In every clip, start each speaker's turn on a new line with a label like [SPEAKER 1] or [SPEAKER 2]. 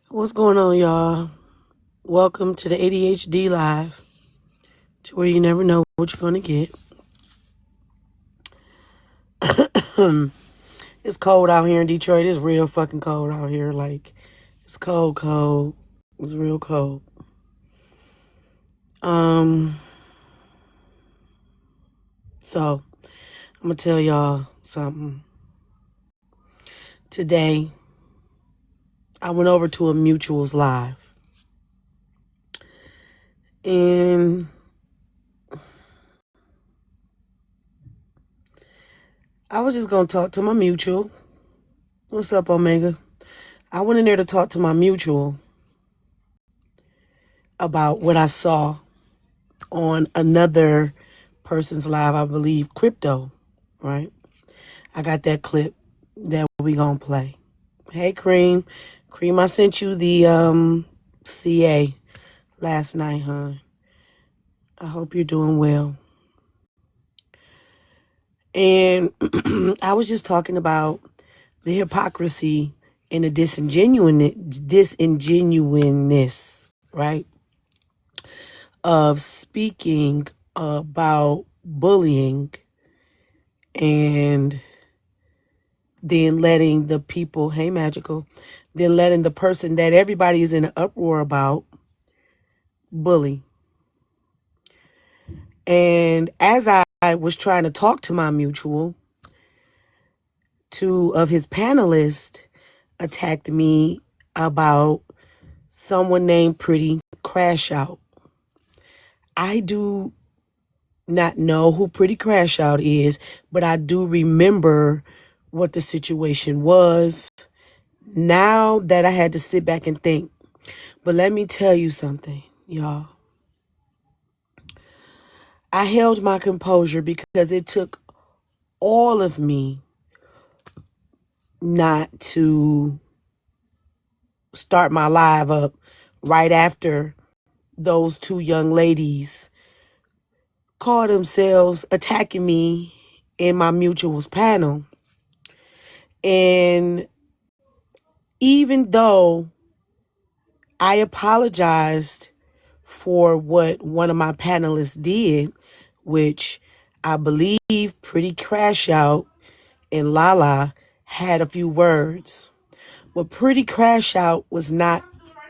[SPEAKER 1] What's going on, y'all? Welcome to the ADHD Live, to where you never know what you're going to get. It's cold out here in Detroit. It's real fucking cold out here. Like, it's cold, cold. It's real cold. So, I'm going to tell y'all something. Today, I went over to a Mutuals Live. And I was just going to talk to my mutual. What's up, Omega? I went in there to talk to my mutual about what I saw on another person's live, I believe, crypto, right? I got that clip that we gonna play. Hey, Cream. Cream, I sent you the CA last night, huh? I hope you're doing well. And I was just talking about the hypocrisy and the disingenuousness, right, of speaking about bullying and then letting the people, hey, Magical, then letting the person that everybody is in an uproar about bully. And as I was trying to talk to my mutual, two of his panelists attacked me about someone named Pretty Crash Out. I do not know who Pretty Crash Out is, but I do remember what the situation was. Now that I had to sit back and think. But let me tell you something, y'all. I held my composure because it took all of me not to start my live up right after those two young ladies called themselves attacking me in my mutuals panel. And even though I apologized for what one of my panelists did, which I believe Pretty Crash Out and Lala had a few words. But Pretty Crash Out was not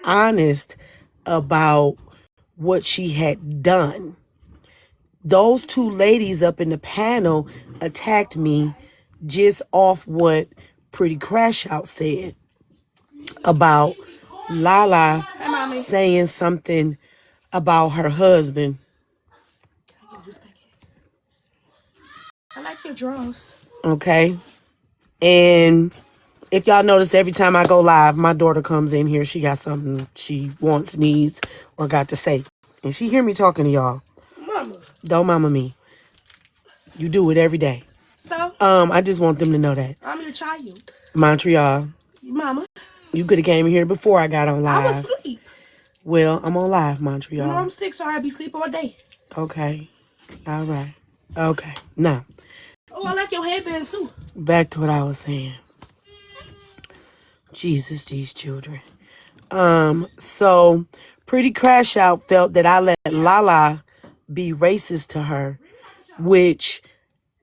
[SPEAKER 1] honest about what she had done. Those two ladies up in the panel attacked me just off what Pretty Crash Out said about Lala saying something about her husband.
[SPEAKER 2] I like your drawers.
[SPEAKER 1] Okay. And if y'all notice, every time I go live, my daughter comes in here. She got something she wants, needs, or got to say. And she hear me talking to y'all.
[SPEAKER 2] Mama.
[SPEAKER 1] Don't mama me. You do it every day.
[SPEAKER 2] So?
[SPEAKER 1] I just want them to know that.
[SPEAKER 2] I'm your child.
[SPEAKER 1] Montreal.
[SPEAKER 2] Mama.
[SPEAKER 1] You could have came here before I got on live.
[SPEAKER 2] I was asleep.
[SPEAKER 1] Well, I'm on live, Montreal.
[SPEAKER 2] You know I'm sick, so I be sleep all day.
[SPEAKER 1] Okay. All right. Okay. Now.
[SPEAKER 2] Oh, I like your headband too.
[SPEAKER 1] Back to what I was saying. Jesus, these children. So Pretty Crash Out felt that I let Lala be racist to her, which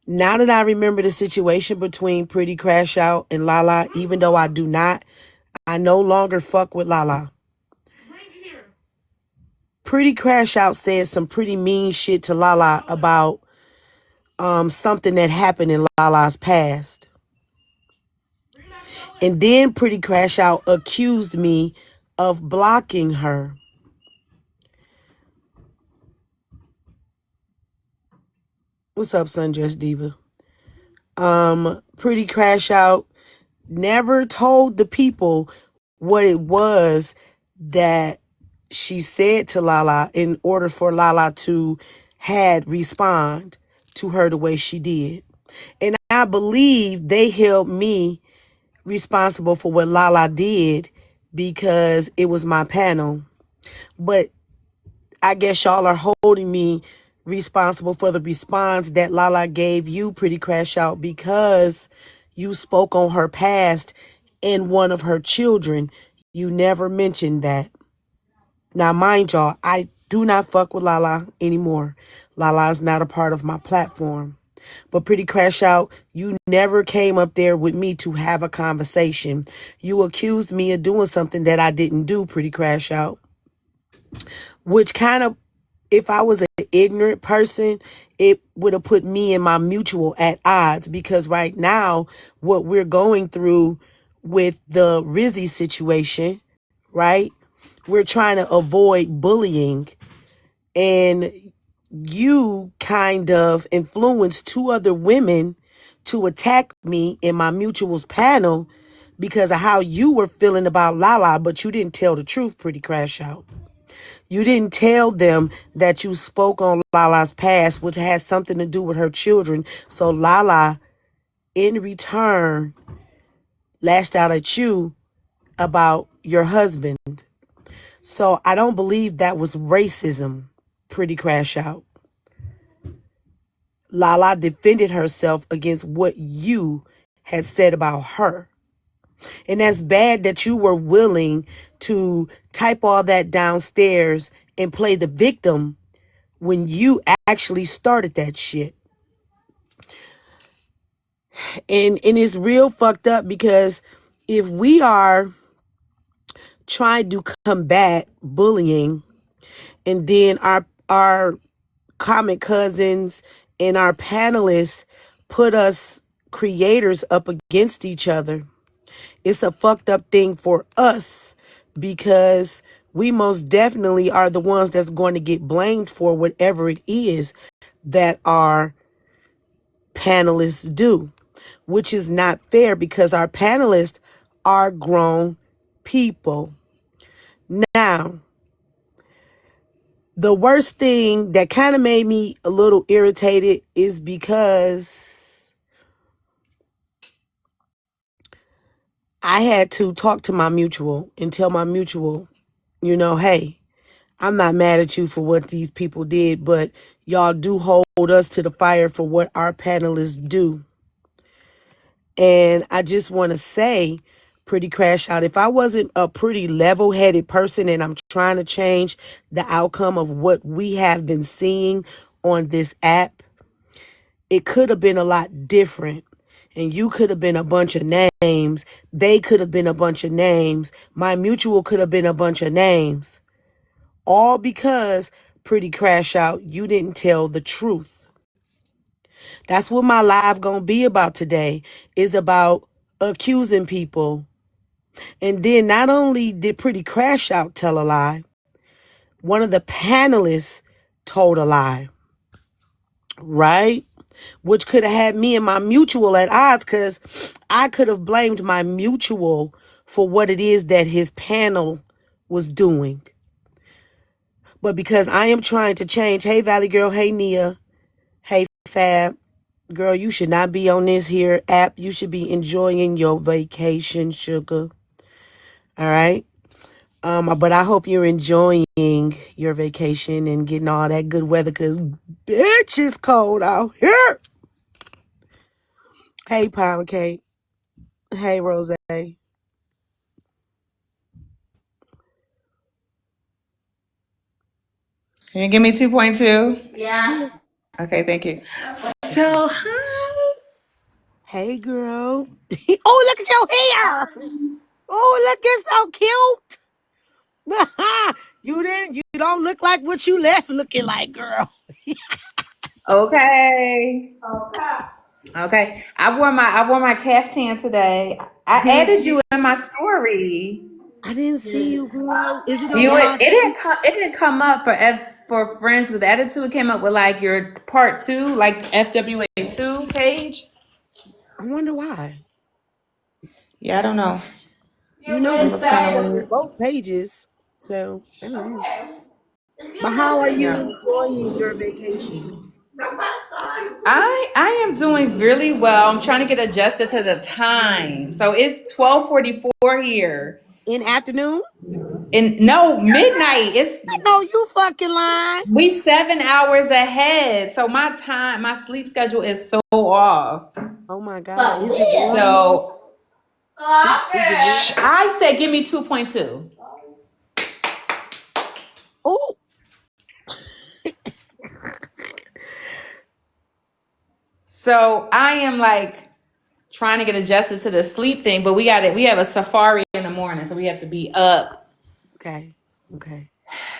[SPEAKER 1] now that I remember the situation between Pretty Crash Out and Lala, even though I do not, I no longer fuck with Lala. Pretty Crash Out said some pretty mean shit to Lala about something that happened in Lala's past. And then Pretty Crash Out accused me of blocking her. What's up, Sundress Diva? Pretty Crash Out never told the people what it was that she said to Lala in order for Lala to had respond to her the way she did. And I believe they held me responsible for what Lala did because it was my panel. But I guess y'all are holding me responsible for the response that Lala gave you, Pretty Crash Out, because you spoke on her past and one of her children. You never mentioned that. Now, mind y'all, I do not fuck with Lala anymore. Lala is not a part of my platform. But Pretty Crash Out, you never came up there with me to have a conversation. You accused me of doing something that I didn't do, Pretty Crash Out. Which kind of, if I was an ignorant person, it would have put me and my mutual at odds. Because right now, what we're going through with the Rizzy situation, right? We're trying to avoid bullying, and you kind of influenced two other women to attack me in my mutuals panel because of how you were feeling about Lala, but you didn't tell the truth, Pretty Crash Out. You didn't tell them that you spoke on Lala's past, which has something to do with her children. So Lala, in return, lashed out at you about your husband. So I don't believe that was racism, Pretty Crash Out. Lala defended herself against what you had said about her. And that's bad that you were willing to type all that downstairs and play the victim when you actually started that shit. And it's real fucked up because if we are trying to combat bullying and then our comic cousins and our panelists put us creators up against each other, it's a fucked up thing for us because we most definitely are the ones that's going to get blamed for whatever it is that our panelists do, which is not fair because our panelists are grown people. Now, the worst thing that kind of made me a little irritated is because I had to talk to my mutual and tell my mutual, hey, I'm not mad at you for what these people did, but y'all do hold us to the fire for what our panelists do. And I just want to say, Pretty Crash Out, if I wasn't a pretty level-headed person and I'm trying to change the outcome of what we have been seeing on this app, it could have been a lot different. And you could have been a bunch of names. They could have been a bunch of names. My mutual could have been a bunch of names. All because, Pretty Crash Out, you didn't tell the truth. That's what my live gonna be about today, is about accusing people. And then not only did Pretty Crash Out tell a lie, one of the panelists told a lie, right? Which could have had me and my mutual at odds because I could have blamed my mutual for what it is that his panel was doing. But because I am trying to change, hey Valley Girl, hey Nia, hey Fab, girl, you should not be on this here app. You should be enjoying your vacation, sugar. All right? But I hope you're enjoying your vacation and getting all that good weather because bitch, it's cold out here. Hey Pound Cake. Hey Rose. Can
[SPEAKER 3] Can you give me 2.2?
[SPEAKER 1] Yeah.
[SPEAKER 3] Okay, thank you. So, hi.
[SPEAKER 1] Hey girl. Oh, look at your hair. Oh, look, it's so cute. You don't look like what you left looking like, girl.
[SPEAKER 3] Okay. Okay. I wore my caftan today. I
[SPEAKER 1] Did
[SPEAKER 3] added
[SPEAKER 1] you?
[SPEAKER 3] you in my story.
[SPEAKER 1] I didn't see you, girl. Is it
[SPEAKER 3] You
[SPEAKER 1] under
[SPEAKER 3] it
[SPEAKER 1] my
[SPEAKER 3] didn't come it didn't come up for friends with attitude. It came up with like your part two, like FWA2 page.
[SPEAKER 1] I wonder why.
[SPEAKER 3] Yeah, I don't know.
[SPEAKER 1] It
[SPEAKER 3] It was
[SPEAKER 1] says
[SPEAKER 3] kind of
[SPEAKER 1] for
[SPEAKER 3] weird.
[SPEAKER 1] both pages. So I don't know. But how are you
[SPEAKER 3] Yeah.
[SPEAKER 1] enjoying your vacation?
[SPEAKER 3] I am doing really well. I'm trying to get adjusted to the time. So it's 12:44 here.
[SPEAKER 1] In afternoon?
[SPEAKER 3] And no, midnight.
[SPEAKER 1] I know you fucking lying.
[SPEAKER 3] We 7 hours ahead. So my sleep schedule is so off.
[SPEAKER 1] Oh my God. Is it warm there?
[SPEAKER 3] So
[SPEAKER 1] Is it real?
[SPEAKER 3] I said give me 2.2.
[SPEAKER 1] Oh,
[SPEAKER 3] So I am like trying to get adjusted to the sleep thing, but we got it. We have a safari in the morning, so we have to be up.
[SPEAKER 1] okay. Okay.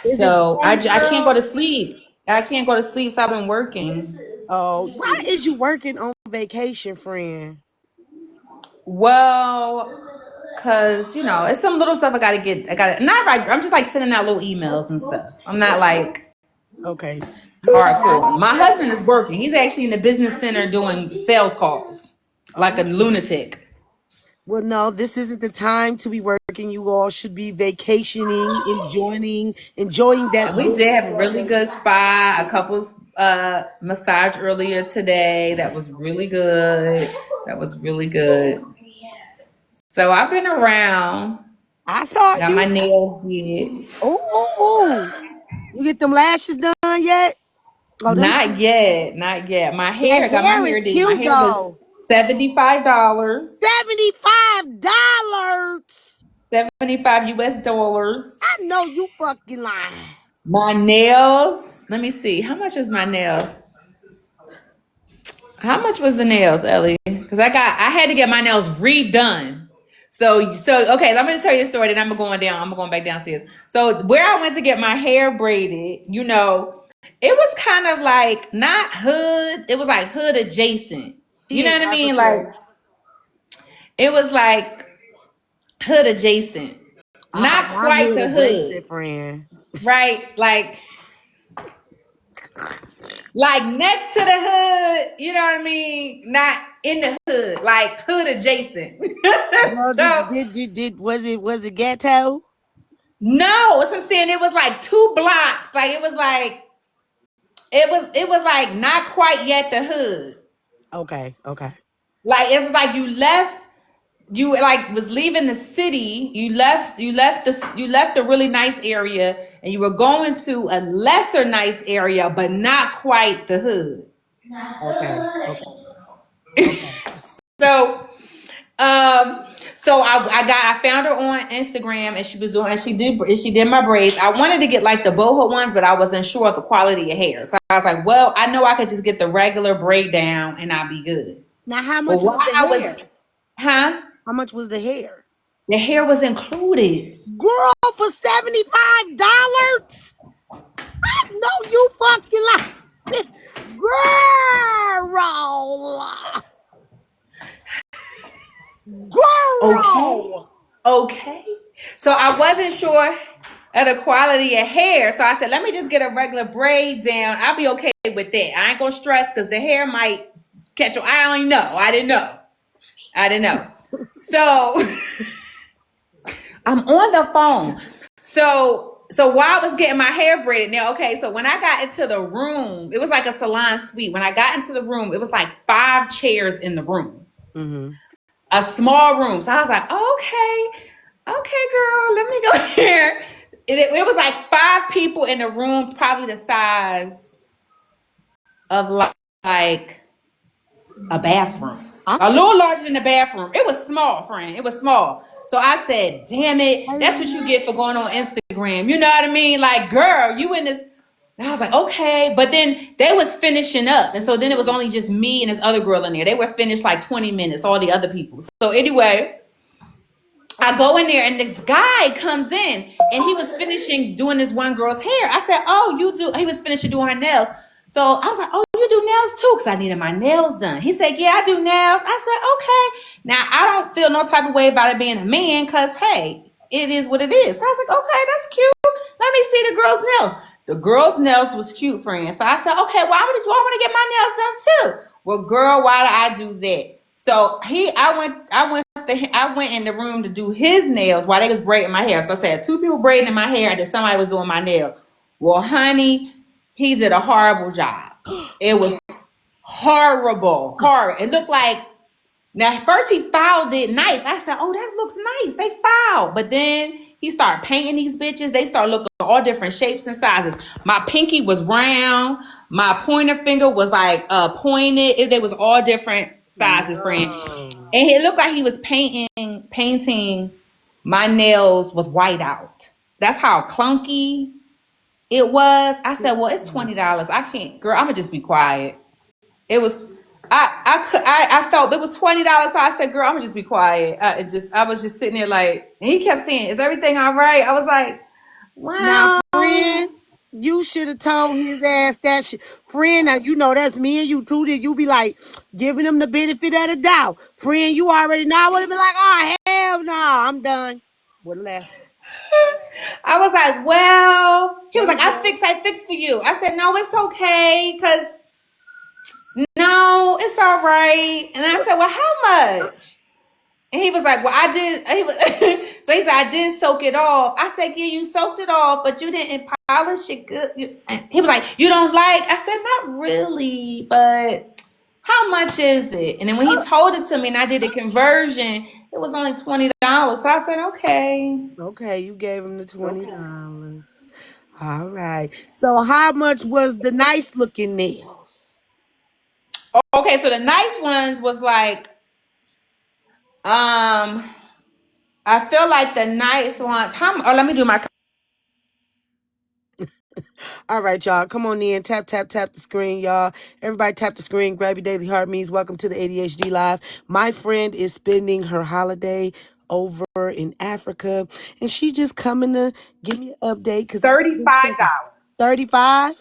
[SPEAKER 1] Is it
[SPEAKER 3] So
[SPEAKER 1] warm,
[SPEAKER 3] I can't go
[SPEAKER 1] girl?
[SPEAKER 3] to sleep. I can't go to sleep. So I've been working.
[SPEAKER 1] Oh, why is you working on vacation, friend?
[SPEAKER 3] Well, cause you know it's some little stuff I gotta get. I gotta not like I'm just like sending out little emails and stuff. I'm not like
[SPEAKER 1] Okay. What you got?
[SPEAKER 3] hardcore. My husband is working. He's actually in the business center doing sales calls like a
[SPEAKER 1] Oh.
[SPEAKER 3] lunatic.
[SPEAKER 1] Well, no, this isn't the time to be working. You all should be vacationing, enjoying that
[SPEAKER 3] We
[SPEAKER 1] good
[SPEAKER 3] did have a really
[SPEAKER 1] weather.
[SPEAKER 3] good spa, a couple's massage earlier today. That was really good. That was really good. So I've been around.
[SPEAKER 1] I saw
[SPEAKER 3] Got my
[SPEAKER 1] you.
[SPEAKER 3] nails did.
[SPEAKER 1] Oh, you get them lashes done yet? Oh, them
[SPEAKER 3] Not yet, not yet. My
[SPEAKER 1] that
[SPEAKER 3] hair, got my
[SPEAKER 1] hair
[SPEAKER 3] hair
[SPEAKER 1] is
[SPEAKER 3] did. My
[SPEAKER 1] cute
[SPEAKER 3] hair was
[SPEAKER 1] though.
[SPEAKER 3] $75.
[SPEAKER 1] $75.
[SPEAKER 3] 75 US dollars.
[SPEAKER 1] I know you fucking lying.
[SPEAKER 3] My nails, let me see. How much was my nail? How much was the nails, Ellie? Because I had to get my nails redone. So okay, I'm gonna tell you a story, then I'm going back downstairs. So where I went to get my hair braided, you know, it was kind of like not hood, it was like hood adjacent. You
[SPEAKER 1] She
[SPEAKER 3] know
[SPEAKER 1] in
[SPEAKER 3] what I mean? Like
[SPEAKER 1] Africa.
[SPEAKER 3] it was like hood adjacent. Not
[SPEAKER 1] Not
[SPEAKER 3] quite
[SPEAKER 1] hood
[SPEAKER 3] the hood,
[SPEAKER 1] adjacent, friend.
[SPEAKER 3] right? Like next to the hood, you know what I mean? Not in the hood, like hood adjacent.
[SPEAKER 1] Girl,
[SPEAKER 3] So
[SPEAKER 1] was it ghetto?
[SPEAKER 3] no, that's what I'm saying. It was like 2 blocks. Like it was like not quite yet the hood.
[SPEAKER 1] Okay, okay.
[SPEAKER 3] Like it was like you like was leaving the city. You left a really nice area and you were going to a lesser nice area, but not quite the hood.
[SPEAKER 1] Okay, okay, okay.
[SPEAKER 3] So so I found her on Instagram and she did my braids. I wanted to get like the boho ones, but I wasn't sure of the quality of hair. So I was like, well, I know I could just get the regular braid down and I'll be good.
[SPEAKER 1] Now, how
[SPEAKER 3] But
[SPEAKER 1] much
[SPEAKER 3] while
[SPEAKER 1] was the
[SPEAKER 3] I was,
[SPEAKER 1] hair?
[SPEAKER 3] huh?
[SPEAKER 1] How much was the hair?
[SPEAKER 3] The hair was included.
[SPEAKER 1] Girl, for $75? No, you fucking lie. Girl.
[SPEAKER 3] Okay.
[SPEAKER 1] Girl.
[SPEAKER 3] Okay. So I wasn't sure of the quality of hair. So I said, let me just get a regular braid down. I'll be okay with that. I ain't gonna stress because the hair might catch your. I don't know. I didn't know. I didn't know. So I'm on the phone. So while I was getting my hair braided now, okay, so when I got into the room, it was like a salon suite. When I got into the room, it was like 5 chairs in the room,
[SPEAKER 1] Mm-hmm.
[SPEAKER 3] a small room. So I was like, okay, girl, let me go here. It was like 5 people in the room, probably the size of like a bathroom.
[SPEAKER 1] I'm
[SPEAKER 3] A little larger than the bathroom. It was small, friend. It was small. So I said, damn it, that's what you get for going on Instagram. You know what I mean? Like, girl, you in this. And I was like, okay. But then they was finishing up. And so then it was only just me and this other girl in there. They were finished like 20 minutes, all the other people. So anyway, I go in there and this guy comes in and he was finishing doing this one girl's hair. I said, oh, you do. He was finishing doing her nails. So I was like, oh, you do nails too? Because I needed my nails done. He said, yeah, I do nails. I said, okay. Now, I don't feel no type of way about it being a man because, hey, it is what it is. So I was like, okay, that's cute. Let me see the girl's nails. The girl's nails was cute, friend. So I said, okay, why would you want to get my nails done too? Well, girl, why did I do that? So I went in the room to do his nails while they was braiding my hair. So I said 2 people braiding my hair and then somebody was doing my nails. Well, honey, he did a horrible job. It was horrible. It looked like now first he filed it nice. I said, oh, that looks nice. They filed. But then he started painting these bitches. They started looking all different shapes and sizes. My pinky was round. My pointer finger was like pointed. They was all different sizes, friend.
[SPEAKER 1] No.
[SPEAKER 3] And it looked like he was painting my nails with white out. That's how clunky it was. I said, well, it's $20. I can't, girl, I'm gonna just be quiet. It was I felt it was $20. So I said, girl, I'm gonna just be quiet. I was just sitting there like, and he kept saying, is everything all right? I was like,
[SPEAKER 1] Now,
[SPEAKER 3] well,
[SPEAKER 1] friend, you should have told his ass that shit. Friend, now you know that's me and you too. Then you be like giving him the benefit of the doubt. Friend, you already know. I would have been like, oh hell no, I'm done. Would have left.
[SPEAKER 3] I was like, well, he was
[SPEAKER 1] Hey
[SPEAKER 3] like,
[SPEAKER 1] girl.
[SPEAKER 3] I fixed for you. I said, no, it's okay, cause no, it's all right. And I said, well, how much? And he was like, well, I did. He was, so he said, I did soak it off. I said, yeah, you soaked it off, but you didn't polish it good. He was like, you don't like? I said, not really, but how much is it? And then when he told it to me and I did the conversion, it was only $20. So I said, okay.
[SPEAKER 1] Okay, you gave him the $20. All right. So how much was the nice looking nails?
[SPEAKER 3] Okay, so the nice ones was like, I feel like the nice ones. Let me do my.
[SPEAKER 1] All right, y'all. Come on in. Tap, tap, tap the screen, y'all. Everybody tap the screen. Grab your daily heart means. Welcome to the ADHD Live. My friend is spending her holiday over in Africa, and she just coming to give me an update because it's been
[SPEAKER 3] $35.
[SPEAKER 1] so 35.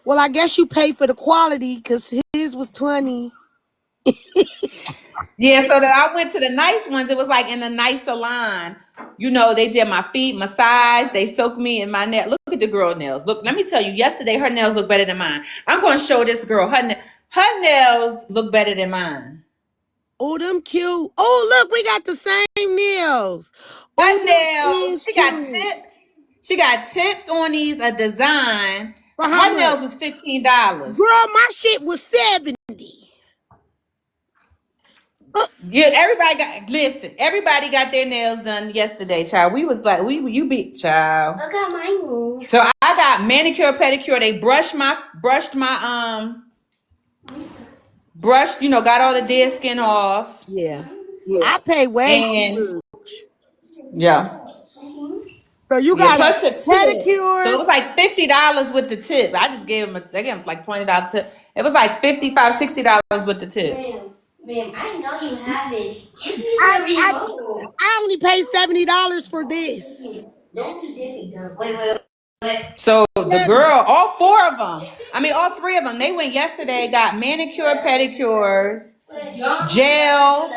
[SPEAKER 1] Well, I guess you pay for the quality because his was 20.
[SPEAKER 3] Yeah, so that I went to the nice ones. It was like in a nice salon. You know, they did my feet massage. They soaked me in my nail. Look at the girl nails. Look, let me tell you. Yesterday, her nails look better than mine. I'm going to show this girl her nails look better than mine.
[SPEAKER 1] Oh, them cute. Oh, look, we got the same nails. Oh,
[SPEAKER 3] Her
[SPEAKER 1] them
[SPEAKER 3] nails.
[SPEAKER 1] is
[SPEAKER 3] She got
[SPEAKER 1] cute.
[SPEAKER 3] tips. She got tips on these. A design.
[SPEAKER 1] For how
[SPEAKER 3] Her
[SPEAKER 1] much?
[SPEAKER 3] nails was $15.
[SPEAKER 1] Girl, my shit was 70.
[SPEAKER 3] Yeah, everybody got listen. Everybody got their nails done yesterday, child. We was like, you beat child. I got mine. So I got manicure, pedicure. They brushed. You know, got all the dead skin off,
[SPEAKER 1] Yeah. I pay way too
[SPEAKER 3] and
[SPEAKER 1] much.
[SPEAKER 3] yeah,
[SPEAKER 1] So you
[SPEAKER 3] yeah.
[SPEAKER 1] got a
[SPEAKER 3] Plus the tip. So it
[SPEAKER 1] pedicure.
[SPEAKER 3] was like $50 with the tip. I just gave them. They gave them like $20 tip. It was like $55, $60 with the tip. Ma'am, I know you have it. Give me
[SPEAKER 1] I
[SPEAKER 3] the
[SPEAKER 1] I
[SPEAKER 3] remote.
[SPEAKER 1] I only paid $70 for this.
[SPEAKER 3] Don't be difficult. Wait. So the girl, all four of them, I mean, all three of them, they went yesterday, got manicure, pedicures, gel,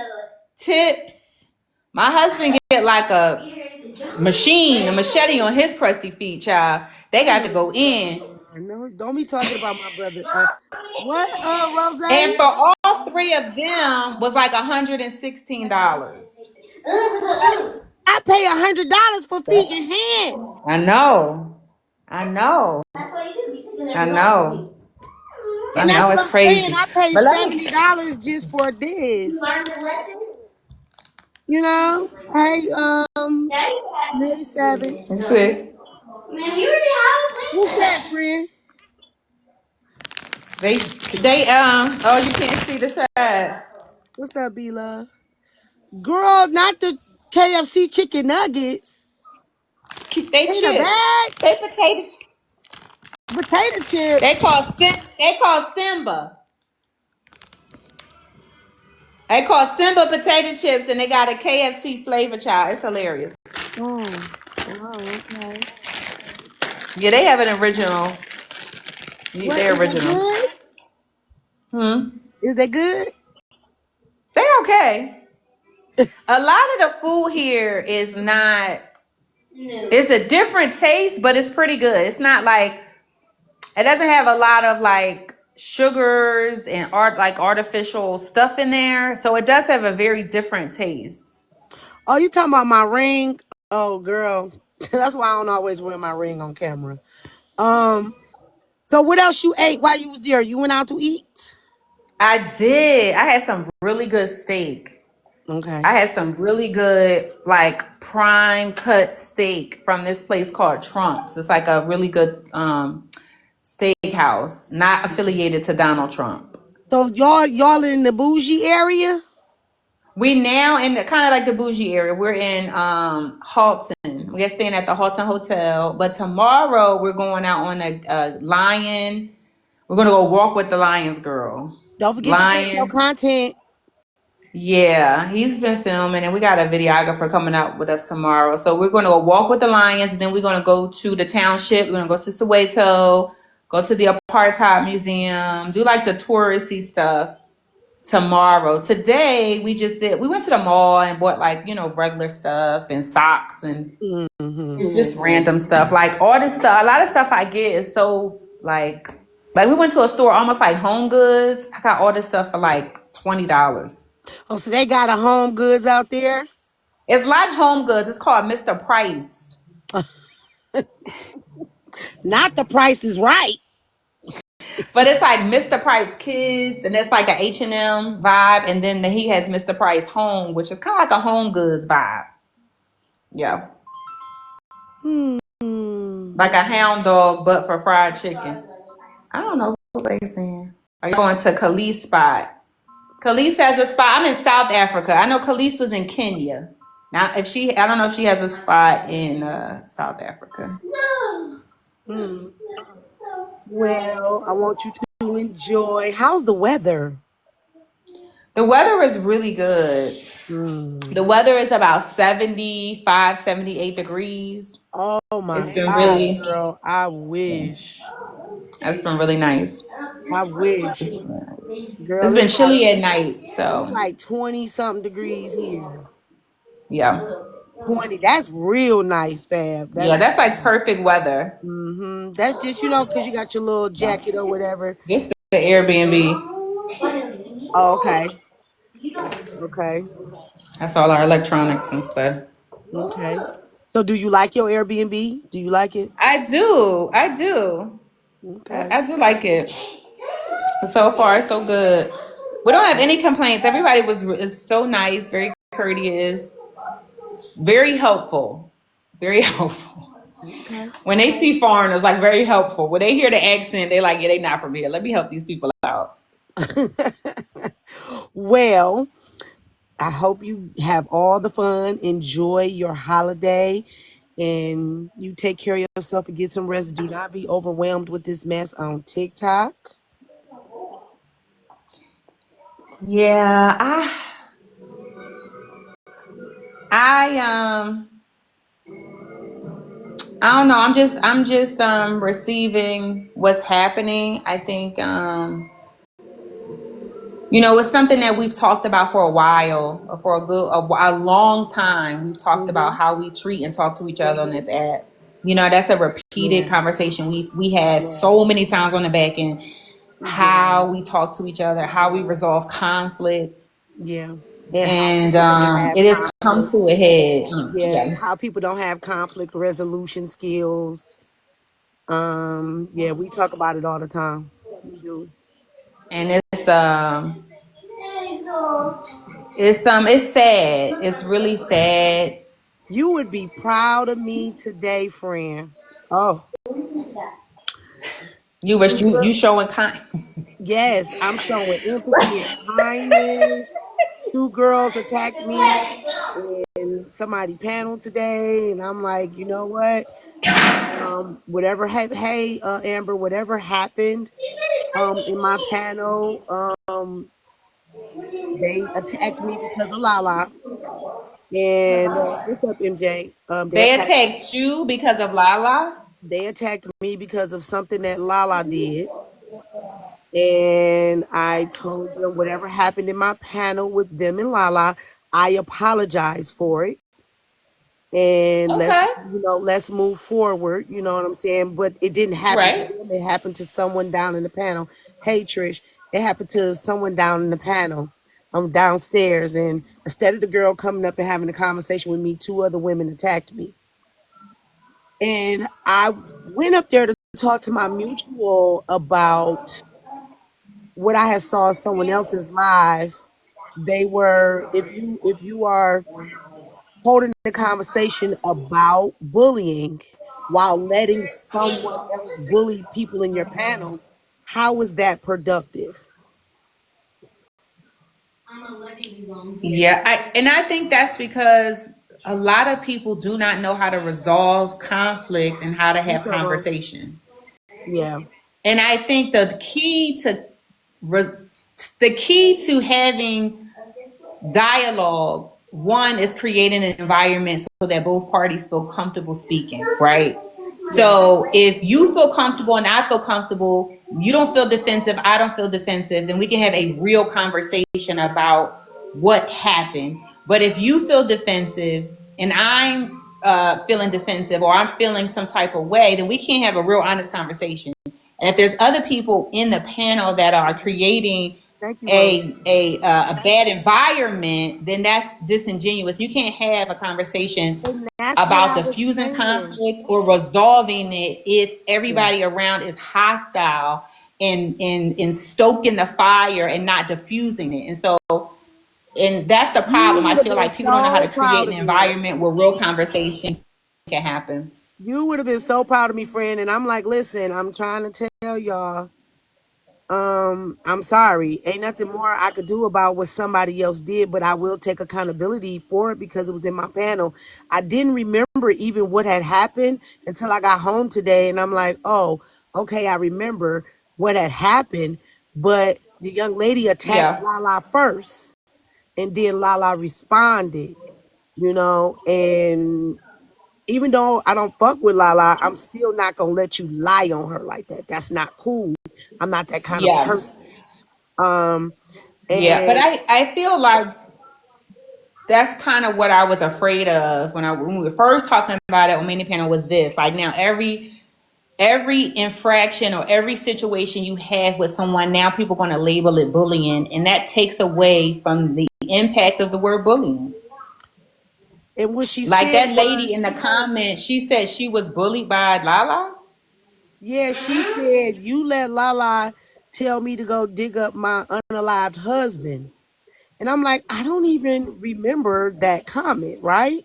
[SPEAKER 3] tips. My husband get like a machete on his crusty feet, child. They got to go in.
[SPEAKER 1] No, don't be talking about my brother. What,
[SPEAKER 3] And
[SPEAKER 1] Rose?
[SPEAKER 3] for all three of them was like $116.
[SPEAKER 1] I pay $100 for feet and hands.
[SPEAKER 3] I know. I know. I know. I
[SPEAKER 1] And that's
[SPEAKER 3] know
[SPEAKER 1] what
[SPEAKER 3] it's
[SPEAKER 1] I'm saying.
[SPEAKER 3] crazy.
[SPEAKER 1] I paid
[SPEAKER 3] But let me
[SPEAKER 1] $70 just for
[SPEAKER 3] You
[SPEAKER 1] this.
[SPEAKER 3] learned the lesson?
[SPEAKER 1] You know? Hey,
[SPEAKER 3] Daddy
[SPEAKER 1] hey, Seven.
[SPEAKER 3] That's it. Man, you already have a
[SPEAKER 1] What's
[SPEAKER 3] play
[SPEAKER 1] that,
[SPEAKER 3] set.
[SPEAKER 1] friend?
[SPEAKER 3] They oh, you can't see the side.
[SPEAKER 1] What's up, B-Love? Girl, not the KFC chicken nuggets.
[SPEAKER 3] They
[SPEAKER 1] In a
[SPEAKER 3] chips.
[SPEAKER 1] bag.
[SPEAKER 3] They potato
[SPEAKER 1] Potato
[SPEAKER 3] they
[SPEAKER 1] chips.
[SPEAKER 3] call Simba. They call Simba potato chips and they got a KFC flavor, child. It's hilarious.
[SPEAKER 1] Oh, okay.
[SPEAKER 3] Yeah, they have an original.
[SPEAKER 1] What,
[SPEAKER 3] They're
[SPEAKER 1] is they
[SPEAKER 3] original.
[SPEAKER 1] good?
[SPEAKER 3] Hmm.
[SPEAKER 1] Is they good?
[SPEAKER 3] They okay. A lot of the food here is not. It's a different taste, but it's pretty good. It's not like it doesn't have a lot of like sugars and artificial stuff in there. So it does have a very different taste.
[SPEAKER 1] Oh, you talking about my ring? Oh, girl. That's why I don't always wear my ring on camera. Um, so what else you ate while you was there? You went out to eat?
[SPEAKER 3] I did. I had some really good steak.
[SPEAKER 1] Okay.
[SPEAKER 3] I had some really good like prime cut steak from this place called Trump's. It's like a really good steakhouse, not affiliated to Donald Trump.
[SPEAKER 1] So y'all in the bougie area?
[SPEAKER 3] We now in the kind of like the bougie area. We're in Halton. We're staying at the Halton Hotel. But tomorrow we're going out on a lion. We're gonna go walk with the Lions girl.
[SPEAKER 1] Don't forget to send your
[SPEAKER 3] Lion.
[SPEAKER 1] content.
[SPEAKER 3] Yeah, he's been filming, and we got a videographer coming out with us tomorrow. So we're going to go walk with the lions, and then we're going to go to the township. We're going to go to Soweto, go to the Apartheid Museum, do like the touristy stuff tomorrow. Today, we went to the mall and bought like, regular stuff and socks, and
[SPEAKER 1] Mm-hmm.
[SPEAKER 3] it's just random stuff. Like all this stuff, a lot of stuff I get is so like we went to a store almost like Home Goods. I got all this stuff for like $20.
[SPEAKER 1] Oh, so they got a Home Goods out there?
[SPEAKER 3] It's like Home Goods. It's called Mr. Price.
[SPEAKER 1] Not the Price is Right.
[SPEAKER 3] But it's like Mr. Price Kids, and it's like a H&M vibe. And then he has Mr. Price Home, which is kind of like a Home Goods vibe. Yeah.
[SPEAKER 1] Hmm.
[SPEAKER 3] Like a hound dog, but for fried chicken. I don't know what they're saying. Are you going to Khalees spot? Khalees has a spot. I'm in South Africa. I know Khalees was in Kenya. Now, I don't know if she has a spot in South Africa.
[SPEAKER 1] Hmm. Well, I want you to enjoy. How's the weather?
[SPEAKER 3] The weather is really good.
[SPEAKER 1] Hmm.
[SPEAKER 3] The weather is about 75, 78 degrees.
[SPEAKER 1] Oh
[SPEAKER 3] It's
[SPEAKER 1] my
[SPEAKER 3] been
[SPEAKER 1] God,
[SPEAKER 3] really,
[SPEAKER 1] girl. I wish.
[SPEAKER 3] it's been really nice.
[SPEAKER 1] I wish.
[SPEAKER 3] It's
[SPEAKER 1] Girl,
[SPEAKER 3] been chilly at night,
[SPEAKER 1] it's
[SPEAKER 3] so
[SPEAKER 1] like 20 something degrees here.
[SPEAKER 3] yeah.
[SPEAKER 1] 20. That's real nice, Fab.
[SPEAKER 3] Yeah, that's like perfect weather.
[SPEAKER 1] That's just, because you got your little jacket or whatever.
[SPEAKER 3] This is the Airbnb.
[SPEAKER 1] Oh, okay. Okay.
[SPEAKER 3] That's all our electronics and stuff.
[SPEAKER 1] Okay. So do you like your Airbnb? Do you like it?
[SPEAKER 3] I do. I do.
[SPEAKER 1] Okay.
[SPEAKER 3] I do like it. So far, so good. We don't have any complaints. Everybody is so nice, very courteous, very helpful. Very helpful.
[SPEAKER 1] Okay.
[SPEAKER 3] When they see foreigners, like very helpful. When they hear the accent, they like, yeah, they not from here. Let me help these people out.
[SPEAKER 1] Well, I hope you have all the fun. Enjoy your holiday and you take care of yourself and get some rest. Do not be overwhelmed with this mess on TikTok.
[SPEAKER 3] Yeah, I I don't know. I'm just receiving what's happening. I think it's something that we've talked about for a while, or for a long time. We've talked about
[SPEAKER 1] Hmm.
[SPEAKER 3] how we treat and talk to each other on this app. That's a repeated
[SPEAKER 1] Yeah.
[SPEAKER 3] conversation we had
[SPEAKER 1] Yeah.
[SPEAKER 3] so many times on the back end.
[SPEAKER 1] Yeah.
[SPEAKER 3] How we talk to each other, how we resolve conflict,
[SPEAKER 1] Yeah. And how
[SPEAKER 3] and
[SPEAKER 1] people don't have
[SPEAKER 3] it has come
[SPEAKER 1] conflict.
[SPEAKER 3] to a head.
[SPEAKER 1] Yeah.
[SPEAKER 3] Yeah,
[SPEAKER 1] And how people don't have conflict resolution skills. Yeah, we talk about it all the time. We do.
[SPEAKER 3] and it's sad. It's really sad.
[SPEAKER 1] You would be proud of me today, friend. Oh,
[SPEAKER 3] You
[SPEAKER 1] two
[SPEAKER 3] wish you
[SPEAKER 1] girls.
[SPEAKER 3] showing kind.
[SPEAKER 1] Yes, I'm showing empathy and kindness. Two girls attacked me in somebody panel today, and I'm like, you know what? Whatever. Hey, Amber, whatever happened, in my panel, they attacked me because of Lala. And what's up, MJ?
[SPEAKER 3] They attacked you because of Lala.
[SPEAKER 1] They attacked me because of something that Lala did. And I told them whatever happened in my panel with them and Lala, I apologize for it. And
[SPEAKER 3] Okay.
[SPEAKER 1] let's move forward. You know what I'm saying? But it didn't happen to
[SPEAKER 3] Right.
[SPEAKER 1] them. It happened to someone down in the panel. Hey, Trish, it happened to someone down in the panel. Downstairs. And instead of the girl coming up and having a conversation with me, two other women attacked me. And I went up there to talk to my mutual about what I had saw in someone else's live. They were, if you are holding a conversation about bullying while letting someone else bully people in your panel, how is that productive?
[SPEAKER 3] Yeah, I think that's because a lot of people do not know how to resolve conflict and how to
[SPEAKER 1] You
[SPEAKER 3] have
[SPEAKER 1] so wrong.
[SPEAKER 3] conversation.
[SPEAKER 1] Yeah.
[SPEAKER 3] And I think re- the key to having dialogue, one is creating an environment so that both parties feel comfortable speaking, right?
[SPEAKER 1] Yeah.
[SPEAKER 3] So if you feel comfortable and I feel comfortable, you don't feel defensive, I don't feel defensive, then we can have a real conversation about what happened. But if you feel defensive and I'm feeling defensive or I'm feeling some type of way, then we can't have a real honest conversation. And if there's other people in the panel that are creating
[SPEAKER 1] Thank you, Rose.
[SPEAKER 3] a bad environment, then that's disingenuous. You can't have a conversation
[SPEAKER 1] And that's what
[SPEAKER 3] about
[SPEAKER 1] I was
[SPEAKER 3] diffusing
[SPEAKER 1] saying.
[SPEAKER 3] conflict or resolving it if
[SPEAKER 1] Yeah.
[SPEAKER 3] everybody around is hostile and stoking the fire and not diffusing it. And so, and that's the
[SPEAKER 1] You
[SPEAKER 3] problem. I
[SPEAKER 1] would have
[SPEAKER 3] feel
[SPEAKER 1] been
[SPEAKER 3] like people don't know how
[SPEAKER 1] so
[SPEAKER 3] to
[SPEAKER 1] proud
[SPEAKER 3] create an
[SPEAKER 1] of me.
[SPEAKER 3] environment where real conversation can happen.
[SPEAKER 1] You would have been so proud of me, friend. And I'm like, listen, I'm trying to tell y'all, I'm sorry. Ain't nothing more I could do about what somebody else did, but I will take accountability for it because it was in my panel. I didn't remember even what had happened until I got home today. And I'm like, oh, okay, I remember what had happened. But the young lady attacked
[SPEAKER 3] Yeah.
[SPEAKER 1] Lala first, and then Lala responded, and even though I don't fuck with Lala, I'm still not gonna let you lie on her like that. That's not cool. I'm not that kind of
[SPEAKER 3] Yeah.
[SPEAKER 1] person. Um,
[SPEAKER 3] Yeah. But
[SPEAKER 1] and
[SPEAKER 3] I feel like that's kind of what I was afraid of when we were first talking about it on mini panel was this. Like now every infraction or every situation you have with someone, now people are going to label it bullying, and that takes away from the impact of the word bullying.
[SPEAKER 1] what she
[SPEAKER 3] Like
[SPEAKER 1] said
[SPEAKER 3] that lady
[SPEAKER 1] was,
[SPEAKER 3] in the comments, she said she was bullied by Lala.
[SPEAKER 1] yeah, she said you let Lala tell me to go dig up my unalived husband, and I'm like, I don't even remember that comment, right?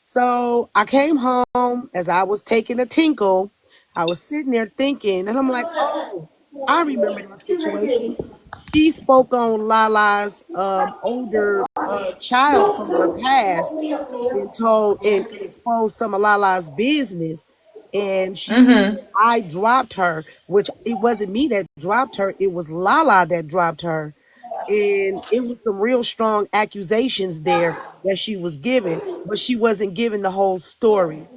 [SPEAKER 1] So I came home as I was taking a tinkle. I was sitting there thinking, and I'm like, oh, I remember that situation. She spoke on Lala's older child from her past and told and exposed some of Lala's business. And she said
[SPEAKER 3] Mm-hmm.
[SPEAKER 1] I dropped her, which it wasn't me that dropped her, it was Lala that dropped her. And it was some real strong accusations there that she was given, but she wasn't given the whole story.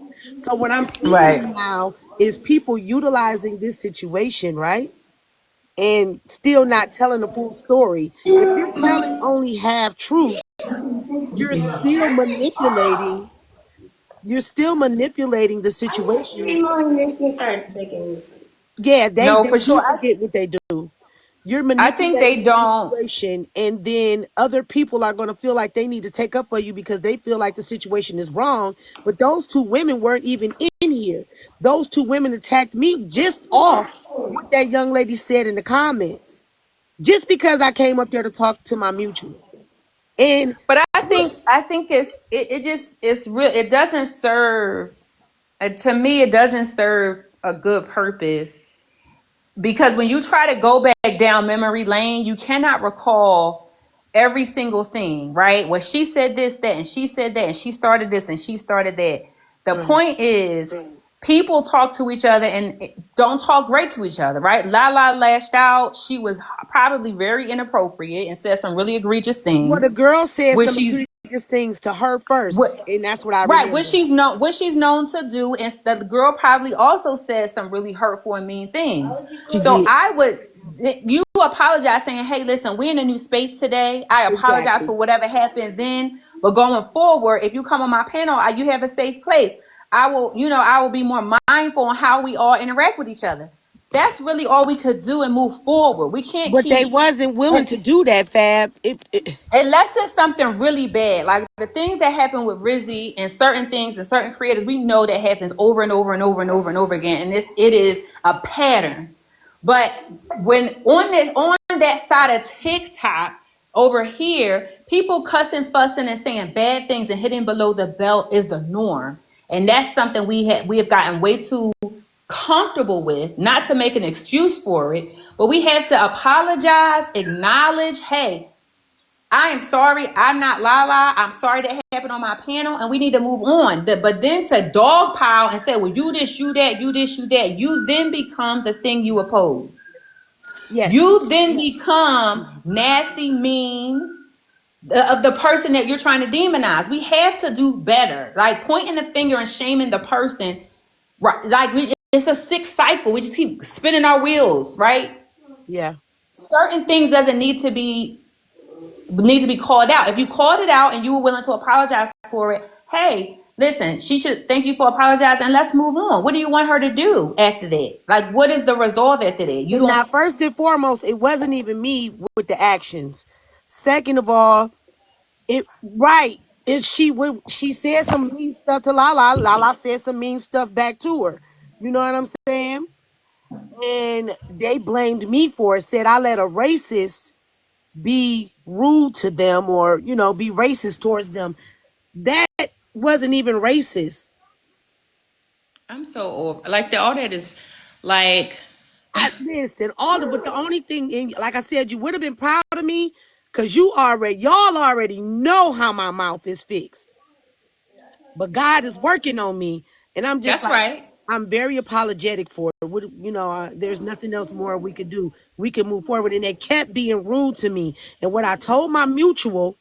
[SPEAKER 1] So what I'm
[SPEAKER 3] Right.
[SPEAKER 1] seeing now is people utilizing this situation, right? And still not telling the full story. If you're telling only half truths, you're still manipulating. You're still manipulating the situation. Yeah, they
[SPEAKER 3] No,
[SPEAKER 1] they
[SPEAKER 3] for
[SPEAKER 1] do
[SPEAKER 3] sure.
[SPEAKER 1] forget what they do. You're
[SPEAKER 3] I think
[SPEAKER 1] manipulating
[SPEAKER 3] they
[SPEAKER 1] the
[SPEAKER 3] don't.
[SPEAKER 1] situation, and then other people are going to feel like they need to take up for you because they feel like the situation is wrong. But those two women weren't even in here. Those two women attacked me just off what that young lady said in the comments, just because I came up there to talk to my mutual. And
[SPEAKER 3] But
[SPEAKER 1] look,
[SPEAKER 3] I think it just it's real. It doesn't serve. To me, it doesn't serve a good purpose because when you try to go back down memory lane, you cannot recall every single thing, right? Well, she said this, that, and she said that, and she started this, and she started that. The
[SPEAKER 1] right.
[SPEAKER 3] point is, people talk to each other and don't talk great to each other, right? Lala lashed out. She was probably very inappropriate and said some really egregious
[SPEAKER 1] Well, the
[SPEAKER 3] things,
[SPEAKER 1] girl said
[SPEAKER 3] which
[SPEAKER 1] some
[SPEAKER 3] she's
[SPEAKER 1] egregious things to her first,
[SPEAKER 3] what
[SPEAKER 1] and that's what I
[SPEAKER 3] right,
[SPEAKER 1] remember.
[SPEAKER 3] what she's known to do, and the girl probably also said some really hurtful and mean things.
[SPEAKER 1] She
[SPEAKER 3] So
[SPEAKER 1] did.
[SPEAKER 3] I would you apologize saying, hey, listen, we're in a new space today. I apologize for
[SPEAKER 1] Exactly.
[SPEAKER 3] whatever happened then. But going forward, if you come on my panel, you have a safe place. I will be more mindful on how we all interact with each other. That's really all we could do and move forward. We can't
[SPEAKER 1] But they
[SPEAKER 3] keep
[SPEAKER 1] wasn't willing to do that, Fab.
[SPEAKER 3] unless it's something really bad, like the things that happen with Rizzy and certain things and certain creators, we know that happens over and over and over and over and over again, and it is a pattern. But when on that side of TikTok over here, people cussing, fussing, and saying bad things and hitting below the belt is the norm, and that's something we have gotten way too comfortable with. Not to make an excuse for it, but we have to apologize, acknowledge, hey, I am sorry. I'm not Lala. I'm sorry that happened on my panel, and we need to move on. But then to dogpile and say, well, you this, you that, you this, you that, you then become the thing you oppose.
[SPEAKER 1] Yes.
[SPEAKER 3] You then become nasty, mean, of the person that you're trying to demonize. We have to do better. Like pointing the finger and shaming the person, right? It's a sick cycle. We just keep spinning our wheels, right?
[SPEAKER 1] Yeah.
[SPEAKER 3] Certain things doesn't need to be called out. If you called it out and you were willing to apologize for it, hey, listen, she should thank you for apologizing and let's move on. What do you want her to do after that? Like, what is the resolve after that? You
[SPEAKER 1] And
[SPEAKER 3] don't.
[SPEAKER 1] now, first and foremost, it wasn't even me with the actions. Second of all, it right. If she said some mean stuff to Lala, Lala said some mean stuff back to her. You know what I'm saying? And they blamed me for it, said I let a racist be rude to them or, be racist towards them. That wasn't even racist.
[SPEAKER 3] I'm so over. Like all that is, like,
[SPEAKER 1] I listen, but the only thing like I said, you would have been proud of me because y'all already know how my mouth is fixed. But God is working on me. And I'm just
[SPEAKER 3] that's
[SPEAKER 1] like,
[SPEAKER 3] right.
[SPEAKER 1] I'm very apologetic for it. There's nothing else more we could do. We can move forward. And they kept being rude to me. And what I told my mutual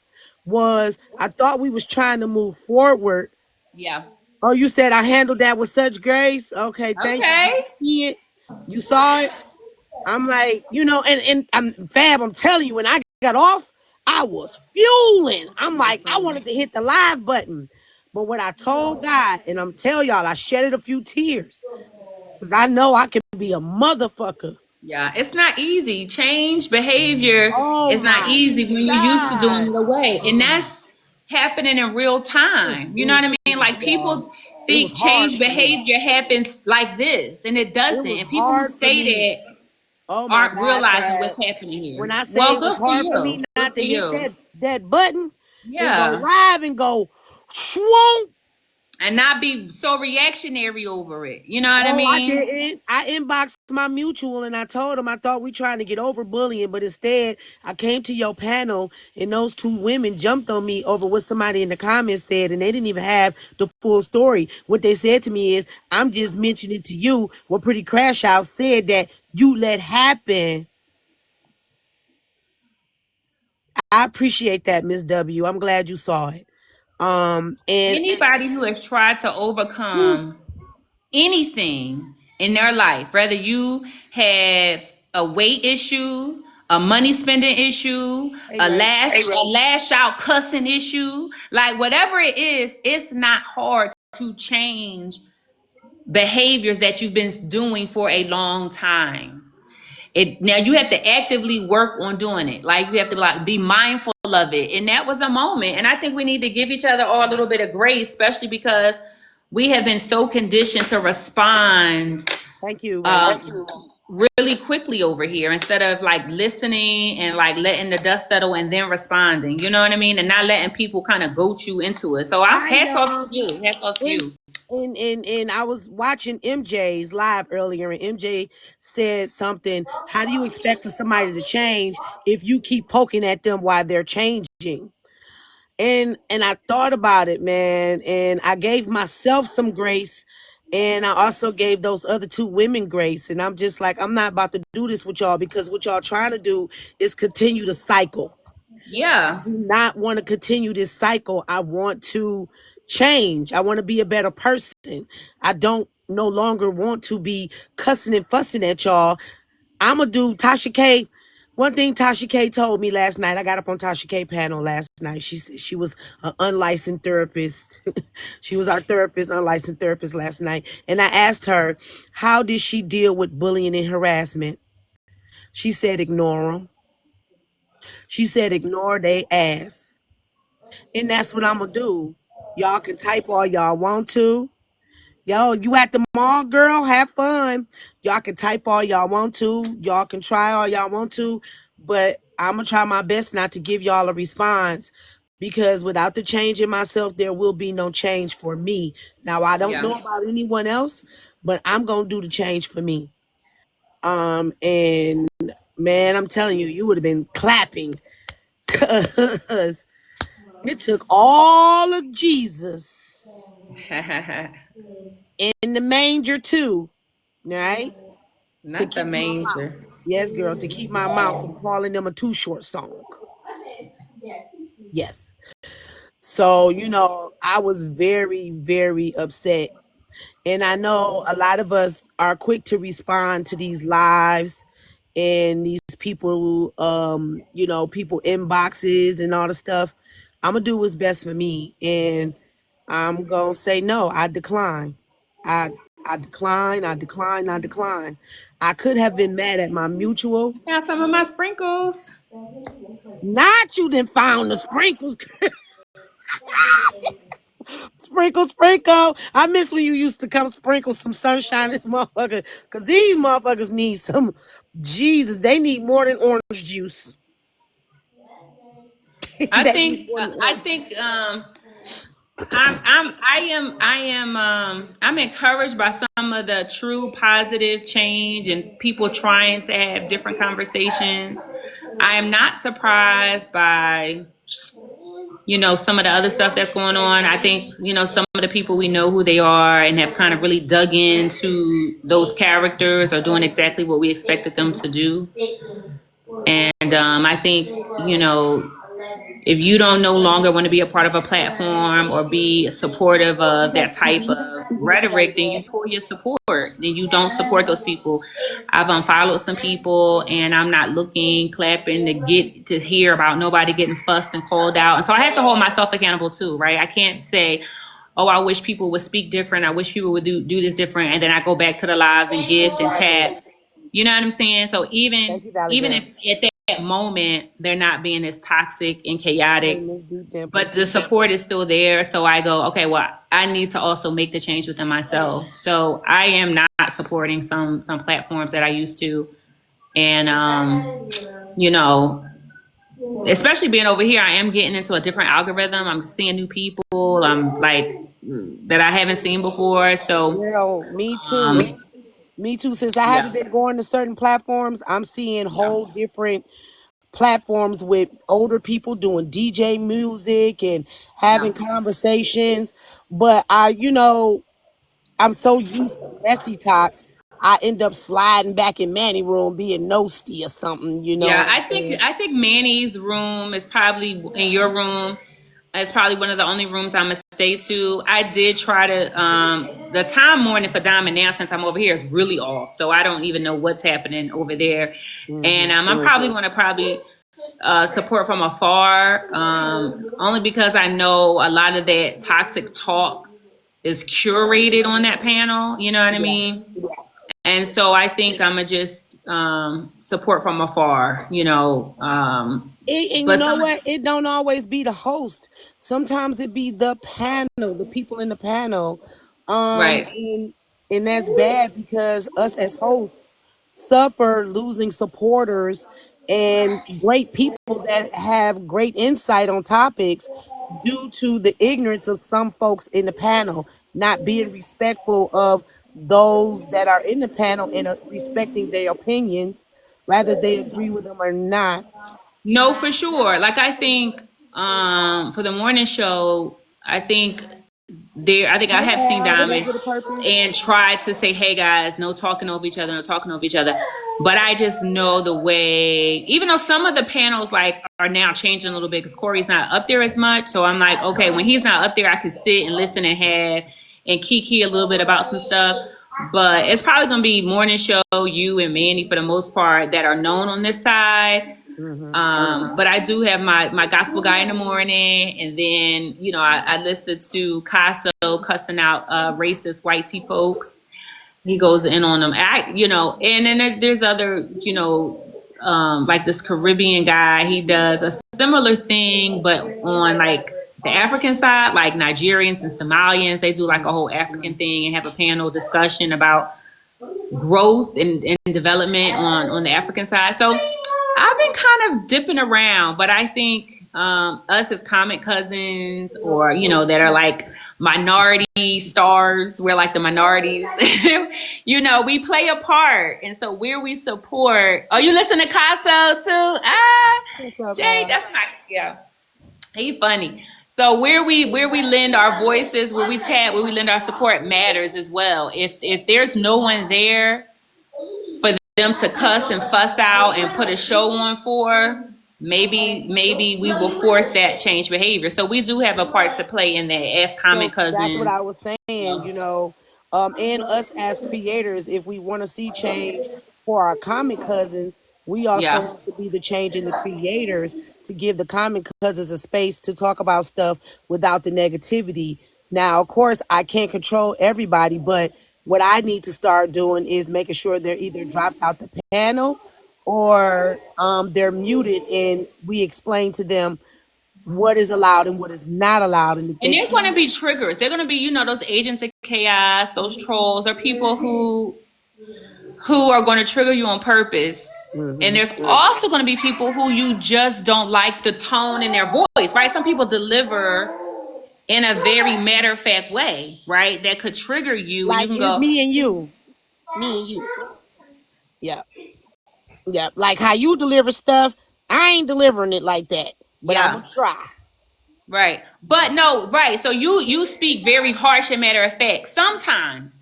[SPEAKER 1] was, I thought we was trying to move forward.
[SPEAKER 3] Yeah.
[SPEAKER 1] Oh, you said I handled that with such grace. Okay, thank you. Did
[SPEAKER 3] Okay.
[SPEAKER 1] you see it? You saw it? I'm like, and I'm Fab, I'm telling you, when I got off, I was fueling. I'm like, I wanted to hit the live button. But what I told God, and I'm telling y'all, I shedded a few tears. Because I know I can be a motherfucker.
[SPEAKER 3] Yeah, it's not easy. Change behavior
[SPEAKER 1] Oh
[SPEAKER 3] is not
[SPEAKER 1] my
[SPEAKER 3] easy when you're used to doing
[SPEAKER 1] God.
[SPEAKER 3] it away. And that's happening in real time. You know what I mean? Like
[SPEAKER 1] Y'all.
[SPEAKER 3] people
[SPEAKER 1] It was
[SPEAKER 3] think
[SPEAKER 1] hard
[SPEAKER 3] change
[SPEAKER 1] for me.
[SPEAKER 3] behavior happens like this, and it
[SPEAKER 1] It
[SPEAKER 3] doesn't.
[SPEAKER 1] was
[SPEAKER 3] And people who
[SPEAKER 1] hard for
[SPEAKER 3] say
[SPEAKER 1] me.
[SPEAKER 3] that
[SPEAKER 1] Oh my
[SPEAKER 3] aren't
[SPEAKER 1] God,
[SPEAKER 3] realizing
[SPEAKER 1] Fab.
[SPEAKER 3] what's happening
[SPEAKER 1] When
[SPEAKER 3] here.
[SPEAKER 1] I say
[SPEAKER 3] Well,
[SPEAKER 1] it was
[SPEAKER 3] good for
[SPEAKER 1] hard for
[SPEAKER 3] you.
[SPEAKER 1] me
[SPEAKER 3] Good
[SPEAKER 1] not
[SPEAKER 3] for
[SPEAKER 1] to hit
[SPEAKER 3] you.
[SPEAKER 1] that button and go
[SPEAKER 3] Yeah.
[SPEAKER 1] live and go swoop.
[SPEAKER 3] And not be so reactionary over it. You know what I
[SPEAKER 1] Oh, I
[SPEAKER 3] mean?
[SPEAKER 1] didn't. I inboxed my mutual and I told him I thought we trying to get over bullying, but instead I came to your panel and those two women jumped on me over what somebody in the comments said, and they didn't even have the full story. What they said to me is, I'm just mentioning to you what Pretty Crash House said that you let happen. I appreciate that, Miss W. I'm glad you saw it. And
[SPEAKER 3] Anybody who has tried to
[SPEAKER 1] whew,
[SPEAKER 3] overcome anything in their life, whether you have a weight issue, a money spending issue,
[SPEAKER 1] hey Ray.
[SPEAKER 3] a lash out cussing issue, like whatever it is, it's not hard to change behaviors that you've been doing for a long time. It now you have to actively work on doing it. Like you have to like be mindful of it. And that was a moment. And I think we need to give each other all a little bit of grace, especially because we have been so conditioned to respond
[SPEAKER 1] Thank you, Ray.
[SPEAKER 3] um, really quickly over here instead of like listening and like letting the dust settle and then responding. You know what I mean? And not letting people kind of goat you into it. So I'm
[SPEAKER 1] Hi
[SPEAKER 3] hats off
[SPEAKER 1] y'all.
[SPEAKER 3] to you. Hats off to
[SPEAKER 1] And
[SPEAKER 3] you.
[SPEAKER 1] and I was watching MJ's live earlier, and MJ said something. How do you expect for somebody to change if you keep poking at them while they're changing? And I thought about it, man, and I gave myself some grace, and I also gave those other two women grace. And I'm just like, I'm not about to do this with y'all because what y'all trying to do is continue the cycle. I
[SPEAKER 3] Yeah.
[SPEAKER 1] do not want to continue this cycle. I want to change. I want to be a better person. I don't no longer want to be cussing and fussing at y'all. I'm gonna do Tasha K. One thing Tasha K told me last night. I got up on Tasha K panel last night. She said she was an unlicensed therapist. She was our therapist, unlicensed therapist last night. And I asked her, how did she deal with bullying and harassment? She said, ignore them. She said, ignore they ass. And that's what I'm gonna do. Y'all can type all y'all want to. Yo, you at the mall, girl? Have fun. Y'all can type all y'all want to. Y'all can try all y'all want to. But I'm gonna try my best not to give y'all a response because without the change in myself, there will be no change for me. Now I don't
[SPEAKER 3] Yeah.
[SPEAKER 1] know about anyone else, but I'm gonna do the change for me. And man, I'm telling you, you would have been clapping. because it took all of Jesus in the manger too, right? To
[SPEAKER 3] Not the
[SPEAKER 1] keep my mouth.
[SPEAKER 3] manger.
[SPEAKER 1] Yes, girl, to keep my mouth from calling them a Too Short song. Yes. So, I was very, very upset. And I know a lot of us are quick to respond to these lives and these people, people inboxes and all the stuff. I'm gonna do what's best for me, and I'm gonna say no. I decline. I I decline. I decline. I decline. I could have been mad at my mutual.
[SPEAKER 3] Got some of my sprinkles.
[SPEAKER 1] Not you done found the sprinkles. Sprinkle, sprinkle. I miss when you used to come sprinkle some sunshine in this motherfucker. Cause these motherfuckers need some Jesus. They need more than orange juice.
[SPEAKER 3] I
[SPEAKER 1] They need
[SPEAKER 3] think
[SPEAKER 1] more than
[SPEAKER 3] I
[SPEAKER 1] orange.
[SPEAKER 3] think I'm encouraged by some of the true positive change and people trying to have different conversations. I am not surprised by some of the other stuff that's going on. I think some of the people, we know who they are and have kind of really dug into those characters, are doing exactly what we expected them to do. And I think if you don't no longer want to be a part of a platform or be supportive of that type of rhetoric, then you pull your support. Then you don't support those people. I've unfollowed some people, and I'm not looking, clapping to get to hear about nobody getting fussed and called out. And so I have to hold myself accountable too, right? I can't say, oh, I wish people would speak different. I wish people would do this different. And then I go back to the lives and gift and tap. You know what I'm saying? So even
[SPEAKER 1] Thank you, Valley
[SPEAKER 3] even
[SPEAKER 1] Girl.
[SPEAKER 3] if at that moment they're not being as toxic and chaotic,
[SPEAKER 1] Hey, Miss Deep
[SPEAKER 3] but
[SPEAKER 1] Dimples.
[SPEAKER 3] the support is still there. So I go, okay, well, I need to also make the change within myself. So I am not supporting some platforms that I used to, and you know, especially being over here, I am getting into a different algorithm. I'm seeing new people. I'm like that I haven't seen before. So
[SPEAKER 1] Girl, me too.
[SPEAKER 3] um,
[SPEAKER 1] Me too. Since I haven't
[SPEAKER 3] yeah,
[SPEAKER 1] been going to certain platforms, I'm seeing
[SPEAKER 3] yeah,
[SPEAKER 1] whole different platforms with older people doing DJ music and
[SPEAKER 3] yeah.
[SPEAKER 1] having conversations. But I'm so used to messy talk. I end up sliding back in Manny room being nosy or something. You know
[SPEAKER 3] Yeah,
[SPEAKER 1] what I'm saying?
[SPEAKER 3] I think Manny's room is probably in your room. It's probably one of the only rooms I'm gonna stay to. I did try to the time morning for Diamond now since I'm over here is really off, so I don't even know what's happening over there. And
[SPEAKER 1] Hmm.
[SPEAKER 3] I'm probably gonna support from afar, only because I know a lot of that toxic talk is curated on that panel. You know what I
[SPEAKER 1] Yeah.
[SPEAKER 3] mean? And so I think I'm gonna just support from afar,
[SPEAKER 1] And you
[SPEAKER 3] But
[SPEAKER 1] know
[SPEAKER 3] some,
[SPEAKER 1] what? It don't always be the host. Sometimes it be the panel, the people in the panel.
[SPEAKER 3] right?
[SPEAKER 1] And that's bad because us as hosts suffer losing supporters and great people that have great insight on topics due to the ignorance of some folks in the panel, not being respectful of those that are in the panel and respecting their opinions, whether they agree with them or not.
[SPEAKER 3] No, for sure. Like I think for the morning show, I think I have seen
[SPEAKER 1] Is that
[SPEAKER 3] Diamond
[SPEAKER 1] with a purpose?
[SPEAKER 3] and tried to say, hey guys, no talking over each other, no talking over each other. But I just know the way, even though some of the panels like are now changing a little bit because Corey's not up there as much. So I'm like, okay, when he's not up there, I can sit and listen and have and kiki a little bit about some stuff. But it's probably gonna be morning show, you and Manny for the most part that are known on this side.
[SPEAKER 1] Mm-hmm.
[SPEAKER 3] But I do have my gospel guy in the morning, and then I listen to Casso cussing out racist white tea folks. He goes in on them. And then there's other like this Caribbean guy. He does a similar thing, but on like the African side, like Nigerians and Somalians, they do like a whole African thing and have a panel discussion about growth and development on the African side. So I've been kind of dipping around, but I think us as comic cousins or that are like minority stars. We're like the minorities. We play a part. And so where we support. Oh, you listen to Casso too? Ah,
[SPEAKER 2] What's up,
[SPEAKER 3] Jay,
[SPEAKER 2] guys?
[SPEAKER 3] that's my yeah. He funny. So where we lend our voices, where we lend our support matters as well. If there's no one there for them to cuss and fuss out and put a show on for, maybe we will force that change behavior. So we do have a part to play in that as common
[SPEAKER 1] So that's what
[SPEAKER 3] cousins.
[SPEAKER 1] I was saying, and us as creators, if we want to see change for our comic cousins, we also
[SPEAKER 3] Yeah.
[SPEAKER 1] have to be the change in the creators to give the comic cousins a space to talk about stuff without the negativity. Now, of course, I can't control everybody, but what I need to start doing is making sure they're either dropped out the panel or they're muted, and we explain to them what is allowed and what is not allowed. And if
[SPEAKER 3] And
[SPEAKER 1] they
[SPEAKER 3] there's going to
[SPEAKER 1] can't,
[SPEAKER 3] be triggers. They're going to be, those agents of chaos, those trolls, or people who are going to trigger you on purpose. And
[SPEAKER 1] hmm
[SPEAKER 3] there's also going to be people who you just don't like the tone in their voice, right? Some people deliver in a very matter of fact way, right? That could trigger you, and you
[SPEAKER 1] like
[SPEAKER 3] can go,
[SPEAKER 1] me and you, yeah, yeah, like how you deliver stuff. I ain't delivering it like that, but I'm
[SPEAKER 3] yeah,
[SPEAKER 1] gonna try.
[SPEAKER 3] right. But no, right. So you speak very harsh and matter of fact sometimes.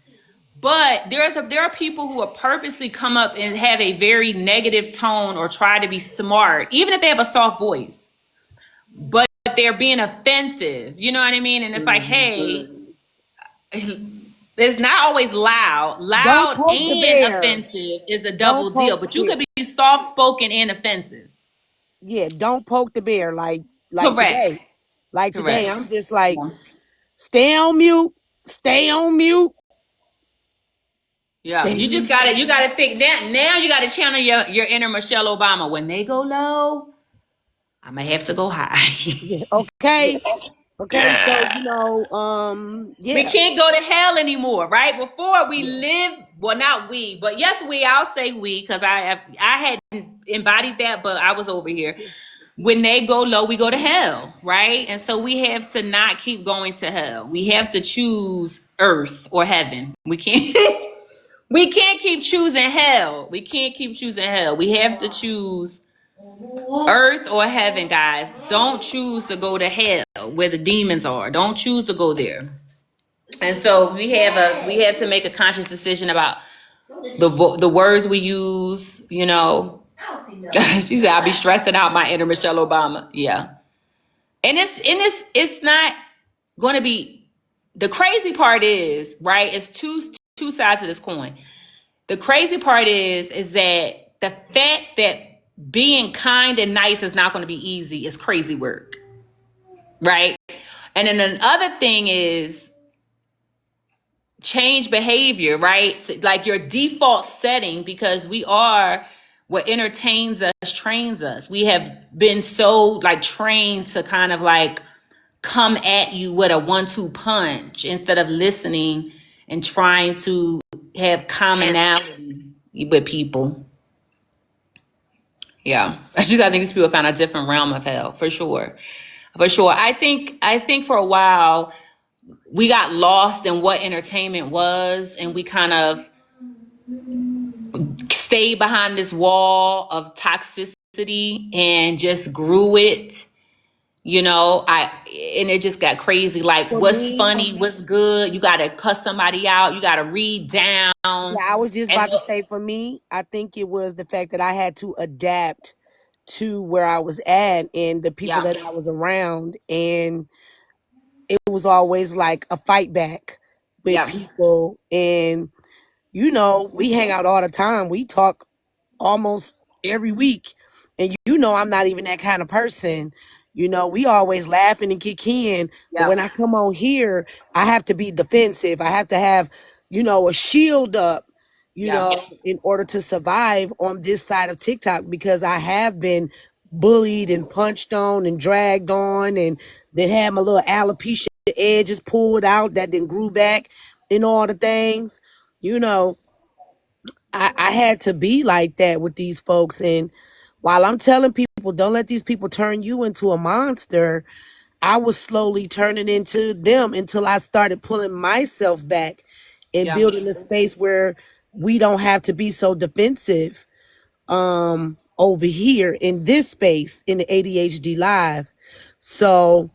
[SPEAKER 3] But there are people who will purposely come up and have a very negative tone or try to be smart, even if they have a soft voice. But they're being offensive. You know what I mean? And it's like,
[SPEAKER 1] hmm
[SPEAKER 3] hey, it's not always loud.
[SPEAKER 1] Don't
[SPEAKER 3] Loud
[SPEAKER 1] poke the
[SPEAKER 3] and
[SPEAKER 1] bear.
[SPEAKER 3] offensive is a double
[SPEAKER 1] Don't
[SPEAKER 3] deal.
[SPEAKER 1] poke.
[SPEAKER 3] But you
[SPEAKER 1] Yeah,
[SPEAKER 3] could be soft spoken and offensive.
[SPEAKER 1] yeah. Don't poke the bear. Like
[SPEAKER 3] Correct.
[SPEAKER 1] today, like today.
[SPEAKER 3] Correct.
[SPEAKER 1] I'm just like, stay on mute. Stay on mute.
[SPEAKER 3] Yeah.
[SPEAKER 1] Stay
[SPEAKER 3] You
[SPEAKER 1] on
[SPEAKER 3] just
[SPEAKER 1] mute.
[SPEAKER 3] gotta think that now you gotta channel your inner Michelle Obama. When they go low, I might have to go high.
[SPEAKER 1] Yeah. Okay. Okay. So
[SPEAKER 3] We
[SPEAKER 1] yeah.
[SPEAKER 3] can't go to hell anymore, right? Before we live, well, not we, but yes, I'll say we, because I hadn't embodied that, but I was over here. When they go low, we go to hell, right? And so we have to not keep going to hell. We have to choose earth or heaven. We can't we can't keep choosing hell. We can't keep choosing hell. We have to choose earth or heaven, guys. Don't choose to go to hell where the demons are. Don't choose to go there. And so we have to make a conscious decision about the words we use. She said, "I'll be stressing out my inner Michelle Obama." Yeah, and it's not going to be. The crazy part is, right? It's two sides of this coin. The crazy part is that the fact that being kind and nice is not going to be easy is crazy work, right? And then another thing is change behavior, right? So, like your default setting, because we are what entertains us, trains us. We have been so like trained to kind of like come at you with a 1-2 punch instead of listening and trying to have commonality with people. Yeah. I think these people found a different realm of hell for sure. For sure. I think for a while we got lost in what entertainment was, and we kind of stayed behind this wall of toxicity and just grew it. And it just got crazy. Like,
[SPEAKER 1] For
[SPEAKER 3] what's
[SPEAKER 1] me,
[SPEAKER 3] funny, what's good? You gotta cuss somebody out. You gotta read down.
[SPEAKER 1] yeah, I was just
[SPEAKER 3] And
[SPEAKER 1] about to say, for me, I think it was the fact that I had to adapt to where I was at and the people
[SPEAKER 3] yeah,
[SPEAKER 1] that I was around. And it was always like a fight back with
[SPEAKER 3] yeah,
[SPEAKER 1] people. And, we hang out all the time. We talk almost every week. And I'm not even that kind of person. We always laughing and kicking. But
[SPEAKER 3] yeah,
[SPEAKER 1] when I come on here, I have to be defensive. I have to have, a shield up,
[SPEAKER 3] yeah,
[SPEAKER 1] in order to survive on this side of TikTok, because I have been bullied and punched on and dragged on, and then had my little alopecia edges pulled out that then grew back and all the things. You know, I had to be like that with these folks. And while I'm telling people, don't let these people turn you into a monster, I was slowly turning into them until I started pulling myself back and
[SPEAKER 3] Yeah.
[SPEAKER 1] building a space where we don't have to be so defensive over here in this space in the ADHD live. So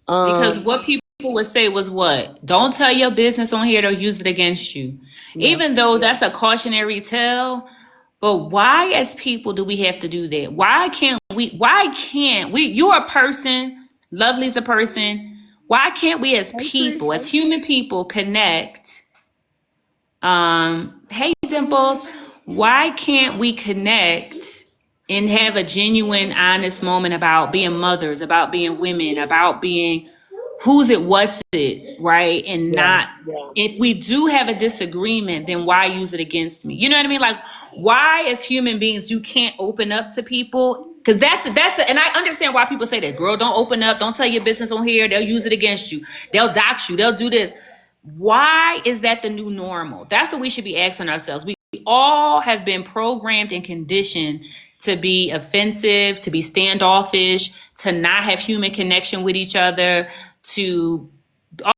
[SPEAKER 3] Because
[SPEAKER 1] um
[SPEAKER 3] what people would say was what? Don't tell your business on here, they'll use it against you.
[SPEAKER 1] yeah,
[SPEAKER 3] Even though that's a cautionary tale, but why as people do we have to do that? Why can't we you're a person, Lovely's a person. Why can't we as people, as human people, connect? Hey Dimples, why can't we connect and have a genuine, honest moment about being mothers, about being women, about being who's it, what's it, right? And
[SPEAKER 1] yeah,
[SPEAKER 3] not, if we do have a disagreement, then why use it against me? You know what I mean? Like, why as human beings you can't open up to people? Because that's the, and I understand why people say that, girl, don't open up, don't tell your business on here, they'll use it against you, they'll dox you, they'll do this. Why is that the new normal? That's what we should be asking ourselves. We all have been programmed and conditioned to be offensive, to be standoffish, to not have human connection with each other, to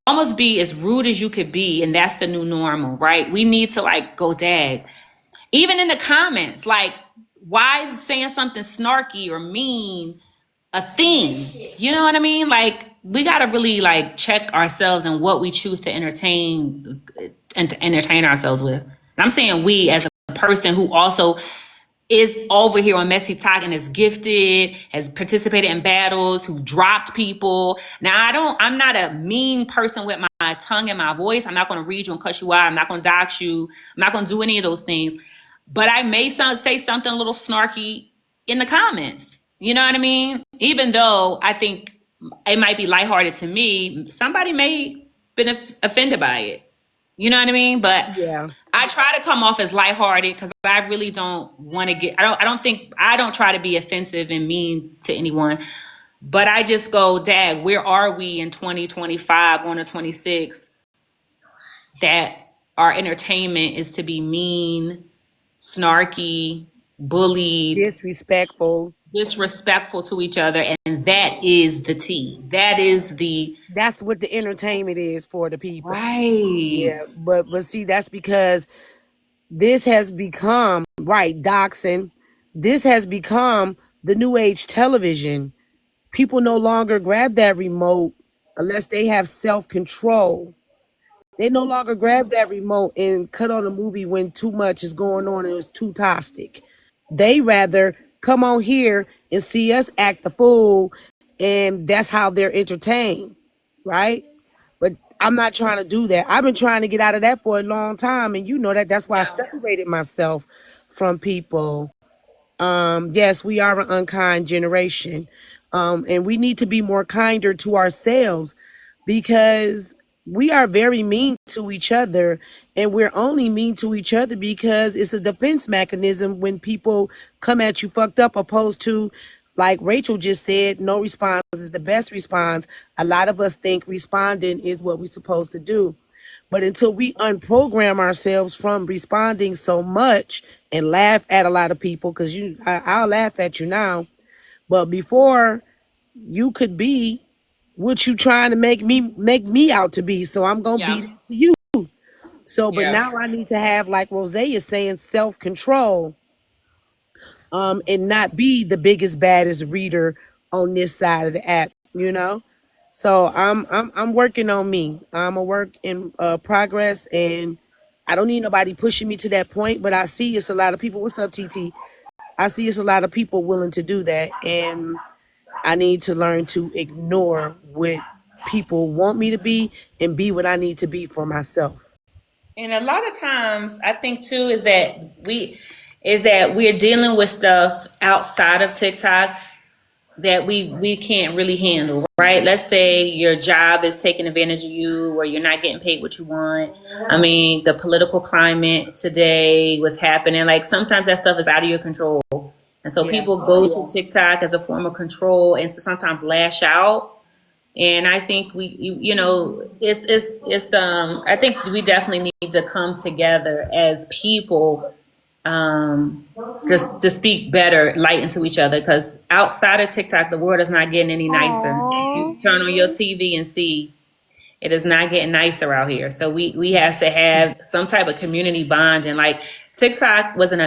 [SPEAKER 3] almost be as rude as you could be. And that's the new normal, right? We need to like go dag. Even in the comments, like, why is saying something snarky or mean a thing? You know what I mean? Like, we got to really like check ourselves and what we choose to entertain and to entertain ourselves with. And I'm saying we as a person who also is over here on Messy Talk and is gifted, has participated in battles, who dropped people. Now I'm not a mean person with my tongue and my voice. I'm not going to read you and cuss you out. I'm not going to dox you. I'm not going to do any of those things. But I may say something a little snarky in the comments. You know what I mean? Even though I think it might be lighthearted to me, somebody may been offended by it. You know what I mean? But
[SPEAKER 1] yeah,
[SPEAKER 3] I try to come off as lighthearted because I really don't want to get. I don't try to be offensive and mean to anyone. But I just go, Dad, where are we in 2025, going to 26? That our entertainment is to be mean, snarky, bullied,
[SPEAKER 1] disrespectful.
[SPEAKER 3] disrespectful to each other, and that is the T. That is the
[SPEAKER 1] That's what the entertainment is for the people.
[SPEAKER 3] right.
[SPEAKER 1] Yeah, but see, that's because this has become right doxing. This has become the new age television. People no longer grab that remote unless they have self control. They no longer grab that remote and cut on a movie when too much is going on and it's too toxic. They rather come on here and see us act the fool, and that's how they're entertained, right? But I'm not trying to do that. I've been trying to get out of that for a long time, and you know that. That's why I
[SPEAKER 3] Yeah.
[SPEAKER 1] separated myself from people. Yes, we are an unkind generation, and we need to be more kinder to ourselves because we are very mean to each other, and we're only mean to each other because it's a defense mechanism when people come at you fucked up, opposed to, like Rachel just said, no response is the best response. A lot of us think responding is what we're supposed to do. But until we unprogram ourselves from responding so much and laugh at a lot of people, because I'll laugh at you now, but before you could be what you trying to make me out to be, so I'm gonna be
[SPEAKER 3] Yeah.
[SPEAKER 1] that to you. So, but
[SPEAKER 3] Yeah.
[SPEAKER 1] now I need to have, like Rose is saying, self control, and not be the biggest baddest reader on this side of the app. So I'm working on me. I'm a work in progress, and I don't need nobody pushing me to that point. But I see it's a lot of people. What's up, TT? I see it's a lot of people willing to do that, and I need to learn to ignore what people want me to be and be what I need to be for myself.
[SPEAKER 3] And a lot of times, I think too is that we're dealing with stuff outside of TikTok that we can't really handle, right? Let's say your job is taking advantage of you, or you're not getting paid what you want. I mean, the political climate today, what's happening, like sometimes that stuff is out of your control, and so
[SPEAKER 1] Yeah.
[SPEAKER 3] people go to TikTok as a form of control and to sometimes lash out. And I think it's I think we definitely need to come together as people um, just to speak better light into each other. Because outside of TikTok, the world is not getting any nicer.
[SPEAKER 1] Oh,
[SPEAKER 3] You turn on your TV and see it is not getting nicer out here. So we have to have some type of community bond. And like TikTok was an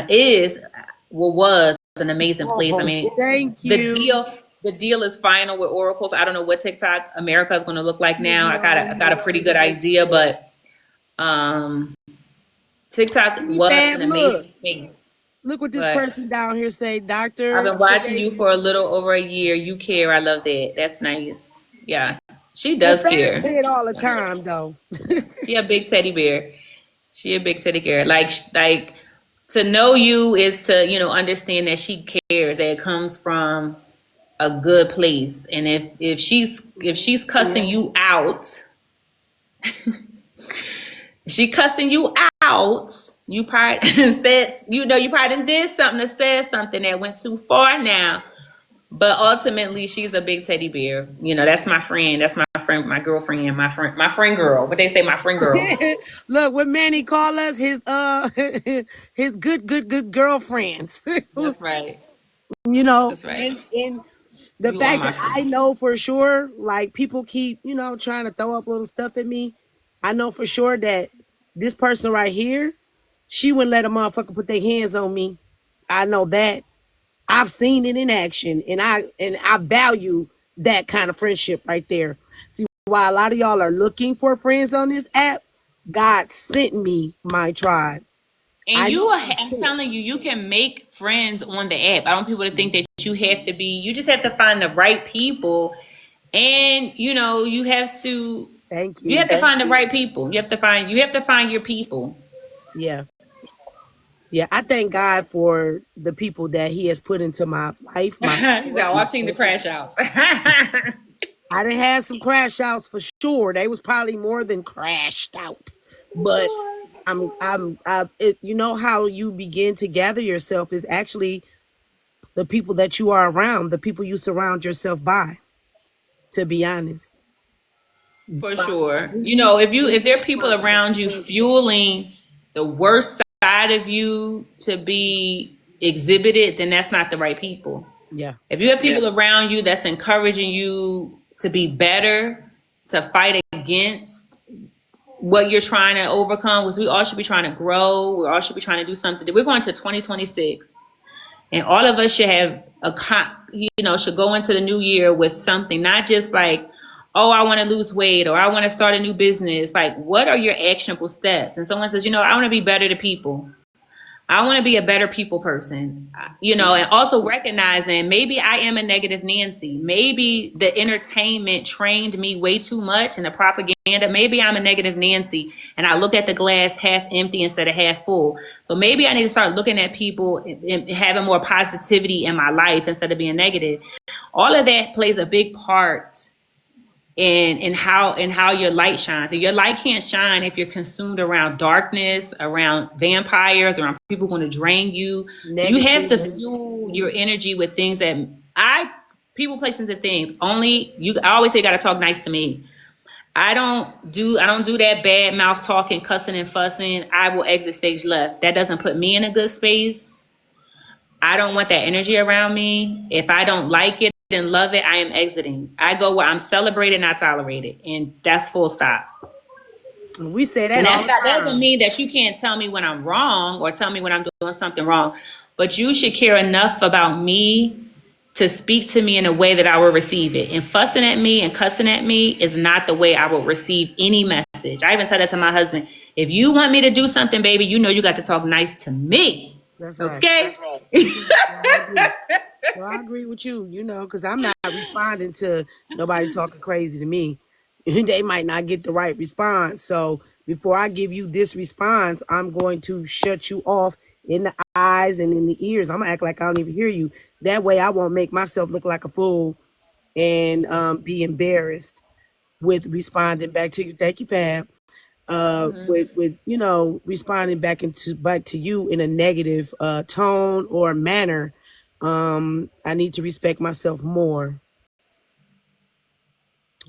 [SPEAKER 3] amazing place. I
[SPEAKER 1] oh,
[SPEAKER 3] mean,
[SPEAKER 1] thank
[SPEAKER 3] the
[SPEAKER 1] you.
[SPEAKER 3] deal the deal is final with Oracles. I don't know what TikTok America is going to look like now.
[SPEAKER 1] No,
[SPEAKER 3] I got a pretty good idea, but um, TikTok
[SPEAKER 1] see,
[SPEAKER 3] was
[SPEAKER 1] Fab,
[SPEAKER 3] an amazing
[SPEAKER 1] look.
[SPEAKER 3] space.
[SPEAKER 1] Look what this
[SPEAKER 3] But
[SPEAKER 1] person down here say,
[SPEAKER 3] I've
[SPEAKER 1] Dr.
[SPEAKER 3] been watching you for
[SPEAKER 1] Today's.
[SPEAKER 3] a little over a year. You care. I love that. That's nice. Yeah, she
[SPEAKER 1] Well,
[SPEAKER 3] does
[SPEAKER 1] Fab
[SPEAKER 3] care.
[SPEAKER 1] say it all the time, though.
[SPEAKER 3] She a big teddy bear. She a big teddy bear. Like to know you is to understand that she cares. That it comes from a good place. And if she's cussing you out, she cussing you out. You probably said you probably done did something or said something that went too far now. But ultimately, she's a big teddy bear. That's my friend. That's my friend, my girlfriend, my friend girl. What they say, my friend girl.
[SPEAKER 1] Look, what Manny call us, his his good girlfriends.
[SPEAKER 3] That's right. That's right.
[SPEAKER 1] And the
[SPEAKER 3] You are
[SPEAKER 1] fact
[SPEAKER 3] my
[SPEAKER 1] that
[SPEAKER 3] friend.
[SPEAKER 1] I know for sure, like people keep, trying to throw up little stuff at me. I know for sure that this person right here, she wouldn't let a motherfucker put their hands on me. I know that. I've seen it in action, and I value that kind of friendship right there. See, why a lot of y'all are looking for friends on this app, God sent me my tribe.
[SPEAKER 3] And
[SPEAKER 1] I
[SPEAKER 3] I'm telling you, you can make friends on the app. I don't want people to think that you just have to find the right people. And,
[SPEAKER 1] thank
[SPEAKER 3] you
[SPEAKER 1] you.
[SPEAKER 3] have to find the right people. You have to find your people.
[SPEAKER 1] Yeah. Yeah, I thank God for the people that He has put into my life,
[SPEAKER 3] He's
[SPEAKER 1] my
[SPEAKER 3] like,
[SPEAKER 1] spirit,
[SPEAKER 3] oh,
[SPEAKER 1] my
[SPEAKER 3] I've seen the
[SPEAKER 1] soul.
[SPEAKER 3] crash outs.
[SPEAKER 1] I done had some crash outs for sure. They was probably more than crashed out, but
[SPEAKER 3] Sure.
[SPEAKER 1] you know how you begin to gather yourself is actually the people that you are around, the people you surround yourself by. To be honest,
[SPEAKER 3] For
[SPEAKER 1] by
[SPEAKER 3] sure.
[SPEAKER 1] who
[SPEAKER 3] If there are
[SPEAKER 1] you
[SPEAKER 3] people
[SPEAKER 1] surround yourself
[SPEAKER 3] around you
[SPEAKER 1] with.
[SPEAKER 3] fueling the worst side of you to be exhibited, then that's not the right people.
[SPEAKER 1] Yeah,
[SPEAKER 3] If you have people around you that's encouraging you to be better, to fight against what you're trying to overcome, because we all should be trying to grow, we all should be trying to do something. We're going to 2026, and all of us should have should go into the new year with something, not just like, oh, I want to lose weight or I want to start a new business. Like, what are your actionable steps? And someone says, I want to be better to people. I want to be a better people person, and also recognizing maybe I am a negative Nancy. Maybe the entertainment trained me way too much and the propaganda. Maybe I'm a negative Nancy and I look at the glass half empty instead of half full. So maybe I need to start looking at people and having more positivity in my life instead of being negative. All of that plays a big part in how your light shines. And your light can't shine if you're consumed around darkness, around vampires, around people going to drain you. So you have to
[SPEAKER 1] negative.
[SPEAKER 3] fuel your energy with things that people, places, and things. Only you. I always say, you got to talk nice to me. I don't do that bad mouth talking, cussing and fussing. I will exit stage left. That doesn't put me in a good space. I don't want that energy around me. If I don't like it and love it, I am exiting. I go where I'm celebrated, not tolerated. And that's full stop.
[SPEAKER 1] We say
[SPEAKER 3] And
[SPEAKER 1] that all the
[SPEAKER 3] that doesn't
[SPEAKER 1] time.
[SPEAKER 3] mean that you can't tell me when I'm wrong or tell me when I'm doing something wrong. But you should care enough about me to speak to me in a way that I will receive it. And fussing at me and cussing at me is not the way I will receive any message. I even tell that to my husband. If you want me to do something, baby, you got to talk nice to me.
[SPEAKER 1] That's right.
[SPEAKER 3] Okay?
[SPEAKER 1] Yeah, I agree. Well, I agree with you, because I'm not responding to nobody talking crazy to me. They might not get the right response. So before I give you this response, I'm going to shut you off in the eyes and in the ears. I'm gonna act like I don't even hear you. That way I won't make myself look like a fool and be embarrassed with responding back to you. Thank you, Pam. With responding back to you in a negative tone or manner. I need to respect myself more.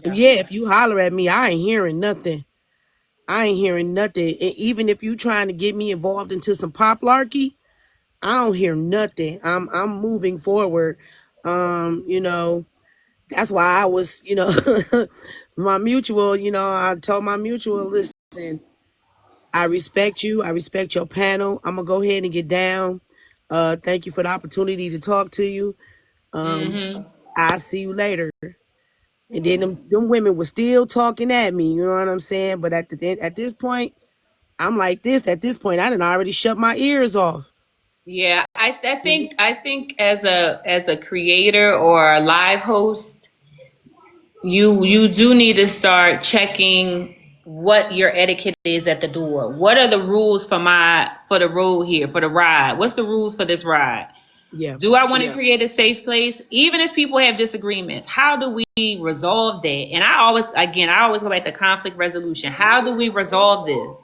[SPEAKER 3] Yeah.
[SPEAKER 1] Yeah, if you holler at me, I ain't hearing nothing. I ain't hearing nothing. Even if you trying to get me involved into some pop larky, I don't hear nothing. I'm moving forward. You know, that's why I was, my mutual, I told my mutual, listen, I respect you. I respect your panel. I'm gonna go ahead and get down. Thank you for the opportunity to talk to you. Um,
[SPEAKER 3] Mm-hmm.
[SPEAKER 1] I'll see you later. And then them women were still talking at me. You know what I'm saying? But at this point, I'm like this. At this point, I done already shut my ears off.
[SPEAKER 3] Yeah, I think as a creator or a live host, you do need to start checking what your etiquette is at the door. What are the rules for the road here, for the ride? What's the rules for this ride?
[SPEAKER 1] Yeah.
[SPEAKER 3] Do I want to create a safe place? Even if people have disagreements, how do we resolve that? And I always go back to conflict resolution. How do we resolve this?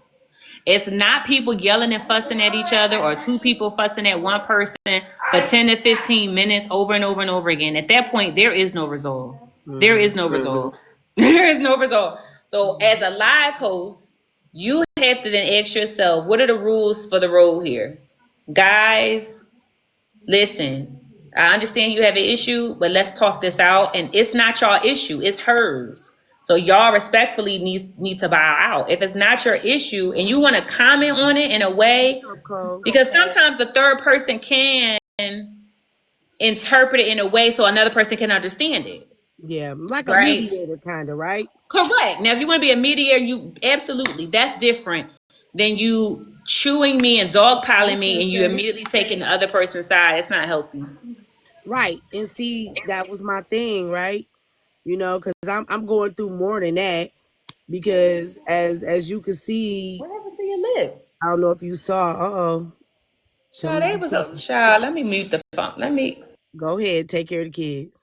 [SPEAKER 3] It's not people yelling and fussing at each other or two people fussing at one person for 10 to 15 minutes over and over and over again. At that point, there is no resolve. There
[SPEAKER 1] Hmm.
[SPEAKER 3] is no resolve. There is no resolve. So, as a live host, you have to then ask yourself, what are the rules for the road here? Guys, listen, I understand you have an issue, but let's talk this out. And it's not your issue, it's hers. So y'all respectfully need to bow out. If it's not your issue and you want to comment on it in a way,
[SPEAKER 1] What's up, Cole?
[SPEAKER 3] because sometimes the third person can interpret it in a way so another person can understand it,
[SPEAKER 1] Yeah, like a
[SPEAKER 3] right?
[SPEAKER 1] mediator, kind of, right?
[SPEAKER 3] Correct. Now, if you want to be a mediator, you absolutely, that's different than you chewing me and dogpiling me
[SPEAKER 1] Listen,
[SPEAKER 3] and you
[SPEAKER 1] sis.
[SPEAKER 3] immediately taking the other person's side. It's not healthy.
[SPEAKER 1] Right. And see, that was my thing, right? Because I'm going through more than that. Because as you can see,
[SPEAKER 3] What happened to your lip?
[SPEAKER 1] I don't know if you saw. Tell
[SPEAKER 3] Child,
[SPEAKER 1] me.
[SPEAKER 3] they was a child. Let me mute the phone. Let me.
[SPEAKER 1] Go ahead, take care of the kids.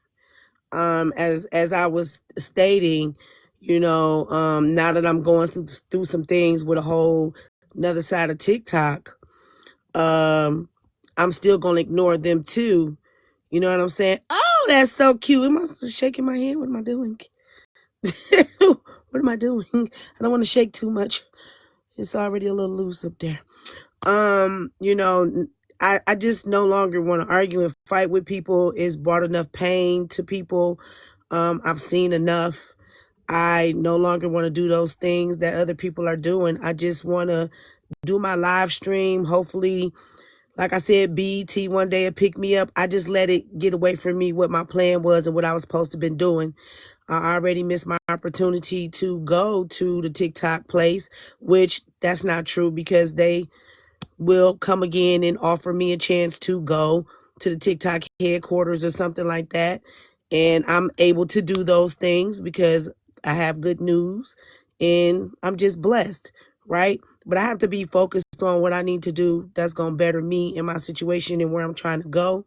[SPEAKER 1] As I was stating, now that I'm going through some things with a whole another side of TikTok, um, I'm still gonna ignore them too. You know what I'm saying? Oh, that's so cute. Am I shaking my head? What am I doing? What am I doing? I don't want to shake too much. It's already a little loose up there. You know, I just no longer want to argue and fight with people. It's brought enough pain to people. I've seen enough. I no longer want to do those things that other people are doing. I just want to do my live stream. Hopefully, like I said, BET one day it pick me up. I just let it get away from me what my plan was and what I was supposed to been doing. I already missed my opportunity to go to the TikTok place, which that's not true because they will come again and offer me a chance to go to the TikTok headquarters or something like that. And I'm able to do those things because I have good news and I'm just blessed, right? But I have to be focused on what I need to do that's going to better me in my situation and where I'm trying to go.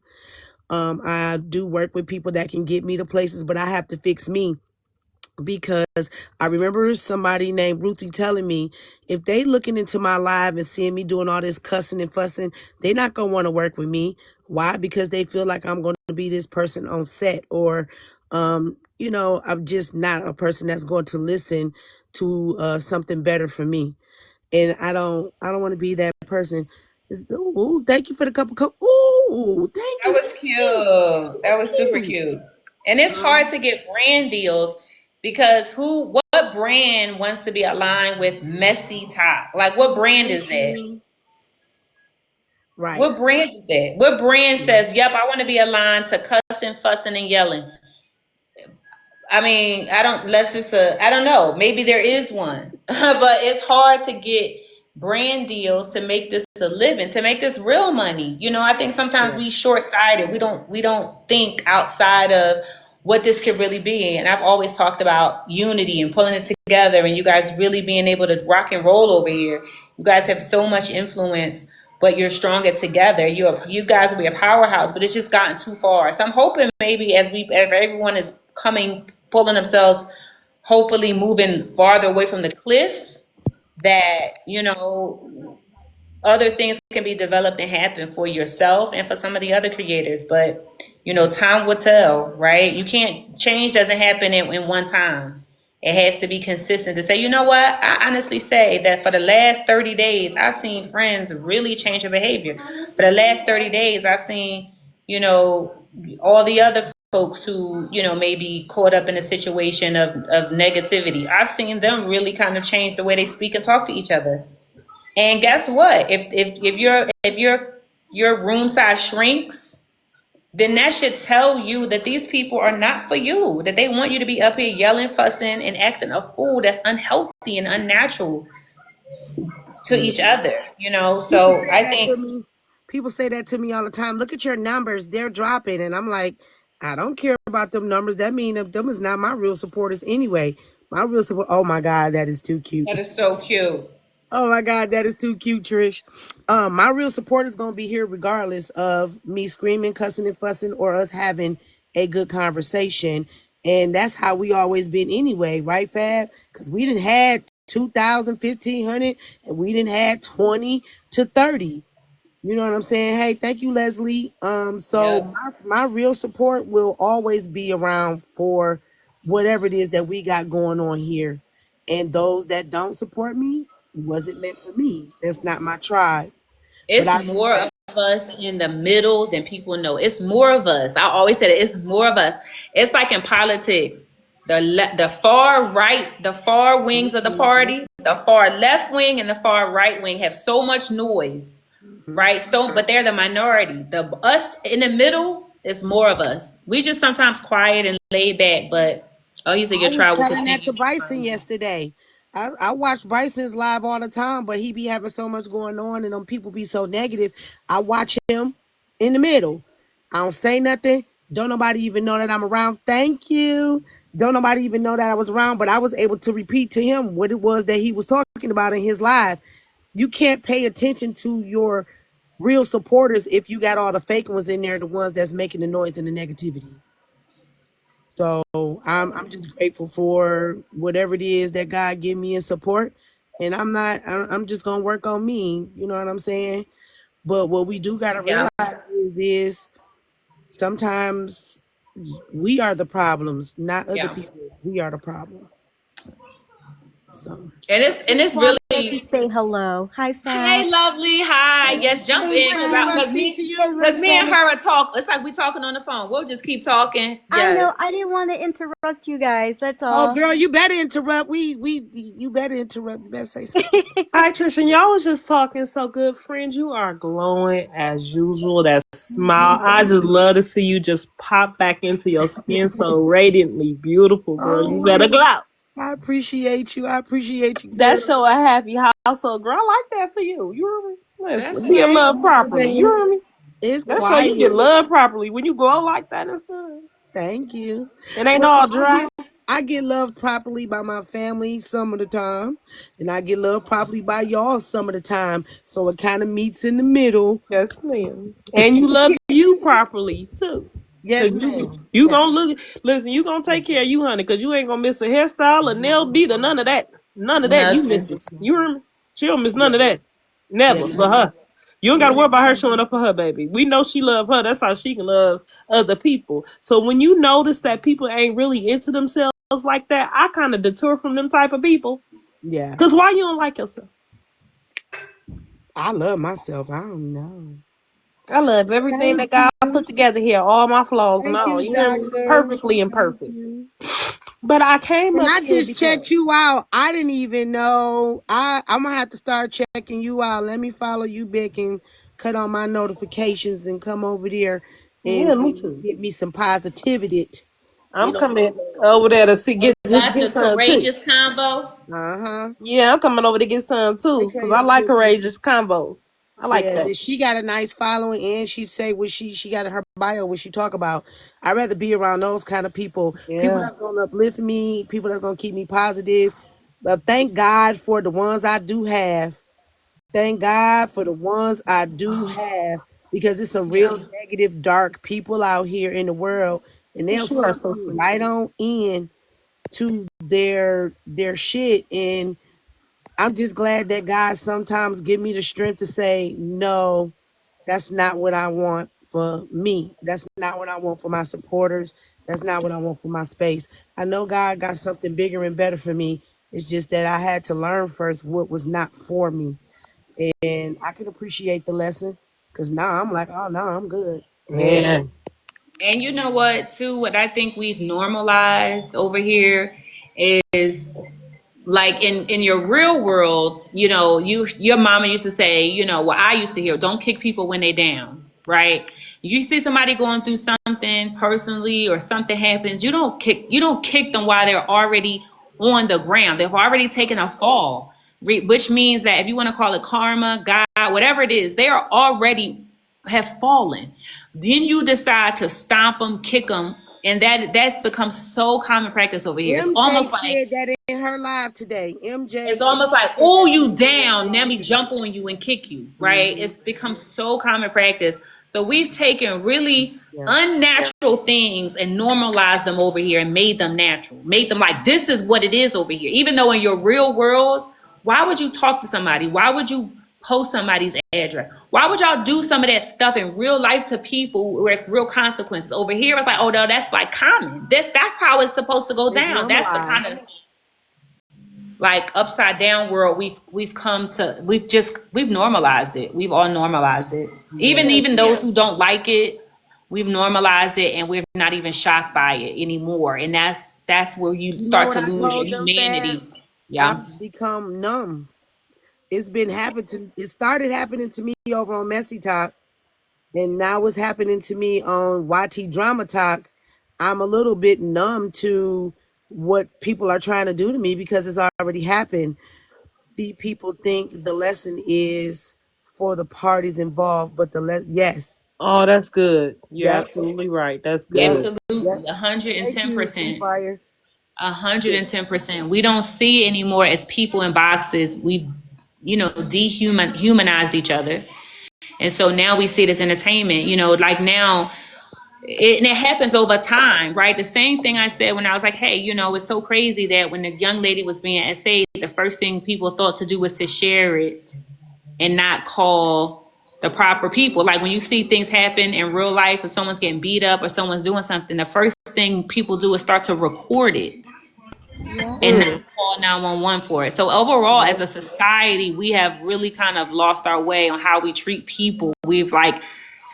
[SPEAKER 1] I do work with people that can get me to places, but I have to fix me because I remember somebody named Ruthie telling me if they looking into my live and seeing me doing all this cussing and fussing, they not gonna want to work with me. Why? Because they feel like I'm going to be this person on set, or I'm just not a person that's going to listen to something better for me. And I don't want to be that person. Ooh, thank you for the cup of coke. Ooh, thank
[SPEAKER 3] That
[SPEAKER 1] you.
[SPEAKER 3] was
[SPEAKER 1] That's
[SPEAKER 3] cute. That
[SPEAKER 1] that's
[SPEAKER 3] was super
[SPEAKER 1] cute.
[SPEAKER 3] cute. And it's hard to get brand deals because what brand wants to be aligned with messy talk? Like, what brand
[SPEAKER 1] Thank
[SPEAKER 3] is that?
[SPEAKER 1] you. Right.
[SPEAKER 3] What brand is that? What brand
[SPEAKER 1] Yeah.
[SPEAKER 3] says, yep, I want to be aligned to cussing, fussing, and yelling? I mean, I don't know. Maybe there is one, but it's hard to get brand deals to make this a living, to make this real money. I think sometimes
[SPEAKER 1] Yeah.
[SPEAKER 3] we short sighted. We don't think outside of what this could really be. And I've always talked about unity and pulling it together and you guys really being able to rock and roll over here. You guys have so much influence, but you're stronger together. You guys will be a powerhouse, but it's just gotten too far. So I'm hoping maybe as everyone is pulling themselves, hopefully moving farther away from the cliff, that other things can be developed and happen for yourself and for some of the other creators. But time will tell, right? You can't change, doesn't happen in one time. It has to be consistent to say, you know what? I honestly say that for the last 30 days, I've seen friends really change their behavior. For the last 30 days, I've seen, you know, all the other folks who, you know, may be caught up in a situation of negativity. I've seen them really kind of change the way they speak and talk to each other. And guess what? If your room size shrinks, then that should tell you that these people are not for you. That they want you to be up here yelling, fussing, and acting a fool that's unhealthy and unnatural to
[SPEAKER 1] Yeah.
[SPEAKER 3] each other. You know,
[SPEAKER 1] People
[SPEAKER 3] so
[SPEAKER 1] say
[SPEAKER 3] I
[SPEAKER 1] that to
[SPEAKER 3] think
[SPEAKER 1] me. People say that to me all the time. Look at your numbers; they're dropping, and I'm like, I don't care about them numbers. That mean them is not my real supporters anyway. My real support. Oh my God, that is too cute.
[SPEAKER 3] that is so cute.
[SPEAKER 1] Oh my God, that is too cute, Trish. My real support is gonna be here regardless of me screaming, cussing, and fussing, or us having a good conversation. And that's how we always been anyway, right, Fab? Because we didn't had 2,000, 1,500, and we didn't had 20 to 30. You know what I'm saying? Hey, thank you, Leslie. So
[SPEAKER 3] Yep.
[SPEAKER 1] my real support will always be around for whatever it is that we got going on here. And those that don't support me wasn't meant for me. That's not my tribe. But
[SPEAKER 3] It's
[SPEAKER 1] I just
[SPEAKER 3] more of us in the middle than people know. It's more of us. I always said it. It's more of us. It's like in politics. The far right, the far wings of the party, the far left wing and the far right wing have so much noise, right? So, but they're the minority. The us in the middle is more of us. We just sometimes quiet and laid back. But oh, he said
[SPEAKER 1] I
[SPEAKER 3] your
[SPEAKER 1] was
[SPEAKER 3] trial will
[SPEAKER 1] telling that
[SPEAKER 3] continue.
[SPEAKER 1] to Bryson yesterday. I watch Bryson's live all the time, but he be having so much going on and them people be so negative. I watch him in the middle. I don't say nothing. Don't nobody even know that I'm around. Thank you. Don't nobody even know that I was around, but I was able to repeat to him what it was that he was talking about in his live. You can't pay attention to your real supporters if you got all the fake ones in there, the ones that's making the noise and the negativity. So I'm just grateful for whatever it is that God give me in support, and I'm just gonna work on me. You know what I'm saying? But what we do gotta
[SPEAKER 3] Yeah.
[SPEAKER 1] realize is sometimes we are the problems, not other
[SPEAKER 3] Yeah.
[SPEAKER 1] people. We are the problem. So
[SPEAKER 3] And it's
[SPEAKER 4] Wanted to
[SPEAKER 3] really.
[SPEAKER 4] say hello. Hi, Fab.
[SPEAKER 3] Hey, lovely. Hi. Yes, jump
[SPEAKER 4] Hey,
[SPEAKER 3] in
[SPEAKER 4] Fab.
[SPEAKER 3] because
[SPEAKER 1] speak to
[SPEAKER 3] me,
[SPEAKER 1] you.
[SPEAKER 4] Hey,
[SPEAKER 3] because me and
[SPEAKER 4] Listen.
[SPEAKER 3] her are talk. It's like we talking on the phone. We'll just keep talking.
[SPEAKER 4] I
[SPEAKER 3] Yes.
[SPEAKER 4] know I didn't want to interrupt you guys. That's
[SPEAKER 1] Oh,
[SPEAKER 4] all.
[SPEAKER 1] girl, you better interrupt. You better interrupt. You better say something.
[SPEAKER 5] Hi, Trisha. Y'all was just talking so good, friends. You are glowing as usual. That smile. I just love to see you just pop back into your skin so radiantly beautiful, girl. You better
[SPEAKER 1] Oh,
[SPEAKER 5] glow.
[SPEAKER 1] I appreciate you. I appreciate you, girl.
[SPEAKER 5] That show a happy household, girl. I like that for you. You hear me?
[SPEAKER 3] That's
[SPEAKER 5] Listen, be a
[SPEAKER 3] right.
[SPEAKER 5] love properly. You hear me?
[SPEAKER 1] It's
[SPEAKER 5] That show you
[SPEAKER 1] quiet.
[SPEAKER 5] get love properly when you glow like that and stuff.
[SPEAKER 1] Thank you.
[SPEAKER 5] It ain't
[SPEAKER 1] Well,
[SPEAKER 5] all
[SPEAKER 1] I
[SPEAKER 5] dry.
[SPEAKER 1] get I get loved properly by my family some of the time, and I get loved properly by y'all some of the time. So it kind of meets in the middle.
[SPEAKER 5] Yes, ma'am. And you love you properly too.
[SPEAKER 1] Yes,
[SPEAKER 5] Cause you
[SPEAKER 1] ma'am.
[SPEAKER 5] you
[SPEAKER 1] Yes,
[SPEAKER 5] gonna look listen, you gonna take care of you, honey, cause you ain't gonna miss a hairstyle, a nail beat, or none of that. None of that you
[SPEAKER 3] Nothing.
[SPEAKER 5] misses. You hear me? She don't miss none
[SPEAKER 1] yeah,
[SPEAKER 5] of that.
[SPEAKER 1] yeah,
[SPEAKER 5] Never for her. You don't gotta
[SPEAKER 1] yeah,
[SPEAKER 5] worry about her showing up for her baby. We know she love her. That's how she can love other people. So when you notice that people ain't really into themselves like that, I kind of deter from them type of people.
[SPEAKER 1] yeah.
[SPEAKER 5] Cause why you don't like yourself?
[SPEAKER 1] I love myself. I don't know.
[SPEAKER 5] I love everything
[SPEAKER 1] Thank
[SPEAKER 5] that God
[SPEAKER 1] you.
[SPEAKER 5] put together here, all my flaws and
[SPEAKER 1] Thank
[SPEAKER 5] all.
[SPEAKER 1] you,
[SPEAKER 5] You hear me?
[SPEAKER 1] doctor.
[SPEAKER 5] Perfectly
[SPEAKER 1] Thank
[SPEAKER 5] imperfect.
[SPEAKER 1] you.
[SPEAKER 5] But I came
[SPEAKER 1] And
[SPEAKER 5] up
[SPEAKER 1] I
[SPEAKER 5] here
[SPEAKER 1] just checked
[SPEAKER 5] because
[SPEAKER 1] you out. I didn't even know. I'm gonna have to start checking you out. Let me follow you back and cut on my notifications and come over there
[SPEAKER 5] yeah, me
[SPEAKER 1] and
[SPEAKER 5] too.
[SPEAKER 1] get me some positivity. You
[SPEAKER 5] I'm
[SPEAKER 1] know.
[SPEAKER 5] coming over there to see get
[SPEAKER 3] Dr.
[SPEAKER 5] some too.
[SPEAKER 3] Courageous Combo.
[SPEAKER 1] Uh-huh.
[SPEAKER 5] Yeah, I'm coming over to get some too because I like courageous combos. I like
[SPEAKER 1] Yeah,
[SPEAKER 5] that.
[SPEAKER 1] she got a nice following, and she say what she got in her bio what she talk about. I'd rather be around those kind of people
[SPEAKER 5] Yeah.
[SPEAKER 1] that's gonna uplift me, people that's gonna keep me positive. But thank God for the ones I do have. Thank God for the ones I do have because it's some
[SPEAKER 3] Yeah.
[SPEAKER 1] real negative, dark people out here in the world, and they'll
[SPEAKER 5] You are
[SPEAKER 1] suck
[SPEAKER 5] so
[SPEAKER 1] you
[SPEAKER 5] sweet.
[SPEAKER 1] right on in to their shit. And I'm just glad that God sometimes give me the strength to say, no, that's not what I want. for me. That's not what I want for my supporters. That's not what I want for my space. I know God got something bigger and better for me. It's just that I had to learn first what was not for me. And I can appreciate the lesson because now I'm like, oh, no, I'm good.
[SPEAKER 5] Man.
[SPEAKER 3] And you know what, too? What I think we've normalized over here is like in your real world, your mama used to say, what I used to hear, don't kick people when they down, right? You see somebody going through something personally or something happens, you don't kick them while they're already on the ground. They've already taken a fall, which means that if you want to call it karma, God, whatever it is, they are already have fallen. Then you decide to stomp them, kick them, and that's become so common practice over here. It's
[SPEAKER 1] MJ
[SPEAKER 3] almost like
[SPEAKER 1] said that in her live today.
[SPEAKER 3] it's
[SPEAKER 1] MJ
[SPEAKER 3] almost like,
[SPEAKER 1] said
[SPEAKER 3] oh,
[SPEAKER 1] that
[SPEAKER 3] you
[SPEAKER 1] in her
[SPEAKER 3] down. Let
[SPEAKER 1] live
[SPEAKER 3] me
[SPEAKER 1] today.
[SPEAKER 3] jump on you and kick you, right?
[SPEAKER 1] Hmm.
[SPEAKER 3] It's become so common practice. So we've taken really
[SPEAKER 1] Yeah.
[SPEAKER 3] unnatural things and normalized them over here and made them natural. Made them like, this is what it is over here. Even though in your real world, why would you talk to somebody? Why would you post somebody's address? Why would y'all do some of that stuff in real life to people where it's real consequences? Over here, it's like, oh no, that's like common. That's how it's supposed to go
[SPEAKER 1] It's
[SPEAKER 3] down. That's the kind
[SPEAKER 1] normalized.
[SPEAKER 3] of like upside down world we've normalized it. We've all normalized it.
[SPEAKER 1] Yeah.
[SPEAKER 3] Even those who don't like it, we've normalized it and we're not even shocked by it anymore. And that's where you
[SPEAKER 1] You know
[SPEAKER 3] start
[SPEAKER 1] what
[SPEAKER 3] to
[SPEAKER 1] I
[SPEAKER 3] lose your
[SPEAKER 1] told them, Fab?
[SPEAKER 3] humanity. Yeah.
[SPEAKER 1] I've become numb. It's been happening to it started happening to me over on Messy Talk, and now it's happening to me on YT Drama Talk. I'm a little bit numb to what people are trying to do to me because it's already happened. See, people think the lesson is for the parties involved, but yes.
[SPEAKER 5] Oh, that's good. You're
[SPEAKER 1] Yep.
[SPEAKER 5] absolutely right. That's
[SPEAKER 1] Yep.
[SPEAKER 5] good.
[SPEAKER 1] Yep.
[SPEAKER 3] Absolutely.
[SPEAKER 1] Thank you,
[SPEAKER 3] 110%.
[SPEAKER 1] Ceasefire. Yeah.
[SPEAKER 3] 110%. We don't see it anymore as people in boxes. We've, humanized each other. And so now we see it as entertainment, like now and it happens over time, right? The same thing I said when I was like, hey, it's so crazy that when the young lady was being essayed, the first thing people thought to do was to share it and not call the proper people. Like when you see things happen in real life or someone's getting beat up or someone's doing something, the first thing people do is start to record it
[SPEAKER 4] Yeah.
[SPEAKER 3] and not
[SPEAKER 5] Mm.
[SPEAKER 3] call 911 for it. So overall, as
[SPEAKER 1] Yep.
[SPEAKER 3] a society, we have really kind of lost our way on how we treat people. We've like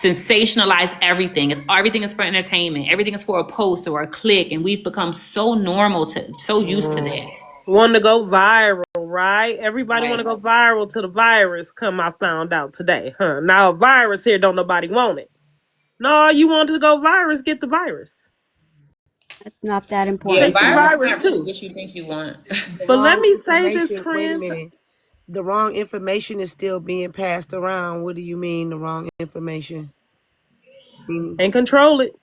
[SPEAKER 3] sensationalized everything. Everything is for entertainment. Everything is for a post or a click, and we've become so used to
[SPEAKER 5] Mm.
[SPEAKER 3] that.
[SPEAKER 5] Want to go viral, right? Everybody want to
[SPEAKER 3] Right.
[SPEAKER 5] go viral to the virus come I found out today. Huh. Now a virus here, don't nobody want it. No, you want to go virus, get the virus.
[SPEAKER 4] It's not that
[SPEAKER 3] Yeah,
[SPEAKER 5] Take
[SPEAKER 4] important
[SPEAKER 5] the
[SPEAKER 4] to me.
[SPEAKER 3] virus is
[SPEAKER 5] virus
[SPEAKER 3] not really
[SPEAKER 5] too.
[SPEAKER 3] what you think you want.
[SPEAKER 1] The
[SPEAKER 5] But let
[SPEAKER 1] wrong
[SPEAKER 5] me say this,
[SPEAKER 1] information. Wait a
[SPEAKER 5] friends.
[SPEAKER 1] minute. The wrong information is still being passed around. What do you mean the wrong information? Meaning-
[SPEAKER 5] And control it.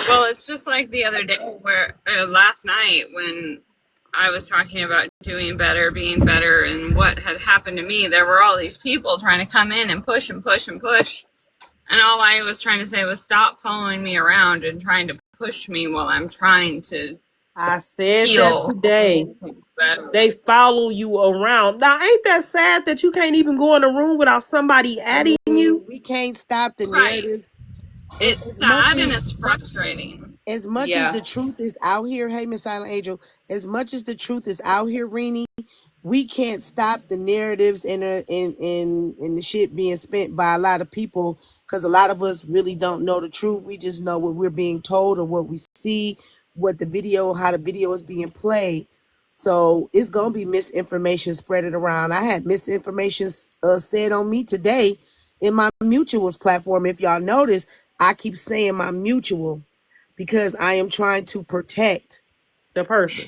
[SPEAKER 6] Well, it's just like the other day where last night when I was talking about doing better, being better, and what had happened to me, there were all these people trying to come in and push and push and push. And all I was trying to say was stop following me around and trying to push me while I'm trying to
[SPEAKER 5] I said that
[SPEAKER 6] heal and
[SPEAKER 5] today.
[SPEAKER 6] make things better.
[SPEAKER 5] They follow you around. Now, ain't that sad that you can't even go in a room without somebody
[SPEAKER 1] I
[SPEAKER 5] adding
[SPEAKER 1] mean,
[SPEAKER 5] you?
[SPEAKER 1] we can't stop the
[SPEAKER 6] Right.
[SPEAKER 1] narratives.
[SPEAKER 6] It's
[SPEAKER 1] As much
[SPEAKER 6] sad and
[SPEAKER 1] as
[SPEAKER 6] it's frustrating.
[SPEAKER 3] Yeah.
[SPEAKER 1] the truth is out here, hey Miss Silent Angel, as much as the truth is out here, Renee, we can't stop the narratives and the shit being spent by a lot of people because a lot of us really don't know the truth. We just know what we're being told or what we see, how the video is being played. So it's gonna be misinformation spread it around. I had misinformation said on me today in my mutuals platform. If y'all notice, I keep saying my mutual because I am trying to protect
[SPEAKER 5] The person.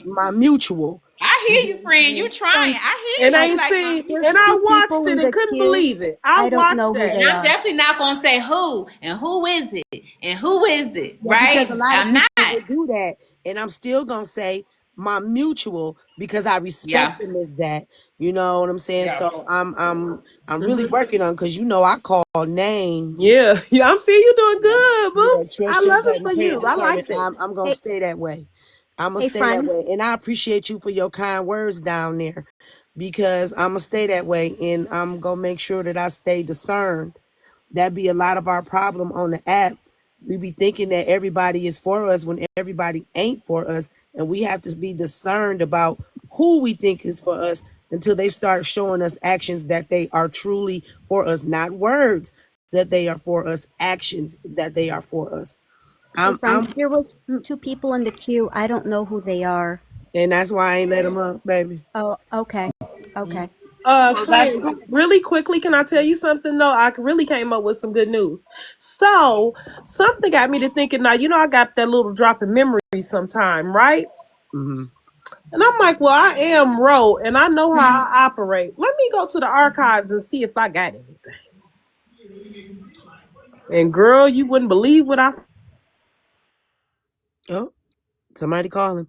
[SPEAKER 1] my mutual.
[SPEAKER 3] I
[SPEAKER 1] You
[SPEAKER 3] hear
[SPEAKER 1] get
[SPEAKER 3] you,
[SPEAKER 1] what I'm
[SPEAKER 3] friend. You
[SPEAKER 1] saying?
[SPEAKER 3] trying.
[SPEAKER 4] Sounds
[SPEAKER 3] I
[SPEAKER 5] And
[SPEAKER 3] hear
[SPEAKER 5] I
[SPEAKER 3] you.
[SPEAKER 4] like
[SPEAKER 5] ain't
[SPEAKER 3] Like my
[SPEAKER 5] seen,
[SPEAKER 4] there's
[SPEAKER 5] and
[SPEAKER 3] mutual.
[SPEAKER 5] I
[SPEAKER 4] two
[SPEAKER 5] watched
[SPEAKER 4] people
[SPEAKER 5] it
[SPEAKER 4] in
[SPEAKER 5] and
[SPEAKER 4] the
[SPEAKER 5] couldn't
[SPEAKER 4] queue.
[SPEAKER 5] believe it. I
[SPEAKER 4] I don't
[SPEAKER 5] watched
[SPEAKER 4] know who
[SPEAKER 5] that.
[SPEAKER 3] And
[SPEAKER 4] they
[SPEAKER 3] I'm
[SPEAKER 4] are.
[SPEAKER 3] definitely not gonna say who and who is it and who is it,
[SPEAKER 1] Yeah, because
[SPEAKER 3] right?
[SPEAKER 1] a lot of
[SPEAKER 3] I'm
[SPEAKER 1] people
[SPEAKER 3] not.
[SPEAKER 1] will do that, and I'm still gonna say my mutual because I respect
[SPEAKER 3] Yeah.
[SPEAKER 1] them as that. You know what I'm saying?
[SPEAKER 3] Yeah.
[SPEAKER 1] So I'm really
[SPEAKER 5] Hmm.
[SPEAKER 1] working on because I call names.
[SPEAKER 5] Yeah, yeah, I'm seeing you doing good,
[SPEAKER 1] Yeah,
[SPEAKER 5] boops. I
[SPEAKER 1] trust your
[SPEAKER 5] love it
[SPEAKER 1] gut
[SPEAKER 5] for
[SPEAKER 1] and pay
[SPEAKER 5] you. I
[SPEAKER 1] discernment.
[SPEAKER 5] like this.
[SPEAKER 1] I'm gonna
[SPEAKER 4] Hey,
[SPEAKER 1] stay that way. I'm gonna
[SPEAKER 4] hey,
[SPEAKER 1] stay that
[SPEAKER 4] friend.
[SPEAKER 1] way, and I appreciate you for your kind words down there because I'm gonna stay that way, and I'm gonna make sure that I stay discerned That be a lot of our problem on the app. We be thinking that everybody is for us when everybody ain't for us, and we have to be discerned about who we think is for us until they start showing us actions that they are truly for us, not words that they are for us, actions that they are for us.
[SPEAKER 4] Hey,
[SPEAKER 1] I'm,
[SPEAKER 4] friends, there was two people in the queue. I don't know who they are.
[SPEAKER 1] and that's why I ain't let them up, baby.
[SPEAKER 4] Oh, okay. Okay.
[SPEAKER 5] Well, friends, really quickly, can I tell you something though? I really came up with some good news. So, something got me to thinking now, I got that little drop in memory sometime, right?
[SPEAKER 1] Mm-hmm.
[SPEAKER 5] And I'm like, well, I am Ro, and I know how I operate. Let me go to the archives and see if I got anything. And girl, you wouldn't believe what I.
[SPEAKER 1] Oh, somebody calling.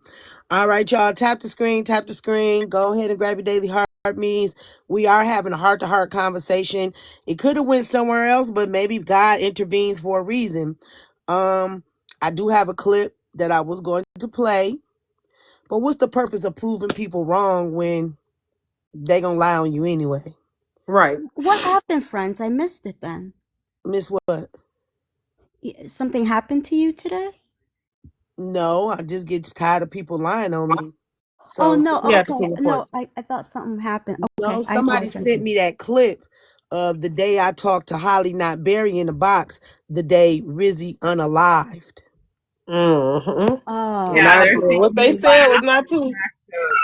[SPEAKER 1] All right, y'all. Tap the screen. Tap the screen. Go ahead and grab your daily heart means. We are having a heart to heart conversation. It could have went somewhere else, but maybe God intervenes for a reason. I do have a clip that I was going to play, but what's the purpose of proving people wrong when they gonna lie on you anyway?
[SPEAKER 5] Right.
[SPEAKER 4] What happened, friends? I missed it then.
[SPEAKER 1] Miss what?
[SPEAKER 4] Something happened to you today?
[SPEAKER 1] No, I just get tired of people lying on me.
[SPEAKER 4] Oh,
[SPEAKER 1] So
[SPEAKER 4] no.
[SPEAKER 5] We have to
[SPEAKER 4] Okay.
[SPEAKER 5] prove a point.
[SPEAKER 4] No, I thought something happened.
[SPEAKER 1] no,
[SPEAKER 4] Okay. I
[SPEAKER 1] somebody
[SPEAKER 4] apologize.
[SPEAKER 1] sent me that clip of the day I talked to Holly Not Berry in the box, the day Rizzy unalived.
[SPEAKER 5] Mm-hmm. And
[SPEAKER 4] Oh,
[SPEAKER 6] Yeah, there's
[SPEAKER 5] what they
[SPEAKER 6] things
[SPEAKER 5] said was not true.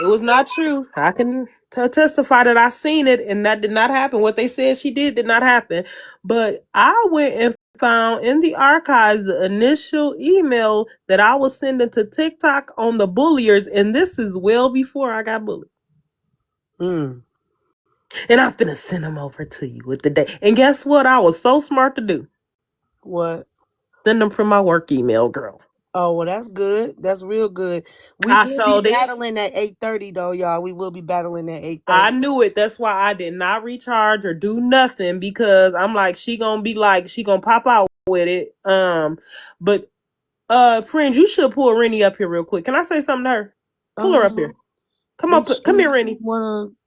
[SPEAKER 5] It was not true. I can testify that I seen it, and that did not happen. What they said she did not happen. But I went and found in the archives the initial email that I was sending to TikTok on the bulliers, and this is well before I got bullied.
[SPEAKER 1] Mm.
[SPEAKER 5] And I'm finna send them over to you with the day. And guess what? I was so smart to do.
[SPEAKER 1] What?
[SPEAKER 5] Send them from my work email, girl.
[SPEAKER 1] Oh, well, that's good. That's real good. We
[SPEAKER 5] I
[SPEAKER 1] will be
[SPEAKER 5] showed it.
[SPEAKER 1] battling at 8:30 though, y'all. We will be battling at
[SPEAKER 5] I
[SPEAKER 1] 8:30.
[SPEAKER 5] knew it. That's why I did not recharge or do nothing because I'm like, she gonna pop out with it. But friends, you should pull Rennie up here real quick. Can I say something to her? Pull her up here. Come up, come here, Rennie.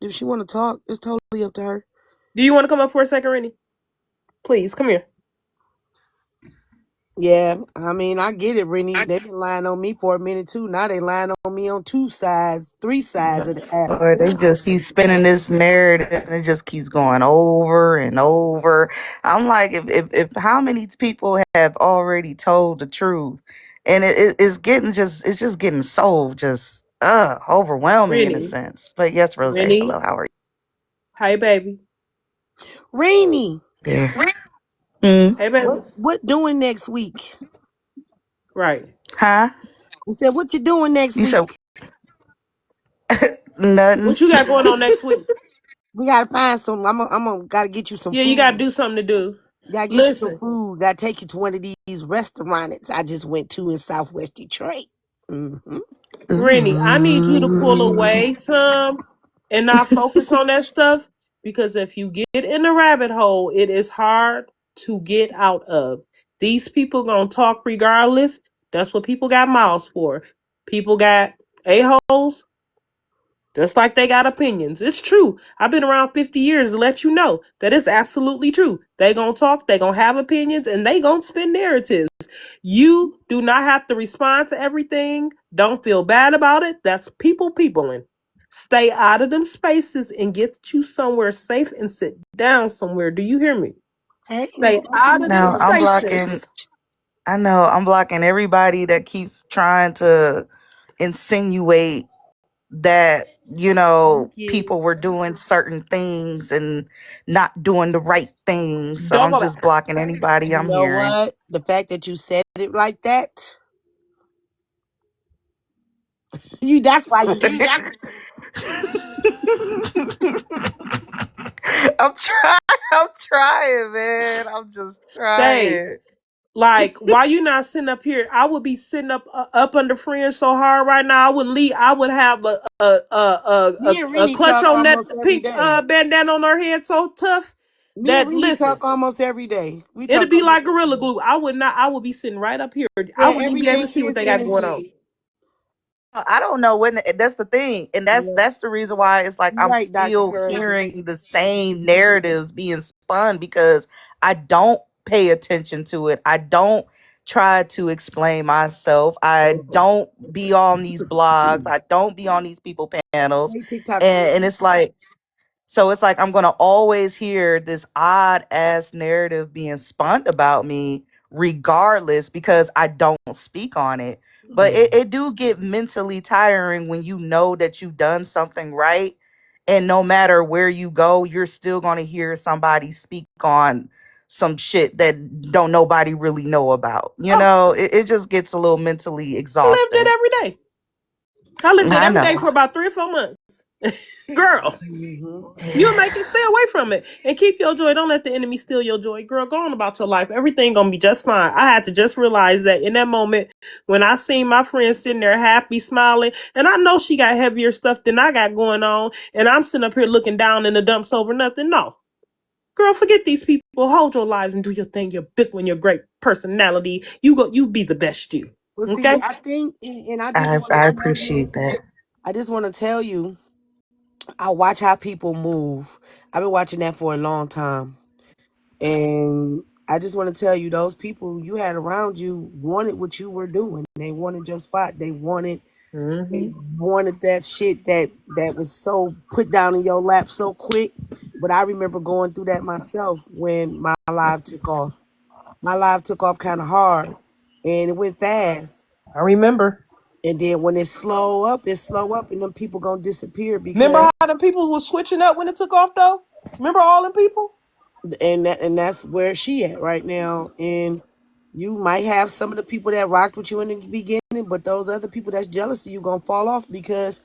[SPEAKER 1] If she wanna talk, it's totally up to her.
[SPEAKER 5] Do you want to come up for a second, Rennie? Please come here.
[SPEAKER 1] Yeah, I mean, I get it, Rennie. They've been lying on me for a minute too. Now they lying on me on two sides, three sides of the app.
[SPEAKER 7] Or they just keep spinning this narrative and it just keeps going over and over. I'm like, if how many people have already told the truth, and it's just getting so just overwhelming in a
[SPEAKER 5] Rennie.
[SPEAKER 7] sense. But yes, Rose,
[SPEAKER 5] Rennie.
[SPEAKER 7] hello, how are
[SPEAKER 5] Hey, baby.
[SPEAKER 1] Rennie,
[SPEAKER 7] you there? Hmm?
[SPEAKER 5] Hey, baby.
[SPEAKER 1] what doing next week?
[SPEAKER 5] Right.
[SPEAKER 7] Huh?
[SPEAKER 1] I said, what you doing next
[SPEAKER 7] You said
[SPEAKER 1] week?
[SPEAKER 7] nothing?
[SPEAKER 5] What you got going on next week?
[SPEAKER 1] We gotta find some. Gotta get you some
[SPEAKER 5] Yeah, you got to
[SPEAKER 1] food.
[SPEAKER 5] do something to do.
[SPEAKER 1] Gotta get you some
[SPEAKER 5] Listen.
[SPEAKER 1] food. Gotta take you to one of these restaurants I just went to in Southwest Detroit. Mm-hmm.
[SPEAKER 5] Rennie, I need you to pull
[SPEAKER 7] Ooh.
[SPEAKER 5] away some and not focus on that stuff because if you get in a rabbit hole, it is hard to get out of. These people gonna talk regardless. That's what people got mouths for. People got a-holes just like they got opinions. It's true. I've been around 50 years to let you know that it's absolutely true. They gonna talk, they gonna have opinions, and they gonna spin narratives. You do not have to respond to everything. Don't feel bad about it. That's peopling. Stay out of them spaces and get you somewhere safe and sit down somewhere. Do you hear me?
[SPEAKER 1] Hey,
[SPEAKER 5] Stay out of them
[SPEAKER 7] Now I'm blocking.
[SPEAKER 5] spaces.
[SPEAKER 7] I know I'm blocking everybody that keeps trying to insinuate that
[SPEAKER 1] thank you.
[SPEAKER 7] people were doing certain things and not doing the right things, so
[SPEAKER 5] Don't
[SPEAKER 7] I'm
[SPEAKER 5] go
[SPEAKER 7] just
[SPEAKER 5] back.
[SPEAKER 7] blocking anybody
[SPEAKER 1] You
[SPEAKER 7] I'm
[SPEAKER 1] know
[SPEAKER 7] hearing.
[SPEAKER 1] what? The fact that you said it like that, that's why you
[SPEAKER 7] I'm trying. I'm trying, man. I'm just
[SPEAKER 5] Stay.
[SPEAKER 7] trying.
[SPEAKER 5] Like, why you not sitting up here? I would be sitting up under friends so hard right now. I wouldn't leave. I would have
[SPEAKER 1] me and
[SPEAKER 5] a
[SPEAKER 1] Rennie
[SPEAKER 5] clutch
[SPEAKER 1] talk
[SPEAKER 5] on that
[SPEAKER 1] almost every
[SPEAKER 5] pink
[SPEAKER 1] day.
[SPEAKER 5] bandana on our head so tough
[SPEAKER 1] Me and
[SPEAKER 5] that
[SPEAKER 1] Rennie
[SPEAKER 5] listen,
[SPEAKER 1] talk almost every day. We
[SPEAKER 5] it'd
[SPEAKER 1] talk
[SPEAKER 5] be
[SPEAKER 1] almost
[SPEAKER 5] like
[SPEAKER 1] every
[SPEAKER 5] gorilla
[SPEAKER 1] day.
[SPEAKER 5] glue. I would not. I would be sitting right up here. I
[SPEAKER 1] Yeah,
[SPEAKER 5] wouldn't even be able to
[SPEAKER 1] everything
[SPEAKER 5] see what
[SPEAKER 1] is
[SPEAKER 5] they got going on.
[SPEAKER 1] energy.
[SPEAKER 7] I don't know when. That's the thing, and that's
[SPEAKER 1] Yeah.
[SPEAKER 7] that's the reason why it's like
[SPEAKER 1] You're
[SPEAKER 7] I'm
[SPEAKER 1] right, Dr.
[SPEAKER 7] still
[SPEAKER 1] Fergus.
[SPEAKER 7] hearing the same narratives being spun because I don't pay attention to it. I don't try to explain myself. I don't be on these blogs. I don't be on these people panels.
[SPEAKER 1] Hey, TikTok.
[SPEAKER 7] And it's like, so it's like I'm gonna always hear this odd ass narrative being spun about me, regardless, because I don't speak on it. But it do get mentally tiring when you know that you've done something right, and no matter where you go, you're still gonna hear somebody speak on some shit that don't nobody really know about. You
[SPEAKER 5] Oh,
[SPEAKER 7] know, it just gets a little mentally
[SPEAKER 5] I lived it
[SPEAKER 7] exhausting.
[SPEAKER 5] every day. I lived it
[SPEAKER 7] I
[SPEAKER 5] every day
[SPEAKER 7] know.
[SPEAKER 5] for about 3 or 4 months. Girl,
[SPEAKER 1] Mhm.
[SPEAKER 5] you'll make it. Stay away from it and keep your joy. Don't let the enemy steal your joy. Girl, go on about your life. Everything gonna be just fine. I had to just realize that in that moment when I seen my friend sitting there happy, smiling, and I know she got heavier stuff than I got going on, and I'm sitting up here looking down in the dumps over nothing. No. Girl, forget these people. Hold your lives and do your thing. You're big when you're great personality. You be the best you.
[SPEAKER 1] Well, see,
[SPEAKER 5] Okay?
[SPEAKER 1] I think, and I just want
[SPEAKER 7] I
[SPEAKER 1] to tell you,
[SPEAKER 7] appreciate that.
[SPEAKER 1] I just want to tell you, I watch how people move. I've been watching that for a long time. And I just want to tell you, those people you had around you wanted what you were doing. They wanted your spot. They
[SPEAKER 5] Mm-hmm.
[SPEAKER 1] wanted that shit that was so put down in your lap so quick. But I remember going through that myself when my life took off. My life took off kind of hard, and it went fast.
[SPEAKER 5] I remember.
[SPEAKER 1] And then when it's slow up, and them people gonna disappear because
[SPEAKER 5] Remember how the people was switching up when it took off though? Remember all them people?
[SPEAKER 1] and that's where she at right now. And you might have some of the people that rocked with you in the beginning, but those other people that's jealous of you gonna fall off because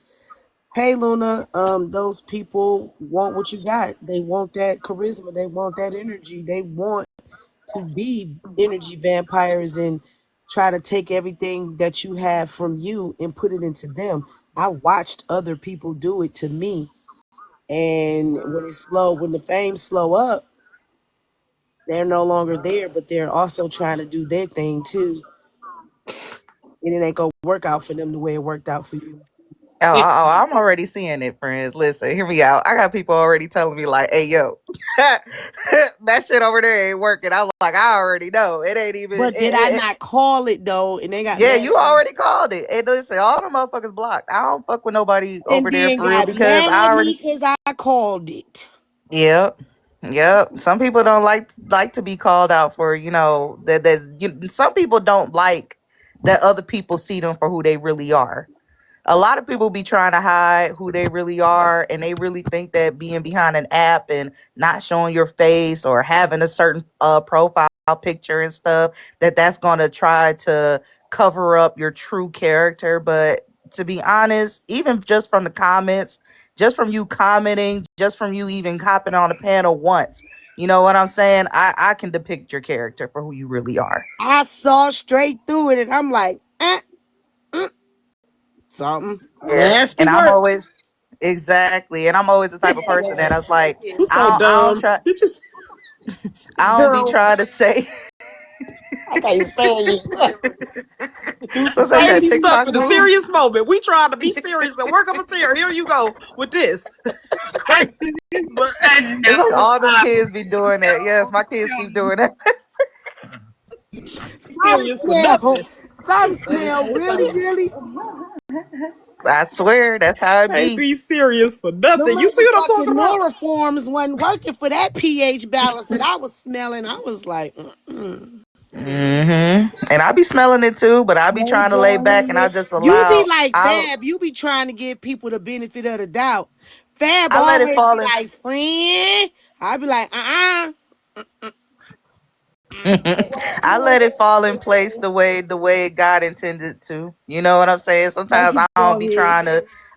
[SPEAKER 1] hey Luna, those people want what you got. They want that charisma, they want that energy, they want to be energy vampires and try to take everything that you have from you and put it into them. I watched other people do it to me. And when the fame slow up, they're no longer there, but they're also trying to do their thing too. And it ain't gonna work out for them the way it worked out for you.
[SPEAKER 7] I'm already seeing it, friends. Listen, hear me out. I got people already telling me like, "Hey, yo, that shit over there ain't working." I'm like, I already know. It ain't even.
[SPEAKER 1] But did I not call it though? And they got
[SPEAKER 7] Yeah,
[SPEAKER 1] mad
[SPEAKER 7] you
[SPEAKER 1] at me.
[SPEAKER 7] already called it. And listen, all the motherfuckers blocked. I don't fuck with nobody
[SPEAKER 1] And
[SPEAKER 7] over there
[SPEAKER 1] then
[SPEAKER 7] for real
[SPEAKER 1] got
[SPEAKER 7] because
[SPEAKER 1] mad
[SPEAKER 7] I
[SPEAKER 1] at
[SPEAKER 7] already.
[SPEAKER 1] me because I called it.
[SPEAKER 7] Yep. Yep. Some people don't like to be called out for, some people don't like that other people see them for who they really are. A lot of people be trying to hide who they really are, and they really think that being behind an app and not showing your face or having a certain profile picture and stuff, that's going to try to cover up your true character. But to be honest, even just from the comments, just from you commenting, just from you even hopping on a panel once, you know what I'm saying, I can depict your character for who you really are.
[SPEAKER 1] I saw straight through it and I'm like, mm, something.
[SPEAKER 7] Yeah,
[SPEAKER 5] Nasty
[SPEAKER 7] and I'm
[SPEAKER 5] work.
[SPEAKER 7] always exactly, and I'm always the type of person that I was like,
[SPEAKER 5] You so
[SPEAKER 7] I don't
[SPEAKER 5] dumb.
[SPEAKER 7] try,
[SPEAKER 5] You just
[SPEAKER 7] I don't be
[SPEAKER 5] girl.
[SPEAKER 7] trying to say
[SPEAKER 5] I can't stand you. Do some
[SPEAKER 7] what's that
[SPEAKER 5] crazy stuff
[SPEAKER 7] TikTok
[SPEAKER 5] in a
[SPEAKER 7] move?
[SPEAKER 5] serious moment. We trying to be serious and work up a tear. Here you go with this.
[SPEAKER 6] I
[SPEAKER 5] Crazy. But
[SPEAKER 6] said
[SPEAKER 7] It's like
[SPEAKER 6] no.
[SPEAKER 7] all them kids be doing that. Yes, my kids keep
[SPEAKER 6] No.
[SPEAKER 7] doing that.
[SPEAKER 1] Some
[SPEAKER 5] serious for
[SPEAKER 1] smell,
[SPEAKER 5] nothing.
[SPEAKER 1] some smell really, really.
[SPEAKER 7] I swear, that's how it
[SPEAKER 5] Can't
[SPEAKER 7] be.
[SPEAKER 5] be serious for
[SPEAKER 1] The
[SPEAKER 5] nothing. You see what I'm talking
[SPEAKER 1] motherfucking
[SPEAKER 5] about?
[SPEAKER 1] Noroforms wasn't working for that pH balance that I was smelling. I was like,
[SPEAKER 7] And I be smelling it too, but I be
[SPEAKER 1] Hey,
[SPEAKER 7] trying to lay
[SPEAKER 1] go
[SPEAKER 7] back and I
[SPEAKER 1] ahead.
[SPEAKER 7] just
[SPEAKER 1] You be
[SPEAKER 7] allow.
[SPEAKER 1] like
[SPEAKER 7] I
[SPEAKER 1] Fab. You be trying to give people the benefit of the doubt. Fab
[SPEAKER 7] I let it
[SPEAKER 1] always be
[SPEAKER 7] fall in.
[SPEAKER 1] like, friend. I be like,
[SPEAKER 7] I let it fall in place the way God intended to. You know what I'm saying? Sometimes
[SPEAKER 1] Okay, go ahead.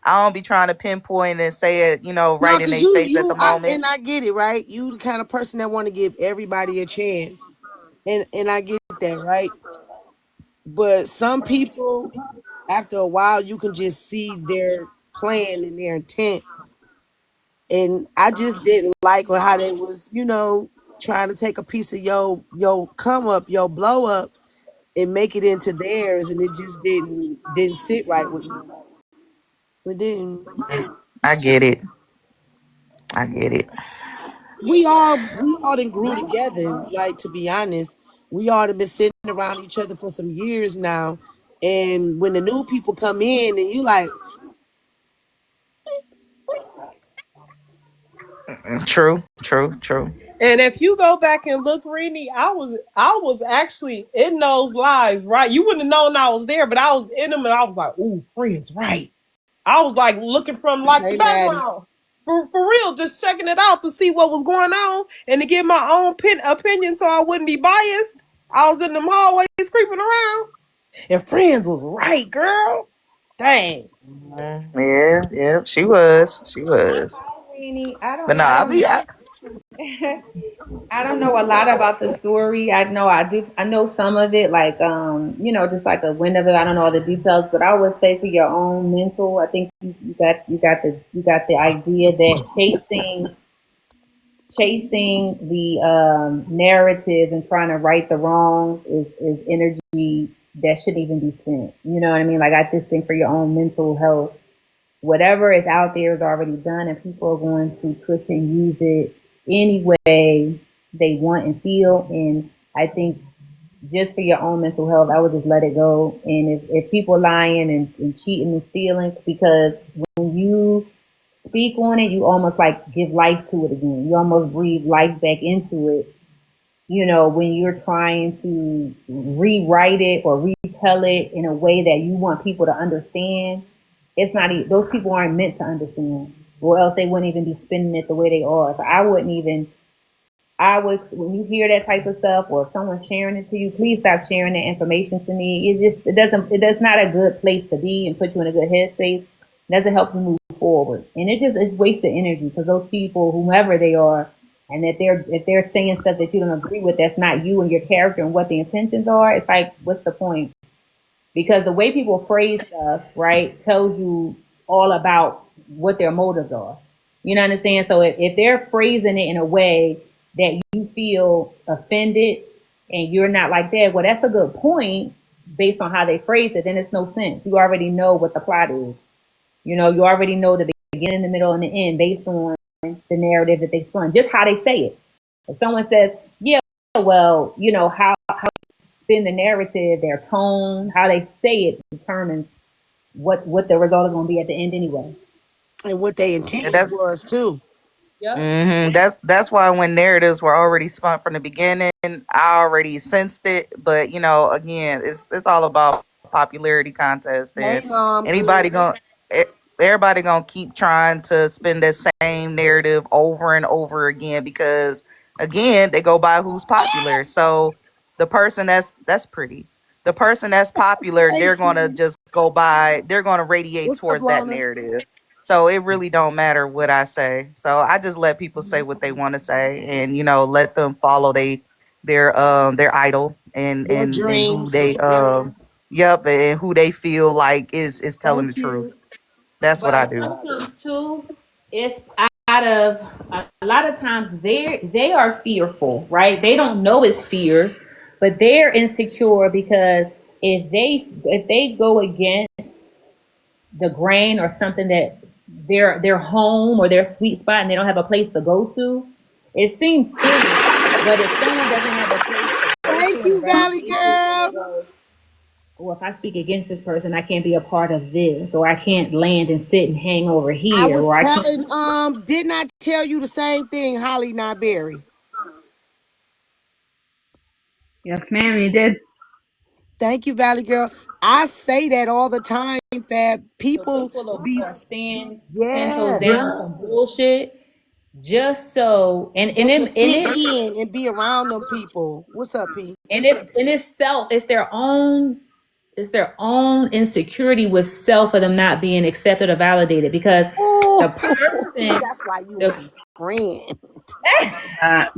[SPEAKER 7] I don't be trying to pinpoint and say it,
[SPEAKER 1] No,
[SPEAKER 7] right in
[SPEAKER 1] cause
[SPEAKER 7] their face at the moment.
[SPEAKER 1] and I get it, right? You the kind of person that want to give everybody a chance, and I get that, right? But some people, after a while, you can just see their plan and their intent, and I just didn't like how they was, trying to take a piece of your come up, your blow up, and make it into theirs, and it just didn't sit right with me. It didn't.
[SPEAKER 7] I get it. I get it.
[SPEAKER 1] we all done grew together. Like, to be honest, we all done been sitting around each other for some years now. And when the new people come in, and you like,
[SPEAKER 7] True, true, true.
[SPEAKER 5] And if you go back and look, Renee, I was actually in those lives, right? You wouldn't have known I was there, but I was in them, and I was like, "Ooh, friends, right?" I was like looking from like the
[SPEAKER 1] hey, Maddie,
[SPEAKER 5] background, for real, just checking it out to see what was going on and to give my own opinion, so I wouldn't be biased. I was in them hallways creeping around, and friends was right, girl. Dang.
[SPEAKER 7] Yeah, yeah, she was, she was.
[SPEAKER 3] Really,
[SPEAKER 7] But no,
[SPEAKER 3] I
[SPEAKER 7] I
[SPEAKER 3] don't
[SPEAKER 7] be, I,
[SPEAKER 3] I don't know a lot about the story. I know some of it, like just like a wind of it. I don't know all the details, but I would say for your own mental, I think you got the idea that chasing the narratives and trying to right the wrongs is energy that shouldn't even be spent. You know what I mean? Like, I just think for your own mental health, whatever is out there is already done, and people are going to twist and use it any way they want and feel. And I think just for your own mental health, I would just let it go. And if people lying and cheating and stealing, because when you speak on it, you almost like give life to it again. You almost breathe life back into it. When you're trying to rewrite it or retell it in a way that you want people to understand, it's not, those people aren't meant to understand, or else they wouldn't even be spinning it the way they are. So I would, when you hear that type of stuff, or if someone's sharing it to you, please stop sharing that information to me. That's not a good place to be and put you in a good headspace. It doesn't help you move forward. And it's wasted energy, because those people, whomever they are, and if they're saying stuff that you don't agree with, that's not you and your character and what the intentions are, it's like, what's the point? Because the way people phrase stuff, right, tells you all about what their motives are. You know what I'm saying? So if they're phrasing it in a way that you feel offended and you're not like that, well, that's a good point based on how they phrase it. Then it's no sense. You already know what the plot is. You already know the beginning, the middle, and the end based on the narrative that they spun, just how they say it. If someone says, yeah, well, how spin the narrative, their tone, how they say it determines what the result is going to be at the end anyway.
[SPEAKER 1] and what they
[SPEAKER 7] yeah,
[SPEAKER 1] intentions
[SPEAKER 7] that's
[SPEAKER 1] was too.
[SPEAKER 3] Yep.
[SPEAKER 7] that's why when narratives were already spun from the beginning, I already sensed it. But again, it's all about popularity contest,
[SPEAKER 1] Hey,
[SPEAKER 7] and
[SPEAKER 1] good.
[SPEAKER 7] anybody going everybody gonna keep trying to spin that same narrative over and over again, because again they go by who's popular. So the person that's pretty, the person that's popular,
[SPEAKER 1] Hey,
[SPEAKER 7] they're gonna
[SPEAKER 1] Q.
[SPEAKER 7] just go by. They're gonna radiate
[SPEAKER 1] What's up,
[SPEAKER 7] towards that
[SPEAKER 1] Lana?
[SPEAKER 7] narrative. So it really don't matter what I say. So I just let people say what they want to say, and let them follow their idol, and
[SPEAKER 1] Their
[SPEAKER 7] who
[SPEAKER 1] dreams.
[SPEAKER 7] they yep, and who they feel like is telling the
[SPEAKER 3] Thank
[SPEAKER 7] truth.
[SPEAKER 3] you.
[SPEAKER 7] That's what I
[SPEAKER 3] But
[SPEAKER 7] do.
[SPEAKER 3] sometimes too, it's out of a lot of times they are fearful, right? They don't know it's fear, but they're insecure because if they go against the grain or something that their home or their sweet spot, and they don't have a place to go to, it seems silly. But if someone doesn't have a place to go
[SPEAKER 1] Thank
[SPEAKER 3] to and a
[SPEAKER 1] you, Valley
[SPEAKER 3] reputation, and they
[SPEAKER 1] girl.
[SPEAKER 3] go, well, if I speak against this person, I can't be a part of this, or I can't land and sit and hang over
[SPEAKER 1] I
[SPEAKER 3] here,
[SPEAKER 1] was
[SPEAKER 3] or I can't.
[SPEAKER 1] telling, didn't I tell you the same thing, Holly, not Berry?
[SPEAKER 6] Yes, ma'am, you did.
[SPEAKER 1] Thank you, Valley girl. I say that all the time, Fab.
[SPEAKER 3] So
[SPEAKER 1] People
[SPEAKER 3] people
[SPEAKER 1] be,
[SPEAKER 3] are staying 10 toes
[SPEAKER 1] yeah,
[SPEAKER 3] down on some bullshit just so
[SPEAKER 1] they can fit in and be around them people. What's up, P?
[SPEAKER 3] it's their own insecurity with self of them not being accepted or validated, because the
[SPEAKER 1] Oh,
[SPEAKER 3] person
[SPEAKER 1] that's why you
[SPEAKER 3] the
[SPEAKER 1] my friend.
[SPEAKER 6] That.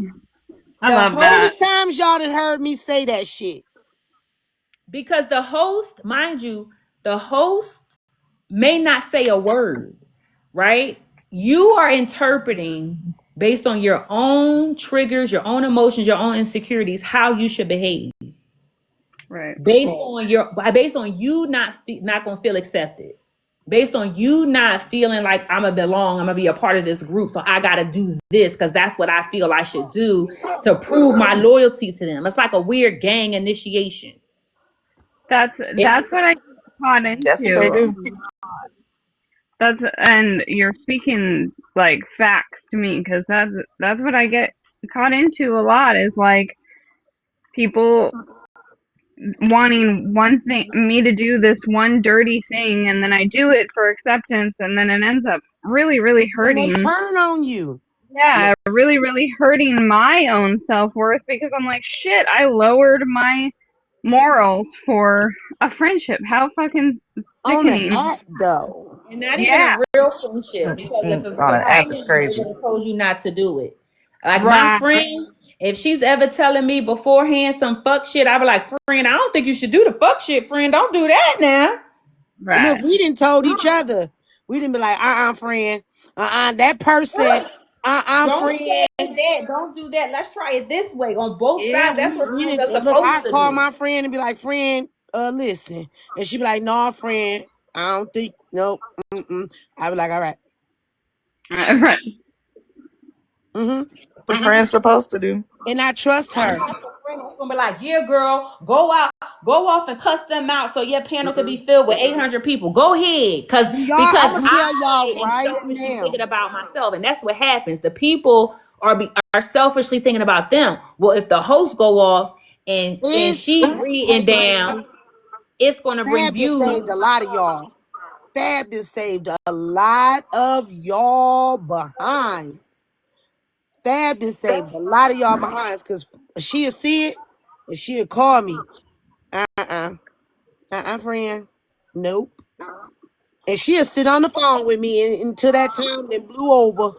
[SPEAKER 6] I
[SPEAKER 1] Now,
[SPEAKER 6] love
[SPEAKER 1] how many
[SPEAKER 6] that.
[SPEAKER 1] times y'all done heard me say that shit?
[SPEAKER 3] because the host, mind you, the host may not say a word, right? You are interpreting based on your own triggers, your own emotions, your own insecurities, how you should behave
[SPEAKER 6] Right.
[SPEAKER 3] based on you not gonna feel accepted. based on you not feeling like I'm gonna belong, I'm gonna be a part of this group, so I gotta do this because that's what I feel I should do to prove my loyalty to them. It's like a weird gang initiation.
[SPEAKER 6] That's what I caught
[SPEAKER 7] That's what they
[SPEAKER 6] into.
[SPEAKER 7] do.
[SPEAKER 6] And you're speaking like facts to me, because that's what I get caught into a lot, is like people wanting one thing, me to do this one dirty thing, and then I do it for acceptance, and then it ends up really, really
[SPEAKER 1] And they
[SPEAKER 6] hurting.
[SPEAKER 1] turn on you.
[SPEAKER 6] Yeah, really, really hurting my own self-worth, because I'm like, shit, I lowered my morals for a friendship. How fucking
[SPEAKER 1] On the
[SPEAKER 6] sickening.
[SPEAKER 1] app, though.
[SPEAKER 3] And not even
[SPEAKER 6] Yeah,
[SPEAKER 3] a real friendship, because if it was
[SPEAKER 7] On
[SPEAKER 3] a
[SPEAKER 7] an app is
[SPEAKER 3] friend, they
[SPEAKER 7] crazy.
[SPEAKER 3] would have told you not to do it. Like my
[SPEAKER 6] right,
[SPEAKER 3] friend, if she's ever telling me beforehand some fuck shit, I be like, friend, I don't think you should do the fuck shit, friend. Don't do that now.
[SPEAKER 6] right.
[SPEAKER 1] Look, we didn't told each other. We didn't be like, friend. That person,
[SPEAKER 3] Don't say
[SPEAKER 1] friend.
[SPEAKER 3] that. Don't do that. Let's try it this way on both
[SPEAKER 1] Yeah,
[SPEAKER 3] sides. That's
[SPEAKER 1] we
[SPEAKER 3] what friends
[SPEAKER 1] didn't.
[SPEAKER 3] are
[SPEAKER 1] Look,
[SPEAKER 3] supposed
[SPEAKER 1] I
[SPEAKER 3] to
[SPEAKER 1] call
[SPEAKER 3] do.
[SPEAKER 1] my friend and be like, friend, listen. And she be like, no, friend, I don't think, nope. I be like, all right.
[SPEAKER 6] Right.
[SPEAKER 1] Mm-hmm.
[SPEAKER 7] What friends supposed to do?
[SPEAKER 1] And I trust her.
[SPEAKER 3] That's a friend that's gonna be like, yeah, girl, go out, go off and cuss them out so your panel could be filled with 800 people. Go ahead,
[SPEAKER 1] Do y'all,
[SPEAKER 3] because
[SPEAKER 1] I'm gonna tell
[SPEAKER 3] I
[SPEAKER 1] y'all
[SPEAKER 3] am
[SPEAKER 1] right
[SPEAKER 3] selfishly
[SPEAKER 1] now.
[SPEAKER 3] thinking about myself, and that's what happens. The people are selfishly thinking about them. Well, if the host go off and
[SPEAKER 1] It's
[SPEAKER 3] she's reading
[SPEAKER 1] hey
[SPEAKER 3] down, it's gonna bring
[SPEAKER 1] Fab just
[SPEAKER 3] views.
[SPEAKER 1] saved a lot of y'all. Fab just saved a lot of y'all behinds. Fab just saved a lot of y'all behinds because she'll see it and she'll call me. Friend. Nope. And she'll sit on the phone with me until that time then blew over.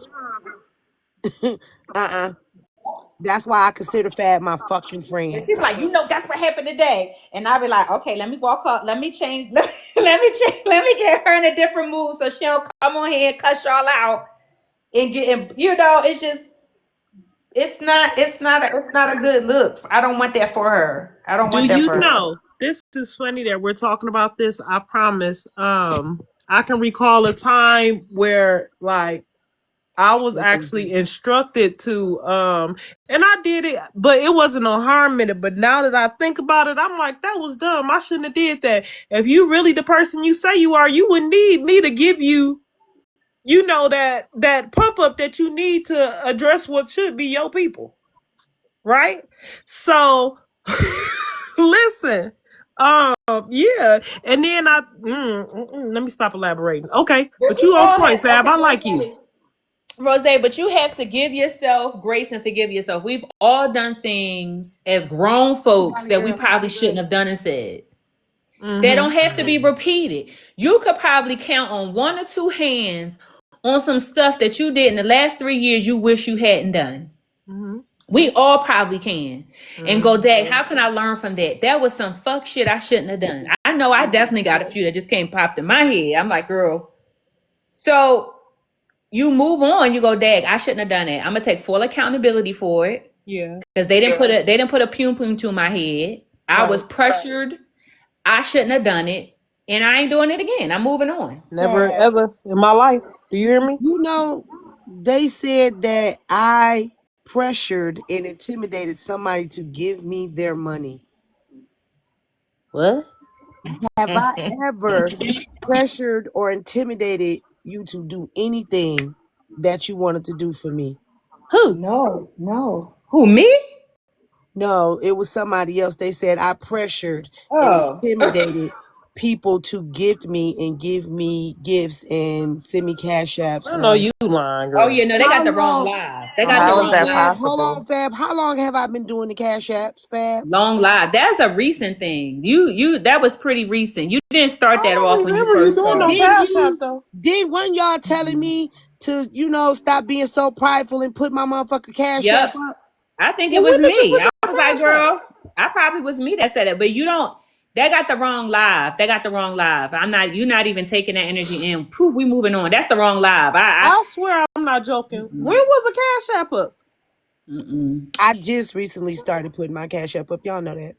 [SPEAKER 1] That's why I consider Fab my fucking
[SPEAKER 3] And
[SPEAKER 1] friend.
[SPEAKER 3] she's like, that's what happened today. And I'll be like, okay, let me walk up, let me change, let me change, let me get her in a different mood so she don't come on here and cuss y'all out and get, and, it's just, it's not a good look. I don't want that for her. I don't
[SPEAKER 5] Do
[SPEAKER 3] want that
[SPEAKER 5] you
[SPEAKER 3] for her.
[SPEAKER 5] know, this is funny that we're talking about this. I promise. I can recall a time where like I was actually instructed to and I did it, but it wasn't no harm in it. But now that I think about it, I'm like, that was dumb. I shouldn't have did that. If you really the person you say you are, you wouldn't need me to give you, that pump up that you need to address what should be your people. Right? So listen. Yeah. And then let me stop elaborating. Okay.
[SPEAKER 3] But
[SPEAKER 5] But
[SPEAKER 3] we
[SPEAKER 5] you on
[SPEAKER 3] all
[SPEAKER 5] point,
[SPEAKER 3] have,
[SPEAKER 5] Fab.
[SPEAKER 3] okay,
[SPEAKER 5] I like you.
[SPEAKER 3] Rose, but you have to give yourself grace and forgive yourself. We've all done things as grown folks that we probably shouldn't have done and said. They
[SPEAKER 5] Mm-hmm.
[SPEAKER 3] don't have to be repeated. You could probably count on one or two hands on some stuff that you did in the last 3 years you wish you hadn't done.
[SPEAKER 5] Mm-hmm.
[SPEAKER 3] We all probably can. And go,
[SPEAKER 5] Mm-hmm.
[SPEAKER 3] Dad, how can I learn from that? That was some fuck shit I shouldn't have done. I know I definitely got a few that just came popped in my head. I'm like, girl. So you move on. You go, Dad, I shouldn't have done that. I'm gonna take full accountability for it.
[SPEAKER 5] Yeah.
[SPEAKER 3] Because they didn't put a pum pum to my head. I
[SPEAKER 5] Right.
[SPEAKER 3] was pressured. I shouldn't have done it. And I ain't doing it again. I'm moving on.
[SPEAKER 5] Never
[SPEAKER 1] Fab,
[SPEAKER 5] ever in my life. Do you hear me?
[SPEAKER 1] they said that I pressured and intimidated somebody to give me their money.
[SPEAKER 5] What?
[SPEAKER 1] Have I ever pressured or intimidated you to do anything that you wanted to do for me?
[SPEAKER 5] Who?
[SPEAKER 3] No, no. Who, me?
[SPEAKER 1] No, it was somebody else. They said I pressured and
[SPEAKER 3] Oh.
[SPEAKER 1] intimidated people to gift me and give me gifts and send me cash apps.
[SPEAKER 5] I know you lying,
[SPEAKER 3] Oh,
[SPEAKER 5] girl.
[SPEAKER 3] yeah, no, they
[SPEAKER 1] How
[SPEAKER 3] got the wrong
[SPEAKER 1] long?
[SPEAKER 3] live. They got
[SPEAKER 1] How
[SPEAKER 3] the
[SPEAKER 7] How is
[SPEAKER 1] long,
[SPEAKER 3] wrong
[SPEAKER 7] that
[SPEAKER 3] live.
[SPEAKER 1] Fab? Hold
[SPEAKER 7] possible?
[SPEAKER 1] on, Fab. How long have I been doing the cash apps, Fab?
[SPEAKER 3] Long live. That's a recent thing. That was pretty recent. You didn't
[SPEAKER 5] I
[SPEAKER 3] start that
[SPEAKER 5] don't
[SPEAKER 3] off when you
[SPEAKER 5] remember you
[SPEAKER 3] first
[SPEAKER 5] doing
[SPEAKER 1] And
[SPEAKER 5] no
[SPEAKER 3] started.
[SPEAKER 1] then
[SPEAKER 5] cash app though.
[SPEAKER 1] one y'all telling me to, stop being so prideful and put my motherfucking cash app
[SPEAKER 3] Yep.
[SPEAKER 1] up?
[SPEAKER 3] I think it
[SPEAKER 5] Well,
[SPEAKER 3] was
[SPEAKER 5] when did you
[SPEAKER 3] me.
[SPEAKER 5] put
[SPEAKER 3] I
[SPEAKER 5] your
[SPEAKER 3] was like,
[SPEAKER 5] cash app?
[SPEAKER 3] girl, I probably was me that said it. But you don't, they got the wrong live. They got the wrong live. You're not even taking that energy in. Poof, we moving on. That's the wrong live.
[SPEAKER 5] I swear I'm not joking. When was a cash app up?
[SPEAKER 1] I just recently started putting my cash app up. Y'all know that.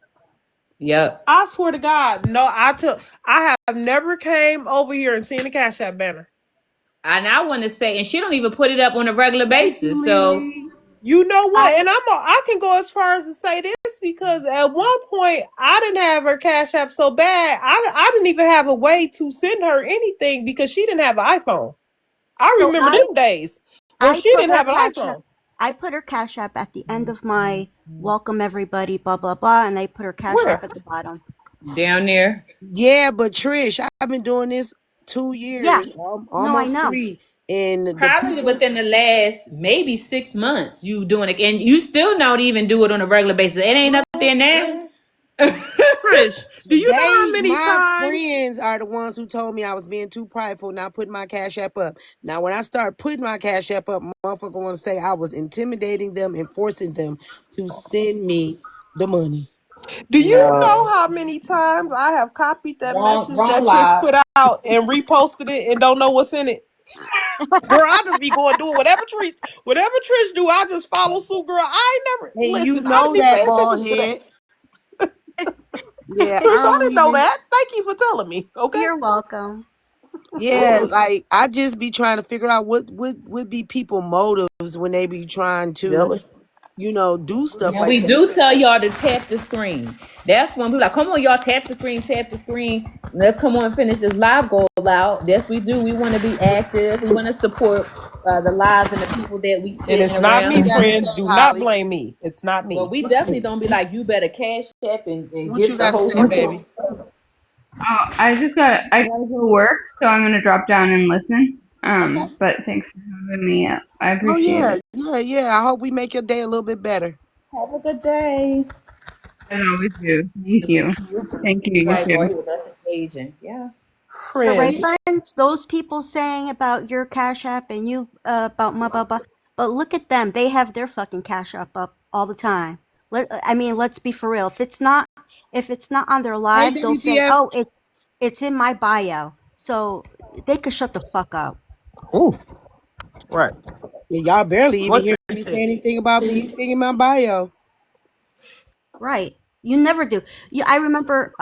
[SPEAKER 3] Yep.
[SPEAKER 5] I swear to God, no. I have never came over here and seen the Cash App banner.
[SPEAKER 3] And I want to say, and she don't even put it up on a regular
[SPEAKER 1] Thank you,
[SPEAKER 3] basis. So
[SPEAKER 1] Lily.
[SPEAKER 5] You know what?
[SPEAKER 4] I
[SPEAKER 5] And I can go as far as to say this because at one point I didn't have her Cash App so bad. I didn't even have a way to send her anything because she didn't have an iPhone. I
[SPEAKER 4] so
[SPEAKER 5] remember them days when
[SPEAKER 4] I
[SPEAKER 5] she
[SPEAKER 4] put
[SPEAKER 5] didn't
[SPEAKER 4] her
[SPEAKER 5] have an
[SPEAKER 4] cash app.
[SPEAKER 5] iPhone.
[SPEAKER 4] I put her cash app at the end of my welcome everybody, blah blah blah, and I put her cash app
[SPEAKER 5] Where?
[SPEAKER 4] at the bottom.
[SPEAKER 3] down there,
[SPEAKER 1] Yeah, but Trish, I've been doing this 2 years,
[SPEAKER 4] Yes, no, I
[SPEAKER 1] almost
[SPEAKER 4] know.
[SPEAKER 1] 3, and the
[SPEAKER 3] probably
[SPEAKER 1] people.
[SPEAKER 3] within the last maybe 6 months, you doing it, and you still don't even do it on a regular basis. It ain't up there now.
[SPEAKER 5] Trish, do you know how many
[SPEAKER 1] My
[SPEAKER 5] times?
[SPEAKER 1] friends are the ones who told me I was being too prideful, not putting my Cash App up. Now, when I start putting my Cash App up, motherfucker want to say I was intimidating them and forcing them to send me the money.
[SPEAKER 5] Do you know
[SPEAKER 3] No,
[SPEAKER 5] how many times I have copied that
[SPEAKER 3] wrong,
[SPEAKER 5] message
[SPEAKER 3] wrong
[SPEAKER 5] that Trish
[SPEAKER 3] live.
[SPEAKER 5] put out and reposted it and don't know what's in it? Girl, I just be going doing whatever Trish do. I just follow suit, girl. I ain't never
[SPEAKER 1] And you
[SPEAKER 5] listen. I
[SPEAKER 1] know
[SPEAKER 5] didn't even pay
[SPEAKER 1] that,
[SPEAKER 5] attention
[SPEAKER 1] bald
[SPEAKER 5] to that.
[SPEAKER 1] head. Yeah,
[SPEAKER 5] Trish,
[SPEAKER 1] I
[SPEAKER 5] I
[SPEAKER 1] don't
[SPEAKER 5] didn't know
[SPEAKER 1] even.
[SPEAKER 5] that. Thank you for telling me. Okay.
[SPEAKER 4] You're welcome.
[SPEAKER 1] Yeah, like I just be trying to figure out what would be people motives when they be trying to,
[SPEAKER 5] Jealous.
[SPEAKER 1] do stuff
[SPEAKER 3] And
[SPEAKER 1] like
[SPEAKER 3] we
[SPEAKER 1] that.
[SPEAKER 3] do tell y'all to tap the screen. That's when we like, come on, y'all, tap the screen, tap the screen. Let's come on and finish this live goal out. Yes, we do. We want to be active. We want to support the lives and the people that we
[SPEAKER 5] And
[SPEAKER 3] sitting
[SPEAKER 5] it's not
[SPEAKER 1] What
[SPEAKER 5] me,
[SPEAKER 1] you
[SPEAKER 3] around.
[SPEAKER 1] gotta
[SPEAKER 5] friends.
[SPEAKER 1] say,
[SPEAKER 5] Do not
[SPEAKER 1] Holly?
[SPEAKER 5] blame me. It's not
[SPEAKER 3] Well,
[SPEAKER 5] me.
[SPEAKER 3] we definitely don't be like, you better cash app and
[SPEAKER 1] What you
[SPEAKER 3] give the
[SPEAKER 1] gotta
[SPEAKER 3] whole
[SPEAKER 1] say,
[SPEAKER 3] support.
[SPEAKER 1] baby?
[SPEAKER 6] Oh, I gotta go work, so I'm gonna drop down and listen.
[SPEAKER 1] Okay.
[SPEAKER 6] But thanks for having me. I
[SPEAKER 1] Oh
[SPEAKER 6] appreciate
[SPEAKER 1] yeah,
[SPEAKER 6] it.
[SPEAKER 1] yeah, yeah. I hope we make your day a little bit better.
[SPEAKER 3] Have a good day.
[SPEAKER 6] I always do. Thank you. Thank you. You
[SPEAKER 3] Right,
[SPEAKER 6] too.
[SPEAKER 3] boy, he was less engaging. Yeah.
[SPEAKER 4] But right,
[SPEAKER 5] Friends.
[SPEAKER 4] friends, those people saying about your cash app and you about my blah blah. But look at them; they have their fucking cash app up all the time. I mean, let's be for real. If it's not on their
[SPEAKER 1] Hey,
[SPEAKER 4] live, they'll say,
[SPEAKER 1] WTF?
[SPEAKER 4] "Oh, it's in my bio," so they could shut the fuck up.
[SPEAKER 5] Ooh, right.
[SPEAKER 1] Yeah, y'all barely even
[SPEAKER 5] What
[SPEAKER 1] hear
[SPEAKER 5] you
[SPEAKER 1] me say
[SPEAKER 5] said.
[SPEAKER 1] anything about anything in my bio.
[SPEAKER 4] Right. You never do. I remember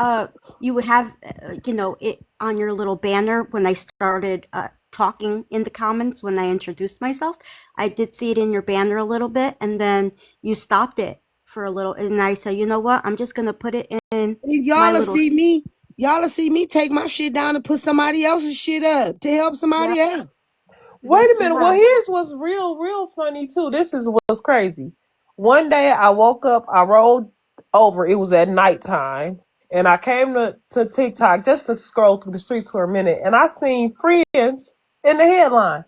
[SPEAKER 4] you would have it on your little banner when I started talking in the comments when I introduced myself. I did see it in your banner a little bit, and then you stopped it for a little, and I said, you know what? I'm just gonna put it in
[SPEAKER 1] And
[SPEAKER 4] my
[SPEAKER 1] y'all will
[SPEAKER 4] little.
[SPEAKER 1] see me. Y'all will see me take my shit down and put somebody else's shit up to help somebody
[SPEAKER 4] Yep.
[SPEAKER 1] else.
[SPEAKER 5] Wait a
[SPEAKER 4] Yes, you
[SPEAKER 5] minute. Well,
[SPEAKER 4] will.
[SPEAKER 5] here's what's real funny too. This is what's crazy. One day I woke up, I rolled over. It was at nighttime, and I came to TikTok just to scroll through the streets for a minute, and I seen friends in the headline.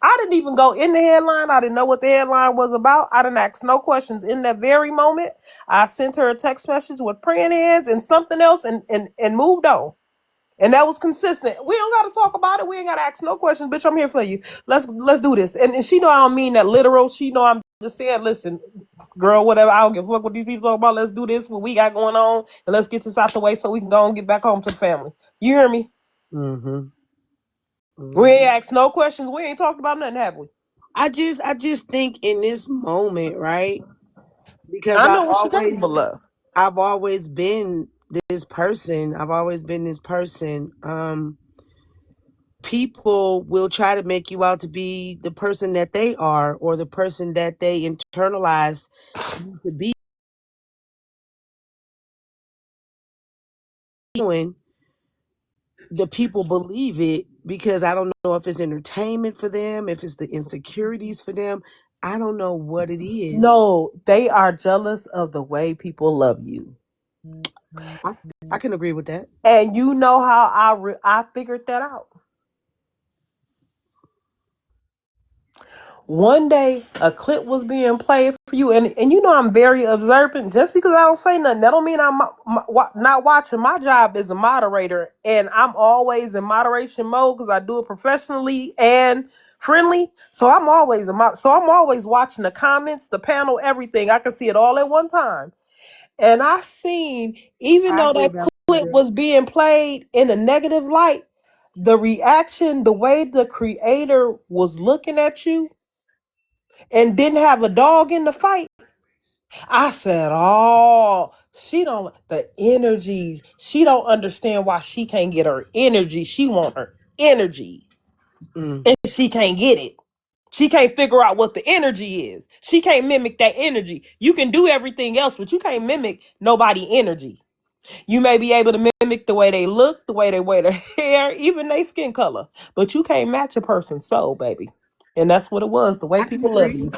[SPEAKER 5] I didn't even go in the headline. I didn't know what the headline was about. I didn't ask no questions. In that very moment, I sent her a text message with praying hands and something else and moved on. And that was consistent. We don't gotta talk about it. We ain't gotta ask no questions. Bitch, I'm here for you. Let's do this. And she know I don't mean that literal. She know I'm just saying, listen, girl, whatever. I don't give a fuck what these people talk about. Let's do this, what we got going on, and let's get this out the way so we can go and get back home to the family. You hear me?
[SPEAKER 1] Mm-hmm.
[SPEAKER 5] We
[SPEAKER 1] Mm-hmm.
[SPEAKER 5] ain't asked no questions. We ain't talked about nothing, have we?
[SPEAKER 1] I just think in this moment, right? Because
[SPEAKER 5] I know what she capable of.
[SPEAKER 1] I've always been this person. I've always been this person. People will try to make you out to be the person that they are or the person that they internalize you to be doing. The people believe it because I don't know if it's entertainment for them, if it's the insecurities for them. I don't know what it is.
[SPEAKER 5] No, they are jealous of the way people love you.
[SPEAKER 1] I, I can agree with that.
[SPEAKER 5] And you know how I figured that out. One day a clip was being played for you, and you know I'm very observant. Just because I don't say nothing, that don't mean I'm not watching. My job is a moderator, and I'm always in moderation mode because I do it professionally and friendly. So I'm always watching the comments, the panel, everything. I can see it all at one time. And I seen, even
[SPEAKER 1] I
[SPEAKER 5] though
[SPEAKER 1] agree
[SPEAKER 5] that
[SPEAKER 1] about
[SPEAKER 5] clip
[SPEAKER 1] that.
[SPEAKER 5] was being played in a negative light, the reaction, the way the creator was looking at you and didn't have a dog in the fight, I said, oh, She don't the energy. She don't understand why she can't get her energy. She want her energy,
[SPEAKER 1] Mm.
[SPEAKER 5] and she can't get it. She can't figure out what the energy is. She can't mimic that energy. You can do everything else, but you can't mimic nobody energy. You may be able to mimic the way they look, the way they wear their hair, even their skin color, but you can't match a person's soul, baby. And that's what it was. The way
[SPEAKER 1] I can
[SPEAKER 5] people love
[SPEAKER 1] agree.
[SPEAKER 5] you,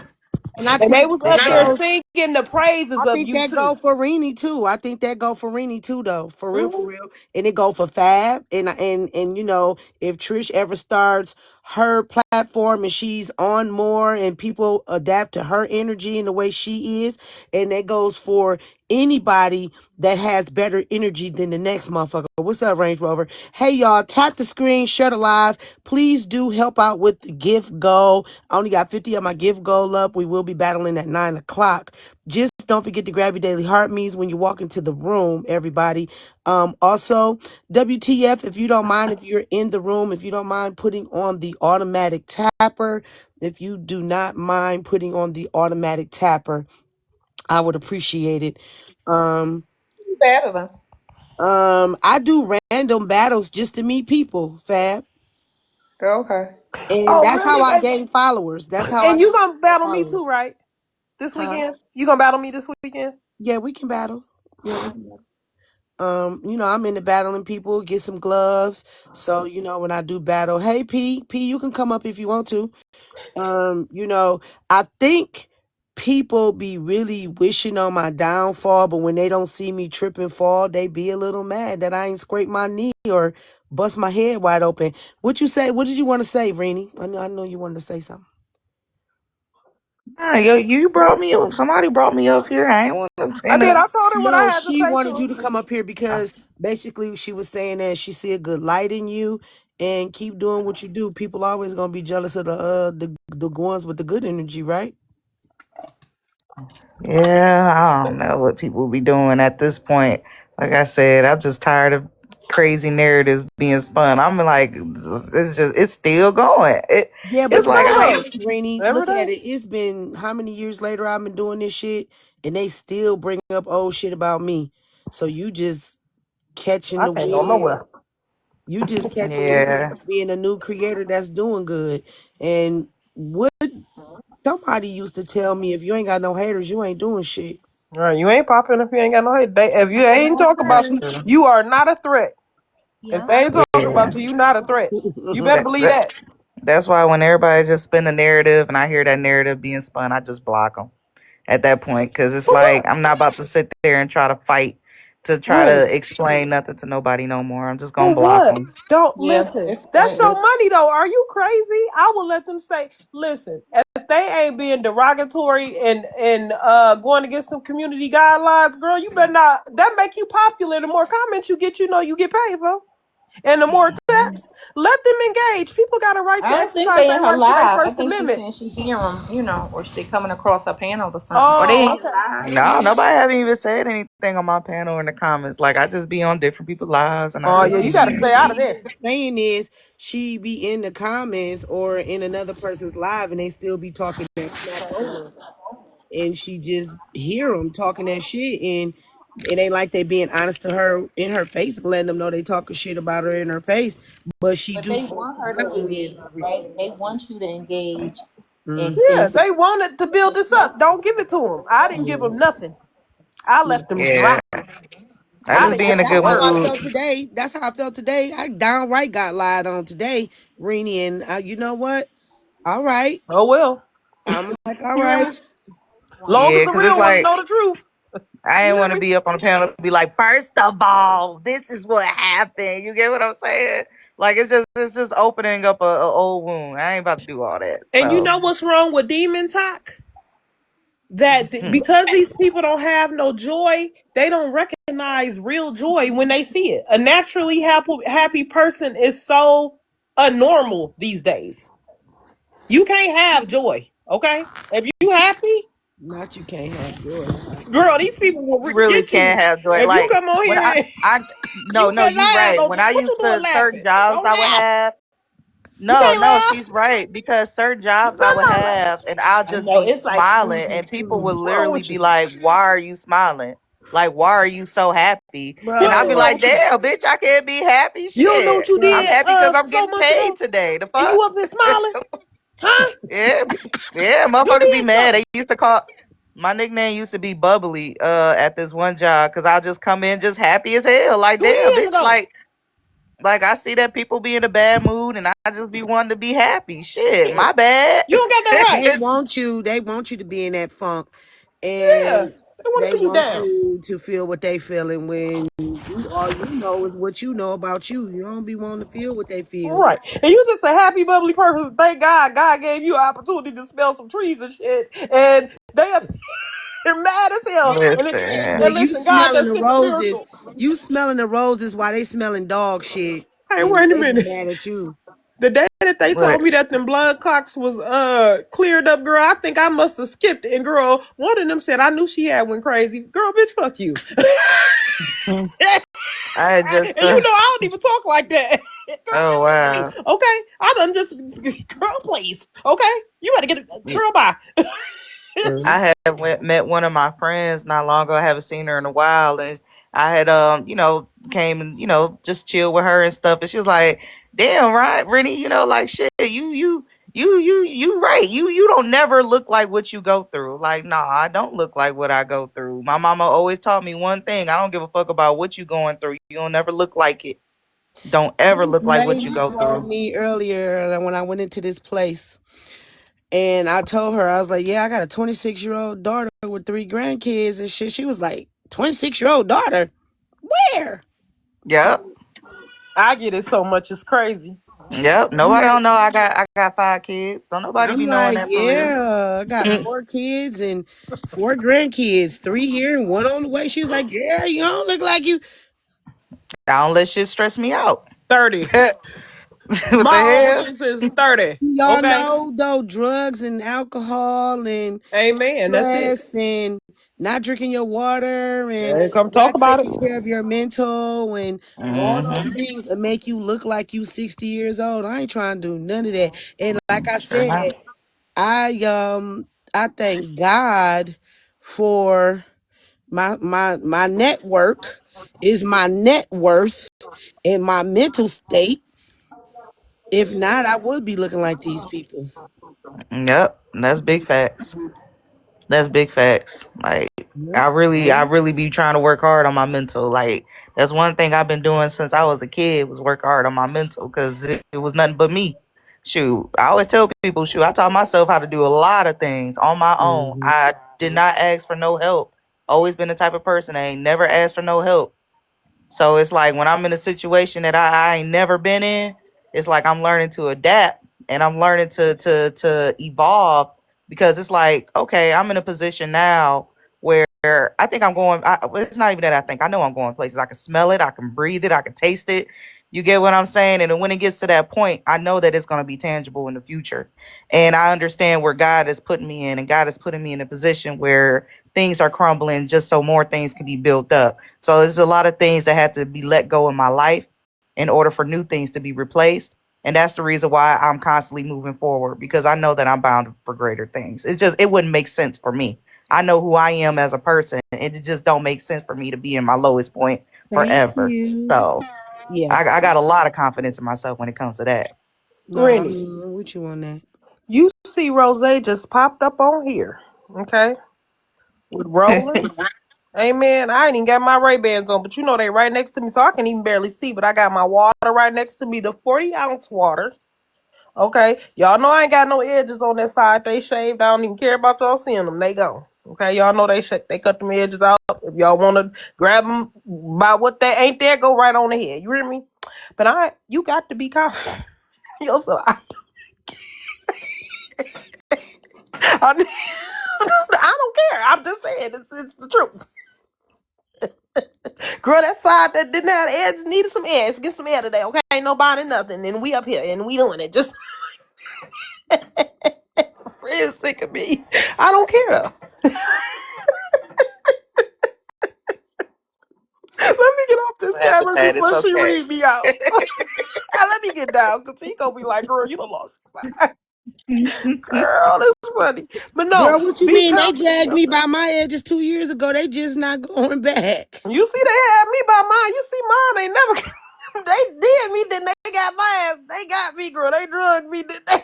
[SPEAKER 1] And I
[SPEAKER 5] and they
[SPEAKER 1] think
[SPEAKER 5] was
[SPEAKER 1] that
[SPEAKER 5] up there
[SPEAKER 1] goes.
[SPEAKER 5] singing the praises
[SPEAKER 1] I
[SPEAKER 5] of
[SPEAKER 1] think
[SPEAKER 5] you
[SPEAKER 1] that
[SPEAKER 5] too.
[SPEAKER 1] go for Rini too. I think that go for Rini too, though. For real, for
[SPEAKER 5] Mhm.
[SPEAKER 1] real. And it go for Fab. And you know, if Trish ever starts her platform and she's on more and people adapt to her energy and the way she is, and that goes for anybody that has better energy than the next motherfucker. What's up, Range Rover? Hey y'all, tap the screen, share the live. Please do help out with the gift goal. I only got 50 of my gift goal up. We will be battling at 9 o'clock. Just don't forget to grab your daily heart means when you walk into the room, everybody. Also, WTF, if you don't mind, if you're in the room, if you don't mind putting on the automatic tapper, if you do not mind putting on the automatic tapper, I would appreciate it. Um,
[SPEAKER 3] Better.
[SPEAKER 1] I do random battles just to meet people, Fab.
[SPEAKER 3] Okay.
[SPEAKER 1] And
[SPEAKER 5] Oh,
[SPEAKER 1] that's how
[SPEAKER 5] really?
[SPEAKER 1] I gain followers. That's how I
[SPEAKER 5] And
[SPEAKER 1] gain
[SPEAKER 5] you gonna battle me too,
[SPEAKER 1] followers.
[SPEAKER 5] right? This
[SPEAKER 1] Huh?
[SPEAKER 5] weekend? You gonna battle me this weekend?
[SPEAKER 1] Yeah, we can battle. Yeah, we can battle. You know, I'm into battling people, get some gloves. So, you know, when I do battle, hey P, you can come up if you want to. You know, I think people be really wishing on my downfall, but when they don't see me trip and fall, they be a little mad that I ain't scrape my knee or bust my head wide open. What you say? What did you want to say, Rini? I know you wanted to say something.
[SPEAKER 7] Nah, yo, you brought me up. Somebody brought me up here. I ain't want to
[SPEAKER 5] I
[SPEAKER 7] stand
[SPEAKER 5] did.
[SPEAKER 7] up.
[SPEAKER 5] I told her what I
[SPEAKER 1] No,
[SPEAKER 5] had to
[SPEAKER 1] she
[SPEAKER 5] say
[SPEAKER 1] wanted
[SPEAKER 5] to
[SPEAKER 1] you to come up here because basically she was saying that she see a good light in you and keep doing what you do. People always gonna be jealous of the ones with the good energy, right?
[SPEAKER 7] Yeah, I don't know what people be doing at this point. Like I said, I'm just tired of crazy narratives being spun. I'm like, it's still going.
[SPEAKER 1] Yeah, but
[SPEAKER 7] It's
[SPEAKER 5] it's
[SPEAKER 7] like
[SPEAKER 1] look
[SPEAKER 7] I
[SPEAKER 1] at
[SPEAKER 5] going
[SPEAKER 7] don't.
[SPEAKER 1] it, Rainy.
[SPEAKER 5] every
[SPEAKER 1] Look at
[SPEAKER 5] day.
[SPEAKER 1] it. It's been how many years later I've been doing this shit, and they still bring up old shit about me. So you just catching
[SPEAKER 5] I
[SPEAKER 1] the
[SPEAKER 5] can't go
[SPEAKER 1] wind.
[SPEAKER 5] nowhere.
[SPEAKER 1] You just catching the wind
[SPEAKER 7] Yeah,
[SPEAKER 1] of being a new creator that's doing good. And what somebody used to tell me, if you ain't got no haters, you ain't doing shit.
[SPEAKER 5] All right, you ain't popping if you ain't got no hate. If you ain't talk
[SPEAKER 7] that's
[SPEAKER 5] about you,
[SPEAKER 7] true.
[SPEAKER 5] you are not a threat. If
[SPEAKER 4] Yep.
[SPEAKER 5] they ain't talking
[SPEAKER 7] Yeah,
[SPEAKER 5] about you, you not a threat. You better
[SPEAKER 7] that,
[SPEAKER 5] believe
[SPEAKER 7] that
[SPEAKER 5] that.
[SPEAKER 7] that's why when everybody just spin a narrative and I hear that narrative being spun, I just block them at that point because it's
[SPEAKER 5] For
[SPEAKER 7] like
[SPEAKER 5] what?
[SPEAKER 7] I'm not about to sit there and try to fight to try
[SPEAKER 5] Right.
[SPEAKER 7] to explain nothing to nobody no more. I'm just
[SPEAKER 5] For
[SPEAKER 7] gonna block
[SPEAKER 5] what?
[SPEAKER 7] them.
[SPEAKER 5] Don't
[SPEAKER 3] Yeah,
[SPEAKER 5] listen.
[SPEAKER 3] it's
[SPEAKER 5] That's your
[SPEAKER 3] pointless.
[SPEAKER 5] money though. Are you crazy? I will let them say, listen, if they ain't being derogatory and going against some community guidelines, girl, you better not that make you popular. The more comments you get, you know you get paid for. And the more taps, let them engage. People got a right
[SPEAKER 3] I
[SPEAKER 5] to
[SPEAKER 3] don't think
[SPEAKER 5] exercise
[SPEAKER 3] they in
[SPEAKER 5] their
[SPEAKER 3] her
[SPEAKER 5] right to their
[SPEAKER 3] live. I
[SPEAKER 5] First
[SPEAKER 3] think she's
[SPEAKER 5] Amendment.
[SPEAKER 3] saying she hear them, or they coming across her panel or something. Or they
[SPEAKER 5] Oh,
[SPEAKER 3] in
[SPEAKER 5] okay.
[SPEAKER 3] her live.
[SPEAKER 7] No, nobody haven't even said anything on my panel in the comments. Like I just be on different people's lives and I
[SPEAKER 5] Oh
[SPEAKER 7] just
[SPEAKER 5] yeah,
[SPEAKER 1] No,
[SPEAKER 5] you
[SPEAKER 7] be
[SPEAKER 5] got to
[SPEAKER 7] saying
[SPEAKER 5] stay
[SPEAKER 1] what
[SPEAKER 5] out of
[SPEAKER 1] she
[SPEAKER 7] shit.
[SPEAKER 5] this.
[SPEAKER 1] been saying is she be in the comments or in another person's live and they still be talking that smack over, and she just hear them talking that shit, and it ain't like they being honest to her in her face and letting them know they talking shit about her in her face, but she
[SPEAKER 3] But
[SPEAKER 1] do
[SPEAKER 3] they
[SPEAKER 1] post
[SPEAKER 3] want
[SPEAKER 1] the
[SPEAKER 3] her to
[SPEAKER 1] comedy
[SPEAKER 3] engage,
[SPEAKER 1] and
[SPEAKER 3] right?
[SPEAKER 1] everything.
[SPEAKER 3] They want you to engage
[SPEAKER 1] Mm,
[SPEAKER 3] in
[SPEAKER 5] Yeah,
[SPEAKER 3] things.
[SPEAKER 5] they wanted to build this up. Don't give it to them. I didn't give
[SPEAKER 1] yeah,
[SPEAKER 5] them nothing. I
[SPEAKER 1] yeah.
[SPEAKER 5] left them dry.
[SPEAKER 7] Yeah. I
[SPEAKER 5] I
[SPEAKER 7] just
[SPEAKER 5] didn't
[SPEAKER 7] be
[SPEAKER 5] give
[SPEAKER 7] in a
[SPEAKER 5] them a
[SPEAKER 7] good
[SPEAKER 1] That's how I
[SPEAKER 5] word.
[SPEAKER 7] mood.
[SPEAKER 1] felt today. That's how I felt today. I downright got lied on today, Reenie, and you know what? All right,
[SPEAKER 5] Oh well.
[SPEAKER 1] I'm like, all
[SPEAKER 5] You hear
[SPEAKER 1] right.
[SPEAKER 5] me? Long as
[SPEAKER 7] Yeah,
[SPEAKER 5] the
[SPEAKER 7] because it's
[SPEAKER 5] real ones
[SPEAKER 7] like
[SPEAKER 5] know the truth.
[SPEAKER 7] I
[SPEAKER 5] You
[SPEAKER 7] ain't
[SPEAKER 5] hear
[SPEAKER 7] want to
[SPEAKER 5] me?
[SPEAKER 7] be up on the panel and be like, first of all, this is what happened. You get what I'm saying? Like it's just opening up a old wound. I ain't about to do all that.
[SPEAKER 5] And you
[SPEAKER 7] So
[SPEAKER 5] know what's wrong with demon talk? That
[SPEAKER 7] hmm.
[SPEAKER 5] because these people don't have no joy, they don't recognize real joy when they see it. A naturally happy person is so abnormal these days. You can't have joy, okay? If you happy,
[SPEAKER 1] Not you can't have joy.
[SPEAKER 5] girl, these people will
[SPEAKER 7] You really
[SPEAKER 5] get
[SPEAKER 7] can't
[SPEAKER 5] you.
[SPEAKER 7] have joy.
[SPEAKER 5] If you
[SPEAKER 7] Like
[SPEAKER 5] come on
[SPEAKER 7] when
[SPEAKER 5] here and
[SPEAKER 7] I no,
[SPEAKER 5] you
[SPEAKER 7] no,
[SPEAKER 5] can
[SPEAKER 7] you
[SPEAKER 5] laugh,
[SPEAKER 7] right.
[SPEAKER 5] don't
[SPEAKER 7] When
[SPEAKER 5] you?
[SPEAKER 7] I
[SPEAKER 5] What you
[SPEAKER 7] used
[SPEAKER 5] doing
[SPEAKER 7] to certain
[SPEAKER 5] laughing?
[SPEAKER 7] jobs
[SPEAKER 5] Don't
[SPEAKER 7] I would
[SPEAKER 5] laugh.
[SPEAKER 7] have.
[SPEAKER 5] You
[SPEAKER 7] No,
[SPEAKER 5] can't
[SPEAKER 7] no,
[SPEAKER 5] laugh.
[SPEAKER 7] she's right because certain
[SPEAKER 5] You
[SPEAKER 7] jobs I would
[SPEAKER 5] better not laugh.
[SPEAKER 7] have, and I'll
[SPEAKER 3] I
[SPEAKER 7] just
[SPEAKER 3] know
[SPEAKER 7] be
[SPEAKER 3] it's like
[SPEAKER 7] smiling,
[SPEAKER 3] freezing
[SPEAKER 7] and people would
[SPEAKER 3] too.
[SPEAKER 5] What's wrong
[SPEAKER 7] literally
[SPEAKER 5] with
[SPEAKER 7] be
[SPEAKER 5] you?
[SPEAKER 7] like, "Why are you smiling?" Like, why are you so happy?
[SPEAKER 2] You
[SPEAKER 7] And I'd
[SPEAKER 1] Bro,
[SPEAKER 7] be
[SPEAKER 2] don't know
[SPEAKER 7] like,
[SPEAKER 2] what you.
[SPEAKER 7] damn, bitch, I can't be happy.
[SPEAKER 2] You don't know what
[SPEAKER 7] Shit.
[SPEAKER 2] you
[SPEAKER 7] I'm
[SPEAKER 1] bro.
[SPEAKER 2] did
[SPEAKER 7] happy because I'm
[SPEAKER 2] 4
[SPEAKER 7] getting
[SPEAKER 2] months ago,
[SPEAKER 7] paid today. The
[SPEAKER 2] and
[SPEAKER 7] fuck?
[SPEAKER 2] you up here smiling, huh?
[SPEAKER 7] Yeah, yeah,
[SPEAKER 2] You
[SPEAKER 7] motherfuckers be
[SPEAKER 2] did
[SPEAKER 7] mad. They
[SPEAKER 2] something.
[SPEAKER 7] used to call my nickname used to be Bubbly at this one job because I just come in just happy as hell. Like,
[SPEAKER 2] Three
[SPEAKER 7] damn,
[SPEAKER 2] years
[SPEAKER 7] bitch,
[SPEAKER 2] ago.
[SPEAKER 7] like I see that people be in a bad mood and I just be wanting to be happy. Shit,
[SPEAKER 2] Yeah.
[SPEAKER 7] my bad.
[SPEAKER 2] You don't got that right.
[SPEAKER 1] They want you to be in that funk,
[SPEAKER 2] Yeah.
[SPEAKER 1] and
[SPEAKER 2] They want to
[SPEAKER 1] they
[SPEAKER 2] see you
[SPEAKER 1] want
[SPEAKER 2] down.
[SPEAKER 1] you to feel what they feeling when you all you know is what you know about you. You don't be wanting to feel what they feel.
[SPEAKER 2] Right. And you just a happy, bubbly person. Thank God. God gave you an opportunity to smell some trees and shit. And they are they're mad as hell.
[SPEAKER 7] Listen,
[SPEAKER 1] But
[SPEAKER 2] And
[SPEAKER 1] you
[SPEAKER 2] listen, God
[SPEAKER 1] smelling
[SPEAKER 2] that
[SPEAKER 1] the
[SPEAKER 2] sent a
[SPEAKER 1] roses.
[SPEAKER 2] miracle.
[SPEAKER 1] You smelling the roses while they smelling dog shit,
[SPEAKER 2] Hey,
[SPEAKER 1] and
[SPEAKER 2] wait a
[SPEAKER 1] they be
[SPEAKER 2] minute.
[SPEAKER 1] mad at you.
[SPEAKER 2] The day that they
[SPEAKER 7] look,
[SPEAKER 2] told me that them blood clocks was cleared up, girl, I think I must have skipped it. And girl, one of them said I knew she had went crazy. Girl, bitch, fuck you.
[SPEAKER 7] I had just
[SPEAKER 2] And you know I don't even talk like that. Girl,
[SPEAKER 7] oh
[SPEAKER 2] bitch, fuck you.
[SPEAKER 7] wow.
[SPEAKER 2] Okay, I done just girl, please. Okay, you better get it. Girl, bye.
[SPEAKER 7] I had met one of my friends not long ago. I haven't seen her in a while, and I had came and just chill with her and stuff. And she was like, "Damn, right, Rennie, like shit, you right. You don't never look like what you go through. Like, nah, I don't look like what I go through. My mama always taught me one thing: I don't give a fuck about what you going through. You don't never look like it. Don't ever
[SPEAKER 1] This
[SPEAKER 7] look like what you
[SPEAKER 1] lady
[SPEAKER 7] go
[SPEAKER 1] told
[SPEAKER 7] through."
[SPEAKER 1] me earlier that when I went into this place, and I told her, I was like, "Yeah, I got a 26-year-old daughter with 3 grandkids and shit." She was like, "26-year-old daughter? Where?"
[SPEAKER 7] Yep.
[SPEAKER 2] I get it so much, it's crazy.
[SPEAKER 7] Yep.
[SPEAKER 1] I'm
[SPEAKER 7] Nobody
[SPEAKER 1] like,
[SPEAKER 7] don't know I got 5 kids. Don't nobody be
[SPEAKER 1] I'm
[SPEAKER 7] knowing
[SPEAKER 1] like,
[SPEAKER 7] that for real.
[SPEAKER 1] "Yeah, I got 4 kids and 4 grandkids, 3 here and 1 on the way." She was like, "Yeah, you don't look like you."
[SPEAKER 7] I don't let shit stress me out.
[SPEAKER 2] 30.
[SPEAKER 7] What the
[SPEAKER 2] My
[SPEAKER 7] hell?
[SPEAKER 2] overdose is 30.
[SPEAKER 1] Y'all
[SPEAKER 2] Okay.
[SPEAKER 1] know though, drugs and alcohol and
[SPEAKER 2] Amen. That's it.
[SPEAKER 1] stress and not drinking your water and
[SPEAKER 2] Hey, come talk
[SPEAKER 1] not
[SPEAKER 2] about it.
[SPEAKER 1] taking care of your mental and all those
[SPEAKER 7] Mm-hmm.
[SPEAKER 1] things that make you look like you 60 years old. I ain't trying to do none of that. And like I
[SPEAKER 7] Sure not.
[SPEAKER 1] said, I thank God for my network is my net worth and my mental state. If not, I would be looking like these people.
[SPEAKER 7] Yep. That's big facts. That's big facts. Like
[SPEAKER 1] Yep.
[SPEAKER 7] I
[SPEAKER 1] Yep.
[SPEAKER 7] really be trying to work hard on my mental. Like that's one thing I've been doing since I was a kid was work hard on my mental because it was nothing but me. Shoot, I always tell people, shoot, I taught myself how to do a lot of things on my own.
[SPEAKER 1] Mhm.
[SPEAKER 7] I did not ask for no help. Always been the type of person that ain't never asked for no help. So it's like when I'm in a situation that I ain't never been in, it's like I'm learning to adapt and I'm learning to evolve because it's like, okay, I'm in a position now where I think I'm going. Well, it's not even that I think. I know I'm going places. I can smell it. I can breathe it. I can taste it. You get what I'm saying? And then when it gets to that point, I know that it's going to be tangible in the future. And I understand where God is putting me in, and God is putting me in a position where things are crumbling just so more things can be built up. So there's a lot of things that have to be let go in my life in order for new things to be replaced. And that's the reason why I'm constantly moving forward because I know that I'm bound for greater things. It wouldn't make sense for me. I know who I am as a person, and it just don't make sense for me to be in my lowest point
[SPEAKER 1] Thank
[SPEAKER 7] forever.
[SPEAKER 1] you.
[SPEAKER 7] So
[SPEAKER 1] Yeah.
[SPEAKER 7] I got a lot of confidence in myself when it comes to that.
[SPEAKER 1] No,
[SPEAKER 2] Rennie,
[SPEAKER 1] I'm with you on that.
[SPEAKER 2] you see Rose just popped up on here. Okay. With Rollins. Amen. I ain't even got my Ray-Bans on, but you know they right next to me, so I can even barely see. But I got my water right next to me, the 40-ounce water. Okay. Y'all know I ain't got no edges on that side. They shaved. I don't even care about y'all seeing them. They gone. Okay. Y'all know they cut them edges out. If y'all want to grab them by what they ain't there, go right on ahead. You hear me? But you got to be confident. Yo, so I, I don't care. I'm just saying it's the truth. Girl, that side that didn't have edge needed some air. Let's get some air today, okay? Ain't nobody nothing. And we up here and we doing it. Just real sick of me. I don't care though. Let me get off this
[SPEAKER 7] Laugh at
[SPEAKER 2] camera
[SPEAKER 7] that. It's
[SPEAKER 2] before she
[SPEAKER 7] okay.
[SPEAKER 2] read me out. Let me get down because she gonna be like, girl, you done lost. Girl, this funny. But no,
[SPEAKER 1] Girl, what you
[SPEAKER 2] be
[SPEAKER 1] mean? They
[SPEAKER 2] confident in
[SPEAKER 1] dragged me by
[SPEAKER 2] yourself.
[SPEAKER 1] my edges 2 years ago. They just not going back.
[SPEAKER 2] You see, they had me by mine. You see, mine ain't never. They did me, then they got my ass. They got me, girl. They drugged me, then they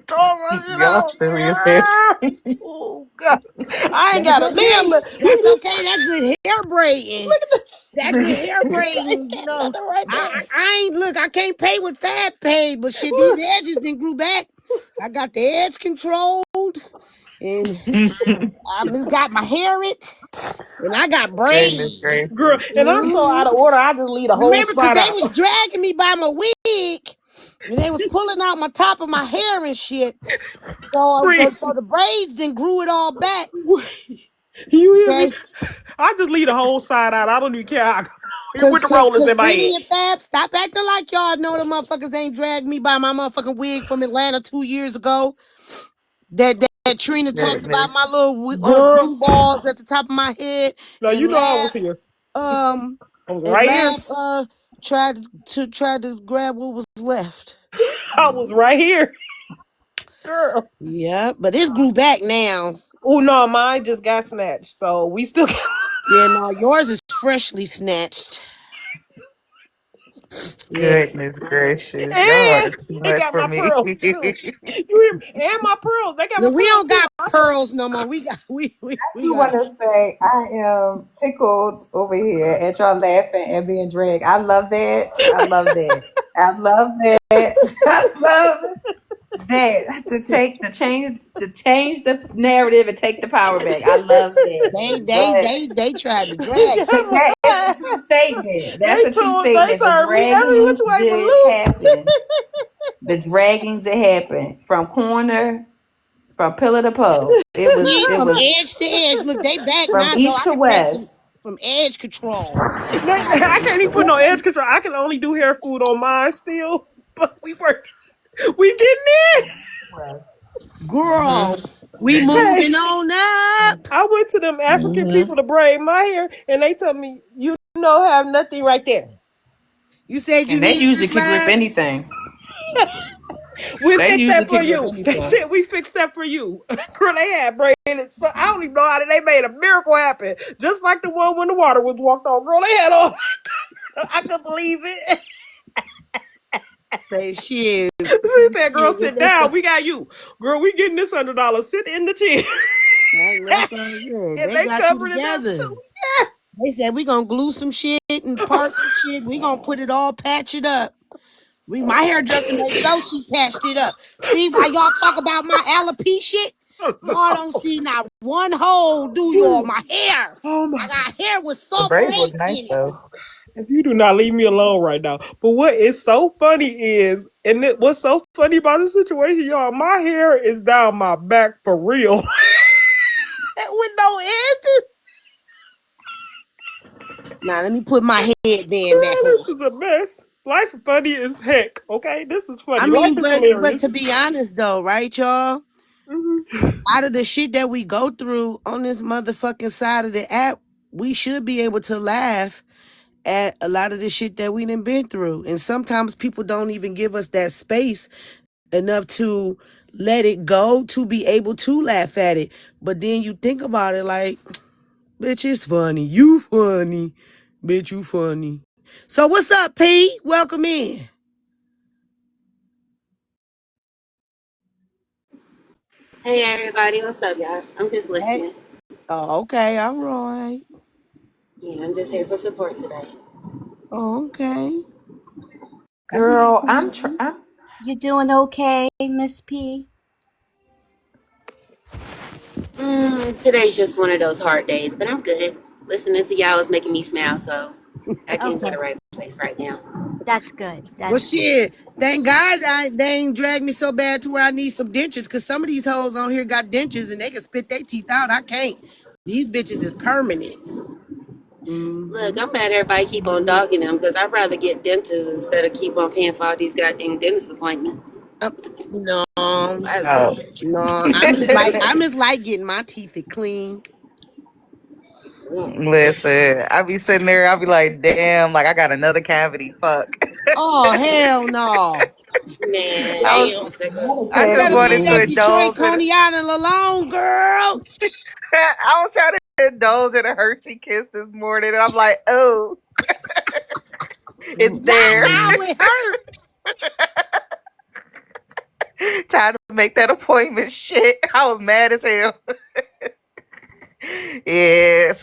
[SPEAKER 2] tore my shit
[SPEAKER 7] Y'all
[SPEAKER 2] out.
[SPEAKER 7] serious here?
[SPEAKER 2] Girl. Oh God, I ain't
[SPEAKER 1] That's
[SPEAKER 2] got a live.
[SPEAKER 1] okay.
[SPEAKER 2] Look, look
[SPEAKER 1] That's
[SPEAKER 2] at this.
[SPEAKER 1] okay. That good hair braiding.
[SPEAKER 2] Look at this.
[SPEAKER 1] That good hair
[SPEAKER 2] They
[SPEAKER 1] braiding. You
[SPEAKER 2] got
[SPEAKER 1] know,
[SPEAKER 2] nothing right
[SPEAKER 1] I,
[SPEAKER 2] there.
[SPEAKER 1] I ain't look. I can't pay with fat pay, but shit, these edges then grew back. I got the edge controlled, and I just got my hair it, and I got
[SPEAKER 7] Goodness
[SPEAKER 1] braids.
[SPEAKER 2] Girl,
[SPEAKER 7] gracious.
[SPEAKER 2] and I'm so
[SPEAKER 1] hmm
[SPEAKER 2] out of order. I just leave the whole
[SPEAKER 1] Remember, because
[SPEAKER 2] spot
[SPEAKER 1] they
[SPEAKER 2] out.
[SPEAKER 1] was dragging me by my wig, and they was pulling out my top of my hair and shit. So
[SPEAKER 2] Freeze.
[SPEAKER 1] the braids then grew it all back.
[SPEAKER 2] You hear me?
[SPEAKER 1] Okay,
[SPEAKER 2] I just leave the whole side out. I don't even care how. With
[SPEAKER 1] cause
[SPEAKER 2] the
[SPEAKER 1] cause
[SPEAKER 2] rollers
[SPEAKER 1] cause
[SPEAKER 2] in my head.
[SPEAKER 1] Brittany and Fab, stop acting like y'all know the motherfuckers ain't dragged me by my motherfucking wig from Atlanta 2 years ago. That Trina talked about
[SPEAKER 7] Goodness.
[SPEAKER 1] my little
[SPEAKER 2] Girl,
[SPEAKER 1] glue balls at the top of my head,
[SPEAKER 2] now you
[SPEAKER 1] and
[SPEAKER 2] know I was
[SPEAKER 1] laugh
[SPEAKER 2] here.
[SPEAKER 1] um
[SPEAKER 2] I was
[SPEAKER 1] and
[SPEAKER 2] right here.
[SPEAKER 1] laugh tried to grab what was left.
[SPEAKER 2] I was right here. Girl.
[SPEAKER 1] Yeah, but it's grew back now.
[SPEAKER 2] Oh no, mine just got snatched. So we still got
[SPEAKER 1] Yeah, no, yours is freshly snatched. Yeah,
[SPEAKER 7] Goodness gracious. Y'all are
[SPEAKER 2] and
[SPEAKER 7] too
[SPEAKER 2] it
[SPEAKER 7] much
[SPEAKER 2] got
[SPEAKER 7] for
[SPEAKER 2] my
[SPEAKER 7] me.
[SPEAKER 2] pearls too. You hear me? And my pearls. They got
[SPEAKER 1] yeah,
[SPEAKER 2] my
[SPEAKER 1] we
[SPEAKER 2] pearls
[SPEAKER 1] don't
[SPEAKER 2] too.
[SPEAKER 1] got pearls no more. We got we
[SPEAKER 3] Do
[SPEAKER 1] got.
[SPEAKER 3] want to say I am tickled over here at y'all laughing and being dragged. I love that. I love that. I love that. I love that to change the narrative and take the power back. I love that. But
[SPEAKER 1] They tried to drag
[SPEAKER 2] Yes.
[SPEAKER 3] because
[SPEAKER 1] me.
[SPEAKER 3] that is a true statement. That's
[SPEAKER 2] They
[SPEAKER 3] a true
[SPEAKER 2] told they
[SPEAKER 3] statement. The
[SPEAKER 2] turned me every which
[SPEAKER 3] draggings
[SPEAKER 2] way but
[SPEAKER 3] did
[SPEAKER 2] loose.
[SPEAKER 3] happen. The draggings that happened from corner, from pillar to pole. It was
[SPEAKER 1] Yeah,
[SPEAKER 3] it
[SPEAKER 1] from
[SPEAKER 3] was
[SPEAKER 1] edge to edge. Look, they back
[SPEAKER 3] from
[SPEAKER 1] now, so
[SPEAKER 3] east
[SPEAKER 1] I
[SPEAKER 3] to
[SPEAKER 1] can take some
[SPEAKER 3] west.
[SPEAKER 1] from edge control.
[SPEAKER 2] I can't even put no edge control. I can only do hair food on mine still. But we work. We getting
[SPEAKER 1] Girl, we
[SPEAKER 2] in. Hey,
[SPEAKER 1] moving on up.
[SPEAKER 2] I went to them African
[SPEAKER 7] Hmm.
[SPEAKER 2] people to braid my hair, and they told me, you know, have nothing right there.
[SPEAKER 1] You said you
[SPEAKER 3] And they
[SPEAKER 1] needed
[SPEAKER 3] usually
[SPEAKER 1] this
[SPEAKER 3] could grip
[SPEAKER 1] live?
[SPEAKER 3] anything.
[SPEAKER 2] We
[SPEAKER 3] They
[SPEAKER 2] fixed
[SPEAKER 3] usually
[SPEAKER 2] that for
[SPEAKER 3] could grip
[SPEAKER 2] you. They
[SPEAKER 3] anything.
[SPEAKER 2] said we fixed that for you. Girl, they had braided. So I don't even know how they made a miracle happen. Just like the one when the water was walked on. Girl, they had all. I couldn't believe it.
[SPEAKER 1] Say shit.
[SPEAKER 2] She said, "Girl,
[SPEAKER 1] Shit,
[SPEAKER 2] sit
[SPEAKER 1] that's
[SPEAKER 2] down. We got you. Girl, we getting this $100. Sit in the chair."
[SPEAKER 1] that's all good.
[SPEAKER 2] And
[SPEAKER 1] They
[SPEAKER 2] they
[SPEAKER 1] got you
[SPEAKER 2] covered it up
[SPEAKER 1] together.
[SPEAKER 2] too.
[SPEAKER 1] They said we gonna glue some shit and part some shit. We gonna put it all, patch it up. My hairdresser made sure she patched it up. See why y'all talk about my alopecia shit? Y'all don't see not one hole, do y'all? My hair.
[SPEAKER 2] Oh
[SPEAKER 1] I
[SPEAKER 2] my God.
[SPEAKER 1] got hair with
[SPEAKER 7] The
[SPEAKER 1] soft
[SPEAKER 7] braids
[SPEAKER 1] lace
[SPEAKER 7] look nice
[SPEAKER 1] in it.
[SPEAKER 7] though.
[SPEAKER 2] If you do not leave me alone right now. But what is so funny is, what's so funny about the situation, y'all, my hair is down my back for real. With no edges.
[SPEAKER 1] Now let me put my headband back
[SPEAKER 2] Girl,
[SPEAKER 1] on.
[SPEAKER 2] this is a mess. Life is funny as heck, okay? This is
[SPEAKER 1] I
[SPEAKER 2] funny. Life
[SPEAKER 1] mean,
[SPEAKER 2] is
[SPEAKER 1] but
[SPEAKER 2] hilarious.
[SPEAKER 1] to be honest though, right, y'all?
[SPEAKER 2] Mhm.
[SPEAKER 1] Out of the shit that we go through on this motherfucking side of the app, we should be able to laugh at a lot of the shit that we done been through. And sometimes people don't even give us that space enough to let it go to be able to laugh at it. But then you think about it like, bitch, it's funny. You funny. Bitch, you funny. So what's up, P? Welcome in.
[SPEAKER 8] Hey everybody, what's up, y'all? I'm just
[SPEAKER 1] Hey.
[SPEAKER 8] listening.
[SPEAKER 1] Oh, okay. All right.
[SPEAKER 8] Yeah, I'm just here for support today.
[SPEAKER 1] Oh, okay. That's no
[SPEAKER 3] Girl,
[SPEAKER 1] problem.
[SPEAKER 4] You doing okay, Miss P?
[SPEAKER 8] Today's just one of those hard days, but I'm good. Listening to y'all is making me smile, so I came to
[SPEAKER 4] Okay,
[SPEAKER 8] the right place right now.
[SPEAKER 4] that's good.
[SPEAKER 1] Well,
[SPEAKER 4] That's good.
[SPEAKER 1] shit. Thank God they ain't dragged me so bad to where I need some dentures, because some of these hoes on here got dentures and they can spit their teeth out. I can't. These bitches is permanents.
[SPEAKER 8] Look,
[SPEAKER 1] Mm-hmm.
[SPEAKER 8] I'm mad everybody keep on dogging them because I'd rather get dentists instead of keep on paying for all these goddamn dentist appointments.
[SPEAKER 1] No,
[SPEAKER 8] That's
[SPEAKER 7] Oh.
[SPEAKER 8] it.
[SPEAKER 1] no. I'm just like getting my teeth clean.
[SPEAKER 7] Listen, I be sitting there, I be like, damn, like I got another cavity. Fuck.
[SPEAKER 1] Oh hell no.
[SPEAKER 8] Man,
[SPEAKER 7] I
[SPEAKER 8] hang
[SPEAKER 7] was,
[SPEAKER 8] on a second.
[SPEAKER 7] I
[SPEAKER 1] You
[SPEAKER 6] Medicated
[SPEAKER 7] just
[SPEAKER 1] better
[SPEAKER 7] wanted
[SPEAKER 1] leave
[SPEAKER 7] to
[SPEAKER 1] that
[SPEAKER 6] me.
[SPEAKER 1] Detroit
[SPEAKER 7] indulge in.
[SPEAKER 1] Coney Island alone, girl.
[SPEAKER 7] I was trying to indulge in a Hershey kiss this morning, and I'm like, oh, it's there.
[SPEAKER 1] Ow, it hurt.
[SPEAKER 7] Time to make that appointment. Shit, I was mad as hell. Yes.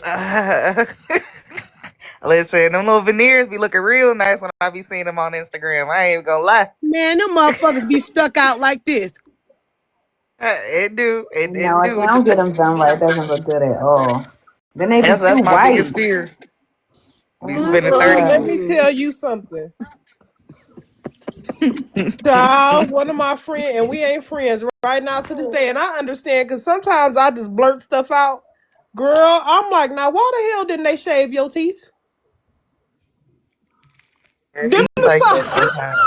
[SPEAKER 7] Listen, them little veneers be looking real nice when I be seeing them on Instagram. I ain't even gonna lie.
[SPEAKER 1] Man, them motherfuckers be stuck out like this.
[SPEAKER 7] It do. It
[SPEAKER 6] No, if they
[SPEAKER 7] do.
[SPEAKER 6] don't get them done right, it doesn't look good at all. Then they be too
[SPEAKER 7] That's my biggest
[SPEAKER 6] white.
[SPEAKER 7] fear. Be
[SPEAKER 6] Oh my
[SPEAKER 7] spending 30.
[SPEAKER 2] Let me
[SPEAKER 6] god.
[SPEAKER 1] Mm-mm.
[SPEAKER 2] tell you something. Dog, one of my friends, and we ain't friends right now to this day, and I understand because sometimes I just blurt stuff out. Girl, I'm like, now why the hell didn't they shave your teeth?
[SPEAKER 7] It
[SPEAKER 2] Them
[SPEAKER 7] be
[SPEAKER 2] the
[SPEAKER 7] like that
[SPEAKER 2] size.
[SPEAKER 7] sometimes.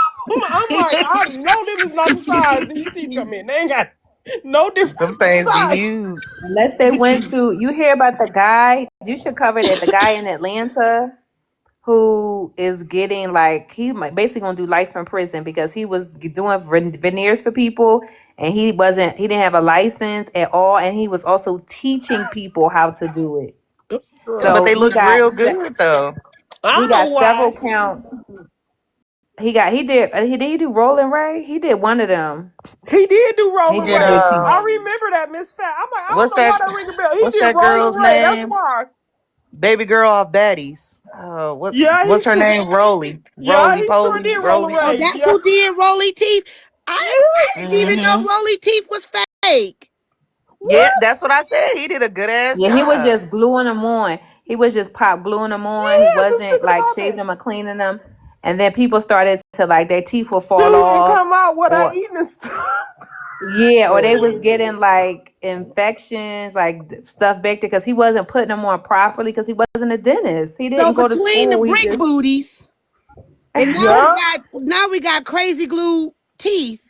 [SPEAKER 2] I'm like, I know them is not the size these teeth come in. They ain't got no different
[SPEAKER 7] Them things be
[SPEAKER 2] size.
[SPEAKER 7] huge.
[SPEAKER 6] Unless they went to, you hear about the guy, you should cover that, the guy in Atlanta who is getting like, basically gonna do life in prison because he was doing veneers for people and he didn't have a license at all. And he was also teaching people how to do it.
[SPEAKER 7] But
[SPEAKER 2] Girl,
[SPEAKER 7] they
[SPEAKER 6] So
[SPEAKER 7] look real good though.
[SPEAKER 2] I
[SPEAKER 6] he
[SPEAKER 2] don't know
[SPEAKER 6] got several
[SPEAKER 2] why.
[SPEAKER 6] counts. He did Rolling Ray. He did one of them.
[SPEAKER 2] He did do
[SPEAKER 7] He
[SPEAKER 2] Rolling
[SPEAKER 7] did
[SPEAKER 2] Ray. I
[SPEAKER 6] teaching.
[SPEAKER 2] remember that, Miss Fat. I'm like, I
[SPEAKER 7] what's
[SPEAKER 2] don't know why
[SPEAKER 7] that
[SPEAKER 2] that ring a bell. He
[SPEAKER 7] what's
[SPEAKER 2] did
[SPEAKER 7] that
[SPEAKER 2] Rolling
[SPEAKER 7] girl's
[SPEAKER 2] Ray. That's
[SPEAKER 7] name?
[SPEAKER 2] why.
[SPEAKER 7] Baby girl off Baddies.
[SPEAKER 2] Yeah, he
[SPEAKER 7] What's her
[SPEAKER 2] sure.
[SPEAKER 7] name? Roly.
[SPEAKER 2] Yeah,
[SPEAKER 7] Roly
[SPEAKER 2] he sure
[SPEAKER 7] Poly.
[SPEAKER 2] did Rolling
[SPEAKER 7] Roly
[SPEAKER 1] Oh,
[SPEAKER 2] Ray.
[SPEAKER 7] something.
[SPEAKER 1] that's
[SPEAKER 2] Yeah.
[SPEAKER 1] who did Rolly Teeth. I didn't even know
[SPEAKER 7] Mm-hmm.
[SPEAKER 1] Rolly Teeth was fake.
[SPEAKER 7] Yeah,
[SPEAKER 2] What?
[SPEAKER 7] that's what I said. He did a good ass
[SPEAKER 6] Yeah, he was
[SPEAKER 7] job.
[SPEAKER 6] just gluing them on. He was just pop gluing them on. He
[SPEAKER 2] Yeah, just
[SPEAKER 6] wasn't
[SPEAKER 2] thinking
[SPEAKER 6] like
[SPEAKER 2] about
[SPEAKER 6] shaving
[SPEAKER 2] that.
[SPEAKER 6] them or cleaning them. And then people started to like their teeth will fall
[SPEAKER 2] Dude, and
[SPEAKER 6] off,
[SPEAKER 2] come out without
[SPEAKER 6] or
[SPEAKER 2] eating and stuff.
[SPEAKER 6] yeah, or they was getting like infections, like stuff back there because he wasn't putting them on properly because he wasn't a dentist. He
[SPEAKER 1] So
[SPEAKER 6] didn't go to
[SPEAKER 1] between the
[SPEAKER 6] school. He
[SPEAKER 1] brick
[SPEAKER 6] just
[SPEAKER 1] booties and
[SPEAKER 2] Yeah.
[SPEAKER 1] now we got crazy glue teeth.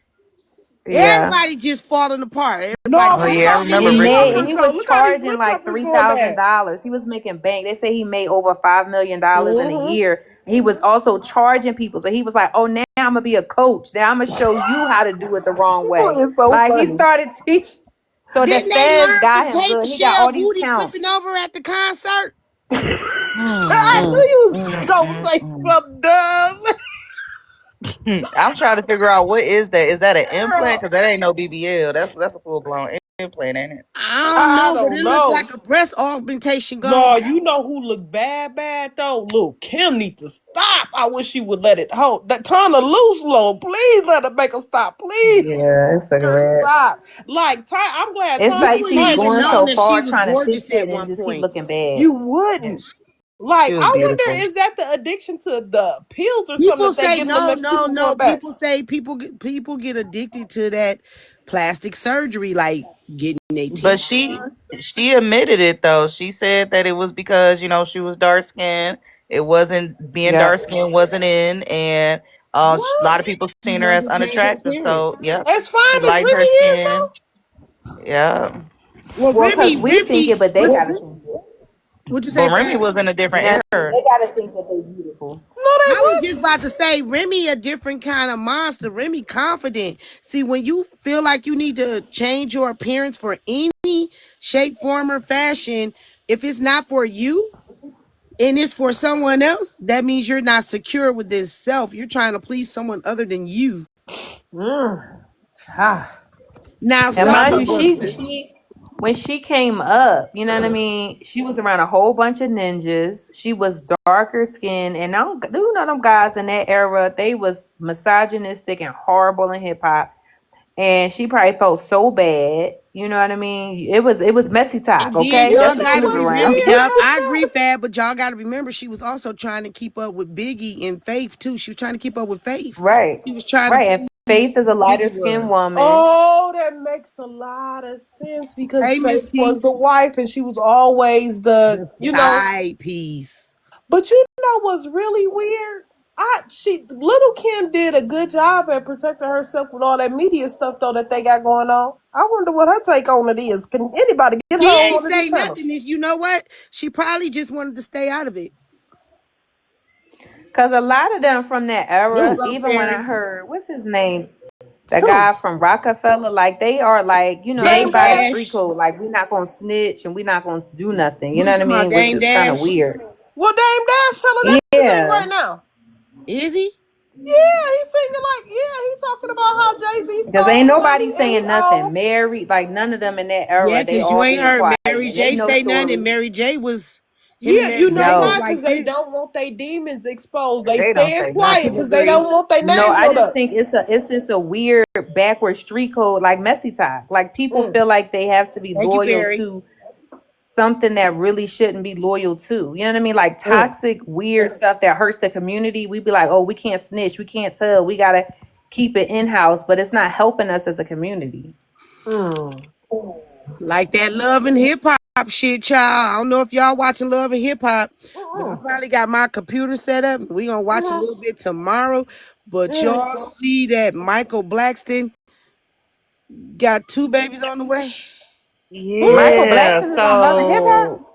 [SPEAKER 6] yeah.
[SPEAKER 1] Everybody just falling apart. Everybody
[SPEAKER 2] No,
[SPEAKER 7] Oh
[SPEAKER 2] but what
[SPEAKER 7] yeah, I
[SPEAKER 2] about these
[SPEAKER 7] remember
[SPEAKER 6] He
[SPEAKER 2] lip
[SPEAKER 7] Brick
[SPEAKER 6] made, and
[SPEAKER 2] peppers
[SPEAKER 6] he
[SPEAKER 7] Booty.
[SPEAKER 2] though?
[SPEAKER 6] was
[SPEAKER 2] Look how these
[SPEAKER 6] charging
[SPEAKER 2] lip
[SPEAKER 6] like
[SPEAKER 2] peppers
[SPEAKER 6] three
[SPEAKER 2] going
[SPEAKER 6] thousand
[SPEAKER 2] bad.
[SPEAKER 6] dollars. He was making bank. They say he made over $5 million in a
[SPEAKER 2] Mm-hmm.
[SPEAKER 6] year. He was also charging people. So he was like, "Oh, now I'm gonna be a coach. Now I'm gonna show you how to do it the wrong way."
[SPEAKER 2] It's so
[SPEAKER 6] Like he
[SPEAKER 2] funny.
[SPEAKER 6] started teaching. So the
[SPEAKER 1] didn't they
[SPEAKER 6] feds
[SPEAKER 1] learn
[SPEAKER 6] got
[SPEAKER 1] from
[SPEAKER 6] him
[SPEAKER 1] Kate
[SPEAKER 6] good. He got
[SPEAKER 1] Michelle
[SPEAKER 6] all these
[SPEAKER 1] booty
[SPEAKER 6] counts.
[SPEAKER 1] flipping over at the concert?
[SPEAKER 2] I knew you was gonna say
[SPEAKER 7] Mm.
[SPEAKER 2] something dumb.
[SPEAKER 7] I'm trying to figure out what is that? Is that an implant?
[SPEAKER 2] Girl,
[SPEAKER 7] Because that ain't no BBL. That's a full blown implant, ain't it?
[SPEAKER 1] I don't
[SPEAKER 2] I
[SPEAKER 1] know, but
[SPEAKER 2] don't
[SPEAKER 1] it looked like
[SPEAKER 2] know.
[SPEAKER 1] a breast augmentation gone
[SPEAKER 2] No,
[SPEAKER 1] bad.
[SPEAKER 2] you know who look bad though? Lil Kim need to stop. I wish she would let it hold. That turn her loose, Lil. Please let her make her stop. Please,
[SPEAKER 6] Yeah, it's
[SPEAKER 2] girl,
[SPEAKER 6] cigarettes.
[SPEAKER 2] stop. Like, I'm glad
[SPEAKER 6] It's
[SPEAKER 1] You
[SPEAKER 2] Tanya
[SPEAKER 6] like
[SPEAKER 1] wouldn't
[SPEAKER 6] she's
[SPEAKER 2] explained it.
[SPEAKER 1] even
[SPEAKER 6] going
[SPEAKER 1] known
[SPEAKER 6] so
[SPEAKER 1] that she
[SPEAKER 6] far
[SPEAKER 1] was
[SPEAKER 6] trying to fix
[SPEAKER 1] gorgeous
[SPEAKER 6] it
[SPEAKER 1] at
[SPEAKER 6] and
[SPEAKER 1] one
[SPEAKER 6] just keep
[SPEAKER 1] point.
[SPEAKER 6] looking bad.
[SPEAKER 2] You
[SPEAKER 7] Yeah,
[SPEAKER 2] wouldn't.
[SPEAKER 7] she
[SPEAKER 2] Like,
[SPEAKER 7] was
[SPEAKER 2] I wonder,
[SPEAKER 7] beautiful.
[SPEAKER 2] is that the addiction to the pills or something
[SPEAKER 1] People
[SPEAKER 2] that they
[SPEAKER 1] say
[SPEAKER 2] give them
[SPEAKER 1] no,
[SPEAKER 2] that keep
[SPEAKER 1] no,
[SPEAKER 2] them
[SPEAKER 1] no.
[SPEAKER 2] going back?
[SPEAKER 1] People get addicted to that plastic surgery, like getting their
[SPEAKER 7] But
[SPEAKER 1] teeth
[SPEAKER 7] she admitted it though. She said that it was because she was dark skinned. It wasn't being dark
[SPEAKER 6] Yep.
[SPEAKER 7] skinned wasn't in, and a
[SPEAKER 2] What?
[SPEAKER 7] lot of people
[SPEAKER 1] done. She
[SPEAKER 7] seen her
[SPEAKER 1] wanted
[SPEAKER 7] as
[SPEAKER 1] to change her
[SPEAKER 7] unattractive.
[SPEAKER 1] appearance.
[SPEAKER 7] So yep,
[SPEAKER 2] As
[SPEAKER 7] she
[SPEAKER 2] fine as
[SPEAKER 7] liked
[SPEAKER 2] Remy
[SPEAKER 7] her
[SPEAKER 2] is,
[SPEAKER 7] skin.
[SPEAKER 2] though.
[SPEAKER 7] Yeah,
[SPEAKER 1] Well,
[SPEAKER 6] Well, because we think
[SPEAKER 1] Remy,
[SPEAKER 6] it, but they
[SPEAKER 1] what's
[SPEAKER 6] gotta think it.
[SPEAKER 1] what you
[SPEAKER 7] but
[SPEAKER 1] say,
[SPEAKER 7] Remy
[SPEAKER 1] Fat?
[SPEAKER 7] was in a
[SPEAKER 6] You know
[SPEAKER 7] different
[SPEAKER 6] what I mean?
[SPEAKER 7] era.
[SPEAKER 6] They gotta think that they're beautiful.
[SPEAKER 2] No, they
[SPEAKER 1] I was
[SPEAKER 2] wasn't.
[SPEAKER 1] just about to say Remy a different kind of monster. Remy confident. See, when you feel like you need to change your appearance for any shape, form, or fashion, if it's not for you and it's for someone else, that means you're not secure with this self. You're trying to please someone other than you.
[SPEAKER 2] Mm. Ah.
[SPEAKER 1] Now,
[SPEAKER 6] And
[SPEAKER 2] Got
[SPEAKER 1] some
[SPEAKER 6] mind
[SPEAKER 2] me
[SPEAKER 6] you,
[SPEAKER 1] people,
[SPEAKER 2] busted.
[SPEAKER 6] she when she came up, you know what I mean? She was around a whole bunch of ninjas. She was darker skinned, and I don't, you know them guys in that era, they was misogynistic and horrible in hip hop. And she probably felt so bad. You know what I mean? It was messy talk,
[SPEAKER 1] and then
[SPEAKER 6] okay?
[SPEAKER 2] Yeah,
[SPEAKER 1] y'all
[SPEAKER 6] That's what
[SPEAKER 2] it
[SPEAKER 6] she
[SPEAKER 1] got to
[SPEAKER 6] was
[SPEAKER 2] was
[SPEAKER 6] around.
[SPEAKER 1] remember,
[SPEAKER 2] weird.
[SPEAKER 1] yep,
[SPEAKER 2] I
[SPEAKER 1] I agree,
[SPEAKER 2] know.
[SPEAKER 1] Fab, but y'all got to remember she was also trying to keep up with Biggie and Faith too. She was trying to keep up with Faith.
[SPEAKER 6] Right.
[SPEAKER 1] She was trying to
[SPEAKER 6] Right. And
[SPEAKER 1] please
[SPEAKER 6] Faith is a
[SPEAKER 1] who
[SPEAKER 6] lighter
[SPEAKER 1] Biggie
[SPEAKER 6] skinned
[SPEAKER 1] was.
[SPEAKER 6] woman.
[SPEAKER 2] Oh, that makes a lot of sense because
[SPEAKER 1] Hey, Miss
[SPEAKER 2] Faith was
[SPEAKER 1] T,
[SPEAKER 2] the wife and she was always
[SPEAKER 1] the
[SPEAKER 2] you know.
[SPEAKER 1] side piece.
[SPEAKER 2] But you know what's really weird? Little Kim did a good job at protecting herself with all that media stuff though that they got going on. I wonder what her take on it is. Can anybody get her
[SPEAKER 1] She
[SPEAKER 2] on
[SPEAKER 1] ain't
[SPEAKER 2] one of these
[SPEAKER 1] say
[SPEAKER 2] panels?
[SPEAKER 1] nothing. If you know what, she probably just wanted to stay out of it.
[SPEAKER 3] Cause a lot of them from that era,
[SPEAKER 1] What's up,
[SPEAKER 3] even when I
[SPEAKER 1] fairy?
[SPEAKER 3] heard what's his name, the
[SPEAKER 1] Who?
[SPEAKER 3] guy from Rockefeller, like they are like, they
[SPEAKER 1] Dame
[SPEAKER 3] by the street
[SPEAKER 1] Dash.
[SPEAKER 3] code. Like we not gonna snitch and we not gonna do nothing. You
[SPEAKER 1] Who
[SPEAKER 3] know
[SPEAKER 1] you
[SPEAKER 3] what I
[SPEAKER 1] talking about?
[SPEAKER 3] mean? Which
[SPEAKER 1] Dame
[SPEAKER 3] is kind of
[SPEAKER 1] Dash?
[SPEAKER 3] weird.
[SPEAKER 2] Well, Dame Dash telling everything
[SPEAKER 3] Yeah.
[SPEAKER 2] right now.
[SPEAKER 1] Is he?
[SPEAKER 2] Yeah, he's singing like, yeah, he's talking about how Jay-Z
[SPEAKER 3] Because ain't
[SPEAKER 2] stole the
[SPEAKER 3] nobody
[SPEAKER 2] money and he
[SPEAKER 3] saying nothing.
[SPEAKER 2] owed.
[SPEAKER 3] Mary, like none of them in that
[SPEAKER 1] Yeah,
[SPEAKER 3] era, they
[SPEAKER 1] because you
[SPEAKER 3] all
[SPEAKER 1] ain't
[SPEAKER 3] being
[SPEAKER 1] heard
[SPEAKER 3] quiet
[SPEAKER 1] Mary
[SPEAKER 3] and they
[SPEAKER 1] J
[SPEAKER 3] know
[SPEAKER 1] say nothing. And
[SPEAKER 3] stories.
[SPEAKER 1] Mary J was, him and
[SPEAKER 2] Yeah,
[SPEAKER 1] Mary
[SPEAKER 2] you know
[SPEAKER 1] J was
[SPEAKER 2] why?
[SPEAKER 3] No,
[SPEAKER 2] Because
[SPEAKER 1] like
[SPEAKER 2] they
[SPEAKER 1] this.
[SPEAKER 2] don't want their demons exposed. They
[SPEAKER 7] They don't
[SPEAKER 2] staying
[SPEAKER 7] say
[SPEAKER 2] quiet
[SPEAKER 7] nothing.
[SPEAKER 2] because they don't
[SPEAKER 1] Agree.
[SPEAKER 2] want their
[SPEAKER 3] no,
[SPEAKER 2] name
[SPEAKER 3] I
[SPEAKER 2] brought
[SPEAKER 3] just
[SPEAKER 2] up.
[SPEAKER 3] think it's just a weird backward street code, like messy talk. Like people
[SPEAKER 1] Mm.
[SPEAKER 3] feel like they have to be
[SPEAKER 1] Thank you,
[SPEAKER 3] loyal
[SPEAKER 1] Perry.
[SPEAKER 3] to something that really shouldn't be loyal to. You know what I mean? Like
[SPEAKER 1] Mm.
[SPEAKER 3] toxic, weird stuff that hurts the community. We be like, oh, we can't snitch, we can't tell, we gotta keep it in house, but it's not helping us as a community.
[SPEAKER 2] Mm.
[SPEAKER 1] Like that love and hip hop shit, child. I don't know if y'all watching Love and Hip Hop, but I
[SPEAKER 2] Mm-mm.
[SPEAKER 1] finally got my computer set up. We gonna watch a little bit tomorrow. But y'all see that Michael Blackston got 2 babies on the way?
[SPEAKER 3] Michael
[SPEAKER 7] Yeah.
[SPEAKER 3] Blackson is on Love and Hip Hop.
[SPEAKER 7] So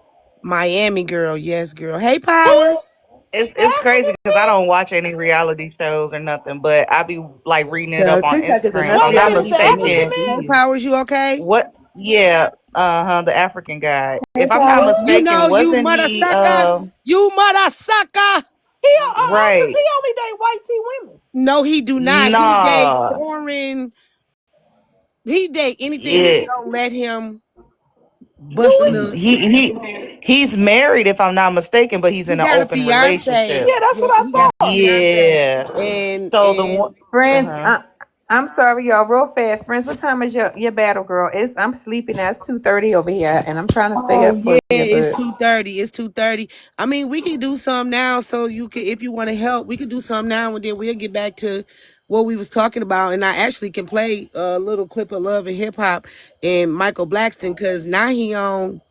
[SPEAKER 1] Miami girl, yes, girl. Hey, Powers.
[SPEAKER 7] it's crazy because I don't watch any reality shows or nothing, but I be like reading it up
[SPEAKER 3] The
[SPEAKER 7] on
[SPEAKER 3] TikTok is
[SPEAKER 7] Instagram. If
[SPEAKER 3] enough for
[SPEAKER 7] I'm
[SPEAKER 2] Wait a
[SPEAKER 7] not
[SPEAKER 3] y'all
[SPEAKER 2] minute, the
[SPEAKER 3] people,
[SPEAKER 2] African
[SPEAKER 3] man.
[SPEAKER 7] mistaken,
[SPEAKER 1] Hey,
[SPEAKER 2] man?
[SPEAKER 3] Jeez.
[SPEAKER 1] Powers, you okay?
[SPEAKER 7] what? Yeah, the African guy.
[SPEAKER 3] Hey,
[SPEAKER 7] If I'm not
[SPEAKER 3] Power.
[SPEAKER 1] You
[SPEAKER 7] mistaken,
[SPEAKER 1] know, you
[SPEAKER 7] wasn't
[SPEAKER 1] mother
[SPEAKER 7] he?
[SPEAKER 1] sucker. You mother sucker.
[SPEAKER 2] Cause
[SPEAKER 7] Right.
[SPEAKER 2] he only date white tea women.
[SPEAKER 1] No, he do not. He date
[SPEAKER 7] Nah.
[SPEAKER 1] foreign. He date anything that
[SPEAKER 7] Yeah.
[SPEAKER 1] don't let him bust a
[SPEAKER 2] Louis.
[SPEAKER 1] little.
[SPEAKER 7] He's married, if I'm not mistaken, but he's
[SPEAKER 1] He
[SPEAKER 7] in an
[SPEAKER 1] got a
[SPEAKER 7] open
[SPEAKER 1] fiance.
[SPEAKER 7] relationship.
[SPEAKER 2] Yeah, that's
[SPEAKER 1] Yeah,
[SPEAKER 2] what I
[SPEAKER 1] he got a
[SPEAKER 2] thought.
[SPEAKER 1] fiance.
[SPEAKER 7] Yeah.
[SPEAKER 1] And
[SPEAKER 7] So the one.
[SPEAKER 1] and
[SPEAKER 3] Friends,
[SPEAKER 7] Uh-huh.
[SPEAKER 3] I'm sorry, y'all. Real fast, friends. What time is your battle, girl? I'm sleepy now. It's 2:30 over here, and I'm trying to stay
[SPEAKER 1] oh
[SPEAKER 3] up
[SPEAKER 1] yeah,
[SPEAKER 3] for you.
[SPEAKER 1] it's
[SPEAKER 3] But
[SPEAKER 1] 2:30. It's 2:30. I mean, we can do some now. So you can, if you want to help, we can do some now, and then we'll get back to what we was talking about. And I actually can play a little clip of Love and Hip Hop and Michael Blackston because now he on.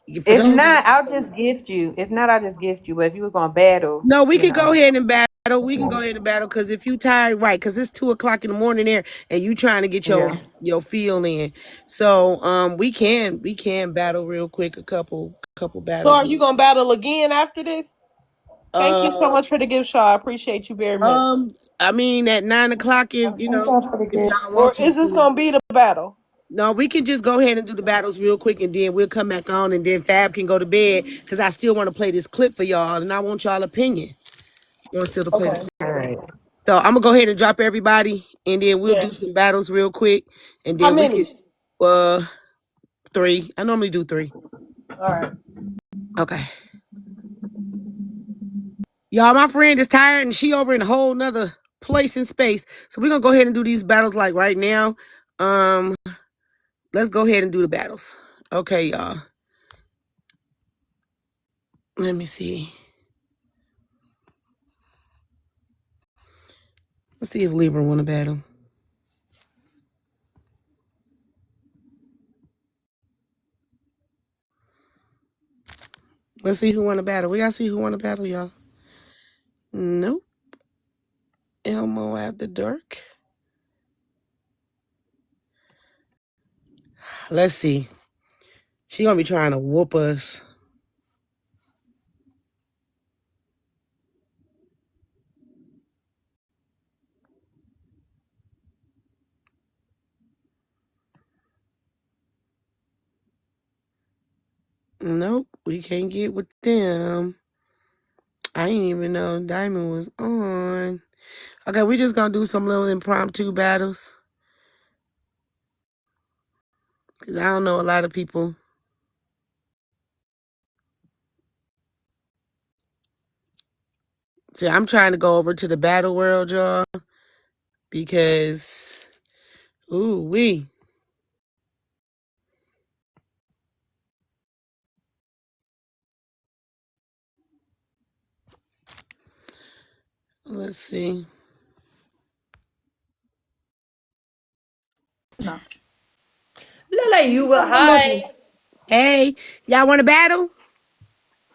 [SPEAKER 1] For
[SPEAKER 3] if
[SPEAKER 1] those,
[SPEAKER 3] not, I'll just gift you. If not, I'll just gift you. But if you was gonna battle,
[SPEAKER 1] no, we
[SPEAKER 3] you
[SPEAKER 1] could go
[SPEAKER 3] know,
[SPEAKER 1] ahead and battle. We can go ahead and battle because if you tired, right? Because it's 2 o'clock in the morning there, and you trying to get
[SPEAKER 3] yeah.
[SPEAKER 1] your feel in. So we can battle real quick. A couple
[SPEAKER 2] So
[SPEAKER 1] battles.
[SPEAKER 2] are you gonna battle again after this? Thank you so
[SPEAKER 1] Uh
[SPEAKER 2] much for the gift, Shaw. I appreciate you very much.
[SPEAKER 1] I mean at 9 o'clock if
[SPEAKER 3] Thank y'all for the
[SPEAKER 1] if
[SPEAKER 3] gift.
[SPEAKER 1] y'all
[SPEAKER 2] Or
[SPEAKER 1] want to.
[SPEAKER 2] is this gonna be the battle?
[SPEAKER 1] No, we can just go ahead and do the battles real quick, and then we'll come back on, and then Fab can go to bed because I still want to play this clip for y'all, and I want y'all opinion. You want still to play the
[SPEAKER 2] Okay.
[SPEAKER 1] clip?
[SPEAKER 7] All right.
[SPEAKER 1] So I'm gonna go ahead and drop everybody, and then we'll do
[SPEAKER 2] Yeah.
[SPEAKER 1] some battles real quick, and
[SPEAKER 2] How
[SPEAKER 1] then we could
[SPEAKER 2] many?
[SPEAKER 1] 3. I normally do 3.
[SPEAKER 2] All right.
[SPEAKER 1] Okay. Y'all, my friend is tired and she over in a whole nother place in space. So we're gonna go ahead and do these battles like right now. Um, let's go ahead and do the battles. Okay, y'all. Let me see. Let's see if Libra want to battle. Let's see who want to battle. We gotta see who want to battle, y'all. Nope. Elmo after dark. Let's see. She gonna be trying to whoop us. Nope, we can't get with them. I didn't even know Diamond was on. Okay, we just gonna do some little impromptu battles. Cause I don't know a lot of people. See, I'm trying to go over to the battle world, y'all, because let's see.
[SPEAKER 9] Lila, you
[SPEAKER 2] Who's
[SPEAKER 9] will.
[SPEAKER 2] on my lovely?
[SPEAKER 9] Hi.
[SPEAKER 1] Hey, y'all want to battle?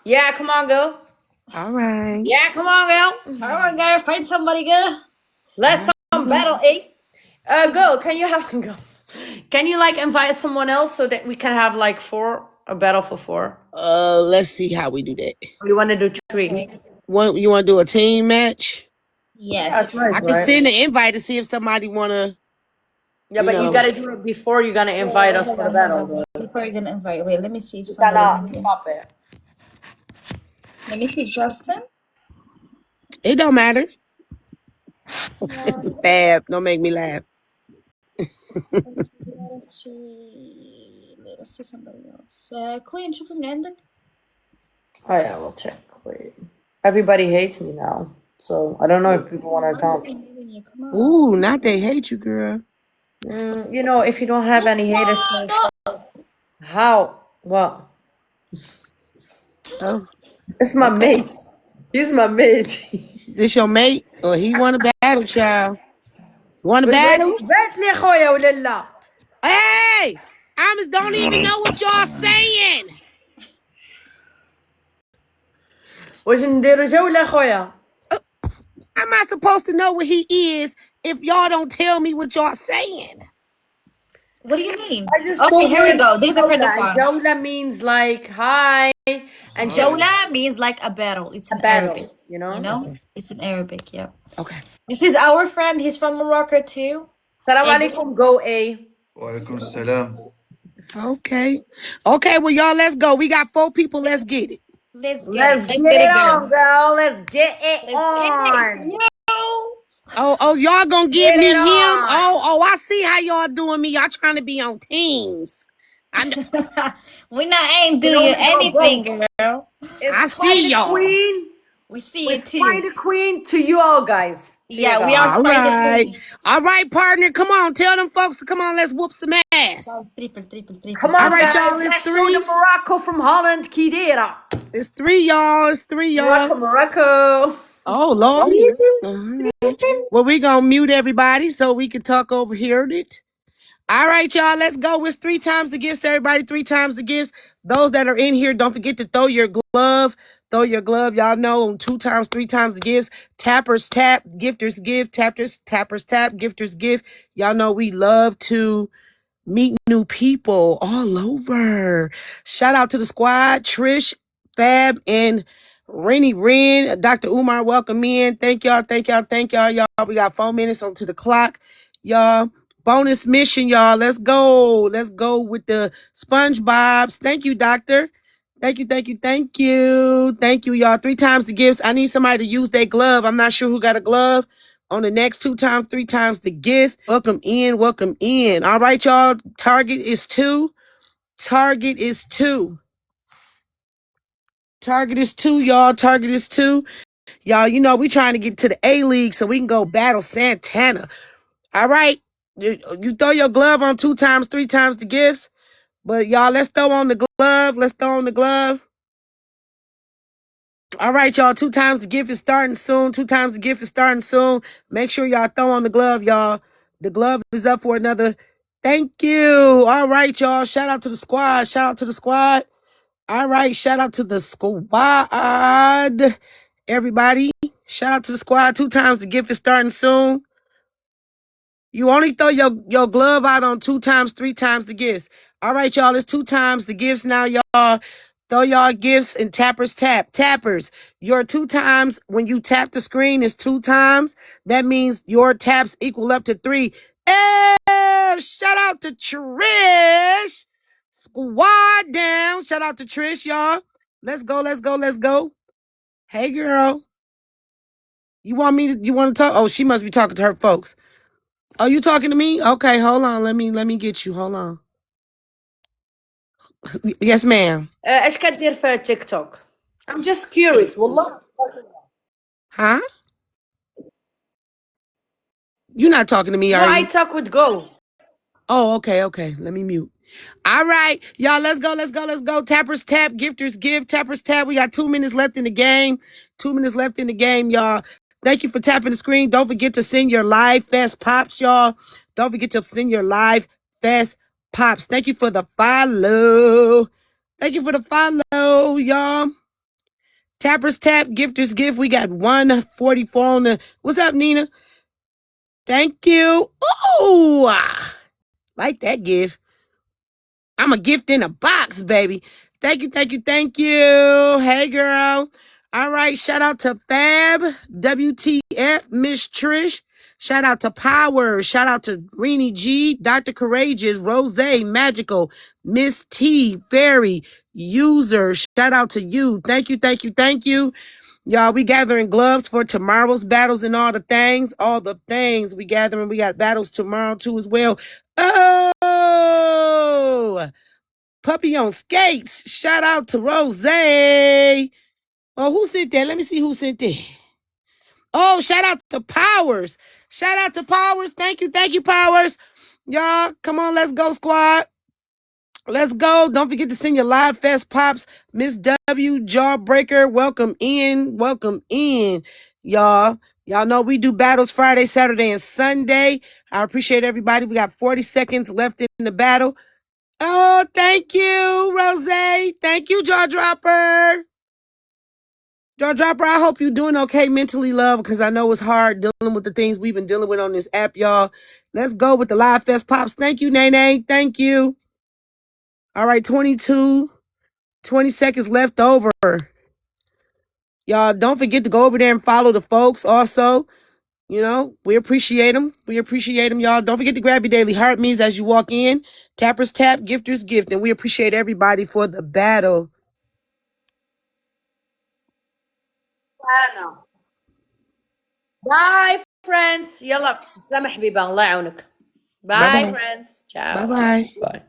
[SPEAKER 9] Yeah, come on, girl.
[SPEAKER 1] All right.
[SPEAKER 9] Yeah, come on, girl. All right, girl. Find somebody, girl.
[SPEAKER 1] All
[SPEAKER 9] Let's
[SPEAKER 1] right.
[SPEAKER 9] some battle, eh? Girl, can you have go? Can you like invite someone else so that we can have like four a battle for four?
[SPEAKER 1] Let's see how we do that.
[SPEAKER 9] We want to do three.
[SPEAKER 1] You want to do a team match?
[SPEAKER 9] Yeah,
[SPEAKER 3] Yes.
[SPEAKER 9] it's nice,
[SPEAKER 1] I can
[SPEAKER 9] right?
[SPEAKER 1] send an invite to see if somebody want to,
[SPEAKER 9] Yeah,
[SPEAKER 1] you
[SPEAKER 9] but you
[SPEAKER 1] know.
[SPEAKER 9] gotta do it before you're gonna invite
[SPEAKER 3] Wait,
[SPEAKER 9] us
[SPEAKER 3] hold
[SPEAKER 9] for the
[SPEAKER 3] on, hold
[SPEAKER 9] battle,
[SPEAKER 3] on.
[SPEAKER 9] though.
[SPEAKER 3] Before you're gonna invite, wait, let me see if
[SPEAKER 9] You
[SPEAKER 3] somebody
[SPEAKER 9] cannot
[SPEAKER 3] in here.
[SPEAKER 9] stop it.
[SPEAKER 3] Let me see, Justin.
[SPEAKER 1] It don't matter.
[SPEAKER 3] Yeah,
[SPEAKER 1] Fab, don't make me laugh.
[SPEAKER 3] let us see somebody else. Queen, شوفي من عندك.
[SPEAKER 9] Oh yeah, we'll check. Wait. Everybody hates me now, so I don't know if people want to
[SPEAKER 3] Why are
[SPEAKER 9] come.
[SPEAKER 3] they hating you? Come on.
[SPEAKER 1] Ooh, not they hate you, girl.
[SPEAKER 9] You know, if you don't have any haters,
[SPEAKER 3] No.
[SPEAKER 9] how? What?
[SPEAKER 1] Oh,
[SPEAKER 9] It's my
[SPEAKER 1] okay.
[SPEAKER 9] mate. He's my mate.
[SPEAKER 1] This your mate? Or he want a battle, child? Want a
[SPEAKER 9] بجد
[SPEAKER 1] battle?
[SPEAKER 9] بات لي خويا ولا لا؟
[SPEAKER 1] Hey! I don't even know what y'all saying.
[SPEAKER 9] واش نديرو جولة خويا؟
[SPEAKER 1] How am I supposed to know what he is if y'all don't tell me what y'all saying?
[SPEAKER 3] What do you mean?
[SPEAKER 9] I just
[SPEAKER 3] Okay,
[SPEAKER 9] told you
[SPEAKER 3] here we
[SPEAKER 9] it's
[SPEAKER 3] go. There's a friend of
[SPEAKER 9] جولة.
[SPEAKER 3] mine.
[SPEAKER 9] جولة means like hi, and
[SPEAKER 3] Jola means like a battle. It's
[SPEAKER 9] a
[SPEAKER 3] in Arabic.
[SPEAKER 9] battle, you
[SPEAKER 3] You
[SPEAKER 9] know?
[SPEAKER 3] know?
[SPEAKER 1] Okay.
[SPEAKER 3] It's in Arabic, yeah.
[SPEAKER 1] Okay.
[SPEAKER 3] This is our friend. He's from Morocco too.
[SPEAKER 9] Salam
[SPEAKER 3] And
[SPEAKER 9] alaikum, go A.
[SPEAKER 10] وعليكم السلام.
[SPEAKER 1] Okay. Okay, well, y'all, let's go. We got 4 people. Let's get it.
[SPEAKER 3] let's get it.
[SPEAKER 9] Let's
[SPEAKER 3] Let's
[SPEAKER 9] get
[SPEAKER 3] get
[SPEAKER 9] it
[SPEAKER 3] it,
[SPEAKER 9] on,
[SPEAKER 3] girl.
[SPEAKER 9] girl. Let's get it
[SPEAKER 3] Let's get it.
[SPEAKER 9] on.
[SPEAKER 3] Yo.
[SPEAKER 1] Oh, y'all gonna give
[SPEAKER 9] Get
[SPEAKER 1] me
[SPEAKER 9] it
[SPEAKER 1] him?
[SPEAKER 9] on.
[SPEAKER 1] I see how y'all doing me. Y'all trying to be on teams. I
[SPEAKER 3] We not ain't do
[SPEAKER 9] You know
[SPEAKER 3] you
[SPEAKER 9] we got
[SPEAKER 3] anything,
[SPEAKER 9] both.
[SPEAKER 3] girl.
[SPEAKER 9] It's
[SPEAKER 1] I see
[SPEAKER 9] Spider
[SPEAKER 1] y'all.
[SPEAKER 9] Queen.
[SPEAKER 3] We see
[SPEAKER 9] We're
[SPEAKER 3] it too.
[SPEAKER 9] Spider Queen to you all guys. To you
[SPEAKER 3] Yeah, we are
[SPEAKER 9] guys.
[SPEAKER 1] All
[SPEAKER 3] Spider
[SPEAKER 1] right.
[SPEAKER 3] Queen.
[SPEAKER 1] All right, partner. Come on. Tell them folks to come on. Let's whoop some ass.
[SPEAKER 3] Triple, triple, triple,
[SPEAKER 9] Come
[SPEAKER 1] All
[SPEAKER 9] on,
[SPEAKER 1] right,
[SPEAKER 3] triple.
[SPEAKER 1] y'all.
[SPEAKER 9] guys.
[SPEAKER 1] It's
[SPEAKER 9] Let's show the
[SPEAKER 1] 3.
[SPEAKER 9] Morocco from Holland, Kidera.
[SPEAKER 1] It's 3, y'all. It's 3, y'all.
[SPEAKER 9] Morocco, Morocco.
[SPEAKER 1] Oh, Lord. All right. Well, we gonna mute everybody so we can talk over here it. All right, y'all, let's go. It's 3 times the gifts, everybody. 3 times the gifts. Those that are in here, don't forget to throw your glove. Throw your glove. Y'all know 2 times, 3 times the gifts. Tappers tap, gifters give. Tappers tap, gifters give. Y'all know we love to meet new people all over. Shout out to the squad, Trish, Fab, and Rennie Ren. Dr. Umar, welcome in. Thank y'all, thank y'all, thank y'all, y'all. We got 4 minutes onto the clock, y'all. Bonus mission, y'all. Let's go. Let's go with the SpongeBob's. Thank you, doctor. Thank you, thank you, thank you. Thank you, y'all. 3 times the gifts. I need somebody to use their glove. I'm not sure who got a glove. On the next 2 times, 3 times the gift. Welcome in, welcome in. All right, y'all. Target is 2. Target is 2. Target is 2, y'all. Target is 2. Y'all, you know, we trying to get to the A League so we can go battle Santana. All right. You throw your glove on 2 times, 3 times the gifts. But y'all, let's throw on the glove. Let's throw on the glove. All right, y'all. 2 times the gift is starting soon. 2 times the gift is starting soon. Make sure y'all throw on the glove, y'all. The glove is up for another. Thank you. All right, y'all. Shout out to the squad. Shout out to the squad. All right. Shout out to the squad. Everybody. Shout out to the squad. 2 times the gift is starting soon. You only throw your glove out on 2 times, 3 times the gifts. All right, y'all. It's 2 times the gifts now, y'all. Throw y'all gifts and tappers tap. Tappers, your 2 times when you tap the screen is 2 times. That means your taps equal up to 3. Hey, shout out to Trish. Squad down. Shout out to Trish, y'all. Let's go, let's go, let's go. Hey, girl. You want to talk? Oh, she must be talking to her folks. Oh, you talking to me? Okay, hold on. Let me get you. Hold on. Yes, ma'am.
[SPEAKER 9] ايش كدير في تيك توك؟ I'm just curious والله.
[SPEAKER 1] Huh? You're not talking to me,
[SPEAKER 9] No,
[SPEAKER 1] are
[SPEAKER 9] I
[SPEAKER 1] you?
[SPEAKER 9] talk with Go.
[SPEAKER 1] Oh, okay. Let me mute. All right, y'all, let's go, let's go, let's go. Tappers tap, gifters give, tappers tap. We got 2 minutes left in the game. 2 minutes left in the game, y'all. Thank you for tapping the screen. Don't forget to send your live fast pops, y'all. Don't forget to send your live fast pops. Thank you for the follow. Thank you for the follow, y'all. Tappers tap, gifters gift. We got 144 on the. What's up, Nina? Thank you. Ooh, like that gift. I'm a gift in a box, baby. Thank you, thank you, thank you. Hey, girl. All right, shout out to Fab, WTF, Miss Trish. Shout out to Power. Shout out to Greenie G, Dr. Courageous, Rose, Magical, Miss T, Fairy, User. Shout out to you. Thank you, thank you, thank you. Y'all, we gathering gloves for tomorrow's battles and all the things. All the things we gathering. We got battles tomorrow too as well. Oh, Puppy on Skates. Shout out to Rose. Oh, who sent that? Let me see who sent that. Oh, shout out to Powers. Shout out to Powers. Thank you, Powers. Y'all, come on, let's go, squad. Let's go. Don't forget to send your live fest pops. Miss W, Jawbreaker, welcome in. Welcome in, y'all. Y'all know we do battles Friday, Saturday, and Sunday. I appreciate everybody. We got 40 seconds left in the battle. Oh, thank you, Rose. Thank you, Jaw Dropper. Jaw Dropper, I hope you're doing okay mentally, love, because I know it's hard dealing with the things we've been dealing with on this app, y'all. Let's go with the live fest pops. Thank you, Nene. Thank you. All right, 20 seconds left over. Y'all, don't forget to go over there and follow the folks also. You know, we appreciate them. We appreciate them, y'all. Don't forget to grab your daily heart means as you walk in. Tappers tap, gifters gift. And we appreciate everybody for the battle.
[SPEAKER 9] باي فريندز. يلا سلام حبيبي، الله يعاونك. باي
[SPEAKER 1] Bye-bye.
[SPEAKER 9] فريندز. تشاو.
[SPEAKER 1] Bye-bye.
[SPEAKER 9] باي.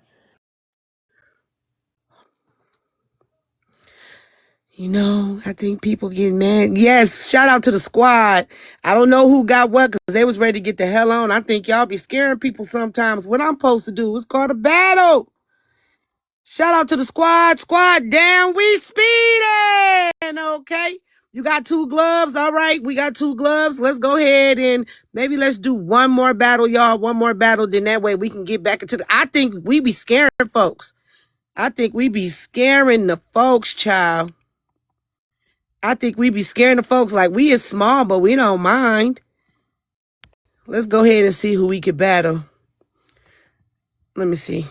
[SPEAKER 1] You know, I think people get mad. Yes, shout out to the squad. I don't know who got what because they was ready to get the hell on. I think y'all be scaring people sometimes. What I'm supposed to do is called a battle. Shout out to the squad. Squad down. We speeding. Okay. You got 2 gloves. All right. We got 2 gloves. Let's go ahead and maybe let's do one more battle, y'all. One more battle. Then that way we can get back into the. I think we be scaring folks. I think we be scaring the folks, child. I think we be scaring the folks like we is small, but we don't mind. Let's go ahead and see who we could battle. Let me see.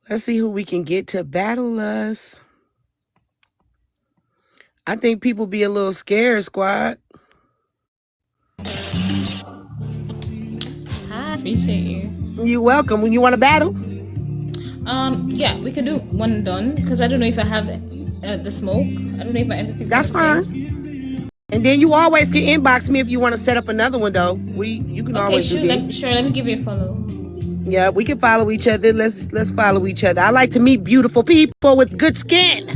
[SPEAKER 1] Let's see who we can get to battle us. I think people be a little scared, squad.
[SPEAKER 10] Hi, appreciate you.
[SPEAKER 1] You welcome. When you want to battle?
[SPEAKER 10] Yeah, we could do one done because I don't know if I have the smoke. I don't know if my MVP is gonna
[SPEAKER 1] That's
[SPEAKER 10] play.
[SPEAKER 1] fine. And then you always can inbox me if you want to set up another one, though. You can
[SPEAKER 10] Okay,
[SPEAKER 1] always
[SPEAKER 10] sure.
[SPEAKER 1] do that.
[SPEAKER 10] Let me give you a follow.
[SPEAKER 1] Yeah, we can follow each other. Let's follow each other. I like to meet beautiful people with good skin.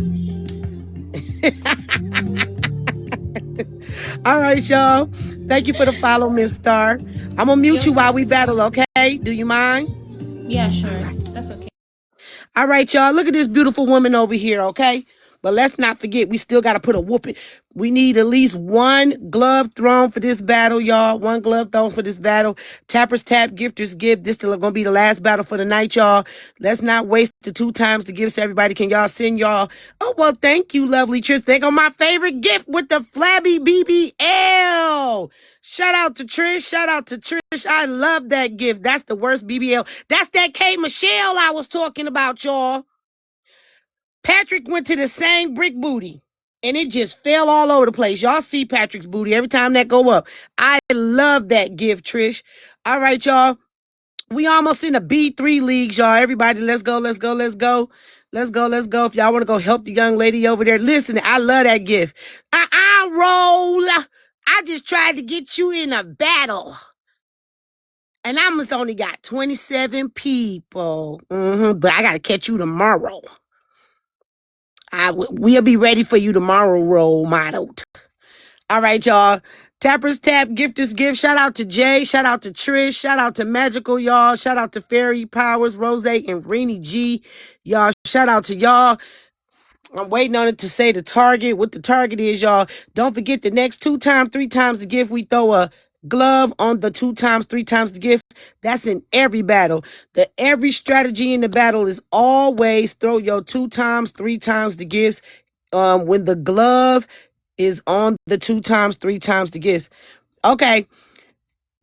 [SPEAKER 1] All right, y'all. Thank you for the follow, Miss Star. I'm gonna mute you while we battle, okay? Do you mind?
[SPEAKER 10] Yeah, sure. That's okay.
[SPEAKER 1] All right, y'all. Look at this beautiful woman over here, okay? But let's not forget, we still got to put a whooping. We need at least one glove thrown for this battle, y'all. One glove thrown for this battle. Tappers tap, gifters give. This is going to be the last battle for the night, y'all. Let's not waste the 2 times the gifts, everybody. Can y'all send y'all? Oh, well, thank you, lovely Trish. They got my favorite gift with the flabby BBL. Shout out to Trish. Shout out to Trish. I love that gift. That's the worst BBL. That's that K. Michelle I was talking about, y'all. Patrick went to the same brick booty and it just fell all over the place. Y'all see Patrick's booty every time that go up. I love that gift, Trish. All right, y'all. We almost in the B3 leagues, y'all. Everybody, let's go, let's go, let's go. Let's go, let's go. If y'all want to go help the young lady over there, listen, I love that gift. Roll. I just tried to get you in a battle. And I almost only got 27 people. But I got to catch you tomorrow. We'll be ready for you tomorrow, role model. All right, y'all. Tappers tap, gifters gift. Shout out to Jay. Shout out to Trish. Shout out to Magical, y'all. Shout out to Fairy Powers, Rose, and Rennie G. Y'all, shout out to y'all. I'm waiting on it to say the target. What the target is, y'all. Don't forget the next 2 times, 3 times the gift. We throw a glove on the 2 times, 3 times the gift. That's in every battle. Every strategy in the battle is always throw your 2 times, 3 times the gifts. When the glove is on the 2 times, 3 times the gifts. Okay.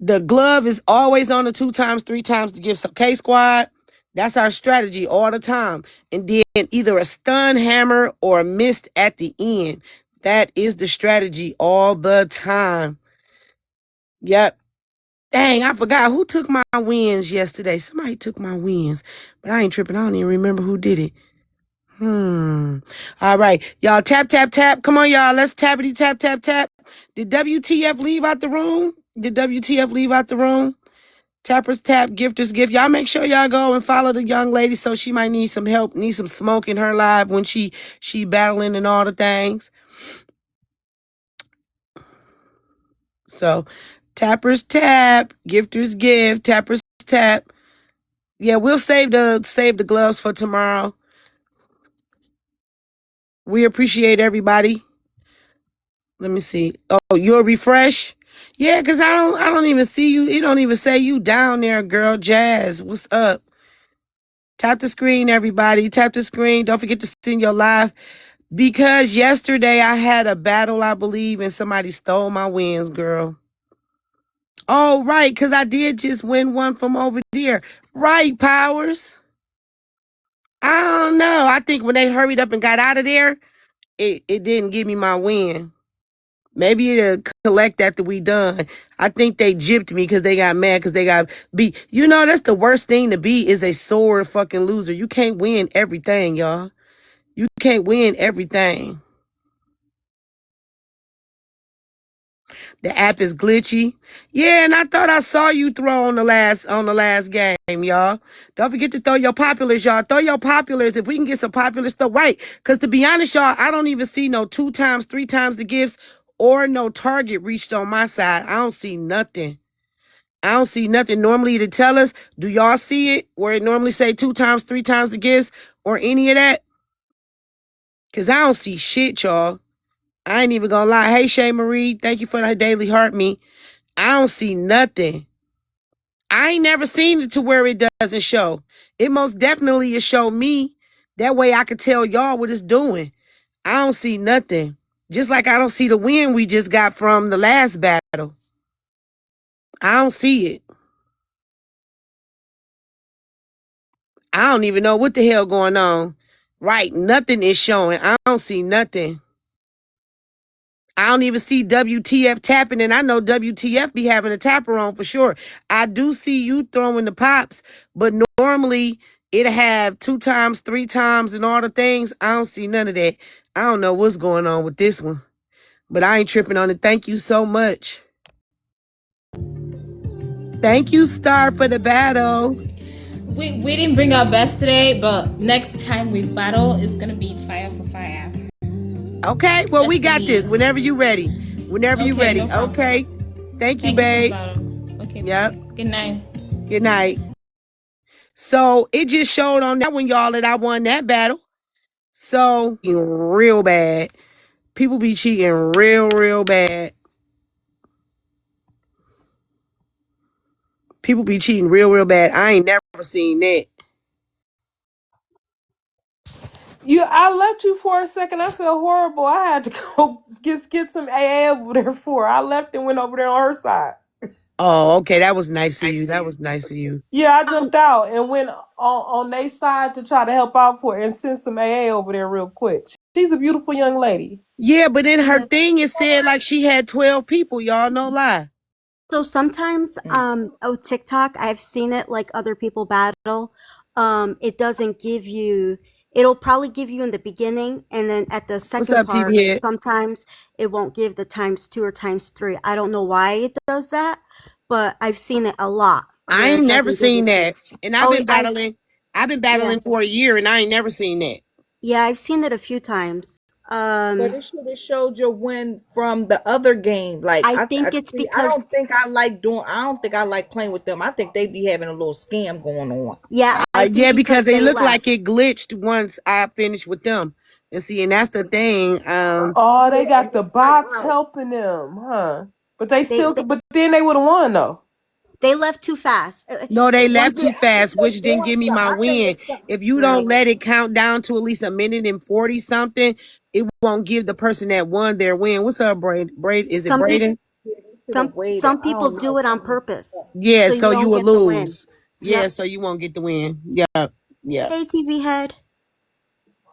[SPEAKER 1] The glove is always on the 2 times, 3 times the gifts. Okay, squad. That's our strategy all the time. And then either a stun hammer or a mist at the end. That is the strategy all the time. Yep. Dang, I forgot who took my wins yesterday. Somebody took my wins, but I ain't tripping. I don't even remember who did it. All right. Y'all tap, tap, tap. Come on, y'all. Let's tappity tap, tap, tap. Did WTF leave out the room? Did WTF leave out the room? Tappers tap, gifters gift. Y'all make sure y'all go and follow the young lady, so she might need some help, need some smoke in her life when she battling and all the things. So tappers tap, gifters gift, tappers tap. Yeah, we'll save the gloves for tomorrow. We appreciate everybody. Let me see. Oh, you'll refresh? Yeah, because I don't even see you. It don't even say you down there, girl. Jazz, what's up? Tap the screen, everybody. Tap the screen. Don't forget to send your live. Because yesterday I had a battle, I believe, and somebody stole my wins, girl. Oh, right, because I did just win one from over there. Right, Powers? I don't know. I think when they hurried up and got out of there, it didn't give me my win. Maybe it'll collect after we done. I think they gypped me because they got mad because they got beat. You know, that's the worst thing to be is a sore fucking loser. You can't win everything, y'all. You can't win everything. The app is glitchy. Yeah, and I thought I saw you throw on the last game, y'all. Don't forget to throw your populars, y'all. Throw your populars. If we can get some populars, throw right. Because to be honest, y'all, I don't even see no 2 times, 3 times the gifts or no target reached on my side. I don't see nothing. I don't see nothing. Normally to tell us, do y'all see it? Where it normally say 2 times, 3 times the gifts or any of that? Because I don't see shit, y'all. I ain't even gonna lie. Hey, Shay Marie, thank you for that daily heart me. I don't see nothing. I ain't never seen it to where it doesn't show. It most definitely is show me. That way I could tell y'all what it's doing. I don't see nothing. Just like I don't see the win we just got from the last battle. I don't see it. I don't even know what the hell going on. Right, nothing is showing. I don't see nothing. I don't even see WTF tapping, and I know WTF be having a tapper on for sure. I do see you throwing the pops, but normally it'll have 2 times, 3 times, and all the things. I don't see none of that. I don't know what's going on with this one, but I ain't tripping on it. Thank you so much. Thank you, Star, for the battle.
[SPEAKER 10] We didn't bring our best today, but next time we battle, it's gonna be fire for fire.
[SPEAKER 1] Okay, well, we
[SPEAKER 10] Best
[SPEAKER 1] got this
[SPEAKER 10] believes.
[SPEAKER 1] whenever you ready. Whenever you
[SPEAKER 10] Okay, no
[SPEAKER 1] ready.
[SPEAKER 10] problem.
[SPEAKER 1] Okay. Thank you,
[SPEAKER 10] Thank you for the
[SPEAKER 1] babe.
[SPEAKER 10] battle. Okay,
[SPEAKER 1] Yep.
[SPEAKER 10] bye. Good night.
[SPEAKER 1] Good night. So it just showed on that one, y'all, that I won that battle. So real bad. People be cheating real bad. People be cheating real bad. I ain't never seen that.
[SPEAKER 2] I left you for a second. I feel horrible. I had to go get some AA over there for her. I left and went over there on her side.
[SPEAKER 1] Oh, okay. That was nice of you. That was nice of you.
[SPEAKER 2] Yeah, I jumped out and went on their side to try to help out for her and send some AA over there real quick. She's a beautiful young lady.
[SPEAKER 1] Yeah, but in her
[SPEAKER 4] Yeah.
[SPEAKER 1] thing, it said like she had 12 people, y'all. No lie.
[SPEAKER 4] So sometimes, TikTok, I've seen it like other people battle. It doesn't give you, it'll probably give you in the beginning, and then at the
[SPEAKER 1] What's
[SPEAKER 4] second
[SPEAKER 1] up,
[SPEAKER 4] part,
[SPEAKER 1] TV Head?
[SPEAKER 4] sometimes it won't give the times 2 or times 3. I don't know why it does that, but I've seen it a lot
[SPEAKER 1] I
[SPEAKER 4] where
[SPEAKER 1] ain't
[SPEAKER 4] it
[SPEAKER 1] never
[SPEAKER 4] doesn't give
[SPEAKER 1] seen
[SPEAKER 4] it to you.
[SPEAKER 1] that. And I've
[SPEAKER 4] Oh,
[SPEAKER 1] been battling. I've been
[SPEAKER 4] yeah,
[SPEAKER 1] battling for a year and I ain't never seen that.
[SPEAKER 4] yeah, I've seen it a few times.
[SPEAKER 11] But it should have showed your win from the other game. Like
[SPEAKER 4] I
[SPEAKER 11] I
[SPEAKER 4] think it's
[SPEAKER 11] see. I
[SPEAKER 4] because,
[SPEAKER 11] don't think I like doing. I don't think I like playing with them. I think they be having a little scam going on.
[SPEAKER 4] yeah, I think
[SPEAKER 1] Yeah, because
[SPEAKER 4] because
[SPEAKER 1] they
[SPEAKER 4] they
[SPEAKER 1] look
[SPEAKER 4] left.
[SPEAKER 1] like it glitched once I finished with them. And see, and that's the thing.
[SPEAKER 2] Oh, they
[SPEAKER 11] Yeah, and
[SPEAKER 2] got the
[SPEAKER 11] they cut
[SPEAKER 2] bots
[SPEAKER 11] out.
[SPEAKER 2] helping them, huh? But they
[SPEAKER 4] They,
[SPEAKER 2] still,
[SPEAKER 4] they,
[SPEAKER 2] but then they would have won though.
[SPEAKER 4] they left too fast.
[SPEAKER 1] No, they
[SPEAKER 4] Once
[SPEAKER 1] left
[SPEAKER 11] Yeah,
[SPEAKER 1] too
[SPEAKER 11] I think
[SPEAKER 1] fast,
[SPEAKER 11] they
[SPEAKER 1] which didn't
[SPEAKER 11] doing
[SPEAKER 1] give me
[SPEAKER 11] something.
[SPEAKER 1] my
[SPEAKER 11] I think
[SPEAKER 1] win.
[SPEAKER 11] it's something.
[SPEAKER 1] If you don't
[SPEAKER 4] Right.
[SPEAKER 1] let it count down to at least a minute and 40 something, it won't give the person that won their win. What's up, Braden? Is it
[SPEAKER 4] Some people
[SPEAKER 1] Braden?
[SPEAKER 11] Yeah, they should have waited.
[SPEAKER 4] some
[SPEAKER 11] I
[SPEAKER 4] people
[SPEAKER 11] don't
[SPEAKER 4] do
[SPEAKER 11] know.
[SPEAKER 4] it on
[SPEAKER 11] Something like that.
[SPEAKER 4] purpose
[SPEAKER 1] Yeah,
[SPEAKER 4] so you
[SPEAKER 1] so you
[SPEAKER 4] don't
[SPEAKER 1] will
[SPEAKER 4] get the win.
[SPEAKER 1] lose. Yeah,
[SPEAKER 4] Yep.
[SPEAKER 1] so you won't get the win. Yep. Yep.
[SPEAKER 4] Hey, TV head.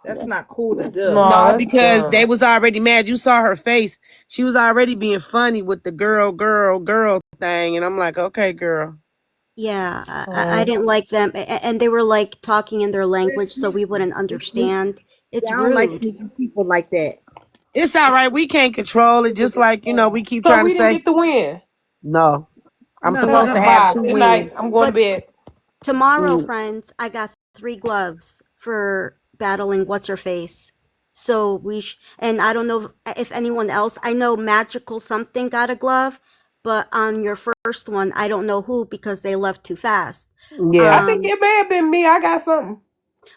[SPEAKER 11] That's not cool to do.
[SPEAKER 2] No,
[SPEAKER 1] No,
[SPEAKER 2] that's
[SPEAKER 1] because they
[SPEAKER 2] dumb.
[SPEAKER 1] was already mad. You saw her face. She was already being funny with the girl thing. And I'm like, okay, girl.
[SPEAKER 4] Yeah, I didn't like them, and they were like talking in their
[SPEAKER 11] They're
[SPEAKER 4] language, so we
[SPEAKER 11] sneaky.
[SPEAKER 4] wouldn't
[SPEAKER 11] They're sneaky.
[SPEAKER 4] understand. It's
[SPEAKER 11] Yeah, I don't like
[SPEAKER 4] rude.
[SPEAKER 11] sneaky people like that.
[SPEAKER 1] It's all right. We can't control it. Just like, we keep
[SPEAKER 2] So
[SPEAKER 1] trying to
[SPEAKER 2] we didn't
[SPEAKER 1] say,
[SPEAKER 2] get the win.
[SPEAKER 1] no, I'm
[SPEAKER 11] No, we
[SPEAKER 1] supposed to
[SPEAKER 11] don't.
[SPEAKER 1] have
[SPEAKER 2] Bye.
[SPEAKER 1] two
[SPEAKER 2] Good night.
[SPEAKER 1] wins.
[SPEAKER 2] I'm going to
[SPEAKER 4] But
[SPEAKER 2] bed.
[SPEAKER 4] tomorrow,
[SPEAKER 1] Mm,
[SPEAKER 4] friends, I got 3 gloves for battling what's her face. So and I don't know if anyone else. I know Magical something got a glove, but on your first one, I don't know who because they left too fast.
[SPEAKER 2] I
[SPEAKER 1] yeah.
[SPEAKER 2] think
[SPEAKER 4] Um,
[SPEAKER 2] it may have been me. I got something.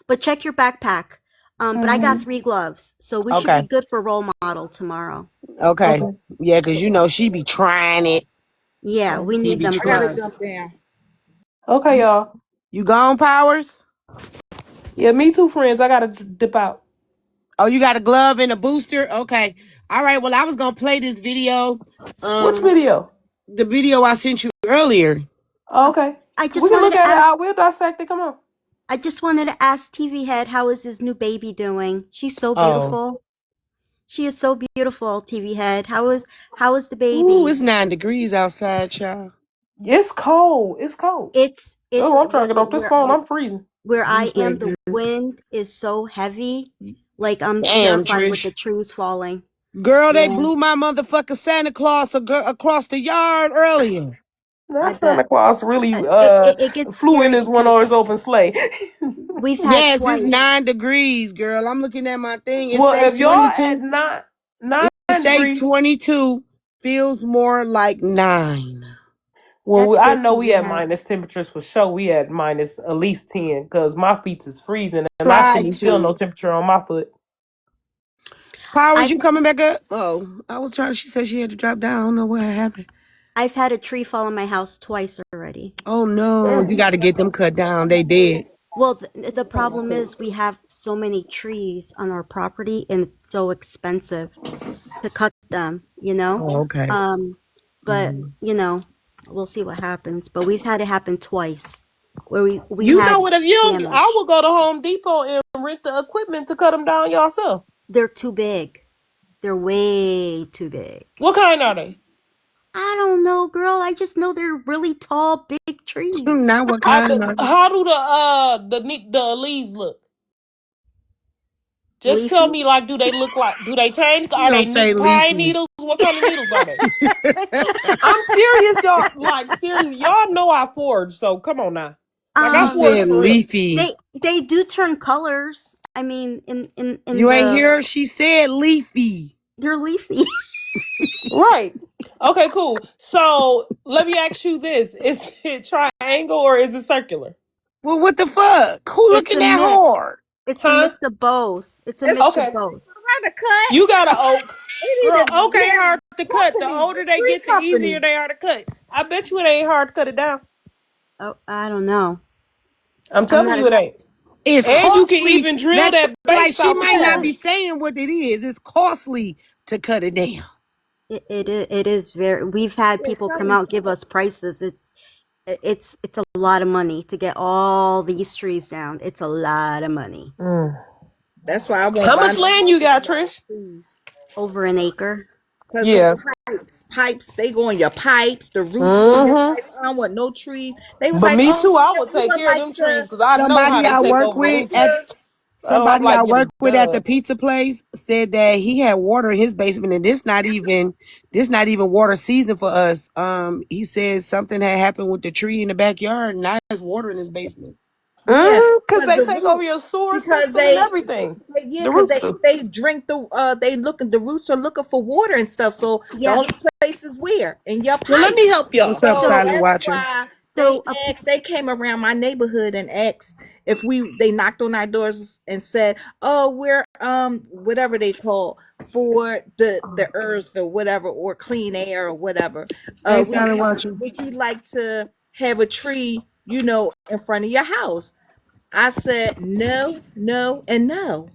[SPEAKER 4] but check your backpack. But I got
[SPEAKER 2] Mm-hmm.
[SPEAKER 4] 3 gloves, so we should be
[SPEAKER 1] Okay.
[SPEAKER 4] good for role model tomorrow.
[SPEAKER 1] Okay.
[SPEAKER 2] Okay.
[SPEAKER 1] Yeah, because she be trying it.
[SPEAKER 4] Yeah, we
[SPEAKER 1] She
[SPEAKER 4] need
[SPEAKER 1] be
[SPEAKER 4] them
[SPEAKER 11] I gotta
[SPEAKER 1] trying.
[SPEAKER 11] jump
[SPEAKER 4] gloves.
[SPEAKER 11] down.
[SPEAKER 2] Okay,
[SPEAKER 1] You,
[SPEAKER 2] y'all.
[SPEAKER 1] you gone, Powers?
[SPEAKER 2] Yeah, me too, friends. I got to dip out.
[SPEAKER 1] Oh, you got a glove and a booster? Okay. All right. Well, I was gonna play this video.
[SPEAKER 2] Which
[SPEAKER 1] Um,
[SPEAKER 2] video?
[SPEAKER 1] the video I sent you earlier.
[SPEAKER 2] Oh,
[SPEAKER 4] Uh,
[SPEAKER 2] okay.
[SPEAKER 4] I
[SPEAKER 2] We
[SPEAKER 4] just
[SPEAKER 2] can
[SPEAKER 4] wanted
[SPEAKER 2] look
[SPEAKER 4] to
[SPEAKER 2] at it.
[SPEAKER 4] ask.
[SPEAKER 2] I will dissect it. Come on.
[SPEAKER 4] I just wanted to ask TV Head, how is his new baby doing? She's so
[SPEAKER 1] Oh.
[SPEAKER 4] beautiful. She is so beautiful, TV Head. How is the
[SPEAKER 1] Ooh,
[SPEAKER 4] baby?
[SPEAKER 1] it's 9 degrees outside, y'all.
[SPEAKER 2] It's cold. It's cold.
[SPEAKER 4] It's
[SPEAKER 2] Oh, I'm trying to get off this phone. I'm freezing.
[SPEAKER 4] where
[SPEAKER 1] You
[SPEAKER 4] I am.
[SPEAKER 1] said
[SPEAKER 4] The
[SPEAKER 1] good.
[SPEAKER 4] wind is so heavy, like I'm
[SPEAKER 1] Damn,
[SPEAKER 4] terrified with the
[SPEAKER 1] Trish.
[SPEAKER 4] trees falling.
[SPEAKER 1] Girl, they
[SPEAKER 4] Yeah,
[SPEAKER 1] blew my motherfucking Santa Claus across the yard earlier.
[SPEAKER 4] I
[SPEAKER 2] That Santa
[SPEAKER 4] bet.
[SPEAKER 2] Claus really
[SPEAKER 4] It gets
[SPEAKER 2] flew in
[SPEAKER 4] scary
[SPEAKER 2] his one on
[SPEAKER 4] because
[SPEAKER 2] his open sleigh.
[SPEAKER 4] we've had
[SPEAKER 1] Yes, it's
[SPEAKER 4] twice.
[SPEAKER 1] 9 degrees, girl. I'm looking at my thing. It
[SPEAKER 2] Well,
[SPEAKER 1] say
[SPEAKER 2] if y'all at
[SPEAKER 1] 22.
[SPEAKER 2] nine
[SPEAKER 1] It say
[SPEAKER 2] degrees,
[SPEAKER 1] 22. Feels more like 9.
[SPEAKER 2] well,
[SPEAKER 4] That's
[SPEAKER 2] I
[SPEAKER 4] good,
[SPEAKER 2] know we
[SPEAKER 4] TV
[SPEAKER 2] had
[SPEAKER 4] Head.
[SPEAKER 2] minus temperatures for sure. We had minus at least 10 because my feet is freezing and I
[SPEAKER 1] Try
[SPEAKER 2] shouldn't even feel no
[SPEAKER 1] to.
[SPEAKER 2] temperature on my foot.
[SPEAKER 1] Powers,
[SPEAKER 4] I've
[SPEAKER 1] you coming back up? Oh, I was trying. She said she had to drop down. I don't know what happened.
[SPEAKER 4] I've had a tree fall on my house twice already.
[SPEAKER 1] Oh no, you
[SPEAKER 2] Mm.
[SPEAKER 1] got to get them cut down. They dead.
[SPEAKER 4] Well, the problem is we have so many trees on our property and it's so expensive to cut them, you know?
[SPEAKER 1] Oh, okay.
[SPEAKER 4] Um, but,
[SPEAKER 1] Mhm.
[SPEAKER 4] we'll see what happens. But we've had it happen twice where we
[SPEAKER 2] You know
[SPEAKER 4] had
[SPEAKER 2] what? If you don't, I
[SPEAKER 4] damage.
[SPEAKER 2] would go to Home Depot and rent the equipment to cut them down yourself.
[SPEAKER 4] They're too big. They're way too big.
[SPEAKER 2] What kind are they?
[SPEAKER 4] I don't know, girl. I just know they're really tall, big trees.
[SPEAKER 1] Now what kind of?
[SPEAKER 2] How do the leaves look? Just tell
[SPEAKER 4] Leafy.
[SPEAKER 2] me, like, do they change?
[SPEAKER 1] You
[SPEAKER 2] Are
[SPEAKER 1] don't
[SPEAKER 2] they
[SPEAKER 1] say
[SPEAKER 2] pine
[SPEAKER 1] leafy.
[SPEAKER 2] needles? What kind of needles are they? I'm serious, y'all. Like, serious. Y'all know I forge, so come on now. Like,
[SPEAKER 1] She
[SPEAKER 2] I forge
[SPEAKER 1] said
[SPEAKER 4] Um,
[SPEAKER 2] for real.
[SPEAKER 1] leafy.
[SPEAKER 4] they do turn colors. I mean, in
[SPEAKER 1] You ain't
[SPEAKER 4] the
[SPEAKER 1] hear her? She said leafy.
[SPEAKER 4] they're leafy.
[SPEAKER 2] Right. Okay, cool. So, let me ask you this. Is it triangle or is it circular?
[SPEAKER 1] Well, what the fuck? Who
[SPEAKER 4] It's
[SPEAKER 1] looking
[SPEAKER 4] a
[SPEAKER 1] that
[SPEAKER 4] mix.
[SPEAKER 1] hard?
[SPEAKER 4] It's a
[SPEAKER 2] Huh?
[SPEAKER 4] mix of both. It's a
[SPEAKER 11] It's
[SPEAKER 4] mix of
[SPEAKER 2] Okay.
[SPEAKER 4] both.
[SPEAKER 11] trying to cut.
[SPEAKER 2] You got an oak.
[SPEAKER 11] We
[SPEAKER 2] Girl,
[SPEAKER 11] need a
[SPEAKER 2] oak ain't hard to cut. The
[SPEAKER 11] company,
[SPEAKER 2] older
[SPEAKER 11] a
[SPEAKER 2] they
[SPEAKER 11] tree
[SPEAKER 2] get, the easier
[SPEAKER 11] company.
[SPEAKER 2] they are to cut. I bet you it ain't hard to cut it down.
[SPEAKER 4] Oh, I don't know.
[SPEAKER 2] I'm
[SPEAKER 4] I'm
[SPEAKER 2] telling
[SPEAKER 4] not
[SPEAKER 2] you
[SPEAKER 4] a
[SPEAKER 2] it ain't.
[SPEAKER 1] It's
[SPEAKER 2] And you can
[SPEAKER 1] costly.
[SPEAKER 2] even drill
[SPEAKER 1] That's
[SPEAKER 2] that
[SPEAKER 1] like
[SPEAKER 2] base
[SPEAKER 1] she
[SPEAKER 2] out the
[SPEAKER 1] might not
[SPEAKER 2] corner.
[SPEAKER 1] be saying what it is. It's costly to cut it down.
[SPEAKER 4] it is very. We've had
[SPEAKER 11] Yeah,
[SPEAKER 4] people come
[SPEAKER 11] selling
[SPEAKER 4] out give us prices. It's a lot of money to get all these trees down. It's a lot of money.
[SPEAKER 2] Mm.
[SPEAKER 11] That's why I won't
[SPEAKER 2] How
[SPEAKER 11] buy
[SPEAKER 2] much
[SPEAKER 11] no
[SPEAKER 2] land
[SPEAKER 11] house
[SPEAKER 2] you
[SPEAKER 11] with
[SPEAKER 2] got,
[SPEAKER 11] a lot of
[SPEAKER 2] Trish?
[SPEAKER 11] trees.
[SPEAKER 4] Over an acre.
[SPEAKER 11] Cause it's
[SPEAKER 2] Yeah.
[SPEAKER 11] pipes. They go in your pipes. The roots go in your
[SPEAKER 2] Mm-hmm.
[SPEAKER 11] pipes. I don't want no trees. They was
[SPEAKER 2] But
[SPEAKER 11] like,
[SPEAKER 2] me
[SPEAKER 11] oh,
[SPEAKER 2] too. I would
[SPEAKER 11] we
[SPEAKER 2] take
[SPEAKER 11] would
[SPEAKER 2] care of
[SPEAKER 11] like
[SPEAKER 2] them trees
[SPEAKER 11] to
[SPEAKER 2] because I know how
[SPEAKER 1] Somebody
[SPEAKER 2] they
[SPEAKER 1] I
[SPEAKER 2] take
[SPEAKER 1] work
[SPEAKER 2] over
[SPEAKER 1] with
[SPEAKER 2] roots.
[SPEAKER 11] enter.
[SPEAKER 1] at
[SPEAKER 2] Oh, I'm
[SPEAKER 1] somebody I
[SPEAKER 2] like, get a
[SPEAKER 1] work with at the
[SPEAKER 2] dub.
[SPEAKER 1] pizza place said that he had water in his basement, and this not even water season for us. He said something had happened with the tree in the backyard, and now there's water in his basement.
[SPEAKER 11] Yeah,
[SPEAKER 2] Mm-hmm. Because
[SPEAKER 11] because
[SPEAKER 2] they
[SPEAKER 11] the
[SPEAKER 2] take over your
[SPEAKER 11] roots.
[SPEAKER 2] sewer
[SPEAKER 11] Because
[SPEAKER 2] system and everything.
[SPEAKER 11] yeah,
[SPEAKER 2] The
[SPEAKER 11] because
[SPEAKER 2] roots do.
[SPEAKER 11] they drink they looking the roots are looking for water and stuff. So the
[SPEAKER 4] Yeah.
[SPEAKER 11] only place is where in your
[SPEAKER 2] Well, let me
[SPEAKER 11] pipes.
[SPEAKER 2] help y'all.
[SPEAKER 1] What's up,
[SPEAKER 11] So
[SPEAKER 4] So
[SPEAKER 1] silent
[SPEAKER 11] that's
[SPEAKER 1] watcher?
[SPEAKER 11] why
[SPEAKER 4] so
[SPEAKER 11] they came around my neighborhood and asked if they knocked on our doors and said, oh, we're whatever they call for the earth or whatever, or clean air or whatever.
[SPEAKER 1] Hey,
[SPEAKER 11] We
[SPEAKER 1] silent watcher.
[SPEAKER 11] would you like to have a tree, in front of your house? I said no, no, and no.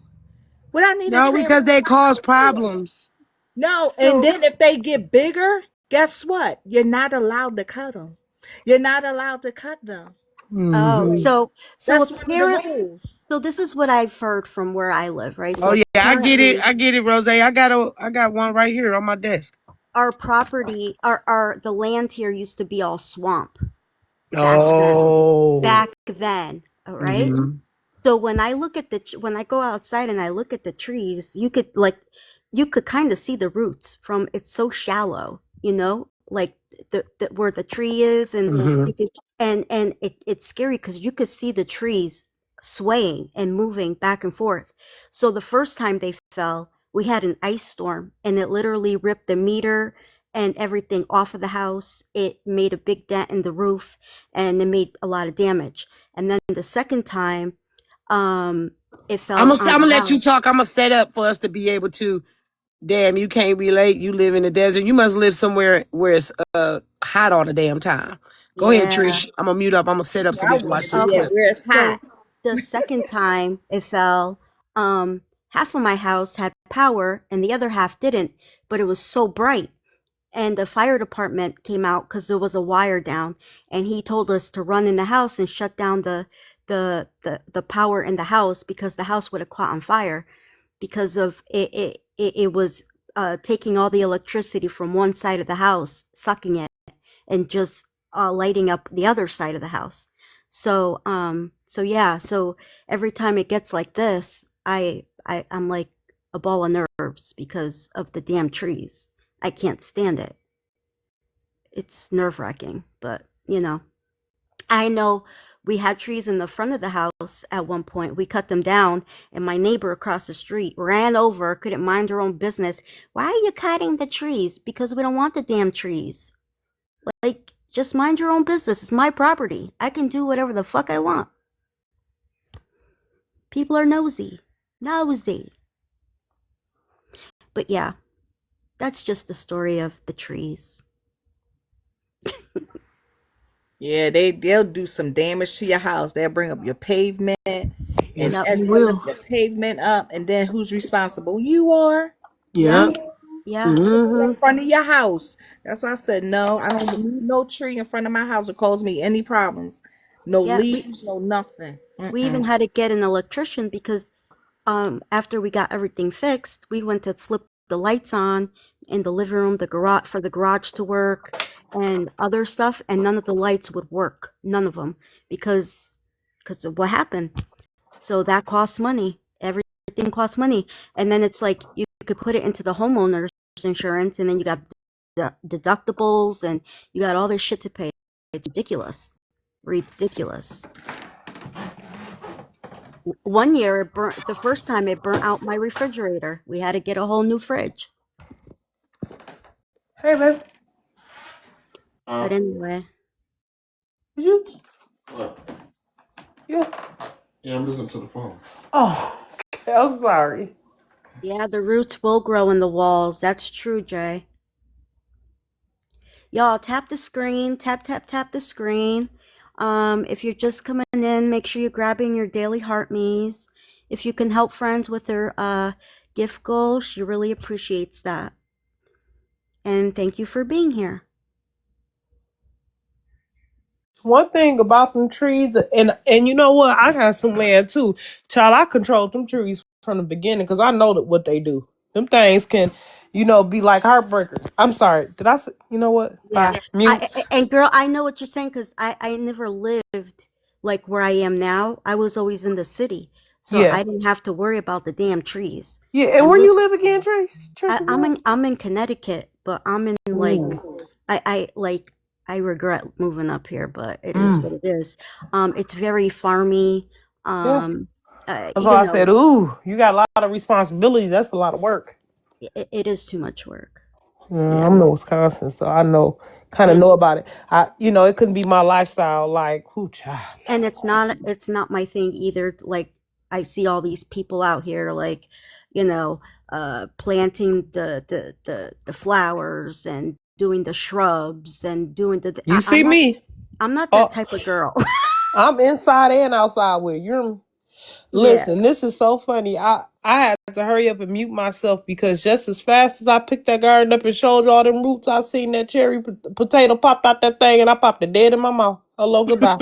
[SPEAKER 11] What I need a
[SPEAKER 1] No,
[SPEAKER 11] tree in
[SPEAKER 1] because
[SPEAKER 11] front of
[SPEAKER 1] they
[SPEAKER 11] my
[SPEAKER 1] cause
[SPEAKER 11] house for?
[SPEAKER 1] problems.
[SPEAKER 11] No, and
[SPEAKER 4] so
[SPEAKER 11] then if they get bigger, guess what? You're not allowed to cut them. You're not allowed to cut them.
[SPEAKER 4] Oh,
[SPEAKER 1] Mm-hmm.
[SPEAKER 4] so
[SPEAKER 11] That's one of the
[SPEAKER 4] apparent.
[SPEAKER 11] rules.
[SPEAKER 4] So this is what I've heard from where I live, right?
[SPEAKER 1] Oh
[SPEAKER 4] So
[SPEAKER 1] yeah, I get it.
[SPEAKER 4] apparently,
[SPEAKER 1] I get it, Rose. I got one right here on my desk.
[SPEAKER 4] our property, our the land here used to be all swamp back then.
[SPEAKER 1] Oh.
[SPEAKER 4] Back then, all right.
[SPEAKER 1] Mm-hmm.
[SPEAKER 4] So when I look at when I go outside and I look at the trees, you could kind of see the roots from it's so shallow, like the where the tree is, and
[SPEAKER 1] Mm-hmm.
[SPEAKER 4] you could and it's scary because you could see the trees swaying and moving back and forth. So the first time they fell, we had an ice storm and it literally ripped the meter and everything off of the house. It made a big dent in the roof and it made a lot of damage. And then the second time, um, it
[SPEAKER 1] I'm
[SPEAKER 4] fell
[SPEAKER 1] gonna
[SPEAKER 4] on
[SPEAKER 1] I'm
[SPEAKER 4] the
[SPEAKER 1] gonna let you
[SPEAKER 4] house.
[SPEAKER 1] talk. I'm gonna set up for us to be able to. Damn, you can't relate. You live in the desert. You must live somewhere where it's hot all the damn time. Go ahead,
[SPEAKER 4] Yeah.
[SPEAKER 1] Trish. I'm gonna mute up. I'm gonna set up so
[SPEAKER 11] I
[SPEAKER 1] we can
[SPEAKER 11] want to
[SPEAKER 1] watch this
[SPEAKER 11] be
[SPEAKER 4] Okay.
[SPEAKER 11] at
[SPEAKER 1] clip.
[SPEAKER 11] where it's hot.
[SPEAKER 4] So the second time it fell, half of my house had power and the other half didn't, but it was so bright. And the fire department came out because there was a wire down, and he told us to run in the house and shut down the power in the house because the house would have caught on fire because of it was taking all the electricity from one side of the house, sucking it, and just lighting up the other side of the house. So yeah, so every time it gets like this, I'm like a ball of nerves because of the damn trees. I can't stand it. It's nerve wracking, but I know we had trees in the front of the house at one point. We cut them down, and my neighbor across the street ran over, couldn't mind her own business. Why are you cutting the trees? Because we don't want the damn trees. Like, just mind your own business. It's my property. I can do whatever the fuck I want. People are nosy. Nosy. But yeah, that's just the story of the trees.
[SPEAKER 11] Yeah, they'll do some damage to your house. They'll bring up your pavement and
[SPEAKER 1] Yes,
[SPEAKER 4] Yep.
[SPEAKER 1] they
[SPEAKER 11] they'll lift
[SPEAKER 1] will.
[SPEAKER 11] the pavement up, and then who's responsible? You are.
[SPEAKER 4] Yep.
[SPEAKER 1] Yeah.
[SPEAKER 11] You
[SPEAKER 4] Yeah.
[SPEAKER 11] because it's in
[SPEAKER 1] Mm-hmm.
[SPEAKER 11] front of your house. That's why I said no. I don't need no tree in front of my house to cause me any problems. No
[SPEAKER 4] Yeah.
[SPEAKER 11] leaves, no nothing.
[SPEAKER 4] We even had to get an electrician because after we got everything fixed, we went to flip the lights on in the living room, the garage for the garage to work and other stuff, and none of the lights would work. None of them because of what happened. So that costs money. Everything costs money. And then it's like you could put it into the homeowner's insurance and then you got the deductibles and you got all this shit to pay. It's ridiculous. Ridiculous. One year it burnt the first time it burnt out my refrigerator. We had to get a whole new fridge.
[SPEAKER 2] Hey, baby.
[SPEAKER 4] But anyway,
[SPEAKER 2] Did you?
[SPEAKER 12] What?
[SPEAKER 2] Yeah.
[SPEAKER 12] Yeah, I'm listening to the phone.
[SPEAKER 2] Oh, okay, I'm sorry.
[SPEAKER 4] yeah, the roots will grow in the walls. That's true, Jay. Y'all tap the screen, tap tap tap the screen. If you're just coming in, make sure you're grabbing your daily heart me's. If you can help friends with their gift goals, she really appreciates that. And thank you for being here.
[SPEAKER 2] One thing about them trees, and you know what? I got some land too. Child, I control them trees from the beginning because I know that what they do. Them things can, be like heartbreakers. I'm sorry. Did I say, you know what?
[SPEAKER 4] Yeah.
[SPEAKER 2] Bye. Mute.
[SPEAKER 4] And girl, I know what you're saying because I never lived like where I am now. I was always in the city. So
[SPEAKER 2] Yeah.
[SPEAKER 4] I didn't have to worry about the damn trees.
[SPEAKER 2] Yeah. And
[SPEAKER 4] And
[SPEAKER 2] where
[SPEAKER 4] look,
[SPEAKER 2] you live again, Trish?
[SPEAKER 4] I'm in Connecticut, but I'm in like
[SPEAKER 2] Ooh.
[SPEAKER 4] I regret moving up here, but it is what
[SPEAKER 2] Mm.
[SPEAKER 4] it is. It's very farmy.
[SPEAKER 2] Yeah.
[SPEAKER 4] Um,
[SPEAKER 2] That's why I said, ooh, you got a lot of responsibility. That's a lot of work.
[SPEAKER 4] it is too much work.
[SPEAKER 2] Yeah,
[SPEAKER 4] Yeah.
[SPEAKER 2] I'm in Wisconsin, so I kind of
[SPEAKER 4] And
[SPEAKER 2] know about it. It couldn't be my lifestyle. Like, whoo, child.
[SPEAKER 4] and it's not my thing either. Like I see all these people out here like, planting the flowers and doing the shrubs and doing
[SPEAKER 2] You see me?
[SPEAKER 4] I'm not that
[SPEAKER 2] Oh,
[SPEAKER 4] type of girl.
[SPEAKER 2] I'm inside and outside with it. You're
[SPEAKER 4] Yeah.
[SPEAKER 2] listen. This is so funny. I had to hurry up and mute myself because just as fast as I picked that garden up and showed you all them roots, I seen that cherry potato popped out that thing and I popped it dead in my mouth. Hello, goodbye.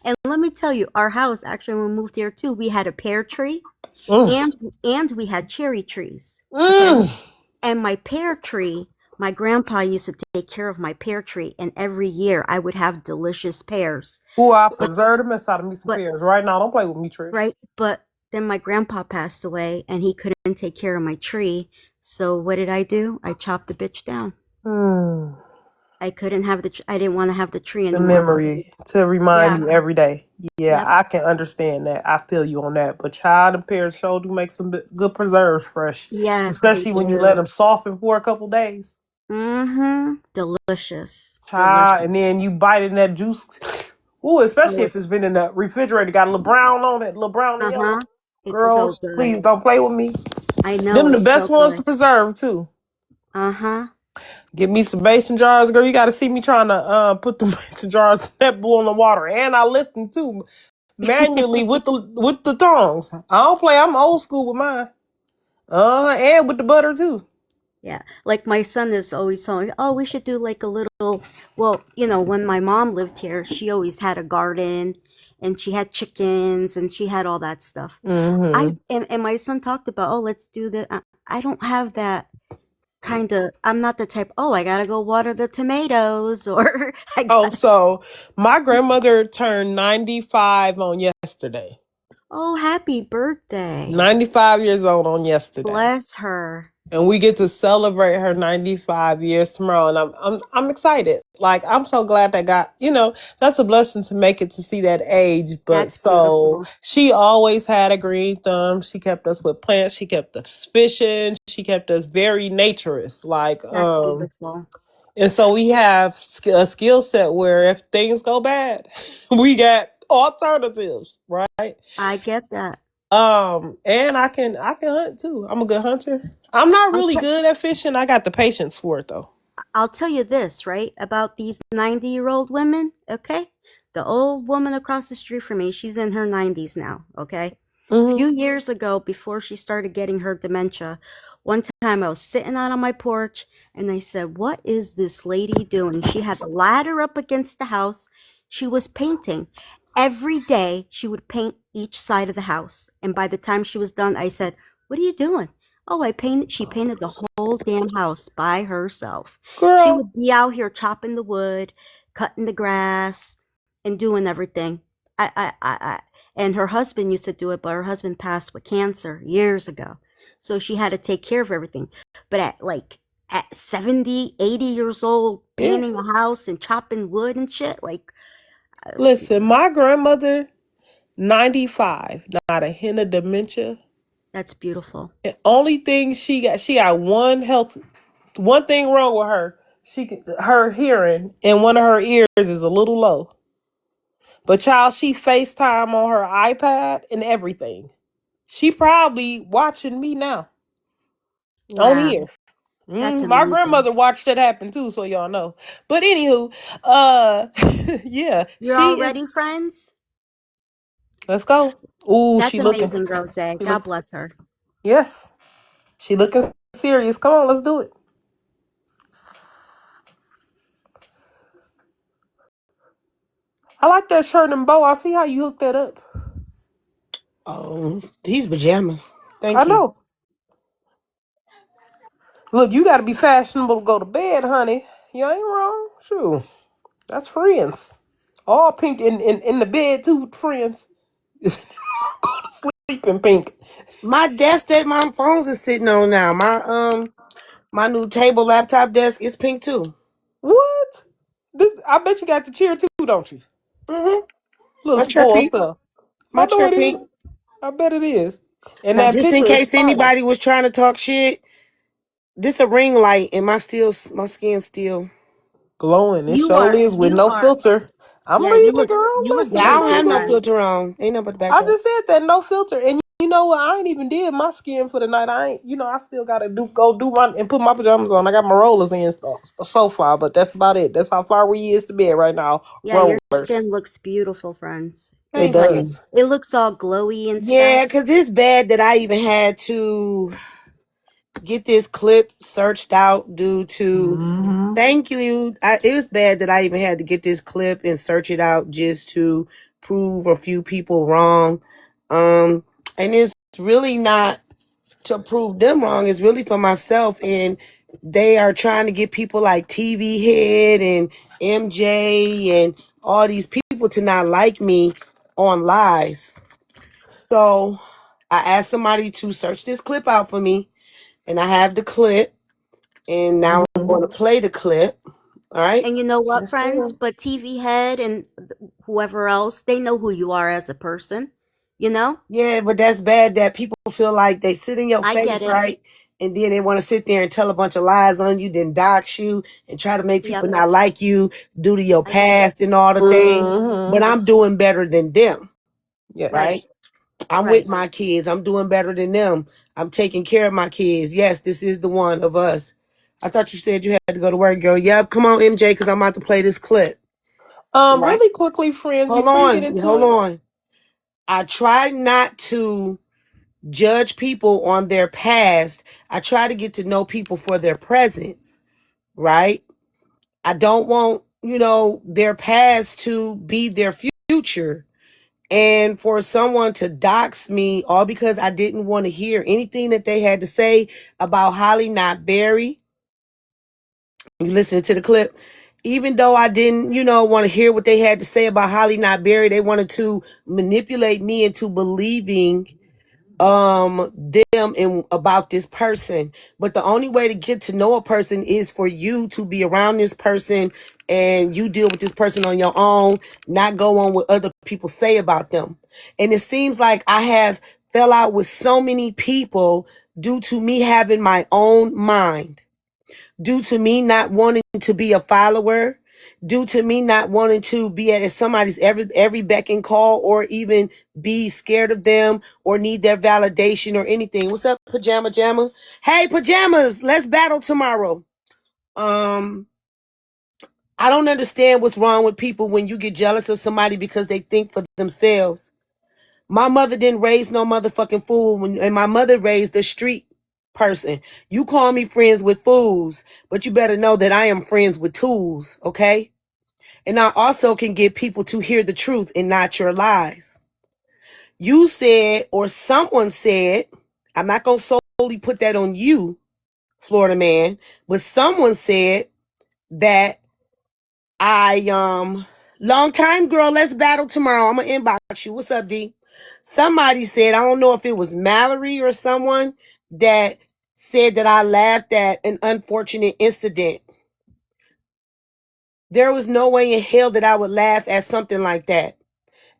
[SPEAKER 4] And let me tell you, our house actually when we moved here too, we had a pear tree
[SPEAKER 2] Mm.
[SPEAKER 4] and we had cherry trees. Okay.
[SPEAKER 2] Mm.
[SPEAKER 4] And my pear tree, my grandpa used to take care of my pear tree, and every year I would have delicious pears.
[SPEAKER 2] Ooh, I
[SPEAKER 4] But
[SPEAKER 2] preserve the mess out of me some
[SPEAKER 4] but
[SPEAKER 2] pears right now. Don't play with me, Trish.
[SPEAKER 4] right, but then my grandpa passed away and he couldn't take care of my tree. So what did I do? I chopped the bitch down.
[SPEAKER 2] Mm.
[SPEAKER 4] I couldn't have I didn't want to have the tree
[SPEAKER 2] The
[SPEAKER 4] anymore.
[SPEAKER 2] memory to remind
[SPEAKER 4] Yeah.
[SPEAKER 2] you every day. Yeah,
[SPEAKER 4] Yep.
[SPEAKER 2] I can understand that. I feel you on that. But child and pears sure do make some good preserves fresh,
[SPEAKER 4] Yes, they
[SPEAKER 2] especially when you let
[SPEAKER 4] do.
[SPEAKER 2] them soften for a couple days.
[SPEAKER 4] Mm-hmm. Delicious.
[SPEAKER 2] Child,
[SPEAKER 4] Delicious.
[SPEAKER 2] and then you bite in that juice. Ooh, especially
[SPEAKER 4] Oh,
[SPEAKER 2] if it's been in the refrigerator, got a little brown on it, little brown and yellow.
[SPEAKER 4] uh-huh. It's
[SPEAKER 2] Girl,
[SPEAKER 4] so good.
[SPEAKER 2] please don't play with me.
[SPEAKER 4] I know,
[SPEAKER 2] Them the
[SPEAKER 4] it's
[SPEAKER 2] best
[SPEAKER 4] so
[SPEAKER 2] ones to
[SPEAKER 4] good.
[SPEAKER 2] preserve too.
[SPEAKER 4] Uh-huh.
[SPEAKER 2] Get me some mason jars, girl. You got to see me trying to put the mason jars in that boiling water, and I lift them too manually with the tongs. I don't play. I'm old school with mine. And with the butter too.
[SPEAKER 4] Yeah. Like my son is always telling me, oh, we should do like a little, well, when my mom lived here, she always had a garden and she had chickens and she had all that stuff.
[SPEAKER 2] Mm-hmm.
[SPEAKER 4] And my son talked about, oh, let's do that. I don't have that kind of, I'm not the type, oh, I gotta go water the tomatoes or I
[SPEAKER 2] Oh,
[SPEAKER 4] got,
[SPEAKER 2] so my grandmother turned 95 on yesterday.
[SPEAKER 4] oh, happy birthday.
[SPEAKER 2] 95 years old on yesterday.
[SPEAKER 4] Bless her.
[SPEAKER 2] And we get to celebrate her 95 years tomorrow, and I'm excited. Like, I'm so glad that that's a blessing to make it to see that age. But
[SPEAKER 4] That's
[SPEAKER 2] so
[SPEAKER 4] beautiful.
[SPEAKER 2] she always had a green thumb. She kept us with plants. She kept us fishing. She kept us very naturist. Like,
[SPEAKER 4] That's beautiful.
[SPEAKER 2] and so we have a skill set where if things go bad, we got alternatives, right?
[SPEAKER 4] I get that.
[SPEAKER 2] And I can hunt too. I'm a good hunter. I'm not
[SPEAKER 4] I'll
[SPEAKER 2] really
[SPEAKER 4] tell
[SPEAKER 2] good at fishing. I got the patience for it though.
[SPEAKER 4] I'll tell you this, right? About these 90-year-old women, okay? The old woman across the street from me, she's in her 90s now, okay?
[SPEAKER 2] Hmm.
[SPEAKER 4] Few years ago, before she started getting her dementia, one time I was sitting out on my porch and I said, what is this lady doing? She had the ladder up against the house. She was painting. Every day she would paint each side of the house. And by the time she was done, I said, what are you doing? Oh, she painted the whole damn house by herself. She
[SPEAKER 2] Girl,
[SPEAKER 4] would be out here chopping the wood, cutting the grass, and doing everything. And her husband used to do it, but her husband passed with cancer years ago. So she had to take care of everything. But at 70, 80 years old,
[SPEAKER 2] yeah.
[SPEAKER 4] painting a house and chopping wood and shit, like,
[SPEAKER 2] Listen, my grandmother, 95, not a hint of dementia.
[SPEAKER 4] that's beautiful.
[SPEAKER 2] The only thing she got one thing wrong with her. Her hearing and one of her ears is a little low. But child, she FaceTime on her iPad and everything. She probably watching me now on
[SPEAKER 4] Wow,
[SPEAKER 2] here.
[SPEAKER 4] that's
[SPEAKER 2] My
[SPEAKER 4] amazing.
[SPEAKER 2] grandmother watched that happen too, so y'all know. But anywho, yeah,
[SPEAKER 4] You're all ready, friends?
[SPEAKER 2] let's go. Ooh,
[SPEAKER 4] That's amazing, Rose.
[SPEAKER 2] she
[SPEAKER 4] God
[SPEAKER 2] look,
[SPEAKER 4] bless her.
[SPEAKER 2] yes, she looking serious. Come on, let's do it. I like that shirt and bow. I see how you hooked that up.
[SPEAKER 1] Oh, these pajamas.
[SPEAKER 2] I
[SPEAKER 1] Thank you.
[SPEAKER 2] know. Look, you got to be fashionable to go to bed, honey. You ain't wrong. True. That's friends. All pink in the bed too, friends. Go to sleep in pink.
[SPEAKER 1] My desk that my phones is sitting on now. My new table laptop desk is pink too.
[SPEAKER 2] What? I bet you got the chair too, don't you?
[SPEAKER 1] Mm-hmm.
[SPEAKER 2] Little
[SPEAKER 1] My chair
[SPEAKER 2] spoiled
[SPEAKER 1] pink.
[SPEAKER 2] stuff. I
[SPEAKER 1] My
[SPEAKER 2] know
[SPEAKER 1] chair
[SPEAKER 2] it is.
[SPEAKER 1] pink.
[SPEAKER 2] I bet it is. And
[SPEAKER 1] Now,
[SPEAKER 2] that
[SPEAKER 1] just in
[SPEAKER 2] picture is
[SPEAKER 1] case
[SPEAKER 2] fire.
[SPEAKER 1] anybody was trying to talk shit, this a ring light, and my skin still.
[SPEAKER 2] Glowing. It
[SPEAKER 4] You
[SPEAKER 2] surely
[SPEAKER 4] are,
[SPEAKER 2] is with
[SPEAKER 4] you
[SPEAKER 2] no
[SPEAKER 4] are,
[SPEAKER 2] filter. I'm
[SPEAKER 4] yeah,
[SPEAKER 2] reading, girl.
[SPEAKER 4] you look
[SPEAKER 1] Yeah, I
[SPEAKER 2] Listen.
[SPEAKER 1] don't have
[SPEAKER 4] beautiful,
[SPEAKER 1] no
[SPEAKER 4] friend.
[SPEAKER 1] filter on. Ain't nothing but the
[SPEAKER 2] I
[SPEAKER 1] backdrop.
[SPEAKER 2] just said that no filter. And you know what? I ain't even did my skin for the night. I ain't, I still gotta go do my and put my pajamas on. I got my rollers in so far, but that's about it. That's how far we is to bed right now.
[SPEAKER 4] Yeah, your
[SPEAKER 2] Rollers.
[SPEAKER 4] skin looks beautiful, friends.
[SPEAKER 2] It
[SPEAKER 4] It's
[SPEAKER 1] Thank
[SPEAKER 4] like,
[SPEAKER 1] you.
[SPEAKER 2] does.
[SPEAKER 4] it looks all glowy and
[SPEAKER 1] Yeah,
[SPEAKER 4] stuff.
[SPEAKER 1] because it's bad that I even had to get this clip searched out due to.
[SPEAKER 2] Mm-hmm.
[SPEAKER 1] Thank you. It was bad that I even had to get this clip and search it out just to prove a few people wrong. And it's really not to prove them wrong. It's really for myself. And they are trying to get people like TV Head and MJ and all these people to not like me on lies. So I asked somebody to search this clip out for me, and I have the clip. And now I'm going to play the clip. All right.
[SPEAKER 4] And you know what,
[SPEAKER 2] Yes,
[SPEAKER 4] friends?
[SPEAKER 2] ma'am.
[SPEAKER 4] But TV Head and whoever else, they know who you are as a person. You know?
[SPEAKER 1] Yeah, but that's bad that people feel like they sit in your
[SPEAKER 4] I get
[SPEAKER 1] face,
[SPEAKER 4] it.
[SPEAKER 1] right? And then they want to sit there and tell a bunch of lies on you, then dox you and try to make people
[SPEAKER 4] Yep,
[SPEAKER 1] not like you due to your
[SPEAKER 4] I get it.
[SPEAKER 1] past and all the things. But
[SPEAKER 2] Mm-hmm.
[SPEAKER 1] I'm doing better than them,
[SPEAKER 4] Right,
[SPEAKER 1] right?
[SPEAKER 2] Yes.
[SPEAKER 1] I'm with
[SPEAKER 4] right.
[SPEAKER 1] my kids. I'm doing better than them. I'm taking care of my kids. Yes, this is the one of us. I thought you said you had to go to work, girl. Yep, come on, MJ, because I'm about to play this clip. Right?
[SPEAKER 2] Really quickly, friends,
[SPEAKER 1] Hold
[SPEAKER 2] before you get
[SPEAKER 1] on.
[SPEAKER 2] into
[SPEAKER 1] Hold
[SPEAKER 2] it.
[SPEAKER 1] on. I try not to judge people on their past. I try to get to know people for their presence, right? I don't want, their past to be their future. And for someone to dox me all because I didn't want to hear anything that they had to say about Holly not Berry, you listening to the clip, even though I didn't, want to hear what they had to say about Holly not Berry, they wanted to manipulate me into believing them and about this person. But the only way to get to know a person is for you to be around this person and you deal with this person on your own, not go on what other people say about them. And it seems like I have fell out with so many people due to me having my own mind, due to me not wanting to be a follower, due to me not wanting to be at somebody's every beck and call, or even be scared of them or need their validation or anything. What's up, Pajama Jamma? Hey, Pajamas, let's battle tomorrow. Um, I don't understand what's wrong with people when you get jealous of somebody because they think for themselves. My mother didn't raise no motherfucking fool, and my mother raised a street person. You call me friends with fools, but you better know that I am friends with tools, okay? And I also can get people to hear the truth and not your lies. You said, or someone said, I'm not going to solely put that on you, Florida man, but someone said that long time girl, let's battle tomorrow. I'm gonna inbox you. What's up, D? Somebody said, I don't know if it was Mallory or someone that said that I laughed at an unfortunate incident. There was no way in hell that I would laugh at something like that.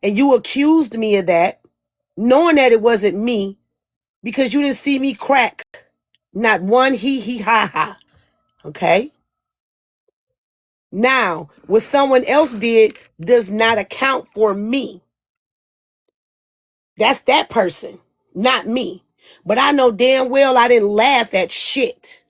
[SPEAKER 1] And you accused me of that, knowing that it wasn't me, because you didn't see me crack. Not one hee ha ha. Okay? Now, what someone else did does not account for me. That's that person, not me. But I know damn well I didn't laugh at shit.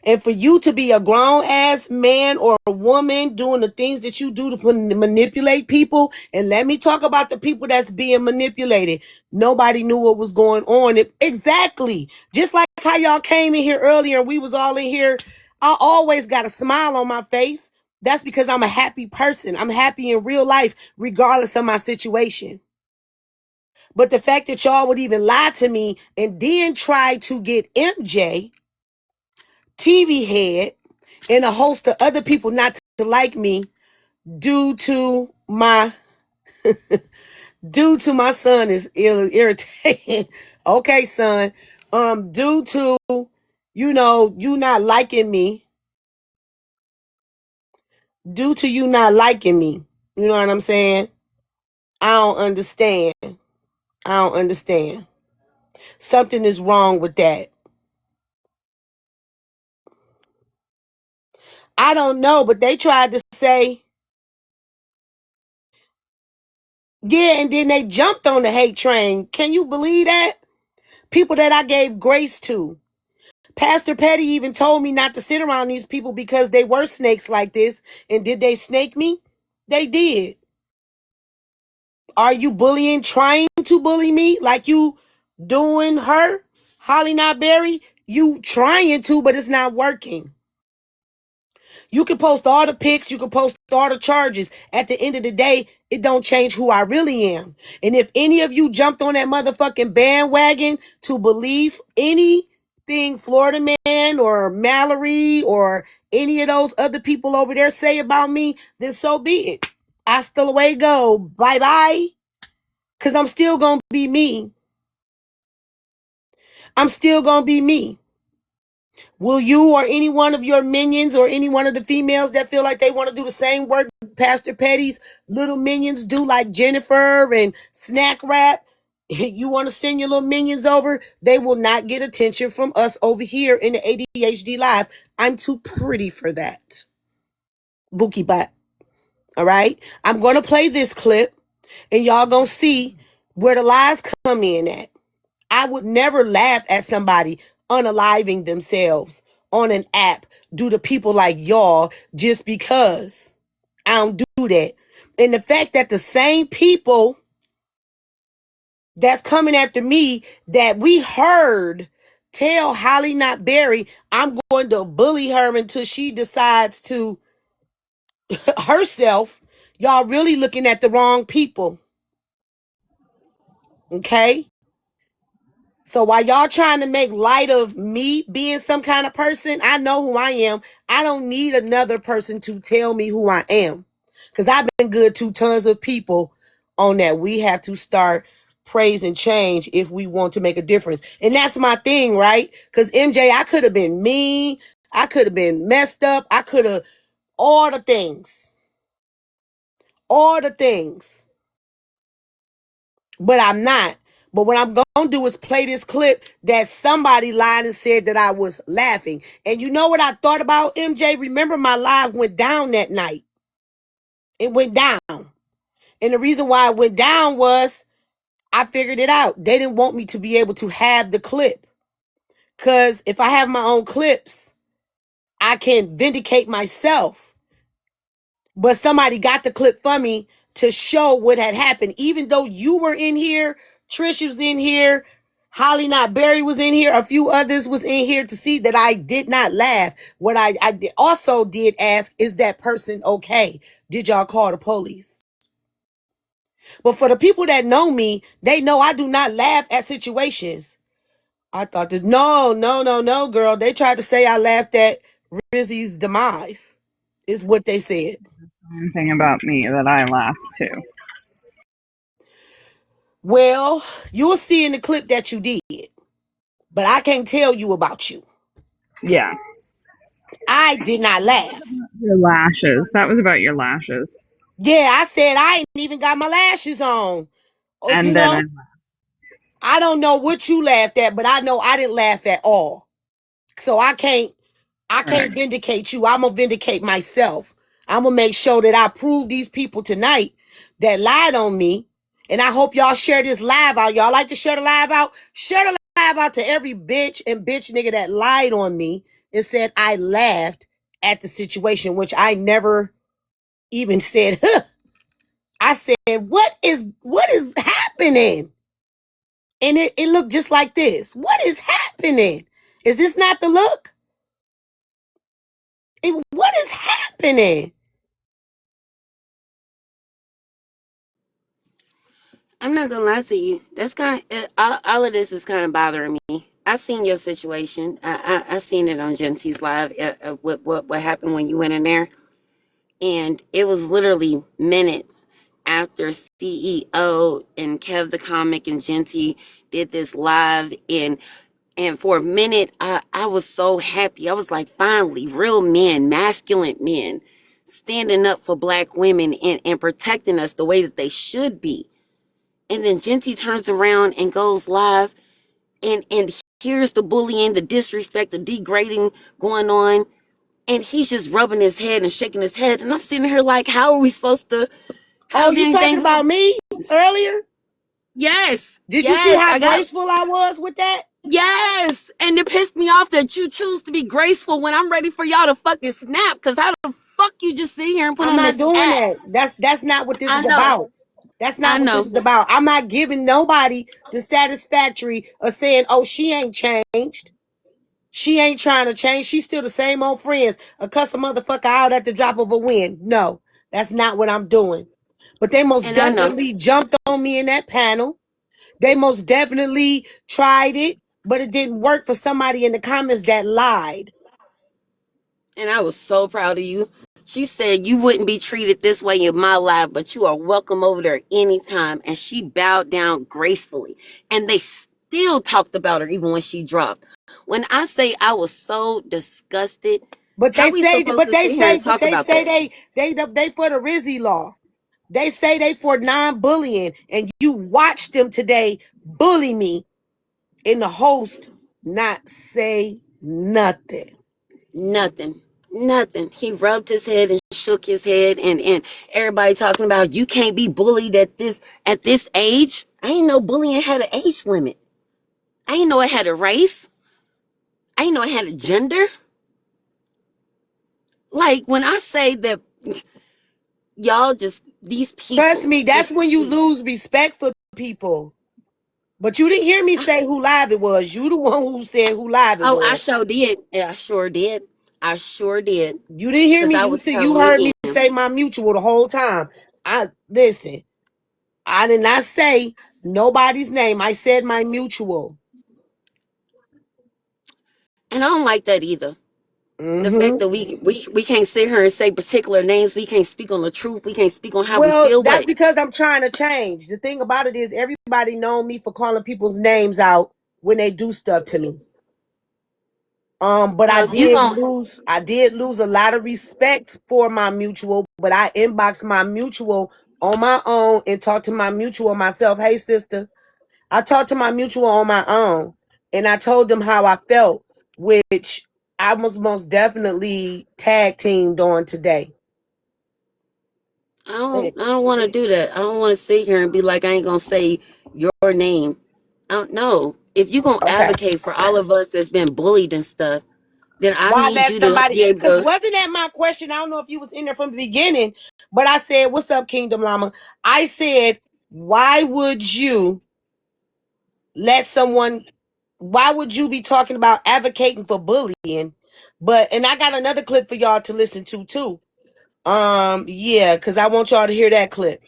[SPEAKER 1] And for you to be a grown ass man or a woman doing the things that you do to manipulate people, and let me talk about the people that's being manipulated. Nobody knew what was going on. Exactly. Just like how y'all came in here earlier and we was all in here. I always got a smile on my face. That's because I'm a happy person. I'm happy in real life, regardless of my situation. But the fact that y'all would even lie to me and then try to get MJ, TV Head, and a host of other people not to like me due to my son is irritating. Okay, son. Due to you not liking me, due to you not liking me. You know what I'm saying? I don't understand. I don't understand. Something is wrong with that. I don't know, but they tried to say, yeah, and then they jumped on the hate train. Can you believe that? People that I gave grace to. Pastor Petty even told me not to sit around these people because they were snakes like this. And did they snake me? They did. Are you bullying, trying to bully me like you doing her? Holly Not Berry? You trying to, but it's not working. You can post all the pics, you can post all the charges. At the end of the day, it don't change who I really am. And if any of you jumped on that motherfucking bandwagon to believe anything Florida Man or Mallory or any of those other people over there say about me, then so be it. Hasta luego. Bye-bye. Because I'm still going to be me. I'm still going to be me. Will you or any one of your minions or any one of the females that feel like they want to do the same work Pastor Petty's little minions do, like Jennifer and Snack Rap? You want to send your little minions over? They will not get attention from us over here in the ADHD Live. I'm too pretty for that. Bookie butt. All right? I'm going to play this clip and y'all going to see where the lies come in at. I would never laugh at somebody unaliving themselves on an app due to people like y'all just because. I don't do that. And the fact that the same people that's coming after me that we heard tell Holly Not Berry, I'm going to bully her until she decides to herself, y'all really looking at the wrong people. Okay? So while y'all trying to make light of me being some kind of person, I know who I am. I don't need another person to tell me who I am. Because I've been good to tons of people on that. We have to start praising change if we want to make a difference. And that's my thing, right? Because MJ, I could have been mean. I could have been messed up. I could have all the things. All the things. But I'm not. But what I'm going to do is play this clip that somebody lied and said that I was laughing. And you know what I thought about, MJ? Remember, my live went down that night. It went down. And the reason why it went down was I figured it out. They didn't want me to be able to have the clip. Because if I have my own clips, I can vindicate myself. But somebody got the clip for me to show what had happened. Even though you were in here, Trish was in here, Holly Not Berry was in here, a few others was in here to see that I did not laugh. What I also did ask, is that person okay? Did y'all call the police? But for the people that know me, they know I do not laugh at situations. I thought this, no, girl. They tried to say I laughed at Rizzy's demise, is what they said.
[SPEAKER 6] One thing about me that I laugh too.
[SPEAKER 1] Well, you'll see in the clip that you did, but I can't tell you about you.
[SPEAKER 6] Yeah.
[SPEAKER 1] I did not laugh.
[SPEAKER 6] Your lashes. That was about your lashes.
[SPEAKER 1] Yeah, I said I ain't even got my lashes on. Or,
[SPEAKER 6] And then I
[SPEAKER 1] I don't know what you laughed at, but I know I didn't laugh at all. So I can't
[SPEAKER 6] Right.
[SPEAKER 1] vindicate you. I'm gonna vindicate myself. I'm gonna make sure that I prove these people tonight that lied on me. And I hope y'all share this live out. Y'all like to share the live out? Share the live out to every bitch and bitch nigga that lied on me and said I laughed at the situation, which I never even said, huh. I said, what is happening? And it looked just like this. What is happening? Is this not the look? What is happening?
[SPEAKER 8] I'm not gonna lie to you. That's kind of all of this is kind of bothering me. I seen your situation. I seen it on Gentie's live. What happened when you went in there, and it was literally minutes after CEO and Kev the comic and Gentie did this live, and for a minute I was so happy. I was like, finally, real men, masculine men, standing up for black women and protecting us the way that they should be. And then Genty turns around and goes live and hears the bullying, the disrespect, the degrading going on. And he's just rubbing his head and shaking his head. And I'm sitting here like, how are we supposed to,
[SPEAKER 1] Oh,
[SPEAKER 8] how's
[SPEAKER 1] you talking
[SPEAKER 8] anything?
[SPEAKER 1] about me earlier?
[SPEAKER 8] Yes,
[SPEAKER 1] Did you see
[SPEAKER 8] yes,
[SPEAKER 1] how
[SPEAKER 8] I got,
[SPEAKER 1] graceful I was with that?
[SPEAKER 8] yes. And it pissed me off that you choose to be graceful when I'm ready for y'all to fucking snap. Because how the fuck you just sit here and put
[SPEAKER 1] I'm
[SPEAKER 8] on
[SPEAKER 1] not
[SPEAKER 8] this
[SPEAKER 1] doing
[SPEAKER 8] act?
[SPEAKER 1] that. That's not what this
[SPEAKER 8] I
[SPEAKER 1] is
[SPEAKER 8] know,
[SPEAKER 1] about. That's
[SPEAKER 8] I
[SPEAKER 1] not what this
[SPEAKER 8] know.
[SPEAKER 1] is about. I'm not giving nobody the satisfactory of saying, oh, she ain't changed. She ain't trying to change. She's still the same old friends. A cuss a motherfucker out at the drop of a win. No, that's not what I'm doing. But they most
[SPEAKER 8] And I know.
[SPEAKER 1] definitely jumped on me in that panel. They most definitely tried it, but it didn't work for somebody in the comments that lied.
[SPEAKER 8] And I was so proud of you. She said you wouldn't be treated this way in my life, but you are welcome over there anytime. And she bowed down gracefully. And they still talked about her even when she dropped. When I say I was so disgusted,
[SPEAKER 1] But
[SPEAKER 8] how
[SPEAKER 1] they
[SPEAKER 8] we
[SPEAKER 1] say,
[SPEAKER 8] supposed to sit here and talk about that?
[SPEAKER 1] they for the Rizzy law. They say they for non-bullying, and you watched them today bully me, and the host not say nothing.
[SPEAKER 8] Nothing. Nothing. He rubbed his head and shook his head and everybody talking about you can't be bullied at this age. I ain't know bullying had an age limit. I ain't know it had a race. I ain't know it had a gender. Like when I say that y'all just these
[SPEAKER 1] Trust
[SPEAKER 8] people
[SPEAKER 1] me, that's
[SPEAKER 8] just
[SPEAKER 1] when you lose respect for people. But you didn't hear me
[SPEAKER 8] I,
[SPEAKER 1] say who live it was. You the one who said who live it
[SPEAKER 8] oh, I
[SPEAKER 1] was.
[SPEAKER 8] sure did. Yeah, I sure did. I sure did.
[SPEAKER 1] You didn't hear
[SPEAKER 8] Cause
[SPEAKER 1] me.
[SPEAKER 8] I
[SPEAKER 1] You
[SPEAKER 8] was
[SPEAKER 1] said you
[SPEAKER 8] totally
[SPEAKER 1] heard me
[SPEAKER 8] in.
[SPEAKER 1] say my mutual the whole time. I listen. I did not say nobody's name. I said my mutual.
[SPEAKER 8] And I don't like that either. The fact
[SPEAKER 1] Mm-hmm.
[SPEAKER 8] that we can't sit here and say particular names, we can't speak on the truth, we can't speak on how we
[SPEAKER 1] Well,
[SPEAKER 8] feel,
[SPEAKER 1] that's
[SPEAKER 8] but
[SPEAKER 1] because I'm trying to change. The thing about it is everybody know me for calling people's names out when they do stuff to me. But
[SPEAKER 8] well you gon'
[SPEAKER 1] I did lose a lot of respect for my mutual, but I inboxed my mutual on my own and talked to my mutual myself. Hey sister, I talked to my mutual on my own and I told them how I felt, which I was most definitely tag teamed on today.
[SPEAKER 8] I don't want to do that. I don't want to sit here and be like I ain't gonna say your name. I don't know. If you gonna
[SPEAKER 1] Okay.
[SPEAKER 8] advocate for all of us that's been bullied and stuff, then I
[SPEAKER 1] Why
[SPEAKER 8] need
[SPEAKER 1] let
[SPEAKER 8] you to
[SPEAKER 1] somebody?
[SPEAKER 8] be able
[SPEAKER 1] Because
[SPEAKER 8] to.
[SPEAKER 1] wasn't that my question? I don't know if you was in there from the beginning, but I said, "What's up, Kingdom Llama?" I said, "Why would you let someone? Why would you be talking about advocating for bullying?" But and I got another clip for y'all to listen to too. Yeah, because I want y'all to hear that clip.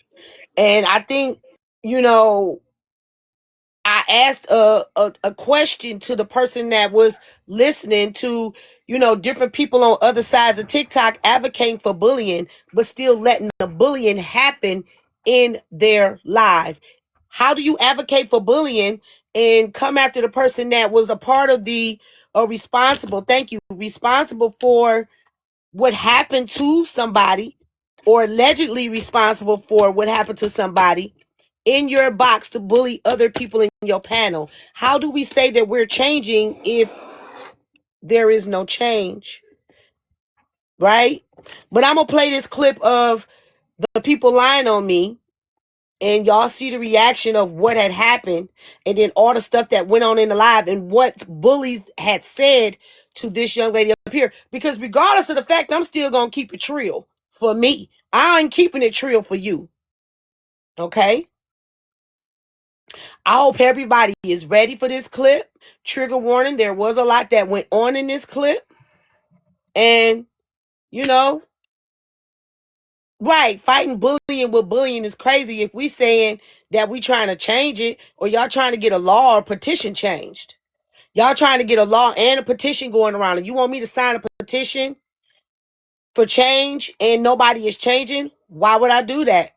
[SPEAKER 1] And I think you know I asked a question to the person that was listening to, different people on other sides of TikTok advocating for bullying, but still letting the bullying happen in their life. How do you advocate for bullying and come after the person that was a part of the responsible, thank you, responsible for what happened to somebody or allegedly responsible for what happened to somebody in your box to bully other people in your panel? How do we say that we're changing if there is no change? Right? But I'm going to play this clip of the people lying on me and y'all see the reaction of what had happened and then all the stuff that went on in the live and what bullies had said to this young lady up here. Because regardless of the fact, I'm still going to keep it trill for me. I ain't keeping it trill for you. Okay? I hope everybody is ready for this clip. Trigger warning, there was a lot that went on in this clip. And, you know, right, fighting bullying with bullying is crazy if we saying that we trying to change it or y'all trying to get a law or petition changed. Y'all trying to get a law and a petition going around. And you want me to sign a petition for change and nobody is changing? Why would I do that?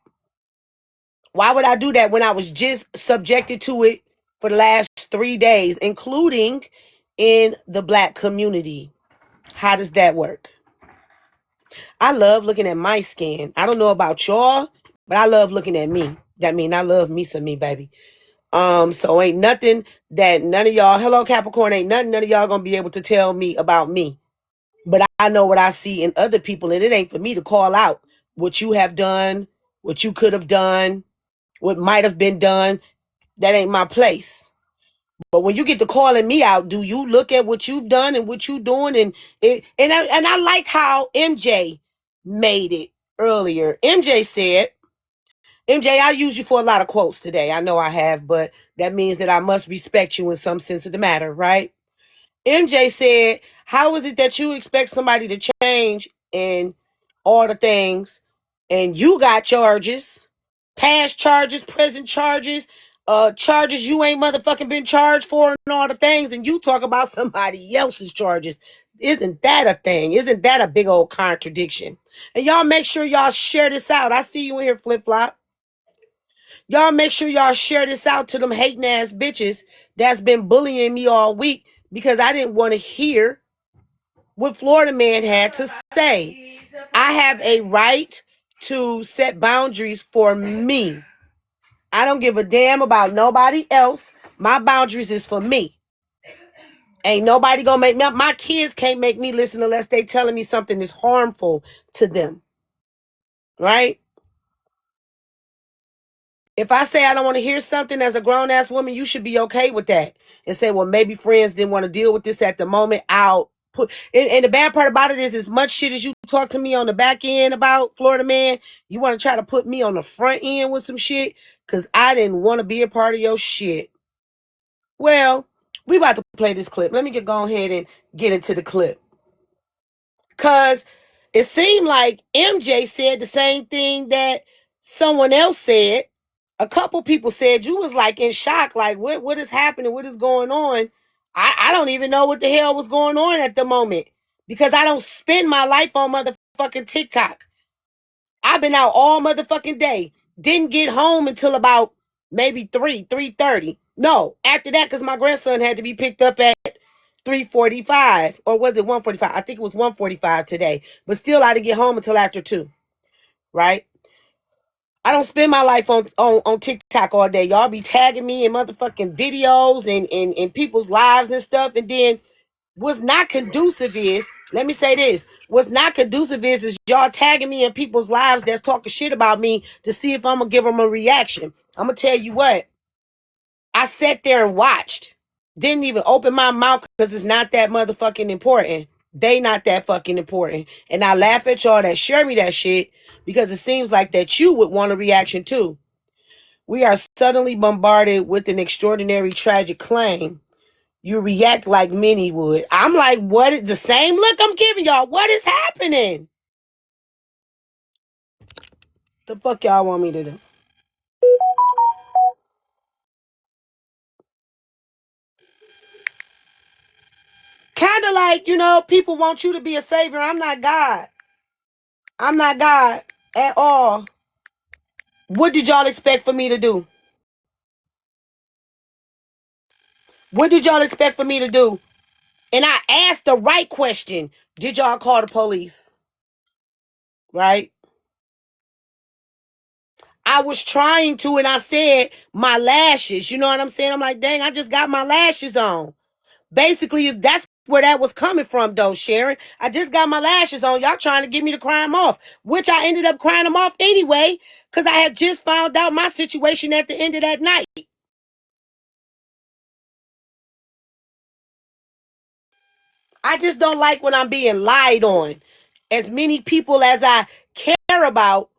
[SPEAKER 1] Why would I do that when I was just subjected to it for the last 3 days, including in the black community? How does that work? I love looking at my skin. I don't know about y'all, but I love looking at me. That mean I love me some me, baby. So ain't nothing that none of y'all, hello Capricorn, ain't nothing none of y'all gonna be able to tell me about me. But I know what I see in other people, and it ain't for me to call out what you have done, what you could have done, what might have been done. That ain't my place. But when you get to calling me out, do you look at what you've done and what you doing? And I like how MJ made it earlier. MJ said, MJ, I use you for a lot of quotes today. I know I have, but that means that I must respect you in some sense of the matter, right? MJ said, how is it that you expect somebody to change and all the things, and you got charges, past charges, present charges, charges you ain't motherfucking been charged for and all the things, and you talk about somebody else's charges. Isn't that a thing? Isn't that a big old contradiction? And y'all make sure y'all share this out. I see you in here, Flip Flop. Y'all make sure y'all share this out to them hating ass bitches that's been bullying me all week because I didn't want to hear what Florida Man had to say. I have a right to set boundaries for me. I don't give a damn about nobody else. My boundaries is for me. Ain't nobody gonna make me up. My kids can't make me listen unless they telling me something is harmful to them. Right? If I say I don't want to hear something as a grown-ass woman, you should be okay with that. And say, well, maybe friends didn't want to deal with this at the moment. I'll put... And the bad part about it is, as much shit as you talk to me on the back end about Florida Man, you want to try to put me on the front end with some shit because I didn't want to be a part of your shit. Well, we about to play this clip. Let me go ahead and get into the clip. Because it seemed like MJ said the same thing that someone else said. A couple people said you was like in shock, like what is happening? What is going on? I don't even know what the hell was going on at the moment because I don't spend my life on motherfucking TikTok. I've been out all motherfucking day. Didn't get home until about maybe 3:30. No, after that, because my grandson had to be picked up at 3:45, or was it 1:45? I think it was 1:45 today. But still, I didn't get home until after 2. Right? I don't spend my life on TikTok all day. Y'all be tagging me in motherfucking videos and people's lives and stuff. And then what's not conducive is, let me say this, what's not conducive is y'all tagging me in people's lives that's talking shit about me to see if I'm going to give them a reaction. I'm going to tell you what, I sat there and watched. Didn't even open my mouth because it's not that motherfucking important. They not that fucking important. And I laugh at y'all that share me that shit because it seems like that you would want a reaction too. We are suddenly bombarded with an extraordinary tragic claim. You react like many would. I'm like, what is the same look I'm giving y'all? What is happening? The fuck y'all want me to do? Kind of like, people want you to be a savior. I'm not God. I'm not God at all. What did y'all expect for me to do? What did y'all expect for me to do? And I asked the right question. Did y'all call the police? Right? I was trying to, and I said my lashes. You know what I'm saying? I'm like, dang, I just got my lashes on. Basically, that's where that was coming from, though, Sharon. I just got my lashes on. Y'all trying to get me to cry them off, which I ended up crying them off anyway, because I had just found out my situation at the end of that night. I just don't like when I'm being lied on. As many people as I care about,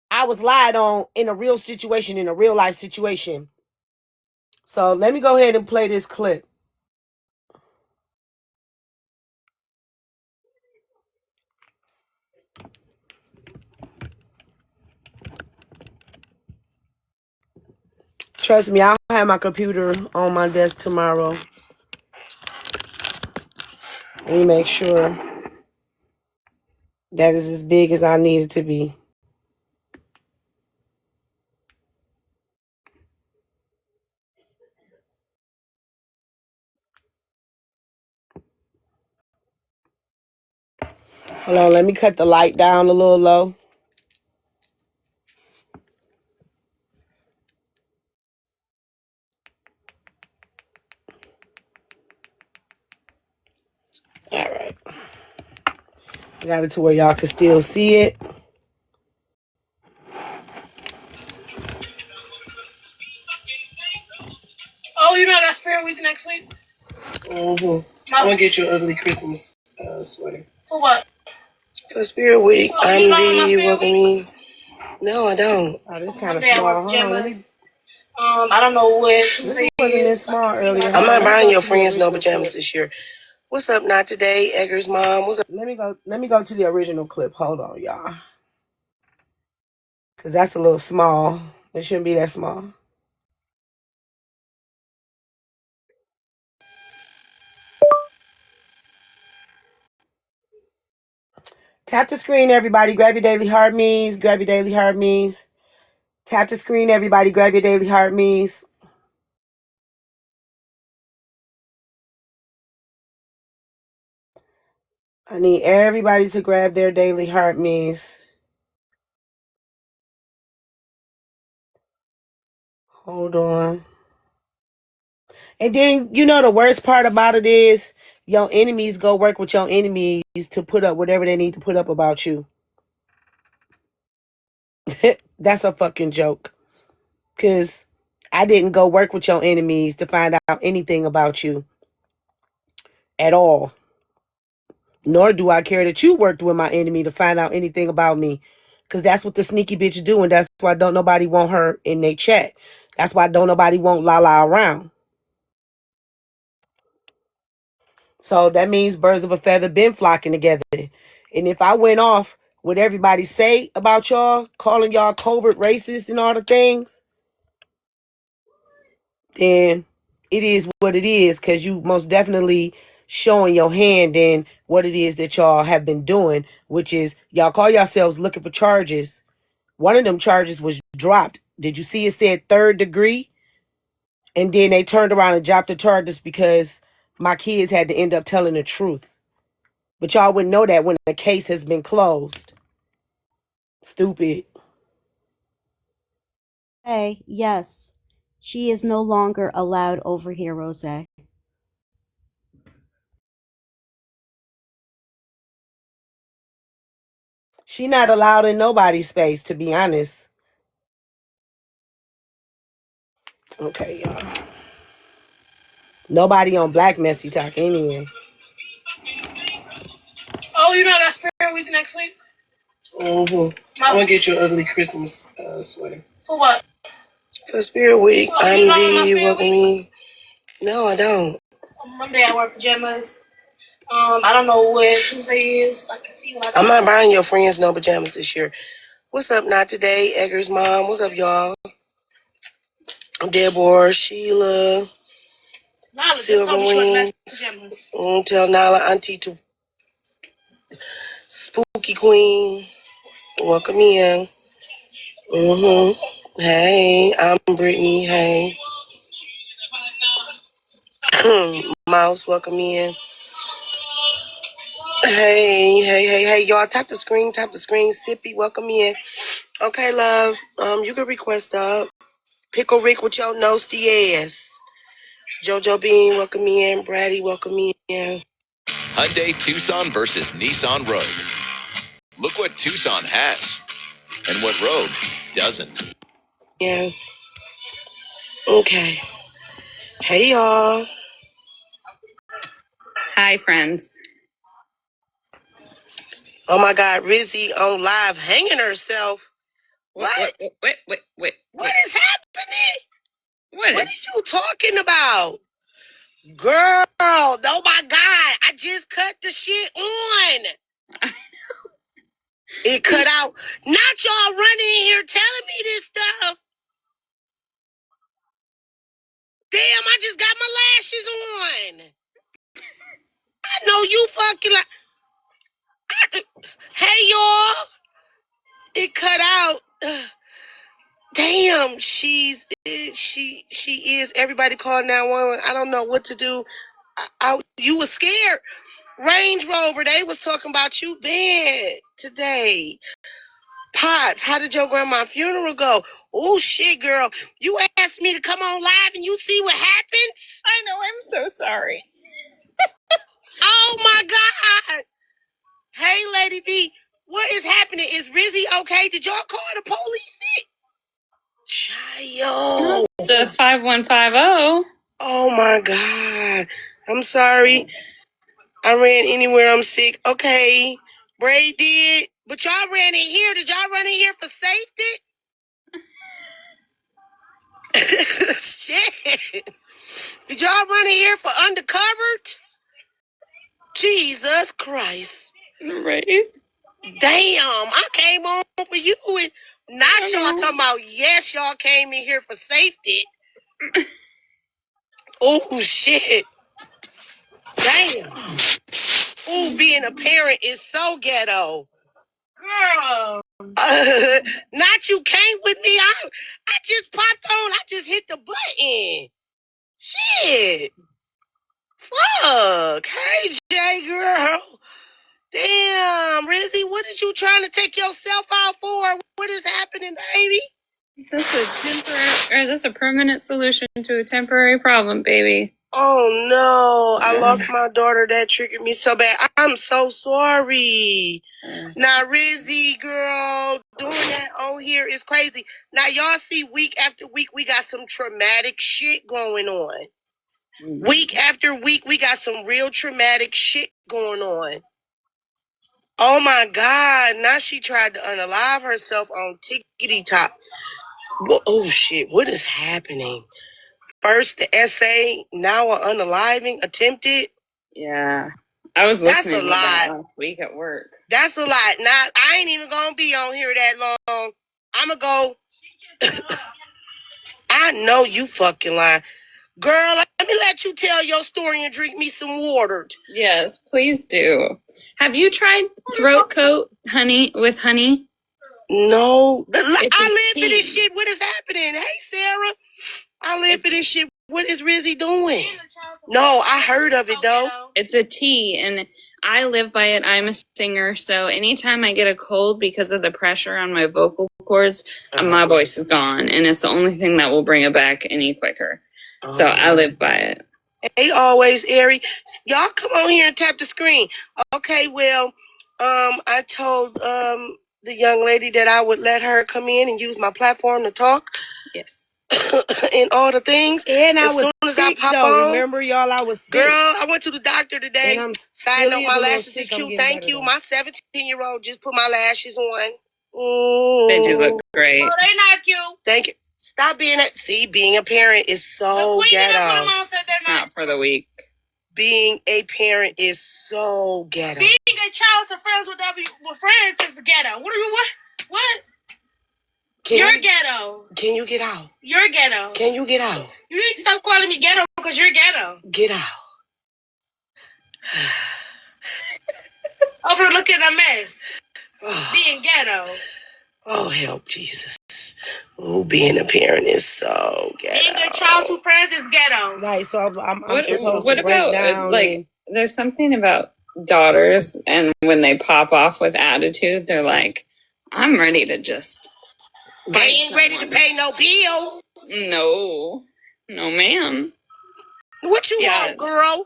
[SPEAKER 1] I was lied on in a real situation, in a real life situation. So let me go ahead and play this clip. Trust me, I'll have my computer on my desk tomorrow. Let me make sure that is as big as I need it to be. Hold on, let me cut the light down a little low. All right. I got it to where y'all can still see it. Oh, you know that Spirit Week next week? Mm-hmm. I'm going to get you an ugly Christmas sweater. For what? For Spirit Week. Oh, I'm the welcoming. No, I don't. Oh, this kind of small. I don't know where. This wasn't this small earlier. I'm not buying your friends no pajamas this year. What's up, not today, Edgar's mom? What's up? Let me go to the original clip. Hold on, y'all. Cause that's a little small. It shouldn't be that small. Tap the screen, everybody. Grab your daily heart me's. Grab your daily heart me's. Tap the screen, everybody. Grab your daily heart me's. I need everybody to grab their daily heart me's. Hold on. And then, you know, the worst part about it is your enemies go work with your enemies to put up whatever they need to put up about you. That's a fucking joke. Because I didn't go work with your enemies to find out anything about you at all. Nor do I care that you worked with my enemy to find out anything about me. Because that's what the sneaky bitch do. And that's why don't nobody want her in their chat. That's why don't nobody want Lala around. So that means birds of a feather been flocking together. And if I went off what everybody say about y'all, calling y'all covert racist and all the things, then it is what it is, because you most definitely showing your hand in what it is that y'all have been doing, which is y'all call yourselves looking for charges. One of them charges was dropped. Did you see it said 3rd degree? And then they turned around and dropped the charges because my kids had to end up telling the truth. But y'all wouldn't know that when the case has been closed. Stupid.
[SPEAKER 4] Hey, yes, she is no longer allowed over here, Rose.
[SPEAKER 1] She not allowed in nobody's space, to be honest. Okay, y'all. Nobody on Black Messy Talk anyway. Oh, you know that's Spirit Week next week? Mm-hmm. I'm gonna get you an ugly Christmas sweater. For what? For Spirit Week. Oh, I'm the welcome me. No, I don't. On Monday I wear pajamas. I don't know where Tuesday is. I can see when I'm not buying your friends no pajamas this year. What's up, not today, Edgar's mom? What's up, y'all? Deborah, Sheila, Nala, Silver Wings. Tell Nala, Auntie to Spooky Queen. Welcome in. Hey, I'm Brittany. Hey. Mouse, welcome in. Hey, y'all. Tap the screen, Sippy, welcome in. Okay, love. You can request up. Pickle Rick with your nosty ass. Jojo Bean, welcome in. Brady, welcome in.
[SPEAKER 13] Hyundai Tucson versus Nissan Rogue. Look what Tucson has and what Rogue doesn't.
[SPEAKER 1] Yeah. Okay. Hey, y'all.
[SPEAKER 6] Hi, friends.
[SPEAKER 1] Oh my God, Rizzy on live hanging herself. What? What is happening? What is you talking about? Girl, oh my God, I just cut the shit on. It cut out. Not y'all running in here telling me this stuff. Damn, I just got my lashes on. I know you fucking like. Hey, y'all. It cut out. Damn, she is. Everybody call 911. I don't know what to do. You was scared. Range Rover, they was talking about you bad today. Potts, how did your grandma's funeral go? Oh shit, girl. You asked me to come on live and you see what happens?
[SPEAKER 6] I know, I'm so sorry.
[SPEAKER 1] Oh my God. Hey, Lady V, what is happening? Is Rizzy okay? Did y'all call the police? Child.
[SPEAKER 6] The 5150.
[SPEAKER 1] Oh my God. I'm sorry. I ran anywhere I'm sick. Okay. Bray did. But y'all ran in here. Did y'all run in here for safety? Shit. Did y'all run in here for undercover? Jesus Christ.
[SPEAKER 6] Right?
[SPEAKER 1] Damn, I came on for you and not y'all talking about, yes, y'all came in here for safety. Oh, shit. Damn. Ooh, being a parent is so ghetto. Girl. Not you came with me. I just popped on. I just hit the button. Shit. Fuck. Hey, Jay, girl. Damn, Rizzy, what are you trying to take yourself out for? What is happening, baby?
[SPEAKER 6] This is a permanent solution to a temporary problem, baby.
[SPEAKER 1] Oh, no. I lost my daughter. That triggered me so bad. I'm so sorry. Now, Rizzy, girl, doing that on here is crazy. Now, y'all see week after week, we got some traumatic shit going on. Week after week, we got some real traumatic shit going on. Oh, my God. Now she tried to unalive herself on Tickety Top. Oh, shit. What is happening? First the essay, now an unaliving attempted.
[SPEAKER 6] Yeah. I was listening to that last week at work.
[SPEAKER 1] That's a lot. Now, I ain't even going to be on here that long. I'm going to go. I know you fucking lying. Girl, let me let you tell your story and drink me some water.
[SPEAKER 6] Yes, please do. Have you tried throat coat with honey?
[SPEAKER 1] No.
[SPEAKER 6] It's a
[SPEAKER 1] I live for this
[SPEAKER 6] tea.
[SPEAKER 1] shit. What is happening? Hey, Sarah. I live for this shit. What is Rizzy doing? No, I heard of it, though.
[SPEAKER 6] It's a tea, and I live by it. I'm a singer, so anytime I get a cold because of the pressure on my vocal cords, my voice is gone, and it's the only thing that will bring it back any quicker. So I live by it.
[SPEAKER 1] Hey, always, Ari. Y'all come on here and tap the screen. Okay, well, I told the young lady that I would let her come in and use my platform to talk.
[SPEAKER 6] Yes.
[SPEAKER 1] And all the things.
[SPEAKER 2] And I
[SPEAKER 1] as
[SPEAKER 2] was
[SPEAKER 1] soon as
[SPEAKER 2] sick,
[SPEAKER 1] I pop
[SPEAKER 2] though.
[SPEAKER 1] on,
[SPEAKER 2] Remember, y'all, I was sick.
[SPEAKER 1] girl, I went to the doctor today.
[SPEAKER 2] And I'm
[SPEAKER 1] Side note, my
[SPEAKER 2] a little
[SPEAKER 1] lashes is
[SPEAKER 2] sick.
[SPEAKER 1] cute. Thank you.
[SPEAKER 2] Though.
[SPEAKER 1] My 17-year-old just put my lashes on.
[SPEAKER 6] They do look great.
[SPEAKER 1] Oh, they not cute. Thank you. Stop being a being a parent is so ghetto.
[SPEAKER 6] Not for the week.
[SPEAKER 1] Being a parent is so ghetto. Being a child to friends with friends is ghetto. What? You're ghetto. Can you get out? You're ghetto. Can you get out? You need to stop calling me ghetto because you're ghetto. Get out. Over looking a mess. Being ghetto. Oh, help, Jesus. Oh, being a parent is so ghetto. Being a child to friends is ghetto.
[SPEAKER 2] Right, so I'm supposed
[SPEAKER 6] what
[SPEAKER 2] to break
[SPEAKER 6] about,
[SPEAKER 2] down.
[SPEAKER 6] There's something about daughters, and when they pop off with attitude, they're like, I'm ready to just...
[SPEAKER 1] They ain't ready to pay no bills.
[SPEAKER 6] No, ma'am.
[SPEAKER 1] What you want, girl?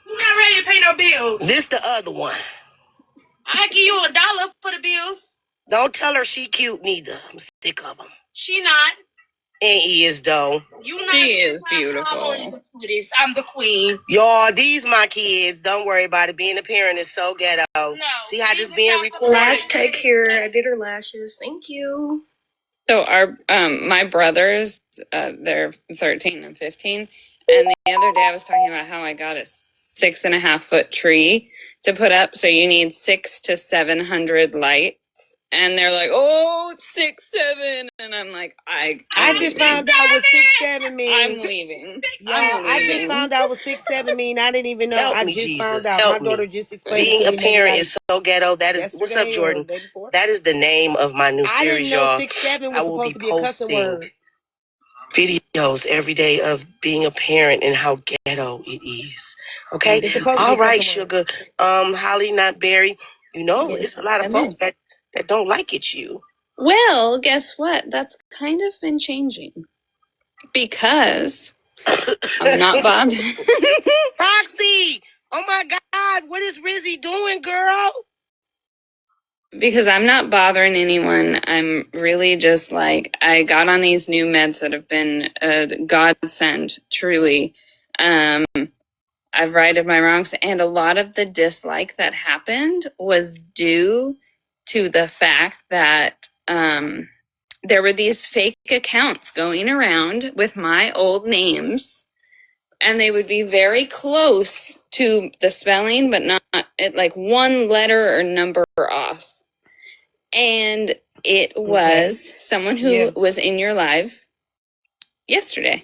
[SPEAKER 1] You're not ready to pay no bills. This the other one. I give you $1 for the bills. Don't tell her she cute neither. I'm sick of them. She not. And he is though. You not.
[SPEAKER 6] She is beautiful.
[SPEAKER 1] I'm the queen. Y'all, these my kids. Don't worry about it. Being a parent is so ghetto. No. See how this being recorded? Lash take care. I did her lashes. Thank you.
[SPEAKER 6] So our my brothers, they're 13 and 15, and the other day I was talking about how I got a 6.5 foot tree to put up. So you need 600 to 700 lights, and they're like, "Oh, 6, 7," and I'm like, I
[SPEAKER 2] just found out what 6'7" mean.
[SPEAKER 6] I'm leaving.
[SPEAKER 2] I just found out what 6'7" mean. I didn't even know.
[SPEAKER 1] Help
[SPEAKER 2] I
[SPEAKER 1] me,
[SPEAKER 2] just
[SPEAKER 1] Jesus.
[SPEAKER 2] found out.
[SPEAKER 1] Help
[SPEAKER 2] My daughter
[SPEAKER 1] me.
[SPEAKER 2] just explained
[SPEAKER 1] Being
[SPEAKER 2] to
[SPEAKER 1] a
[SPEAKER 2] me.
[SPEAKER 1] parent is so ghetto. That is what's up, Jordan. That is the name of my new series, y'all.
[SPEAKER 2] 6'7" was supposed to be a cussing word.
[SPEAKER 1] Videos every day of being a parent and how ghetto it is. Okay? All right, sugar. Holly, not Barry. You know, it's a lot of folks that don't like it, you.
[SPEAKER 6] Well, guess what? That's kind of been changing because I'm not bothered.
[SPEAKER 1] Roxy! Oh my God, what is Rizzy doing, girl?
[SPEAKER 6] Because I'm not bothering anyone. I'm really just like, I got on these new meds that have been a godsend, truly. I've righted my wrongs, and a lot of the dislike that happened was due to the fact that there were these fake accounts going around with my old names and they would be very close to the spelling, but not like one letter or number off. And it was someone who was in your live yesterday.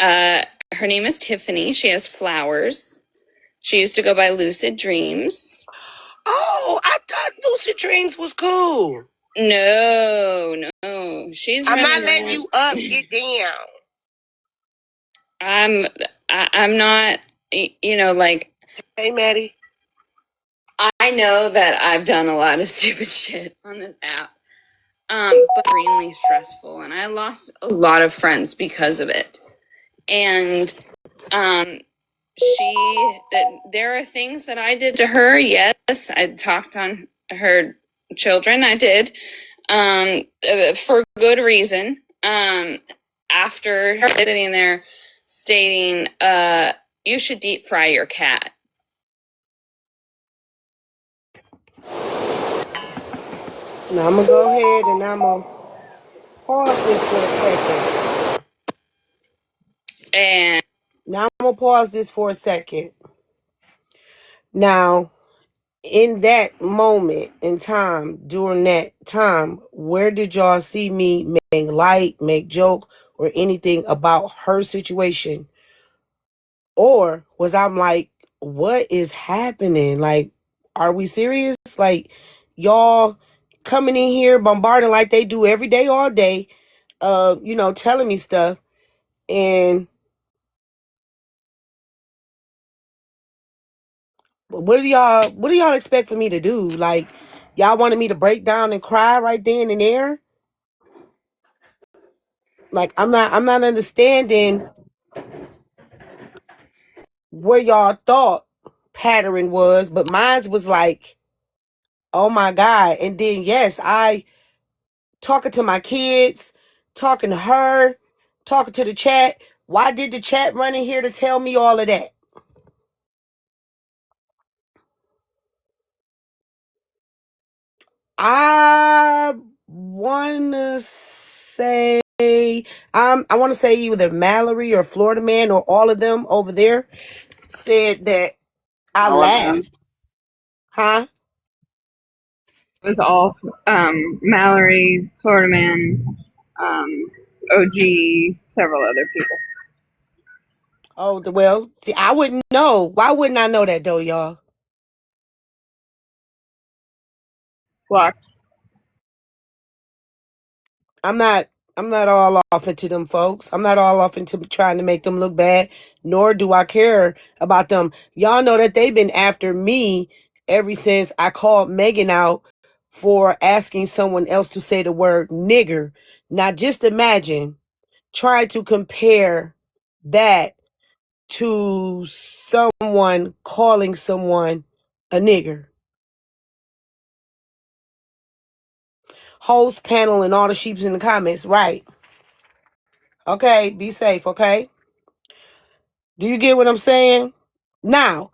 [SPEAKER 6] Her name is Tiffany. She has flowers. She used to go by Lucid Dreams.
[SPEAKER 1] Oh, I thought Lucid Dreams was cool.
[SPEAKER 6] No. She's
[SPEAKER 1] I'm not
[SPEAKER 6] running
[SPEAKER 1] letting
[SPEAKER 6] around.
[SPEAKER 1] you up. Get down.
[SPEAKER 6] I'm not, like.
[SPEAKER 1] Hey, Maddie.
[SPEAKER 6] I know that I've done a lot of stupid shit on this app. But extremely stressful, and I lost a lot of friends because of it. And there are things that I did to her. Yes, I talked on her children. I did, for good reason. After sitting there stating, you should deep fry your cat.
[SPEAKER 1] Now I'm gonna go ahead and I'm gonna pause this for a second.
[SPEAKER 6] And
[SPEAKER 1] Now I'm gonna pause this for a second. Now, in that moment in time, during that time, where did y'all see me make light, make joke, or anything about her situation? Or was I'm like, what is happening? Like, are we serious? Like, y'all coming in here bombarding like they do every day, all day, telling me stuff. And what do y'all expect for me to do? Like, y'all wanted me to break down and cry right then and there? Like, I'm not understanding where y'all thought pattern was, but mine was like, oh my God. And then yes, I talking to my kids, talking to her, talking to the chat. Why did the chat run in here to tell me all of that? I wanna say I wanna say either Mallory or Florida Man or all of them over there said that I
[SPEAKER 6] all of them.
[SPEAKER 1] laughed. Huh?
[SPEAKER 6] It was all Mallory, Florida Man, OG, several other people.
[SPEAKER 1] Oh, well, see, I wouldn't know. Why wouldn't I know that though, y'all?
[SPEAKER 6] Blocked.
[SPEAKER 1] I'm not all off into them folks. I'm not all off into trying to make them look bad, nor do I care about them. Y'all know that they've been after me ever since I called Megan out for asking someone else to say the word nigger. Now just imagine trying to compare that to someone calling someone a nigger. Host panel and all the sheeps in the comments, right? Okay, be safe, okay? Do you get what I'm saying? Now,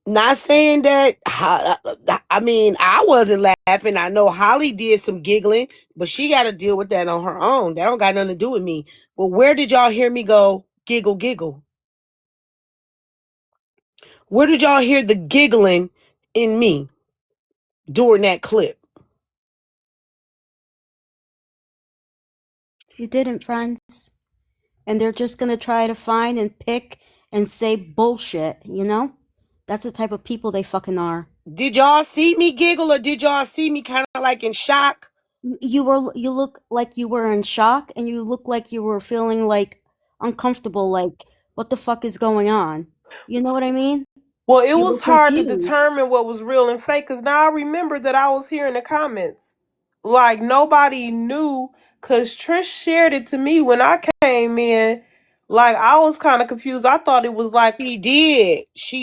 [SPEAKER 1] not saying that, I mean, I wasn't laughing. I know Holly did some giggling, but she got to deal with that on her own. That don't got nothing to do with me. But where did y'all hear me go giggle, giggle? Where did y'all hear the giggling in me during that clip?
[SPEAKER 4] You didn't, friends. And they're just gonna try to find and pick and say bullshit, you know? That's the type of people they fucking are.
[SPEAKER 1] Did y'all see me giggle or did y'all see me kind of like in shock?
[SPEAKER 4] You look like you were in shock, and you look like you were feeling like uncomfortable, like what the fuck is going on? You know what I mean?
[SPEAKER 2] Well, it
[SPEAKER 4] You were
[SPEAKER 2] was hard to
[SPEAKER 4] confused.
[SPEAKER 2] determine what was real and fake because now I remember that I was here in the comments. Like nobody knew because Trish shared it to me when I came in. Like I was kind of confused. I thought it was like
[SPEAKER 1] She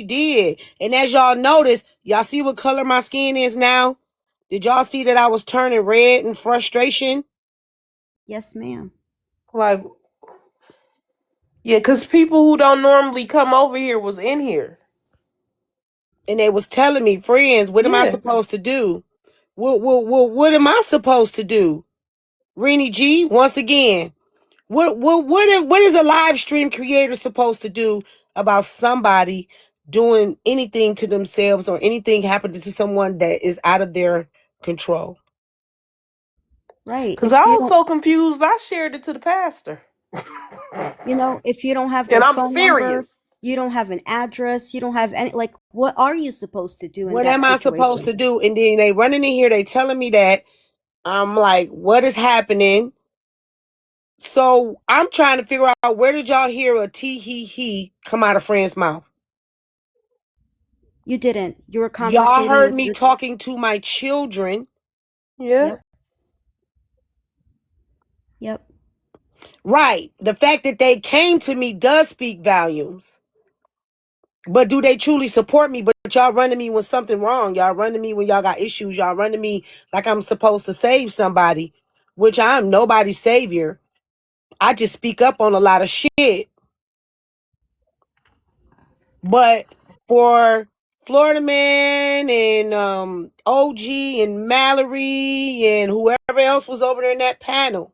[SPEAKER 1] did. And as y'all notice, y'all see what color my skin is now? Did y'all see that I was turning red in frustration?
[SPEAKER 4] Yes, ma'am.
[SPEAKER 2] like yeah, because people who don't normally come over here was in here.
[SPEAKER 1] And they was telling me, friends, what am I
[SPEAKER 2] Yeah.
[SPEAKER 1] supposed to do? What am I supposed to do? Rennie G, once again, What is a live stream creator supposed to do about somebody doing anything to themselves or anything happening to someone that is out of their control?
[SPEAKER 4] Right.
[SPEAKER 2] Because I
[SPEAKER 4] If you
[SPEAKER 2] was
[SPEAKER 4] don't,
[SPEAKER 2] so confused, I shared it to the pastor.
[SPEAKER 4] if you don't have their
[SPEAKER 2] And I'm
[SPEAKER 4] phone number,
[SPEAKER 2] serious.
[SPEAKER 4] you don't have an address, you don't have any, like, what are you supposed to do in
[SPEAKER 1] What
[SPEAKER 4] that
[SPEAKER 1] am I supposed
[SPEAKER 4] situation?
[SPEAKER 1] to do? And then they running in here, they telling me that. I'm like, what is happening? So I'm trying to figure out, where did y'all hear a tee hee hee come out of friend's mouth?
[SPEAKER 4] You didn't. You were
[SPEAKER 1] Y'all
[SPEAKER 4] conversating
[SPEAKER 1] heard
[SPEAKER 4] with
[SPEAKER 1] me
[SPEAKER 4] your,
[SPEAKER 1] talking to my children.
[SPEAKER 2] Yeah.
[SPEAKER 4] yep, yep.
[SPEAKER 1] Right. The fact that they came to me does speak volumes. But do they truly support me? But y'all run to me when something wrong. Y'all run to me when y'all got issues. Y'all run to me like I'm supposed to save somebody, which I'm nobody's savior. I just speak up on a lot of shit. But for Florida Man and OG and Mallory and whoever else was over there in that panel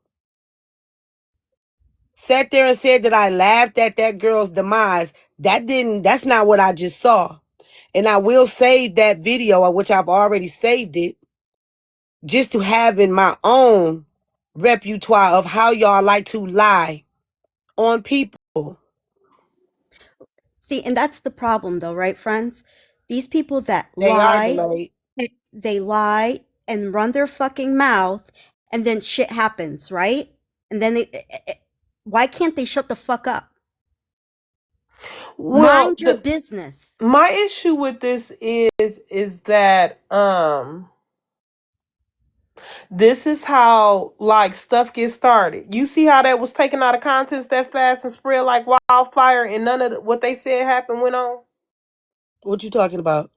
[SPEAKER 1] sat there and said that I laughed at that girl's demise. That's not what I just saw. And I will save that video, which I've already saved it, just to have in my own repertoire of how y'all like to lie on people.
[SPEAKER 4] See, and that's the problem though, right, friends? These people that
[SPEAKER 1] They are
[SPEAKER 4] lie,
[SPEAKER 1] delayed.
[SPEAKER 4] they lie and run their fucking mouth, and then shit happens, right? And then why can't they shut the fuck up?
[SPEAKER 2] Well,
[SPEAKER 4] Mind your business.
[SPEAKER 2] my issue with this is that this is how like stuff gets started. You see how that was taken out of context that fast and spread like wildfire, and none of what they said happened went on.
[SPEAKER 1] What you talking about?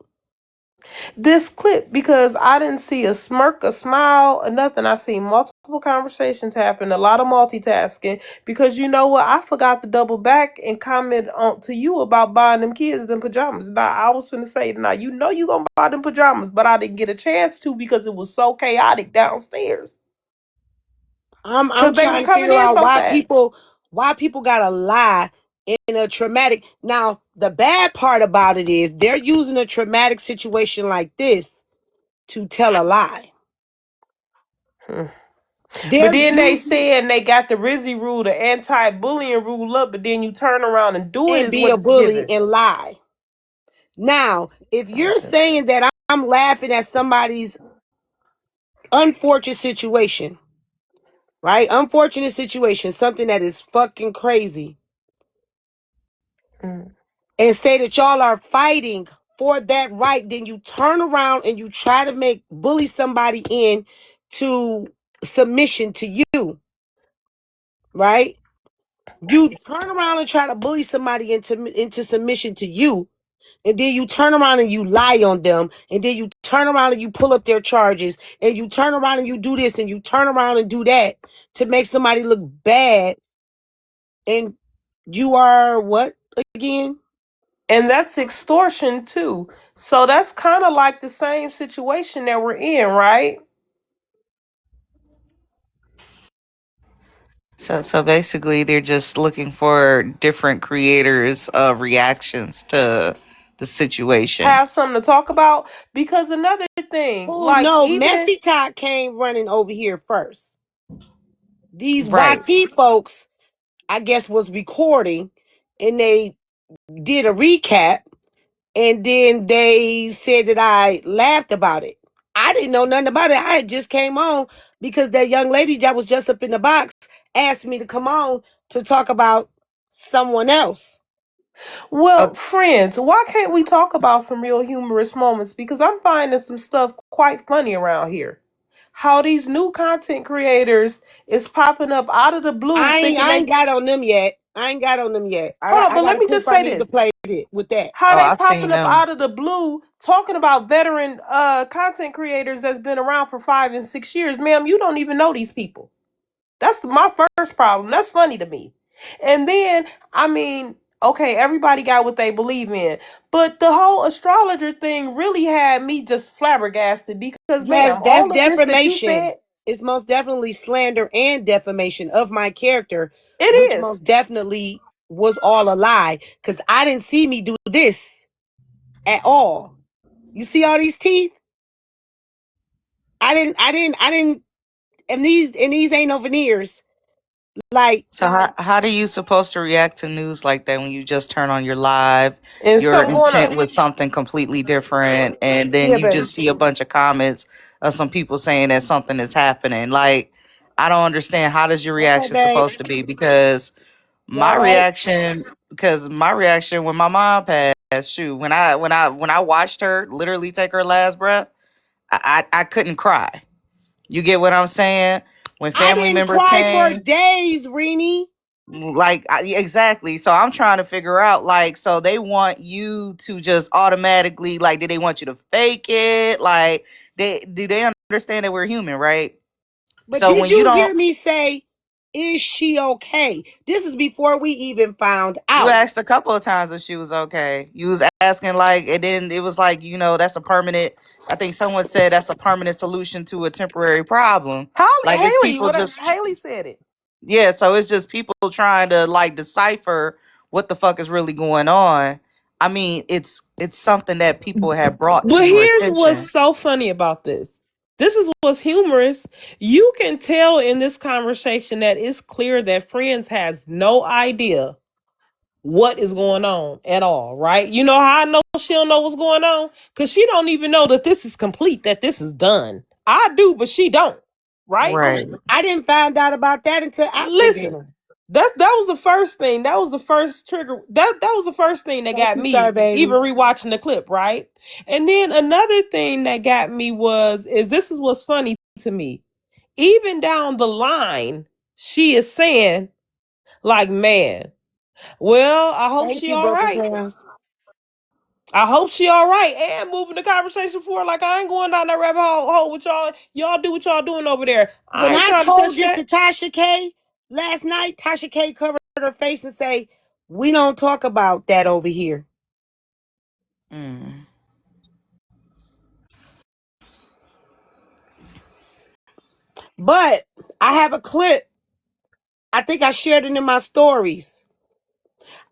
[SPEAKER 2] This clip, because I didn't see a smirk, a smile, or nothing. I seen multiple conversations happen, a lot of multitasking. Because you know what, I forgot to double back and comment on to you about buying them kids them pajamas. Now I was gonna say, now you know you gonna buy them pajamas, but I didn't get a chance to because it was so chaotic downstairs.
[SPEAKER 1] I'm
[SPEAKER 2] Because they were
[SPEAKER 1] trying to
[SPEAKER 2] coming
[SPEAKER 1] figure
[SPEAKER 2] in
[SPEAKER 1] out
[SPEAKER 2] so fast.
[SPEAKER 1] why people gotta lie in a traumatic. Now the bad part about it is they're using a traumatic situation like this to tell a lie.
[SPEAKER 2] Hmm. But
[SPEAKER 1] They're
[SPEAKER 2] then they
[SPEAKER 1] using
[SPEAKER 2] said they got the Rizzy rule, the anti-bullying rule up, but then you turn around and do it
[SPEAKER 1] and
[SPEAKER 2] is
[SPEAKER 1] be
[SPEAKER 2] what
[SPEAKER 1] a
[SPEAKER 2] it's
[SPEAKER 1] bully
[SPEAKER 2] given.
[SPEAKER 1] and lie. Now, if you're
[SPEAKER 2] Okay.
[SPEAKER 1] saying that I'm laughing at somebody's unfortunate situation, right? Unfortunate situation, something that is fucking crazy,
[SPEAKER 2] Mm.
[SPEAKER 1] and say that y'all are fighting for that right, then you turn around and you try to bully somebody in to submission to you, right? You turn around and try to bully somebody into submission to you, and then you turn around and you lie on them, and then you turn around and you pull up their charges, and you turn around and you do this, and you turn around and do that to make somebody look bad, and you are what again?
[SPEAKER 2] And that's extortion too. So that's kind of like the same situation that we're in, right?
[SPEAKER 7] So basically, they're just looking for different creators' reactions to the situation.
[SPEAKER 2] Have something to talk about. Because another thing,
[SPEAKER 1] Oh
[SPEAKER 2] like
[SPEAKER 1] no,
[SPEAKER 2] even
[SPEAKER 1] Messy Talk came running over here first. These
[SPEAKER 7] Right.
[SPEAKER 1] YT folks, I guess, was recording, and they did a recap, and then they said that I laughed about it. I didn't know nothing about it. I just came on because that young lady that was just up in the box asked me to come on to talk about someone else.
[SPEAKER 2] well, friends, why can't we talk about some real humorous moments? Because I'm finding some stuff quite funny around here. How these new content creators is popping up out of the blue thinking
[SPEAKER 1] I
[SPEAKER 2] they
[SPEAKER 1] ain't got on them yet. I ain't got on them yet.
[SPEAKER 2] hold on,
[SPEAKER 1] I
[SPEAKER 2] but
[SPEAKER 1] got
[SPEAKER 2] let
[SPEAKER 1] a
[SPEAKER 2] me
[SPEAKER 1] clip
[SPEAKER 2] just
[SPEAKER 1] I
[SPEAKER 2] say
[SPEAKER 1] need to
[SPEAKER 2] this.
[SPEAKER 1] play it with that.
[SPEAKER 2] How
[SPEAKER 7] Oh,
[SPEAKER 2] they
[SPEAKER 7] I've
[SPEAKER 2] popping
[SPEAKER 7] seen
[SPEAKER 2] up
[SPEAKER 7] them.
[SPEAKER 2] out of the blue talking about veteran content creators that's been around for 5 and 6 years. Ma'am, you don't even know these people. That's my first problem. That's funny to me. And then, I mean, okay, everybody got what they believe in. But the whole astrologer thing really had me just flabbergasted because,
[SPEAKER 1] Yes,
[SPEAKER 2] ma'am,
[SPEAKER 1] that's
[SPEAKER 2] all of this that you
[SPEAKER 1] defamation.
[SPEAKER 2] said,
[SPEAKER 1] It's most definitely slander and defamation of my character
[SPEAKER 2] It
[SPEAKER 1] which
[SPEAKER 2] is.
[SPEAKER 1] most definitely was all a lie, because I didn't see me do this at all. You see all these teeth? I didn't, and these ain't no veneers. Like,
[SPEAKER 7] So how do you supposed to react to news like that when you just turn on your live,
[SPEAKER 2] And
[SPEAKER 7] your
[SPEAKER 2] something going
[SPEAKER 7] intent
[SPEAKER 2] on.
[SPEAKER 7] with something completely different, and then
[SPEAKER 2] Yeah,
[SPEAKER 7] you
[SPEAKER 2] baby.
[SPEAKER 7] just see a bunch of comments of some people saying that something is happening? Like, I don't understand, how does your
[SPEAKER 1] okay,
[SPEAKER 7] reaction
[SPEAKER 1] babe,
[SPEAKER 7] supposed to be? Because
[SPEAKER 1] you
[SPEAKER 7] my
[SPEAKER 1] all right?
[SPEAKER 7] reaction my reaction when my mom passed, shoot, when I watched her literally take her last breath, I couldn't cry. You get what I'm saying? When
[SPEAKER 1] I
[SPEAKER 7] family
[SPEAKER 1] didn't
[SPEAKER 7] members
[SPEAKER 1] cry for
[SPEAKER 7] came,
[SPEAKER 1] days, Rini.
[SPEAKER 7] like exactly. So I'm trying to figure out, like, so they want you to just automatically, like, do they want you to fake it? Like, they understand that we're human, right?
[SPEAKER 1] But
[SPEAKER 7] So
[SPEAKER 1] did
[SPEAKER 7] when you
[SPEAKER 1] you
[SPEAKER 7] don't,
[SPEAKER 1] hear me say, is she okay? This is before we even found
[SPEAKER 7] you
[SPEAKER 1] out.
[SPEAKER 7] asked a couple of times if she was okay. You was asking, like, and then it was like, that's a permanent. I think someone said that's a permanent solution to a temporary problem. Like, it's people just,
[SPEAKER 2] Haley said it.
[SPEAKER 7] yeah. So it's just people trying to, like, decipher what the fuck is really going on. I mean, it's something that people have brought to
[SPEAKER 5] But
[SPEAKER 7] your
[SPEAKER 5] here's what's
[SPEAKER 7] attention.
[SPEAKER 5] so funny about this. This is what's humorous. You can tell in this conversation that it's clear that Friends has no idea what is going on at all, right? You know how I know she don't know what's going on? Because she don't even know that this is complete, that this is done. I do, but she don't, right?
[SPEAKER 7] Right.
[SPEAKER 1] I didn't find out about that until after
[SPEAKER 5] Listen,
[SPEAKER 1] dinner.
[SPEAKER 5] that was the first thing. That was the first trigger. That was the first thing that
[SPEAKER 1] Thank
[SPEAKER 5] got
[SPEAKER 1] you, sir,
[SPEAKER 5] me even
[SPEAKER 1] baby.
[SPEAKER 5] rewatching the clip, right? And then another thing that got me is this is what's funny to me. Even down the line, she is saying, like, man, well, I hope
[SPEAKER 1] Thank
[SPEAKER 5] she
[SPEAKER 1] you,
[SPEAKER 5] all
[SPEAKER 1] broken
[SPEAKER 5] right.
[SPEAKER 1] crowns.
[SPEAKER 5] I hope she all right. And moving the conversation forward. Like, I ain't going down that rabbit hole with y'all. Y'all do what y'all doing over there.
[SPEAKER 1] When
[SPEAKER 5] I ain't
[SPEAKER 1] I
[SPEAKER 5] trying to
[SPEAKER 1] told
[SPEAKER 5] touch
[SPEAKER 1] this
[SPEAKER 5] that.
[SPEAKER 1] to Tasha K last night, Tasha K covered her face and say, we don't talk about that over here.
[SPEAKER 7] Mm.
[SPEAKER 1] But I have a clip. I think I shared it in my stories.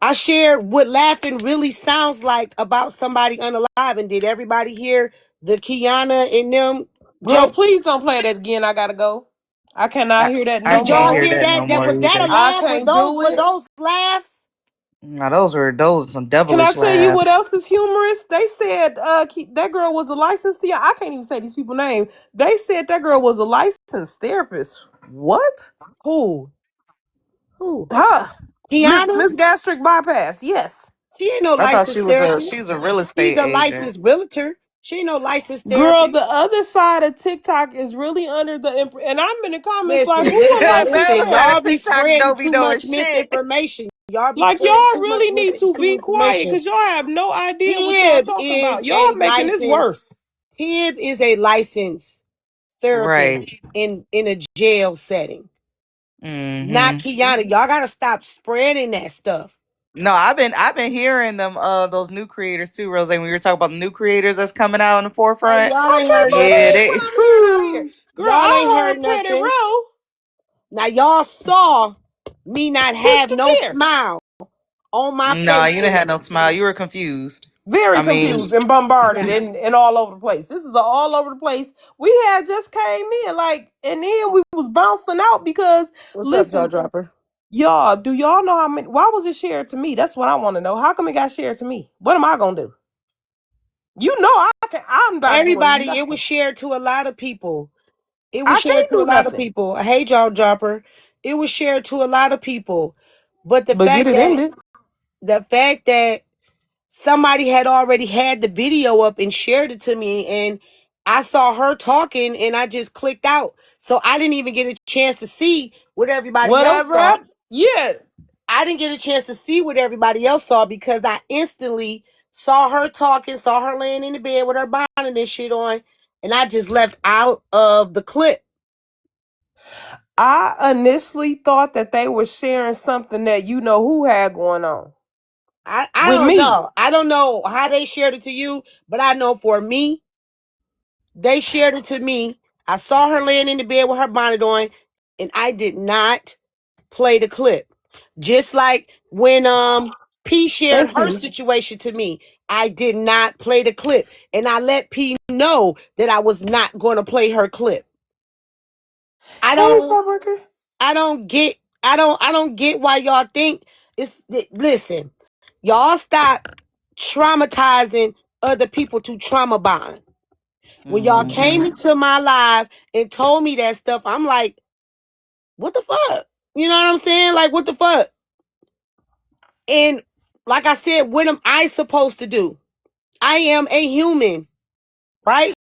[SPEAKER 1] I shared what laughing really sounds like about somebody unalive. And did everybody hear the Kiana and them
[SPEAKER 2] Girl,
[SPEAKER 1] joke?
[SPEAKER 2] please don't play that again. I gotta go. I cannot
[SPEAKER 7] I,
[SPEAKER 2] hear that
[SPEAKER 7] I
[SPEAKER 2] no
[SPEAKER 1] Did
[SPEAKER 7] can't
[SPEAKER 1] y'all
[SPEAKER 2] more.
[SPEAKER 7] hear
[SPEAKER 1] hear
[SPEAKER 7] that
[SPEAKER 1] that?
[SPEAKER 7] no
[SPEAKER 1] That
[SPEAKER 7] more
[SPEAKER 1] was that a
[SPEAKER 7] either.
[SPEAKER 2] I
[SPEAKER 1] laugh?
[SPEAKER 2] can't do
[SPEAKER 1] Were
[SPEAKER 2] it.
[SPEAKER 1] those laughs?
[SPEAKER 7] Now those are some
[SPEAKER 2] Can I
[SPEAKER 7] devilish
[SPEAKER 2] tell you what
[SPEAKER 7] laughs.
[SPEAKER 2] else is humorous? They said that girl was a licensed I can't even say these people's name. They said that girl was a licensed therapist. What?
[SPEAKER 1] Who?
[SPEAKER 4] Who?
[SPEAKER 2] Huh?
[SPEAKER 1] Kiana?
[SPEAKER 2] Miss Gastric Bypass. Yes.
[SPEAKER 1] She ain't no
[SPEAKER 7] I thought she
[SPEAKER 1] licensed
[SPEAKER 7] was she
[SPEAKER 1] therapist.
[SPEAKER 7] was a real
[SPEAKER 1] She's
[SPEAKER 7] estate
[SPEAKER 1] a
[SPEAKER 7] agent.
[SPEAKER 1] licensed realtor. She ain't no licensed
[SPEAKER 5] Girl, the
[SPEAKER 1] therapist.
[SPEAKER 5] other side of TikTok is really under the and I'm in the comments like,
[SPEAKER 1] Listen,
[SPEAKER 5] who your
[SPEAKER 1] listen,
[SPEAKER 7] The
[SPEAKER 5] licensed
[SPEAKER 7] other
[SPEAKER 1] listen.
[SPEAKER 7] side of
[SPEAKER 1] Y'all
[SPEAKER 5] therapist?
[SPEAKER 1] be
[SPEAKER 7] TikTok
[SPEAKER 1] spreading
[SPEAKER 7] don't be
[SPEAKER 1] too
[SPEAKER 7] knowing
[SPEAKER 1] much
[SPEAKER 7] shit.
[SPEAKER 1] misinformation. Y'all be
[SPEAKER 5] Like,
[SPEAKER 1] spreading
[SPEAKER 5] y'all
[SPEAKER 1] too much
[SPEAKER 5] really need to be quiet
[SPEAKER 1] misinformation.
[SPEAKER 5] because y'all have no idea what y'all
[SPEAKER 1] Tib
[SPEAKER 5] talking about.
[SPEAKER 1] is
[SPEAKER 5] Y'all
[SPEAKER 1] a
[SPEAKER 5] making this
[SPEAKER 1] licensed
[SPEAKER 5] worse.
[SPEAKER 1] Tib is a licensed therapist
[SPEAKER 7] Right.
[SPEAKER 1] in a jail setting. Not
[SPEAKER 7] Mm-hmm.
[SPEAKER 1] Kiana. Y'all gotta stop spreading that stuff.
[SPEAKER 7] No, I've been hearing them those new creators too, Rose. When we were talking about the new creators that's coming out in the
[SPEAKER 1] Hey,
[SPEAKER 7] forefront.
[SPEAKER 1] y'all ain't
[SPEAKER 5] Okay,
[SPEAKER 1] heard
[SPEAKER 7] Yeah,
[SPEAKER 1] nothing.
[SPEAKER 5] please, what
[SPEAKER 7] they
[SPEAKER 5] I'm hearing out here. Girl,
[SPEAKER 1] Y'all ain't
[SPEAKER 5] I
[SPEAKER 1] heard
[SPEAKER 5] heard Petty
[SPEAKER 1] nothing.
[SPEAKER 5] Row.
[SPEAKER 1] Now y'all saw me not have
[SPEAKER 5] Crystal
[SPEAKER 1] no
[SPEAKER 5] Clear.
[SPEAKER 1] smile on my
[SPEAKER 7] no,
[SPEAKER 1] face
[SPEAKER 7] you didn't
[SPEAKER 1] when
[SPEAKER 7] have no smile. You were confused.
[SPEAKER 2] Very
[SPEAKER 7] I mean,
[SPEAKER 2] confused and bombarded and all over the place. This is a all over the place. We had just came in, like, and then we was bouncing out because
[SPEAKER 1] what's up, jaw
[SPEAKER 2] listen,
[SPEAKER 1] dropper?
[SPEAKER 2] y'all, do y'all know how many why was it shared to me? That's what I want to know. How come it got shared to me? What am I gonna do? You know I'm not doing
[SPEAKER 1] Everybody, it was
[SPEAKER 2] nothing.
[SPEAKER 1] shared to a lot of people. It was
[SPEAKER 2] I
[SPEAKER 1] shared
[SPEAKER 2] can't
[SPEAKER 1] to a
[SPEAKER 2] do
[SPEAKER 1] lot of
[SPEAKER 2] nothing.
[SPEAKER 1] people. Hey, jaw dropper. It was shared to a lot of people. But
[SPEAKER 2] But get it ended.
[SPEAKER 1] the fact that somebody had already had the video up and shared it to me, and I saw her talking and I just clicked out. So I didn't even get a chance to see what everybody else
[SPEAKER 2] Whatever.
[SPEAKER 1] saw.
[SPEAKER 2] Yeah.
[SPEAKER 1] I didn't get a chance to see what everybody else saw because I instantly saw her talking, saw her laying in the bed with her bonnet and shit on, and I just left out of the clip.
[SPEAKER 2] I initially thought that they were sharing something that you know who had going on
[SPEAKER 1] I
[SPEAKER 2] with
[SPEAKER 1] don't
[SPEAKER 2] me.
[SPEAKER 1] know. I don't know how they shared it to you, but I know for me, they shared it to me. I saw her laying in the bed with her bonnet on, and I did not play the clip. Just like when P shared
[SPEAKER 2] Thank
[SPEAKER 1] her
[SPEAKER 2] you.
[SPEAKER 1] situation to me, I did not play the clip, and I let P know that I was not going to play her clip. I
[SPEAKER 2] Hey,
[SPEAKER 1] don't
[SPEAKER 2] Fabrica.
[SPEAKER 1] I don't get I don't get why y'all think listen. Y'all stop traumatizing other people to trauma bond. When y'all came
[SPEAKER 7] Mm-hmm.
[SPEAKER 1] into my live and told me that stuff, I'm like, what the fuck? You know what I'm saying? Like, what the fuck? And like I said, what am I supposed to do? I am a human, right?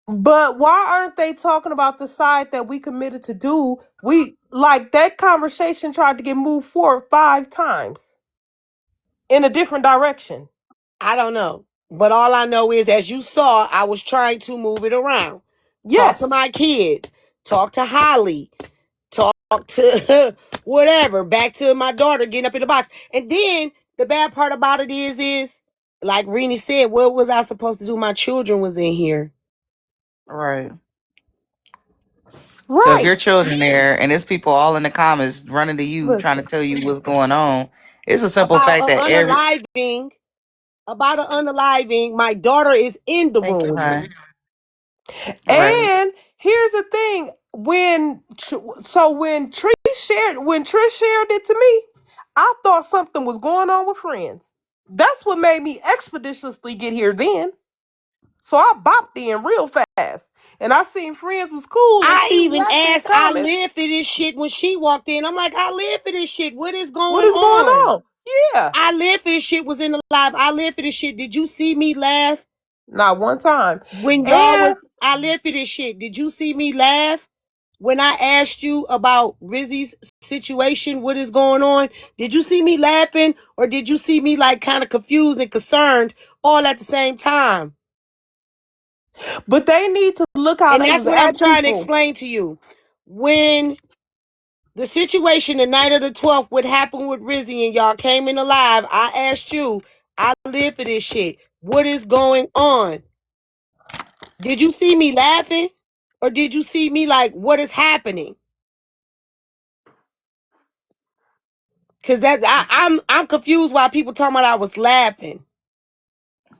[SPEAKER 2] But why aren't they talking about the side that we committed to do? We like that conversation tried to get moved forward 5 times in a different direction.
[SPEAKER 1] I don't know. But all I know is, as you saw, I was trying to move it around. Talk to
[SPEAKER 2] Yes.
[SPEAKER 1] my kids. Talk to Holly. Talk to whatever. Back to my daughter getting up in the box. And then the bad part about it is like Renee said, what was I supposed to do? My children was in here.
[SPEAKER 7] Right. So if
[SPEAKER 2] Right.
[SPEAKER 7] your children there and there's people all in the comments running to you trying to
[SPEAKER 2] Listen.
[SPEAKER 7] tell you what's going on, it's a simple
[SPEAKER 1] About
[SPEAKER 7] fact
[SPEAKER 1] an
[SPEAKER 7] that every
[SPEAKER 1] unaliving. About an unaliving. My daughter is in the
[SPEAKER 7] thank you,
[SPEAKER 1] room.
[SPEAKER 7] hon. Right.
[SPEAKER 2] And here's the thing: when Trish shared it to me, I thought something was going on with friends. That's what made me expeditiously get here then. So I bopped in real fast. And I seen friends was cool and
[SPEAKER 1] I
[SPEAKER 2] she
[SPEAKER 1] even
[SPEAKER 2] reacted in the
[SPEAKER 1] asked, I
[SPEAKER 2] comments.
[SPEAKER 1] live for this shit when she walked in. I'm like, I live for this shit. What is
[SPEAKER 2] What
[SPEAKER 1] going
[SPEAKER 2] is going
[SPEAKER 1] on?
[SPEAKER 2] on? Yeah.
[SPEAKER 1] I live for this shit was in the live. I live for this shit. Did you see me laugh
[SPEAKER 2] Not one time.
[SPEAKER 1] when y'all was,
[SPEAKER 2] And
[SPEAKER 1] I live for this shit. Did you see me laugh when I asked you about Rizzy's situation? What is going on? Did you see me laughing or did you see me like kind of confused and concerned all at the same time?
[SPEAKER 2] but they need to look how
[SPEAKER 1] And
[SPEAKER 2] they
[SPEAKER 1] that's
[SPEAKER 2] was
[SPEAKER 1] what I'm
[SPEAKER 2] at
[SPEAKER 1] trying to
[SPEAKER 2] people.
[SPEAKER 1] explain to you. When the situation the night of the 12th, what happened with Rizzy and y'all came in alive, I asked you, I live for this shit. What is going on? Did you see me laughing? Or did you see me like, what is happening? Cause I'm confused why people talking about I was laughing.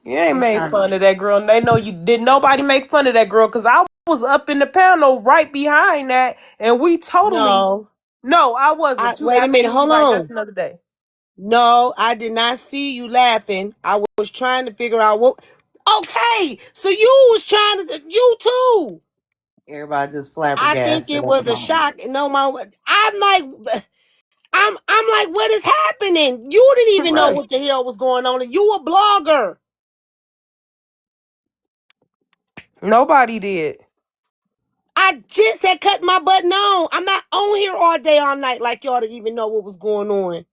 [SPEAKER 2] You ain't
[SPEAKER 7] I'm
[SPEAKER 2] made
[SPEAKER 7] trying
[SPEAKER 2] fun of that girl. And they know you did. Nobody make fun of that girl because I was up in the panel right behind that, and we totally.
[SPEAKER 1] No.
[SPEAKER 2] No, I wasn't. You
[SPEAKER 1] Wait a
[SPEAKER 2] have to
[SPEAKER 1] minute,
[SPEAKER 2] do me
[SPEAKER 1] hold
[SPEAKER 2] right. That's
[SPEAKER 1] on.
[SPEAKER 2] another day.
[SPEAKER 1] No, I did not see you laughing. I was trying to figure out what. Okay, so you was trying to, you too.
[SPEAKER 7] everybody just
[SPEAKER 1] I think
[SPEAKER 7] flabbergasted
[SPEAKER 1] it
[SPEAKER 7] at the
[SPEAKER 1] was a
[SPEAKER 7] moment.
[SPEAKER 1] shock. No, I'm like, I'm like, what is happening? You didn't even know
[SPEAKER 2] Right.
[SPEAKER 1] what the hell was going on, and you a blogger.
[SPEAKER 2] Nobody did.
[SPEAKER 1] I just had cut my button on. I'm not on here all day, all night, like y'all to even know what was going on.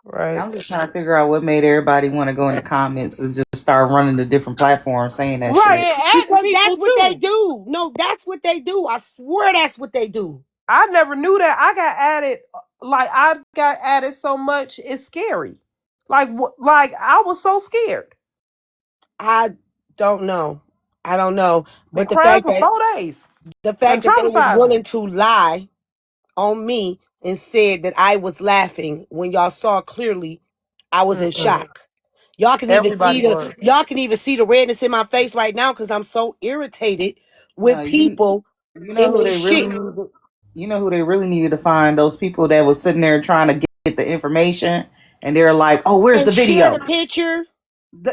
[SPEAKER 2] Right.
[SPEAKER 7] I'm just trying to figure out what made everybody want to go in the comments and just start running to different platforms saying that
[SPEAKER 2] Right.
[SPEAKER 7] shit.
[SPEAKER 2] And adding
[SPEAKER 1] Because
[SPEAKER 2] people
[SPEAKER 1] that's what they
[SPEAKER 2] too.
[SPEAKER 1] do. No, that's what they do. I swear that's what they do.
[SPEAKER 2] I never knew that. I got added. Like I got added so much. It's scary. Like like I was so scared.
[SPEAKER 1] I don't know. I don't know.
[SPEAKER 2] Been
[SPEAKER 1] But
[SPEAKER 2] crying for 4 days.
[SPEAKER 1] the
[SPEAKER 2] And
[SPEAKER 1] fact that they was
[SPEAKER 2] traumatized me.
[SPEAKER 1] willing to lie on me and said that I was laughing when y'all saw clearly I was in
[SPEAKER 2] Mm-mm.
[SPEAKER 1] shock. Y'all can even
[SPEAKER 2] Everybody
[SPEAKER 1] see the
[SPEAKER 2] was.
[SPEAKER 1] y'all can even see the redness in my face right now because I'm so irritated
[SPEAKER 7] No,
[SPEAKER 1] with people
[SPEAKER 7] you know
[SPEAKER 1] in
[SPEAKER 7] who
[SPEAKER 1] this
[SPEAKER 7] they really
[SPEAKER 1] shit.
[SPEAKER 7] needed to, you know who they really needed to find? Those people that was sitting there trying to get the information and they're like, "Oh, where's
[SPEAKER 1] And
[SPEAKER 7] the
[SPEAKER 1] share the
[SPEAKER 7] video?
[SPEAKER 1] picture.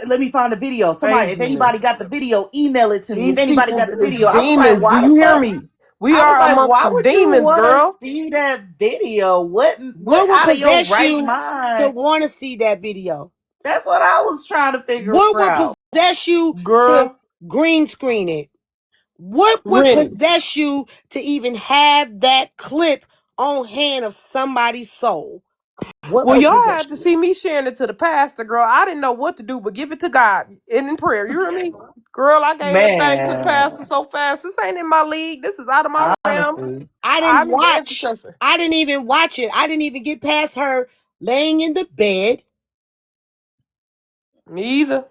[SPEAKER 7] Let me find the video. Somebody, if anybody
[SPEAKER 2] Craziness.
[SPEAKER 7] got the video, email it to me. If
[SPEAKER 2] These
[SPEAKER 7] anybody
[SPEAKER 2] people
[SPEAKER 7] got the
[SPEAKER 2] is
[SPEAKER 7] video." I was like,
[SPEAKER 2] demons. Do
[SPEAKER 7] "Why
[SPEAKER 2] you
[SPEAKER 7] the
[SPEAKER 2] hear
[SPEAKER 7] fuck?"
[SPEAKER 2] me? We
[SPEAKER 7] I was
[SPEAKER 2] are
[SPEAKER 7] like,
[SPEAKER 2] amongst
[SPEAKER 7] "Why
[SPEAKER 2] some
[SPEAKER 7] would you
[SPEAKER 2] demons,
[SPEAKER 7] want to
[SPEAKER 2] girl.
[SPEAKER 7] see that video? What
[SPEAKER 1] What would
[SPEAKER 7] out of your
[SPEAKER 1] possess
[SPEAKER 7] right
[SPEAKER 1] you to
[SPEAKER 7] mind?"
[SPEAKER 1] want to see that video?
[SPEAKER 7] That's what I was trying to figure
[SPEAKER 1] What would
[SPEAKER 7] out.
[SPEAKER 1] possess you to
[SPEAKER 2] Girl,
[SPEAKER 1] green screen it? What would
[SPEAKER 2] Rennie.
[SPEAKER 1] possess you to even have that clip on hand of somebody's soul? What
[SPEAKER 2] Well,
[SPEAKER 1] would
[SPEAKER 2] y'all
[SPEAKER 1] possess
[SPEAKER 2] had to
[SPEAKER 1] you?
[SPEAKER 2] see me sharing it to the pastor, girl. I didn't know what to do but give it to God and in prayer. You hear me? Girl, I gave that thing to the pastor
[SPEAKER 7] Man,
[SPEAKER 2] so fast. This ain't in my league. This is out of my realm.
[SPEAKER 7] honestly,
[SPEAKER 1] I didn't
[SPEAKER 2] I need an
[SPEAKER 1] watch.
[SPEAKER 2] intercessor.
[SPEAKER 1] I didn't even watch it. I didn't even get past her laying in the bed.
[SPEAKER 2] Me either.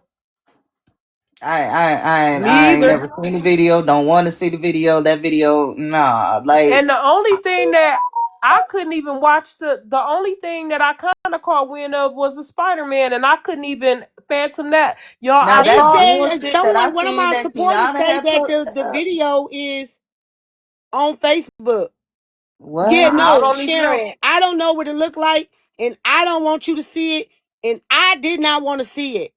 [SPEAKER 7] I
[SPEAKER 2] Me
[SPEAKER 7] ain't
[SPEAKER 2] either.
[SPEAKER 7] never seen the video. Don't want to see the video. That video, nah. Like,
[SPEAKER 2] And the only thing that I couldn't even watch the only thing that I kind of caught wind of was the Spider-Man, and I couldn't even phantom that. Y'all,
[SPEAKER 7] Now
[SPEAKER 2] I
[SPEAKER 1] It
[SPEAKER 7] that
[SPEAKER 2] saw
[SPEAKER 1] said
[SPEAKER 7] bullshit that
[SPEAKER 1] someone,
[SPEAKER 7] I
[SPEAKER 1] one of
[SPEAKER 7] seen
[SPEAKER 1] my
[SPEAKER 7] that
[SPEAKER 1] supporters
[SPEAKER 7] Kiana
[SPEAKER 1] say
[SPEAKER 7] had
[SPEAKER 1] that
[SPEAKER 7] put
[SPEAKER 1] the
[SPEAKER 7] up.
[SPEAKER 1] video is on Facebook. Yeah,
[SPEAKER 7] What?
[SPEAKER 2] I
[SPEAKER 1] no,
[SPEAKER 2] don't even know.
[SPEAKER 1] Sharon, I don't know what it looked like, and I don't want you to see it, and I did not want to see it.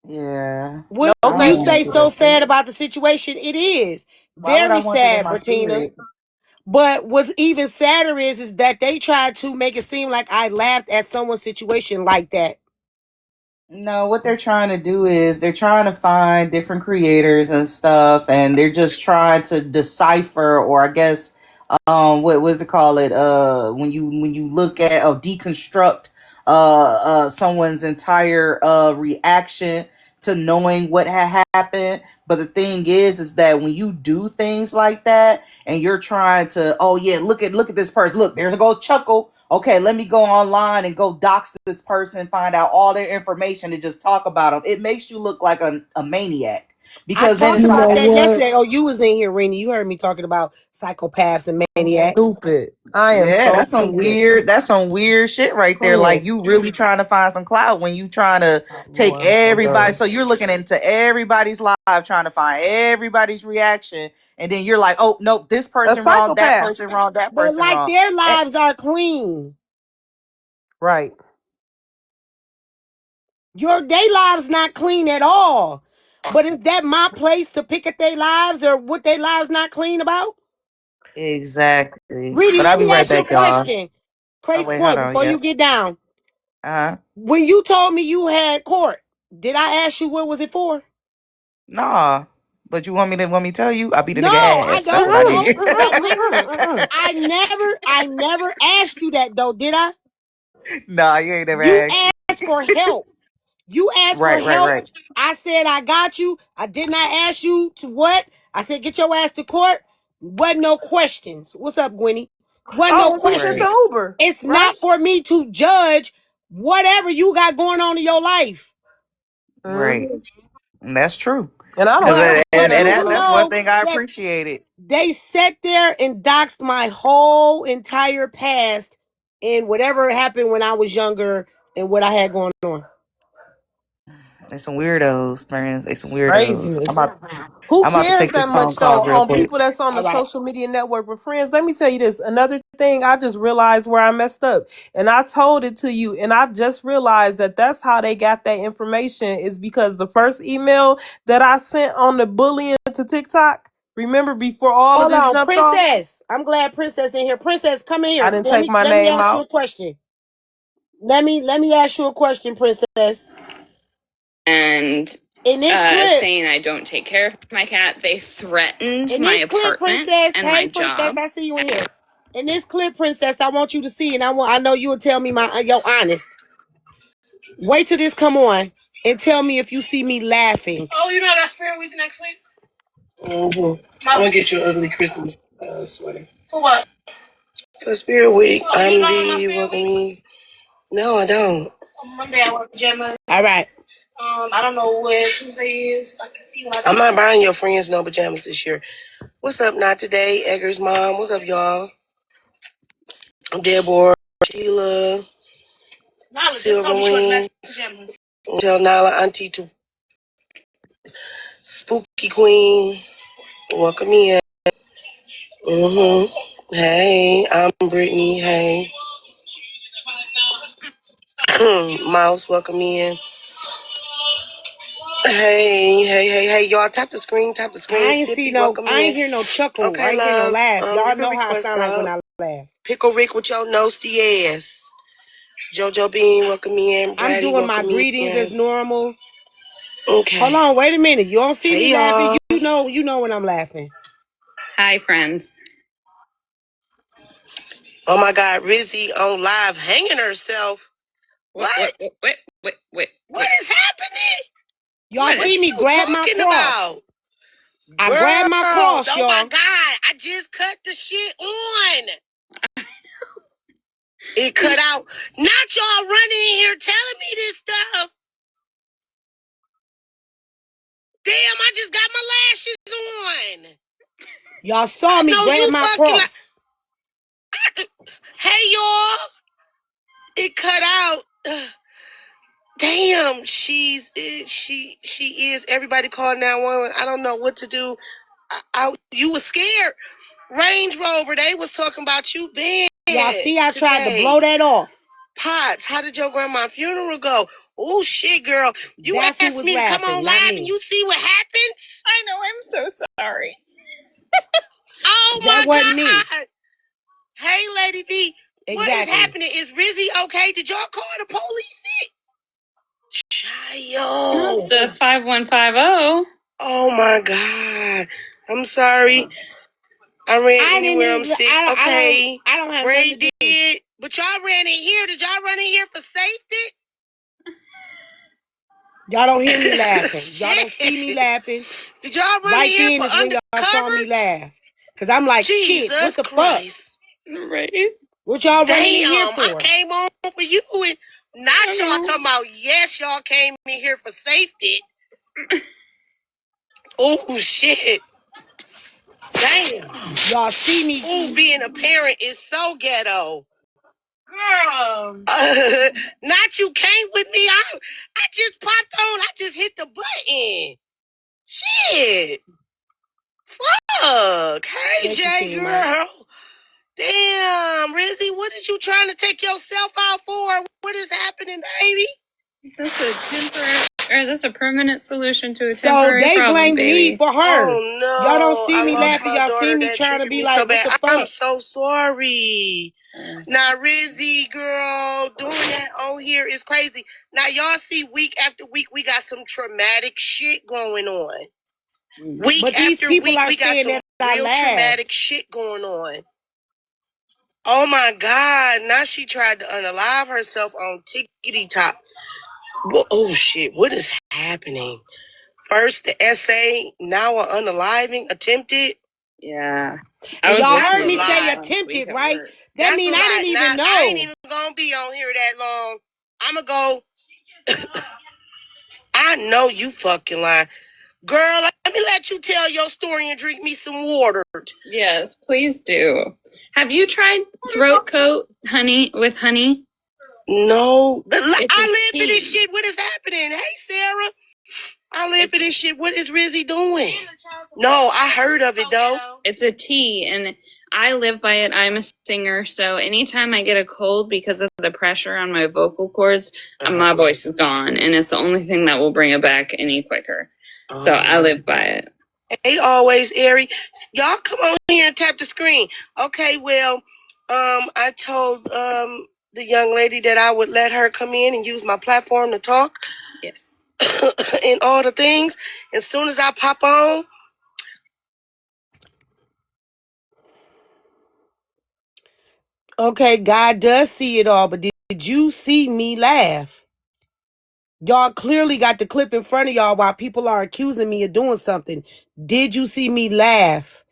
[SPEAKER 7] Yeah.
[SPEAKER 2] No,
[SPEAKER 1] What
[SPEAKER 7] I
[SPEAKER 1] you
[SPEAKER 7] don't
[SPEAKER 2] thank
[SPEAKER 7] want to
[SPEAKER 1] say
[SPEAKER 2] you.
[SPEAKER 7] see
[SPEAKER 1] so
[SPEAKER 7] that shit.
[SPEAKER 1] sad about the situation, it is
[SPEAKER 7] Why would I
[SPEAKER 1] very
[SPEAKER 7] want that in
[SPEAKER 1] sad,
[SPEAKER 7] my
[SPEAKER 1] Bertina.
[SPEAKER 7] spirit?
[SPEAKER 1] But what's even sadder is that they tried to make it seem like I laughed at someone's situation like that.
[SPEAKER 7] No, what they're trying to do is they're trying to find different creators and stuff, and they're just trying to decipher, or I guess, what was it call it? When you look at or deconstruct someone's entire reaction to knowing what had happened. But the thing is that when you do things like that, and you're trying to, oh yeah, look at this person. Look, there's a go chuckle. Okay, let me go online and go dox this person, find out all their information, and just talk about them. It makes you look like a maniac,
[SPEAKER 1] I
[SPEAKER 7] because then
[SPEAKER 1] talked
[SPEAKER 7] it's
[SPEAKER 2] You
[SPEAKER 7] like,
[SPEAKER 1] about
[SPEAKER 2] know
[SPEAKER 1] that
[SPEAKER 2] what?
[SPEAKER 1] yesterday. Oh, you was in here, Rennie. You heard me talking about psychopaths and maniacs.
[SPEAKER 2] Stupid. I am
[SPEAKER 7] yeah,
[SPEAKER 2] so
[SPEAKER 7] that's some
[SPEAKER 2] stupid.
[SPEAKER 7] weird, that's some weird shit right there. Like,
[SPEAKER 2] Prince.
[SPEAKER 7] you really trying to find some clout when you trying to
[SPEAKER 2] Oh,
[SPEAKER 7] take
[SPEAKER 2] Lord, I'm so
[SPEAKER 7] everybody.
[SPEAKER 2] done.
[SPEAKER 7] So you're looking into everybody's live, trying to find everybody's reaction, and then you're like, oh nope, this
[SPEAKER 2] A
[SPEAKER 7] person wrong, that
[SPEAKER 2] psychopath.
[SPEAKER 7] person wrong, that
[SPEAKER 1] But
[SPEAKER 7] person
[SPEAKER 1] like
[SPEAKER 7] wrong.
[SPEAKER 1] their
[SPEAKER 7] And
[SPEAKER 1] lives are clean.
[SPEAKER 2] Right.
[SPEAKER 1] Your day lives not clean at all. But is that my place to pick at their lives or what their lives not clean about?
[SPEAKER 7] exactly.
[SPEAKER 1] Reedy,
[SPEAKER 7] But I'll
[SPEAKER 1] let
[SPEAKER 7] be
[SPEAKER 1] me
[SPEAKER 7] right
[SPEAKER 1] ask you a
[SPEAKER 7] back, y'all.
[SPEAKER 1] question.
[SPEAKER 7] Oh
[SPEAKER 1] Crazy
[SPEAKER 7] wait, hold
[SPEAKER 1] point
[SPEAKER 7] on.
[SPEAKER 1] before you
[SPEAKER 7] Yep.
[SPEAKER 1] get down.
[SPEAKER 7] Uh-huh.
[SPEAKER 1] When you told me you had court, did I ask you what was it for?
[SPEAKER 7] Nah. But you want me to tell you? I beat a
[SPEAKER 1] No,
[SPEAKER 7] nigga
[SPEAKER 1] I
[SPEAKER 7] ass. That's what
[SPEAKER 1] don't.
[SPEAKER 7] I
[SPEAKER 2] Mm-mm,
[SPEAKER 1] No,
[SPEAKER 7] did.
[SPEAKER 1] no,
[SPEAKER 2] mm-mm,
[SPEAKER 1] listen.
[SPEAKER 2] mm-mm, mm-mm.
[SPEAKER 1] I never asked you that though, did I?
[SPEAKER 7] Nah, you ain't never
[SPEAKER 1] You
[SPEAKER 7] asked me.
[SPEAKER 1] asked for help. You asked for
[SPEAKER 7] Right, right,
[SPEAKER 1] help.
[SPEAKER 7] right.
[SPEAKER 1] I said I got you. I did not ask you to what? I said get your ass to court. Wasn't no questions. What's up, Gwenny? Wasn't no
[SPEAKER 2] Oh, and we sent
[SPEAKER 7] Right,
[SPEAKER 1] question.
[SPEAKER 2] the Uber,
[SPEAKER 1] It's
[SPEAKER 2] right?
[SPEAKER 1] not for me to judge whatever you got going on in your life.
[SPEAKER 7] right.
[SPEAKER 2] Mm-hmm.
[SPEAKER 7] And that's true.
[SPEAKER 2] And I don't
[SPEAKER 7] Cause
[SPEAKER 1] But
[SPEAKER 2] have to send
[SPEAKER 1] but
[SPEAKER 2] that
[SPEAKER 1] do
[SPEAKER 2] Uber
[SPEAKER 1] you
[SPEAKER 2] no
[SPEAKER 7] that's
[SPEAKER 2] more.
[SPEAKER 7] one
[SPEAKER 1] know
[SPEAKER 7] thing I
[SPEAKER 1] that
[SPEAKER 7] appreciated.
[SPEAKER 1] they sat there and doxed my whole entire past and whatever happened when I was younger and what I had going on.
[SPEAKER 7] They some weirdos, friends. They some weirdos.
[SPEAKER 2] Craziness. Who
[SPEAKER 7] I'm about to
[SPEAKER 2] cares
[SPEAKER 7] take
[SPEAKER 2] that
[SPEAKER 7] this phone
[SPEAKER 2] much
[SPEAKER 7] call
[SPEAKER 2] though
[SPEAKER 7] real
[SPEAKER 2] on
[SPEAKER 7] quick.
[SPEAKER 2] people that's on the
[SPEAKER 1] All right.
[SPEAKER 2] social media network? But friends, let me tell you this. Another thing I just realized where I messed up. And I told it to you. And I just realized that that's how they got that information is because the first email that I sent on the bullying to TikTok, remember before all of
[SPEAKER 1] Hold
[SPEAKER 2] this
[SPEAKER 1] on,
[SPEAKER 2] jumped off,
[SPEAKER 1] Princess. I'm glad Princess in here. Princess, come in
[SPEAKER 2] I
[SPEAKER 1] here.
[SPEAKER 2] didn't take my
[SPEAKER 1] Let me
[SPEAKER 2] name
[SPEAKER 1] ask you a
[SPEAKER 2] out.
[SPEAKER 1] question. Let me ask you a question, Princess.
[SPEAKER 6] And
[SPEAKER 1] In this clip,
[SPEAKER 6] saying I don't take care of my cat. They threatened
[SPEAKER 1] in
[SPEAKER 6] my
[SPEAKER 1] this clip,
[SPEAKER 6] apartment
[SPEAKER 1] Princess.
[SPEAKER 6] and
[SPEAKER 1] Hey,
[SPEAKER 6] my
[SPEAKER 1] Princess,
[SPEAKER 6] job.
[SPEAKER 1] I see you in here. In this clip, Princess, I want you to see, and I know you will tell me your honest. Wait till this come on and tell me if you see me laughing. Oh, you know that's Spirit Week next week. Mm-hmm. I'm gonna get you an ugly Christmas sweater. For what? For Spirit Week. Oh, I'm the welcoming. No, I don't. On Monday I work pajamas. All right. I don't know where Tuesday is. I can see when I'm not buying your friends no pajamas this year. What's up, not today, Edgar's mom? What's up, y'all? Deborah, Sheila, Silverwing. Tell Nala, Auntie to Spooky Queen. Welcome in. Mm-hmm. Hey, I'm Brittany. Hey. Mouse, welcome in. Hey, y'all tap the screen, tap the screen. I ain't Sippy, see no, welcome I ain't in. Hear no chuckle. Okay, I ain't hear no laugh. Y'all you know how I sound like when I laugh. Pickle Rick with your nosy ass. JoJo Bean, welcome in. Braddy, I'm doing my greetings as normal. Okay. Hold on, wait a minute. You don't see me laughing. You know when I'm laughing.
[SPEAKER 6] Hi, friends.
[SPEAKER 1] Oh my God, Rizzy on live hanging herself. What? What is happening? Y'all see me grab my cross. I grabbed my cross, y'all. Oh my God, I just cut the shit on. It cut out. Not y'all running in here telling me this stuff. Damn, I just got my lashes on. Y'all saw me grab my cross. Hey y'all, it cut out. Damn, she is. Everybody call 911. I don't know what to do. You was scared. Range Rover, they was talking about you bad.
[SPEAKER 2] Y'all see, I tried to
[SPEAKER 1] today.
[SPEAKER 2] blow that off.
[SPEAKER 1] Potts, how did your grandma's funeral go? Oh shit, girl. You
[SPEAKER 2] That's who
[SPEAKER 1] asked
[SPEAKER 2] was
[SPEAKER 1] me to come
[SPEAKER 2] laughing,
[SPEAKER 1] on
[SPEAKER 2] not
[SPEAKER 1] live and
[SPEAKER 2] me.
[SPEAKER 1] you see what happens?
[SPEAKER 6] I know, I'm so sorry.
[SPEAKER 1] Oh
[SPEAKER 2] That
[SPEAKER 1] my
[SPEAKER 2] wasn't me.
[SPEAKER 1] God. Hey, Lady B, what is
[SPEAKER 2] Exactly.
[SPEAKER 1] happening? Is Rizzy okay? Did y'all call the police?
[SPEAKER 6] Not
[SPEAKER 1] Chayo.
[SPEAKER 6] the 5150.
[SPEAKER 1] Oh my God. I'm sorry. I ran
[SPEAKER 2] I didn't
[SPEAKER 1] anywhere I'm
[SPEAKER 2] even.
[SPEAKER 1] sick. Okay.
[SPEAKER 2] I don't have
[SPEAKER 1] Ray
[SPEAKER 2] nothing to do.
[SPEAKER 1] did. But y'all ran in here. Did y'all run in here for safety?
[SPEAKER 2] Y'all don't hear me laughing. Y'all don't see me
[SPEAKER 1] Shit.
[SPEAKER 2] laughing.
[SPEAKER 1] Did y'all run in
[SPEAKER 2] Right
[SPEAKER 1] here
[SPEAKER 2] then
[SPEAKER 1] for
[SPEAKER 2] is when y'all saw me
[SPEAKER 1] undercover?
[SPEAKER 2] laugh. Cause I'm like, shit, what
[SPEAKER 1] Jesus
[SPEAKER 2] the fuck?
[SPEAKER 1] Christ.
[SPEAKER 6] Right?
[SPEAKER 2] What y'all running in here
[SPEAKER 1] Damn, I
[SPEAKER 2] for?
[SPEAKER 1] came on for you and
[SPEAKER 6] I
[SPEAKER 1] not
[SPEAKER 6] don't
[SPEAKER 1] y'all
[SPEAKER 6] know.
[SPEAKER 1] talking about yes, y'all came in here for safety. Oh shit. Damn.
[SPEAKER 2] Y'all see me.
[SPEAKER 1] Ooh, being a parent is so ghetto.
[SPEAKER 6] Girl.
[SPEAKER 1] Not you came with me. I just popped on. I just hit the button. Shit. Fuck. Hey,
[SPEAKER 2] Thank you,
[SPEAKER 1] J
[SPEAKER 2] King Mike.
[SPEAKER 1] girl. Damn, Rizzy, what did you trying to take yourself out for? What is happening, baby?
[SPEAKER 6] Is this a temporary, or is this a permanent solution to a
[SPEAKER 2] So
[SPEAKER 6] temporary
[SPEAKER 2] they
[SPEAKER 6] problem,
[SPEAKER 2] blamed me
[SPEAKER 6] baby?
[SPEAKER 2] for her.
[SPEAKER 1] Oh
[SPEAKER 2] Y'all don't
[SPEAKER 1] no,
[SPEAKER 2] see
[SPEAKER 1] I
[SPEAKER 2] me
[SPEAKER 1] lost
[SPEAKER 2] laughing.
[SPEAKER 1] my
[SPEAKER 2] Y'all see
[SPEAKER 1] daughter.
[SPEAKER 2] me
[SPEAKER 1] That
[SPEAKER 2] trying to
[SPEAKER 1] triggered
[SPEAKER 2] be
[SPEAKER 1] me so
[SPEAKER 2] like, what
[SPEAKER 1] bad.
[SPEAKER 2] the
[SPEAKER 1] I'm
[SPEAKER 2] fuck?
[SPEAKER 1] so sorry. Now, Rizzy, girl, doing that on here is crazy. Now, y'all see week after week, we got some traumatic shit going on. Week
[SPEAKER 2] But these
[SPEAKER 1] after
[SPEAKER 2] people
[SPEAKER 1] week,
[SPEAKER 2] are
[SPEAKER 1] we got
[SPEAKER 2] saying
[SPEAKER 1] some
[SPEAKER 2] that I
[SPEAKER 1] real
[SPEAKER 2] laughed.
[SPEAKER 1] traumatic shit going on. Oh my God. Now she tried to unalive herself on Tickety Top. Oh shit, what is happening? First the essay, now an unaliving attempted.
[SPEAKER 6] Yeah. I
[SPEAKER 2] And
[SPEAKER 6] was
[SPEAKER 2] y'all
[SPEAKER 1] That's
[SPEAKER 2] heard
[SPEAKER 1] a
[SPEAKER 6] listening
[SPEAKER 2] me
[SPEAKER 6] to
[SPEAKER 2] say
[SPEAKER 1] lot.
[SPEAKER 6] that last week
[SPEAKER 2] attempted,
[SPEAKER 6] at
[SPEAKER 2] right?
[SPEAKER 6] work.
[SPEAKER 2] That
[SPEAKER 1] That's a
[SPEAKER 2] mean I
[SPEAKER 1] lot.
[SPEAKER 2] didn't
[SPEAKER 1] Now
[SPEAKER 2] even
[SPEAKER 1] I ain't
[SPEAKER 2] know.
[SPEAKER 1] even gonna be on here that long. I'ma go. I know you fucking lying. Girl, let me let you tell your story and drink me some water.
[SPEAKER 6] Yes, please do. Have you tried throat coat honey with honey?
[SPEAKER 1] No.
[SPEAKER 6] It's a
[SPEAKER 1] I live for this
[SPEAKER 6] tea.
[SPEAKER 1] shit. What is happening? Hey, Sarah. I live for
[SPEAKER 6] It's
[SPEAKER 1] this shit. What is Rizzy doing? No, I heard of it though.
[SPEAKER 6] it's a tea, and I live by it. I'm a singer, so anytime I get a cold because of the pressure on my vocal cords, my voice is gone, and it's the only thing that will bring it back any quicker. So I live by it.
[SPEAKER 1] Hey, always, Ari. Y'all come on here and tap the screen. Okay, well, I told the young lady that I would let her come in and use my platform to talk
[SPEAKER 6] Yes.
[SPEAKER 1] and all the things. As soon as I pop on,
[SPEAKER 2] Okay, God does see it all, but did you see me laugh? Y'all clearly got the clip in front of y'all while people are accusing me of doing something. Did you see me laugh?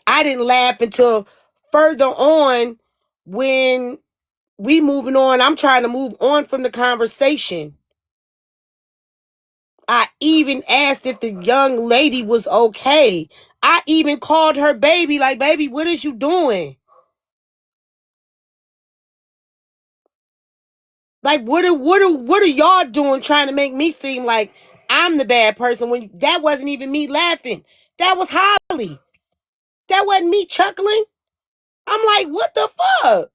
[SPEAKER 2] I didn't laugh until further on when we moving on. I'm trying to move on from the conversation. I even asked if the young lady was okay. I even called her baby, like, baby, what is you doing? Like, what are y'all doing trying to make me seem like I'm the bad person when that wasn't even me laughing? That was Holly. That wasn't me chuckling. I'm like, what the fuck?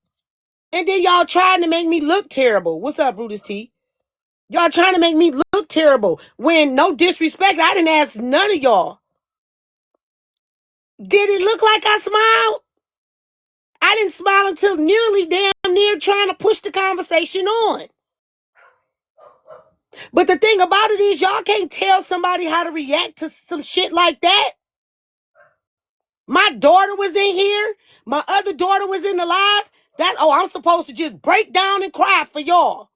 [SPEAKER 2] And then y'all trying to make me look terrible. What's up, Brutus T? Y'all trying to make me look terrible when, no disrespect, I didn't ask none of y'all. Did it look like I smiled? I didn't smile until nearly damn near trying to push the conversation on. But the thing about it is, y'all can't tell somebody how to react to some shit like that. My daughter was in here. My other daughter was in the live. I'm supposed to just break down and cry for y'all.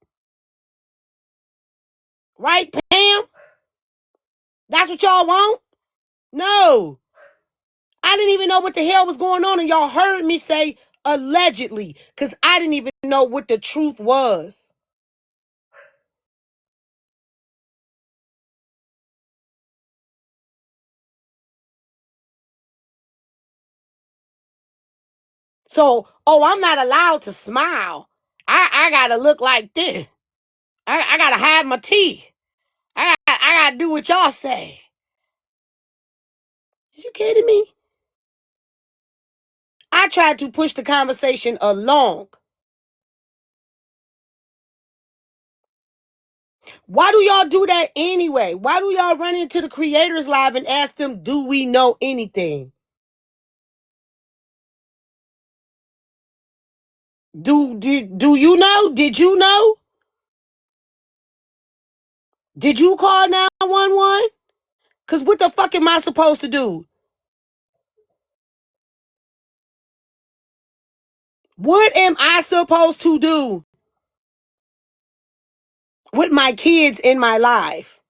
[SPEAKER 2] Right, Pam? That's what y'all want? No. I didn't even know what the hell was going on, and y'all heard me say allegedly, because I didn't even know what the truth was.
[SPEAKER 1] So, I'm not allowed to smile. I gotta look like this. I gotta hide my teeth. I gotta do what y'all say. Is you kidding me? I tried to push the conversation along. Why do y'all do that anyway? Why do y'all run into the creators live and ask them, do we know anything? Do you know? Did you know? Did you call 911? Because what the fuck am I supposed to do? What am I supposed to do with my kids in my life?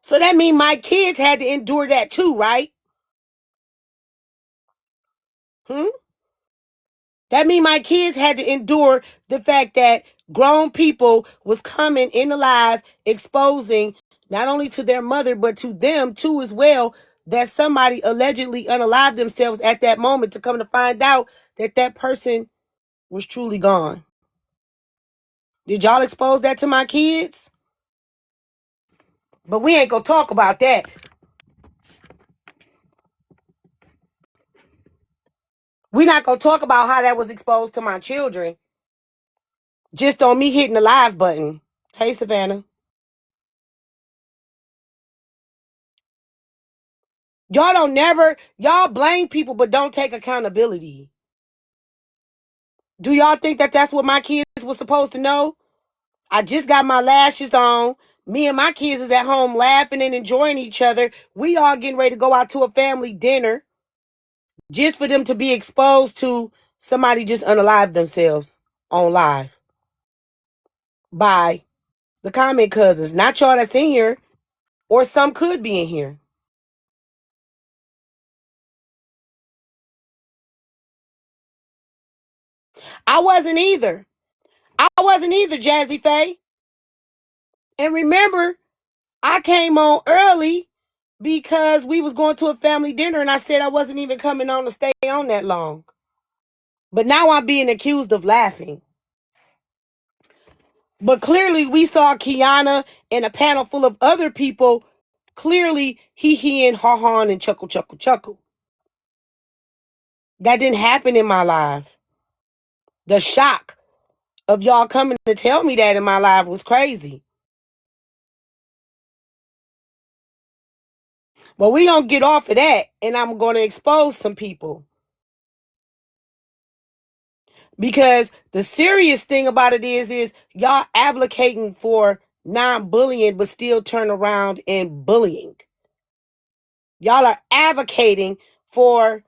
[SPEAKER 1] So that means my kids had to endure that too, right? Hmm? That means my kids had to endure the fact that grown people was coming in the live exposing not only to their mother, but to them too as well, that somebody allegedly unalived themselves at that moment to come to find out that that person was truly gone. Did y'all expose that to my kids? But we ain't gonna talk about that. We're not gonna talk about how that was exposed to my children. Just on me hitting the live button. Hey, Savannah. Y'all blame people, but don't take accountability. Do y'all think that that's what my kids were supposed to know? I just got my lashes on. Me and my kids is at home laughing and enjoying each other. We all getting ready to go out to a family dinner just for them to be exposed to somebody just unalive themselves on live by the comment cousins. Not y'all that's in here, or some could be in here. I wasn't either. I wasn't either, Jazzy Faye. And remember, I came on early because we was going to a family dinner and I said I wasn't even coming on to stay on that long. But now I'm being accused of laughing. But clearly we saw Kiana and a panel full of other people clearly hee and ha ha and chuckle chuckle chuckle. That didn't happen in my life. The shock of y'all coming to tell me that in my life was crazy. But we gonna get off of that and I'm gonna expose some people. Because the serious thing about it is y'all advocating for non-bullying but still turn around and bullying. Y'all are advocating for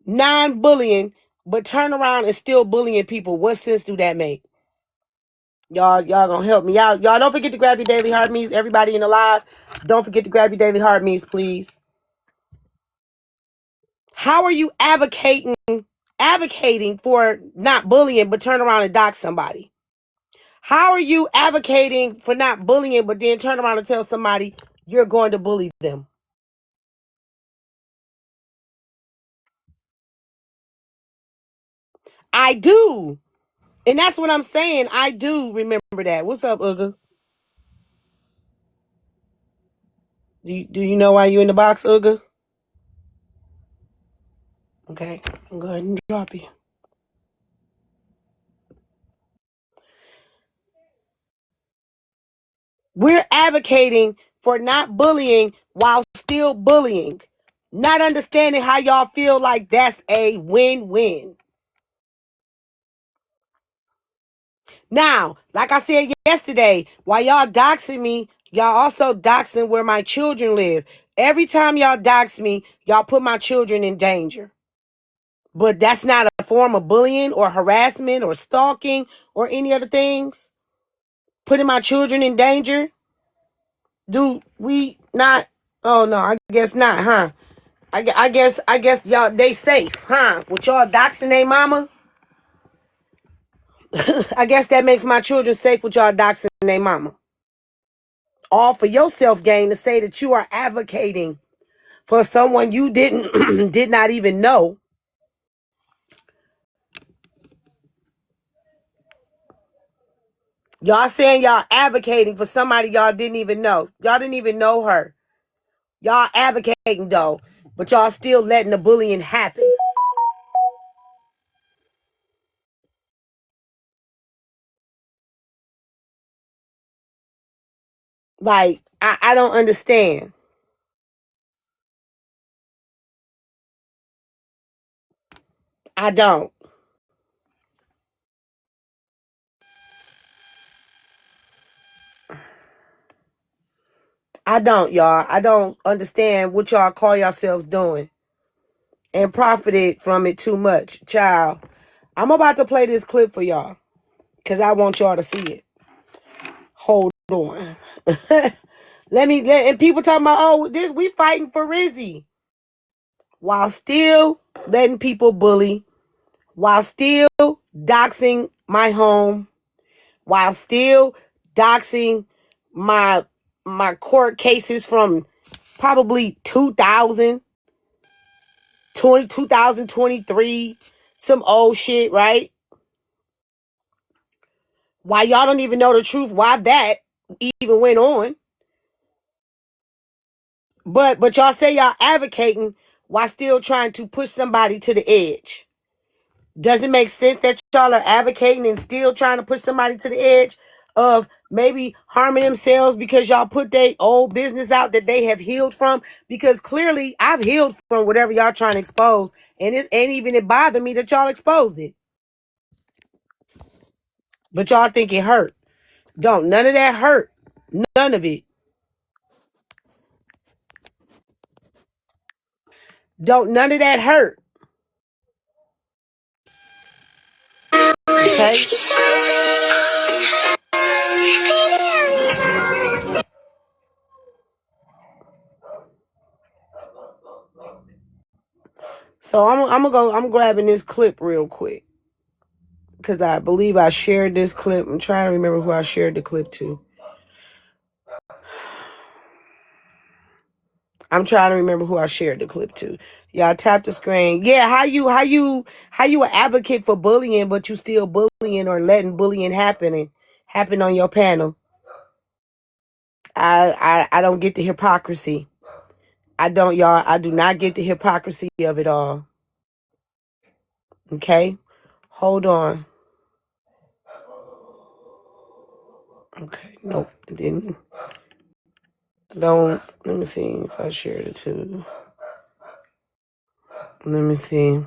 [SPEAKER 1] non-bullying but turn around and still bullying people. What sense do that make? Y'all gonna help me out. Y'all don't forget to grab your daily heart means. Everybody in the live, don't forget to grab your daily heart means, please. How are you advocating for not bullying but turn around and dox somebody? How are you advocating for not bullying, but then turn around and tell somebody you're going to bully them? I do. And that's what I'm saying. I do remember that. What's up, Uga? Do you know why you in the box, Uga? Okay. I'm going to go ahead and drop you. We're advocating for not bullying while still bullying. Not understanding how y'all feel like that's a win-win. Now, like I said yesterday, while y'all doxing me, y'all also doxing where my children live. Every time y'all dox me, y'all put my children in danger. But that's not a form of bullying or harassment or stalking or any other things. Putting my children in danger. Do we not? Oh no, I guess not, huh? I guess y'all they safe, huh? With y'all doxing they mama. I guess that makes my children safe with y'all doxing they mama. All for your self gain to say that you are advocating for someone you did not even know. Y'all saying y'all advocating for somebody y'all didn't even know. Y'all didn't even know her. Y'all advocating though, but y'all still letting the bullying happen. Like, I don't understand. I don't. I don't, y'all. I don't understand what y'all call yourselves doing and profited from it too much. Child, I'm about to play this clip for y'all because I want y'all to see it. Hold on. And people talking about, oh, this, we fighting for Rizzy. While still letting people bully, while still doxing my home, while still doxing my court cases from probably 2023, some old shit, right? Why y'all don't even know the truth, why that even went on. But y'all say y'all advocating while still trying to push somebody to the edge. Does it make sense that y'all are advocating and still trying to push somebody to the edge of maybe harming themselves because y'all put their old business out that they have healed from? Because clearly I've healed from whatever y'all trying to expose, and it ain't even it bothered me that y'all exposed it. But y'all think it hurt. Don't. None of that hurt. None of it. Don't. None of that hurt. Okay? So I'm grabbing this clip real quick. Because I believe I shared this clip. I'm trying to remember who I shared the clip to. I'm trying to remember who I shared the clip to. Y'all tap the screen. Yeah, how you an advocate for bullying, but you still bullying or letting bullying happen on your panel? I don't get the hypocrisy. I don't, y'all. I do not get the hypocrisy of it all. Okay? Hold on. Okay, nope. It didn't. Don't. Let me see if I shared it too. Let me see.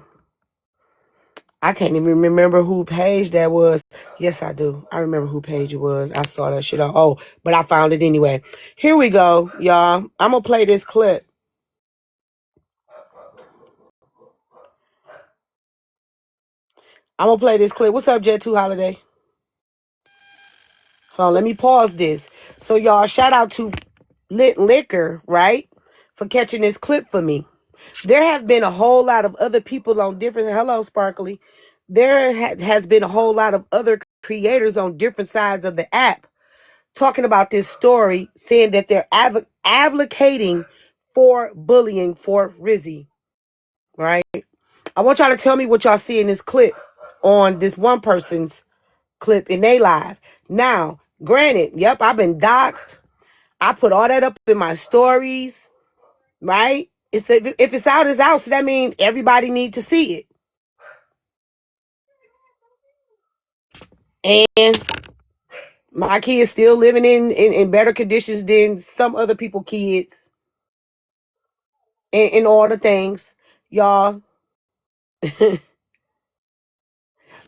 [SPEAKER 1] I can't even remember who page that was. Yes, I do. I remember who page it was. I saw that shit. Oh, but I found it anyway. Here we go, y'all. I'm going to play this clip. I'm going to play this clip. What's up, Jet 2 Holiday? Hold on, let me pause this. So, y'all, shout out to Lit Liquor, right? For catching this clip for me. There have been a whole lot of other people on different... Hello, Sparkly. There has been a whole lot of other creators on different sides of the app talking about this story, saying that they're advocating for bullying for Rizzy, right? I want y'all to tell me what y'all see in this clip on this one person's clip in their live. Now, granted, yep, I've been doxxed. I put all that up in my stories, right? If it's out, it's out. So that means everybody need to see it. And my kids still living in better conditions than some other people kids and all the things. Y'all,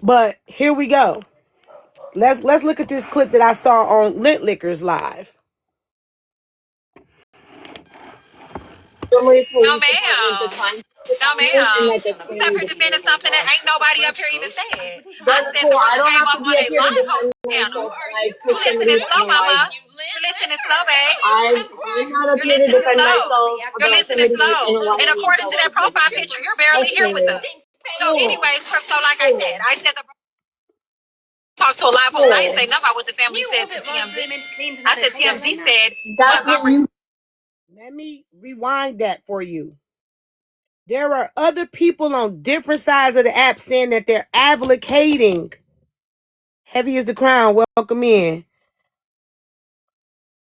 [SPEAKER 1] but here we go. Let's look at this clip that I saw on Lit Liquor's live.
[SPEAKER 14] No, ma'am. No, ma'am. You up here defending something that ain't nobody up here even said. I said the brother came up on a live host panel. You listening slow, mama. You listening slow, babe. You're listening slow. You're listening slow. And according to that profile picture, you're barely here with us. So, anyways, so like I said the talk to a live host. I didn't say nothing about what the family said to TMZ. I said TMZ said
[SPEAKER 1] Let me rewind that for you. There are other people on different sides of the app saying that they're advocating Heavy is the crown. Welcome in.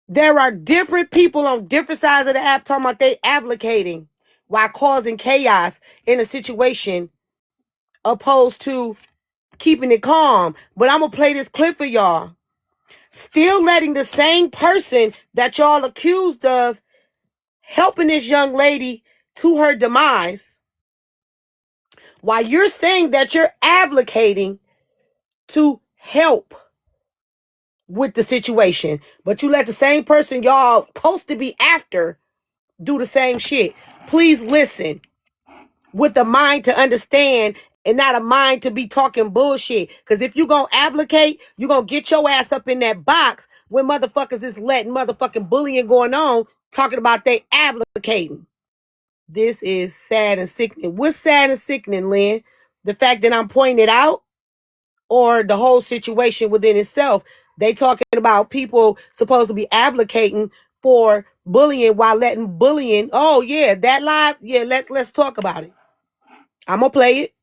[SPEAKER 1] There are different people on different sides of the app talking about they advocating while causing chaos in a situation opposed to keeping it calm. But I'm going to play this clip for y'all. Still letting the same person that y'all accused of helping this young lady to her demise, while you're saying that you're advocating to help with the situation, but you let the same person y'all supposed to be after do the same shit. Please listen with a mind to understand and not a mind to be talking bullshit. Because if you gonna advocate, you gonna get your ass up in that box when motherfuckers is letting motherfucking bullying going on, talking about they advocating. This is sad and sickening. What's sad and sickening, Lynn? The fact that I'm pointing it out, or the whole situation within itself? They talking about people supposed to be advocating for bullying while letting bullying. Oh yeah, that live. Yeah, let's talk about it. I'm gonna play it.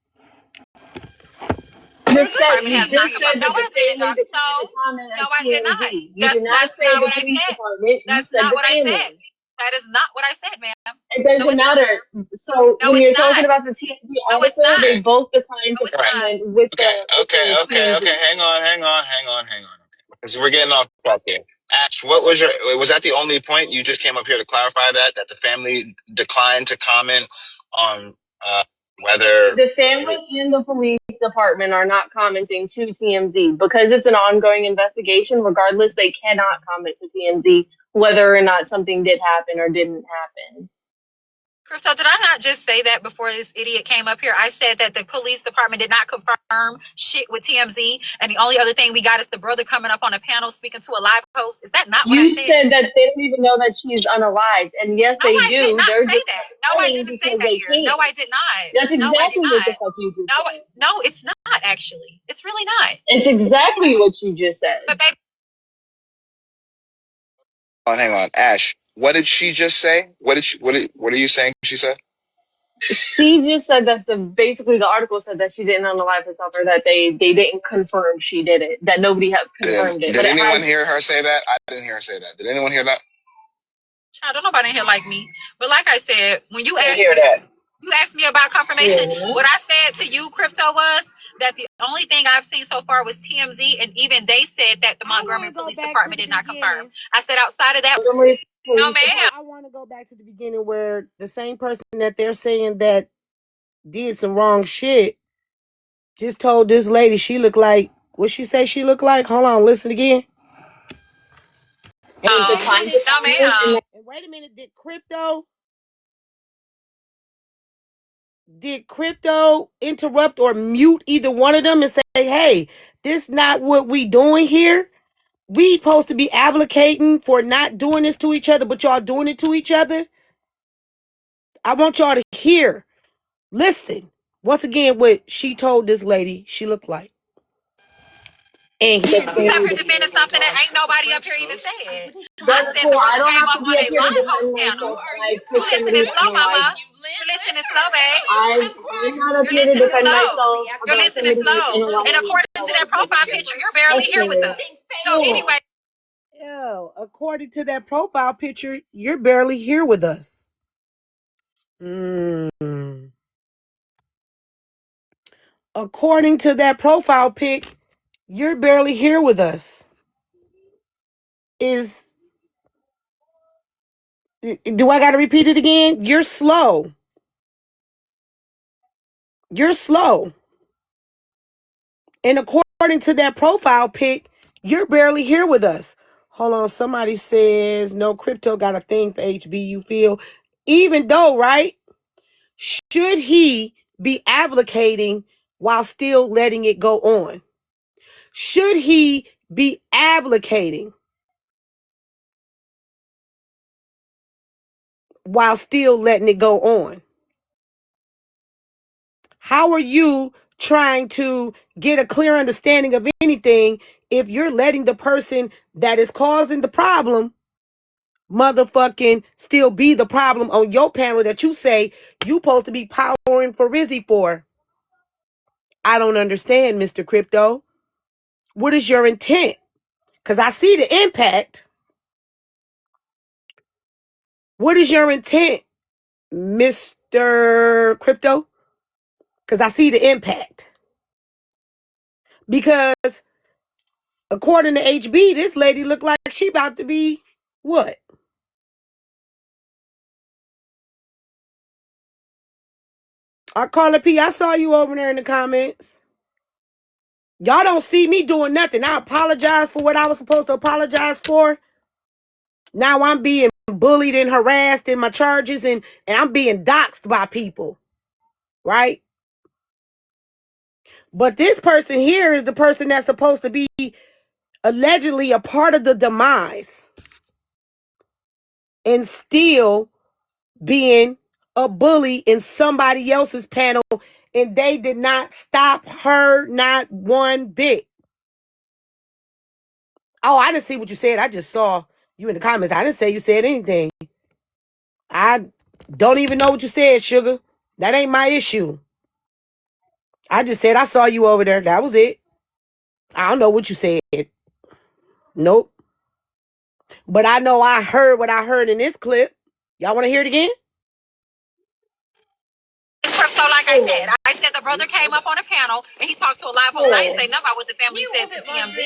[SPEAKER 14] Department has not confirmed. No, I didn't. No, I did not. That's not what I said. That's not what I said. That is not what I said, ma'am.
[SPEAKER 15] It doesn't matter. So
[SPEAKER 14] No,
[SPEAKER 15] when
[SPEAKER 14] it's
[SPEAKER 15] you're talking
[SPEAKER 14] not.
[SPEAKER 15] about the TMZ
[SPEAKER 14] No, it's
[SPEAKER 15] article,
[SPEAKER 14] not.
[SPEAKER 15] they both declined
[SPEAKER 14] No,
[SPEAKER 15] to
[SPEAKER 14] it's not.
[SPEAKER 15] comment with the
[SPEAKER 13] Okay.
[SPEAKER 15] TMZ.
[SPEAKER 13] Hang on. Because we're getting off track here. Ash, what was was that the only point you just came up here to clarify that the family declined to comment on whether
[SPEAKER 15] The family and the police department are not commenting to TMZ because it's an ongoing investigation. Regardless, they cannot comment to TMZ whether or not something did happen or didn't happen.
[SPEAKER 14] Crypto, did I not just say that before this idiot came up here? I said that the police department did not confirm shit with TMZ, and the only other thing we got is the brother coming up on a panel speaking to a live host. Is that not what I
[SPEAKER 15] You
[SPEAKER 14] said?
[SPEAKER 15] said that they don't even know that she's unalived, and yes,
[SPEAKER 14] No,
[SPEAKER 15] they
[SPEAKER 14] I did
[SPEAKER 15] do.
[SPEAKER 14] not
[SPEAKER 15] They're
[SPEAKER 14] say
[SPEAKER 15] just
[SPEAKER 14] that.
[SPEAKER 15] not
[SPEAKER 14] No, I
[SPEAKER 15] telling
[SPEAKER 14] didn't say
[SPEAKER 15] because
[SPEAKER 14] that
[SPEAKER 15] they
[SPEAKER 14] here. No,
[SPEAKER 15] can't.
[SPEAKER 14] I did not.
[SPEAKER 15] That's
[SPEAKER 14] No, I did
[SPEAKER 15] exactly what the
[SPEAKER 14] not.
[SPEAKER 15] fuck you just
[SPEAKER 14] No,
[SPEAKER 15] said.
[SPEAKER 14] no, it's not actually. It's really not.
[SPEAKER 15] It's exactly what you just
[SPEAKER 14] But
[SPEAKER 15] said.
[SPEAKER 14] baby,
[SPEAKER 13] oh, hang on, Ash. What did she just say? What are you saying she said?
[SPEAKER 15] She just said that basically the article said that she didn't unalive herself, or that they didn't confirm she did it. That nobody has confirmed it,
[SPEAKER 13] Did
[SPEAKER 15] but it
[SPEAKER 13] anyone
[SPEAKER 15] has.
[SPEAKER 13] hear her say that? I didn't hear her say that. Did anyone hear that?
[SPEAKER 14] child, don't nobody in here like me. But like I said, when you asked me about confirmation,
[SPEAKER 15] Mhm.
[SPEAKER 14] what I said to you, Crypto, was that the only thing I've seen so far was TMZ, and even they said that the
[SPEAKER 1] I want
[SPEAKER 14] Montgomery
[SPEAKER 1] to go
[SPEAKER 14] Police
[SPEAKER 1] back to
[SPEAKER 14] Department
[SPEAKER 1] the
[SPEAKER 14] did not confirm.
[SPEAKER 1] beginning.
[SPEAKER 14] I said outside of that,
[SPEAKER 15] Montgomery
[SPEAKER 14] no,
[SPEAKER 15] Police
[SPEAKER 14] ma'am.
[SPEAKER 1] I want to go back to the beginning where the same person that they're saying that did some wrong shit just told this lady she looked like what she say she looked like. Hold on, listen again. And
[SPEAKER 14] No,
[SPEAKER 1] wait a minute.
[SPEAKER 14] no, ma'am.
[SPEAKER 1] And wait a minute. Did crypto interrupt or mute either one of them and say, "Hey, this not what we doing here. We supposed to be advocating for not doing this to each other, but y'all doing it to each other." I want y'all to hear. Listen, once again, what she told this lady she looked like. And
[SPEAKER 15] the
[SPEAKER 1] here's
[SPEAKER 15] family
[SPEAKER 14] Defending
[SPEAKER 15] defending
[SPEAKER 14] something that
[SPEAKER 15] herself.
[SPEAKER 14] ain't nobody up here even said. I
[SPEAKER 15] That's
[SPEAKER 14] said
[SPEAKER 15] cool.
[SPEAKER 14] the
[SPEAKER 15] I
[SPEAKER 14] brother
[SPEAKER 15] don't
[SPEAKER 14] came
[SPEAKER 15] have
[SPEAKER 14] up
[SPEAKER 15] to be
[SPEAKER 14] on
[SPEAKER 15] up
[SPEAKER 14] a
[SPEAKER 15] here to
[SPEAKER 14] live host
[SPEAKER 15] defend
[SPEAKER 14] panel.
[SPEAKER 15] myself when I
[SPEAKER 14] You
[SPEAKER 15] put
[SPEAKER 14] listening
[SPEAKER 15] somebody's
[SPEAKER 14] slow, mama.
[SPEAKER 15] unalived.
[SPEAKER 14] You listening slow, babe.
[SPEAKER 15] I'm not up
[SPEAKER 14] You're
[SPEAKER 15] here to
[SPEAKER 14] listening
[SPEAKER 15] defend
[SPEAKER 14] slow.
[SPEAKER 15] myself
[SPEAKER 14] You're
[SPEAKER 15] about
[SPEAKER 14] listening
[SPEAKER 15] somebody
[SPEAKER 14] slow. And
[SPEAKER 15] unaliving
[SPEAKER 14] according to
[SPEAKER 15] themselves.
[SPEAKER 14] that profile picture, you're barely here with
[SPEAKER 15] Respectfully.
[SPEAKER 14] us. So anyway,
[SPEAKER 1] yeah, according to that profile picture, you're barely here with us. According to that profile pic, you're barely here with us. Is do I got to repeat it again? You're slow. You're slow. And according to that profile pic, you're barely here with us. Hold on, somebody says no crypto got a thing for HB. Feel even though, right? Should he be advocating while still letting it go on? Should he be advocating while still letting it go on? How are you trying to get a clear understanding of anything if you're letting the person that is causing the problem motherfucking still be the problem on your panel that you say you supposed to be powering for Rizzy for? I don't understand, Mr. Crypto. What is your intent? Because I see the impact. What is your intent, Mr. Crypto? Because I see the impact. Because according to HB, this lady looked like she about to be what? Carla P, I saw you over there in the comments. Y'all don't see me doing nothing. I apologize for what I was supposed to apologize for. Now I'm being bullied and harassed in my charges, and I'm being doxxed by people, right? But this person here is the person that's supposed to be allegedly a part of the demise and still being a bully in somebody else's panel, and they did not stop her, not one bit. Oh, I didn't see what you said. I just saw you in the comments. I didn't say you said anything. I don't even know what you said, sugar. That ain't my issue. I just said I saw you over there. That was it. I don't know what you said. Nope. But I know I heard what I heard in this clip. Y'all want to hear it again?
[SPEAKER 14] So like I said the brother came up on a panel and he talked to a live host. I didn't say nothing about what the family said to TMZ.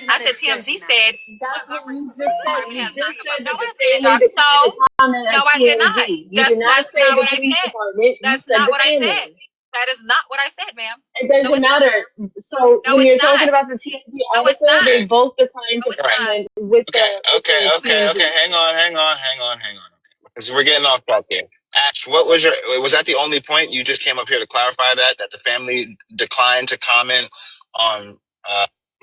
[SPEAKER 14] I said TMZ said
[SPEAKER 15] That's what you just said. You just said
[SPEAKER 14] no,
[SPEAKER 15] that the
[SPEAKER 14] I didn't,
[SPEAKER 15] family
[SPEAKER 14] dog.
[SPEAKER 15] declined to comment
[SPEAKER 14] No,
[SPEAKER 15] at
[SPEAKER 14] I did not.
[SPEAKER 15] TMZ. You did not
[SPEAKER 14] That's
[SPEAKER 15] say
[SPEAKER 14] not
[SPEAKER 15] the
[SPEAKER 14] what I
[SPEAKER 15] police
[SPEAKER 14] said.
[SPEAKER 15] department. You
[SPEAKER 14] That's
[SPEAKER 15] said
[SPEAKER 14] not
[SPEAKER 15] the
[SPEAKER 14] what I said.
[SPEAKER 15] family.
[SPEAKER 14] That is not what I said, ma'am.
[SPEAKER 15] It
[SPEAKER 14] No,
[SPEAKER 15] doesn't
[SPEAKER 14] it's not.
[SPEAKER 15] matter. So
[SPEAKER 14] No,
[SPEAKER 15] when
[SPEAKER 14] it's
[SPEAKER 15] you're talking
[SPEAKER 14] not.
[SPEAKER 15] about the TMZ
[SPEAKER 14] No, it's
[SPEAKER 15] article,
[SPEAKER 14] not.
[SPEAKER 15] they both declined
[SPEAKER 14] No,
[SPEAKER 15] to
[SPEAKER 14] it's not.
[SPEAKER 15] comment with
[SPEAKER 13] Okay, okay,
[SPEAKER 15] the
[SPEAKER 13] okay,
[SPEAKER 15] TMZ.
[SPEAKER 13] okay. Hang on. Because we're getting off track here. Ash, what was your? Was that the only point you just came up here to clarify that the family declined to comment on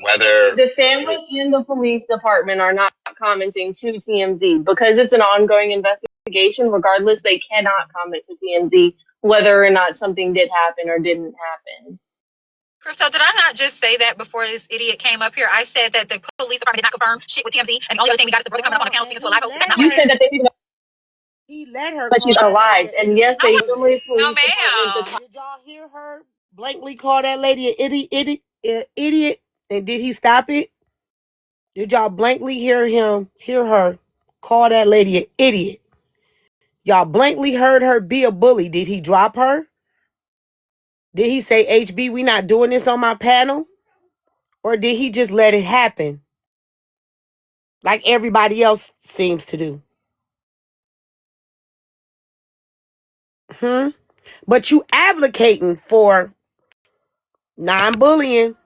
[SPEAKER 13] whether?
[SPEAKER 15] The family and the police department are not commenting to TMZ because it's an ongoing investigation. Regardless, they cannot comment to TMZ whether or not something did happen or didn't happen.
[SPEAKER 14] So did I not just say that before this idiot came up here? I said that the police department did not confirm shit with TMZ, and the only other thing we got is the brother coming up on a panel speaking to a live host. Is that not what
[SPEAKER 15] You
[SPEAKER 14] I said?
[SPEAKER 15] said that they didn't know
[SPEAKER 1] He let her
[SPEAKER 15] that she's
[SPEAKER 1] call that lady
[SPEAKER 15] alive,
[SPEAKER 1] an
[SPEAKER 15] and
[SPEAKER 1] idiot.
[SPEAKER 15] yes,
[SPEAKER 14] No,
[SPEAKER 15] they literally
[SPEAKER 14] no,
[SPEAKER 15] police department
[SPEAKER 14] ma'am.
[SPEAKER 15] declined.
[SPEAKER 1] Did y'all hear her blankly call that lady an idiot? And did he stop it? Did y'all blankly hear her call that lady an idiot? Y'all blankly heard her be a bully. Did he drop her? Did he say, HB, we not doing this on my panel? Or did he just let it happen like everybody else seems to do? But you advocating for non-bullying.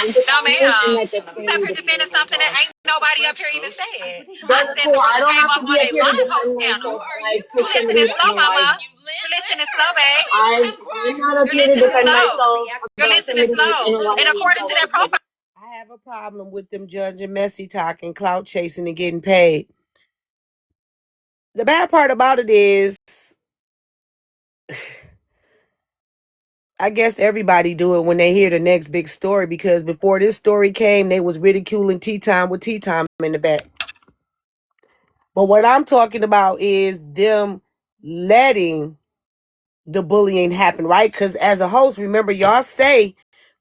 [SPEAKER 15] To
[SPEAKER 14] No,
[SPEAKER 15] comment and
[SPEAKER 14] ma'am.
[SPEAKER 15] that the
[SPEAKER 14] Who's up
[SPEAKER 15] family
[SPEAKER 14] here defending something that ain't nobody up here even said? I
[SPEAKER 15] That's
[SPEAKER 14] said
[SPEAKER 15] cool.
[SPEAKER 14] the
[SPEAKER 15] I
[SPEAKER 14] brother
[SPEAKER 15] don't
[SPEAKER 14] came
[SPEAKER 15] have
[SPEAKER 14] up
[SPEAKER 15] to
[SPEAKER 14] on
[SPEAKER 15] be up
[SPEAKER 14] a
[SPEAKER 15] here to
[SPEAKER 14] live host
[SPEAKER 15] defend
[SPEAKER 14] panel.
[SPEAKER 15] myself when I
[SPEAKER 14] You
[SPEAKER 15] put
[SPEAKER 14] listening
[SPEAKER 15] somebody
[SPEAKER 14] slow,
[SPEAKER 15] on live.
[SPEAKER 14] mama. You're listening slow, babe.
[SPEAKER 15] I'm not up
[SPEAKER 14] You're
[SPEAKER 15] here to
[SPEAKER 14] listening
[SPEAKER 15] defend
[SPEAKER 14] slow.
[SPEAKER 15] myself
[SPEAKER 14] You're
[SPEAKER 15] about
[SPEAKER 14] listening
[SPEAKER 15] somebody in
[SPEAKER 14] slow.
[SPEAKER 15] a
[SPEAKER 14] And
[SPEAKER 15] live
[SPEAKER 14] according to that
[SPEAKER 15] television.
[SPEAKER 14] profile,
[SPEAKER 1] I have a problem with them judging messy talking, clout chasing, and getting paid. The bad part about it is, I guess everybody do it when they hear the next big story, because before this story came, they was ridiculing Tea Time with Tea Time in the back. But what I'm talking about is them letting the bullying happen, right? Because as a host, remember, y'all say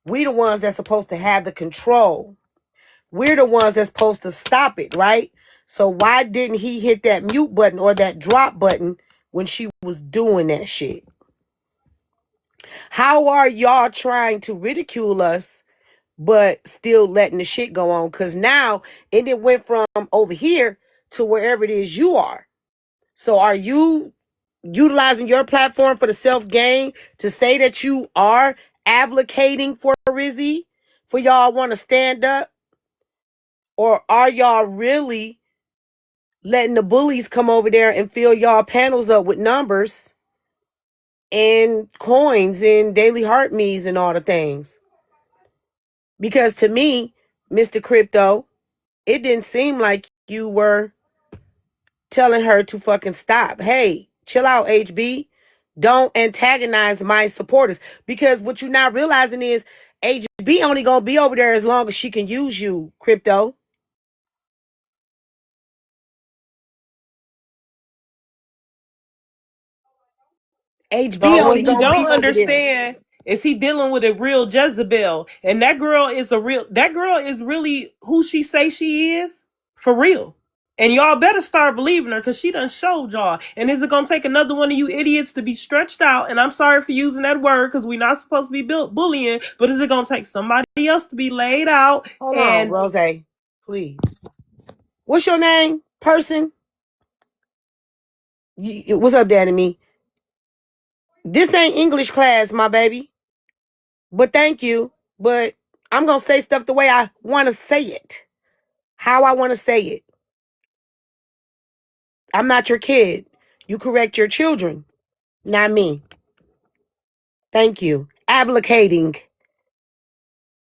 [SPEAKER 1] we the ones that's supposed to have the control. We're the ones that's supposed to stop it, right? So why didn't he hit that mute button or that drop button when she was doing that shit? How are y'all trying to ridicule us but still letting the shit go on? Because now it went from over here to wherever it is you are. So are you utilizing your platform for the self-gain to say that you are advocating for Rizzy, for y'all want to stand up? Or are y'all really letting the bullies come over there and fill y'all panels up with numbers and coins and daily heart me's and all the things? Because to me, Mr. Crypto, it didn't seem like you were telling her to fucking stop. Hey, chill out, HB. Don't antagonize my supporters. Because what you're not realizing is HB only gonna be over there as long as she can use you, Crypto. HB
[SPEAKER 5] So
[SPEAKER 1] only
[SPEAKER 5] what he
[SPEAKER 1] gonna be
[SPEAKER 5] don't
[SPEAKER 1] over there.
[SPEAKER 5] understand is he dealing with a real Jezebel, and that girl is a real. That girl is really who she say she is for real. And y'all better start believing her because she done showed y'all. And is it gonna take another one of you idiots to be stretched out? And I'm sorry for using that word because we're not supposed to be bullying. But is it gonna take somebody else to be laid out?
[SPEAKER 1] Hold on,
[SPEAKER 5] And
[SPEAKER 1] Rose. Please. What's your name? Person? What's up, Daddy? Me? This ain't English class, my baby. But thank you. But I'm gonna say stuff the way I wanna say it. How I wanna say it. I'm not your kid. You correct your children, not me. Thank you. Abdicating.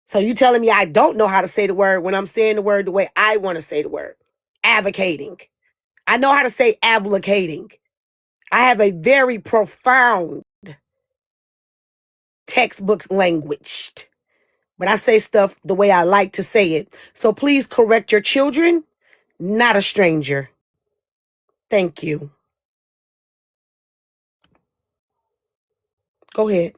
[SPEAKER 1] So you telling me I don't know how to say the word when I'm saying the word the way I want to say the word. Advocating. I know how to say abdicating. I have a very profound textbook language, but I say stuff the way I like to say it. So please correct your children, not a stranger. Thank you. Go ahead.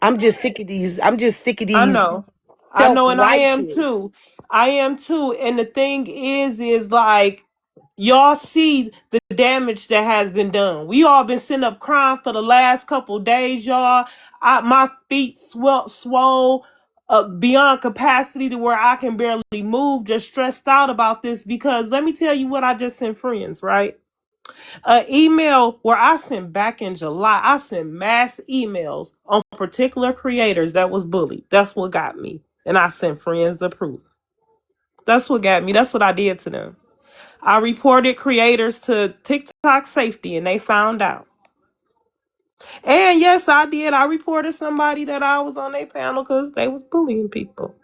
[SPEAKER 1] I'm just sick of these. I'm just sick of
[SPEAKER 5] I
[SPEAKER 1] these
[SPEAKER 5] know. I know, and I am
[SPEAKER 1] self-righteous.
[SPEAKER 5] too. I am too. And the thing is like y'all see the damage that has been done. We all been sitting up crying for the last couple days, y'all. My feet swole beyond capacity to where I can barely move. Just stressed out about this because let me tell you what I just sent friends, right? An email where I sent back in July. I sent mass emails on particular creators that was bullied. That's what got me. And I sent friends the proof. That's what got me. That's what I did to them. I reported creators to TikTok safety and they found out. And yes, I did. I reported somebody that I was on their panel because they was bullying people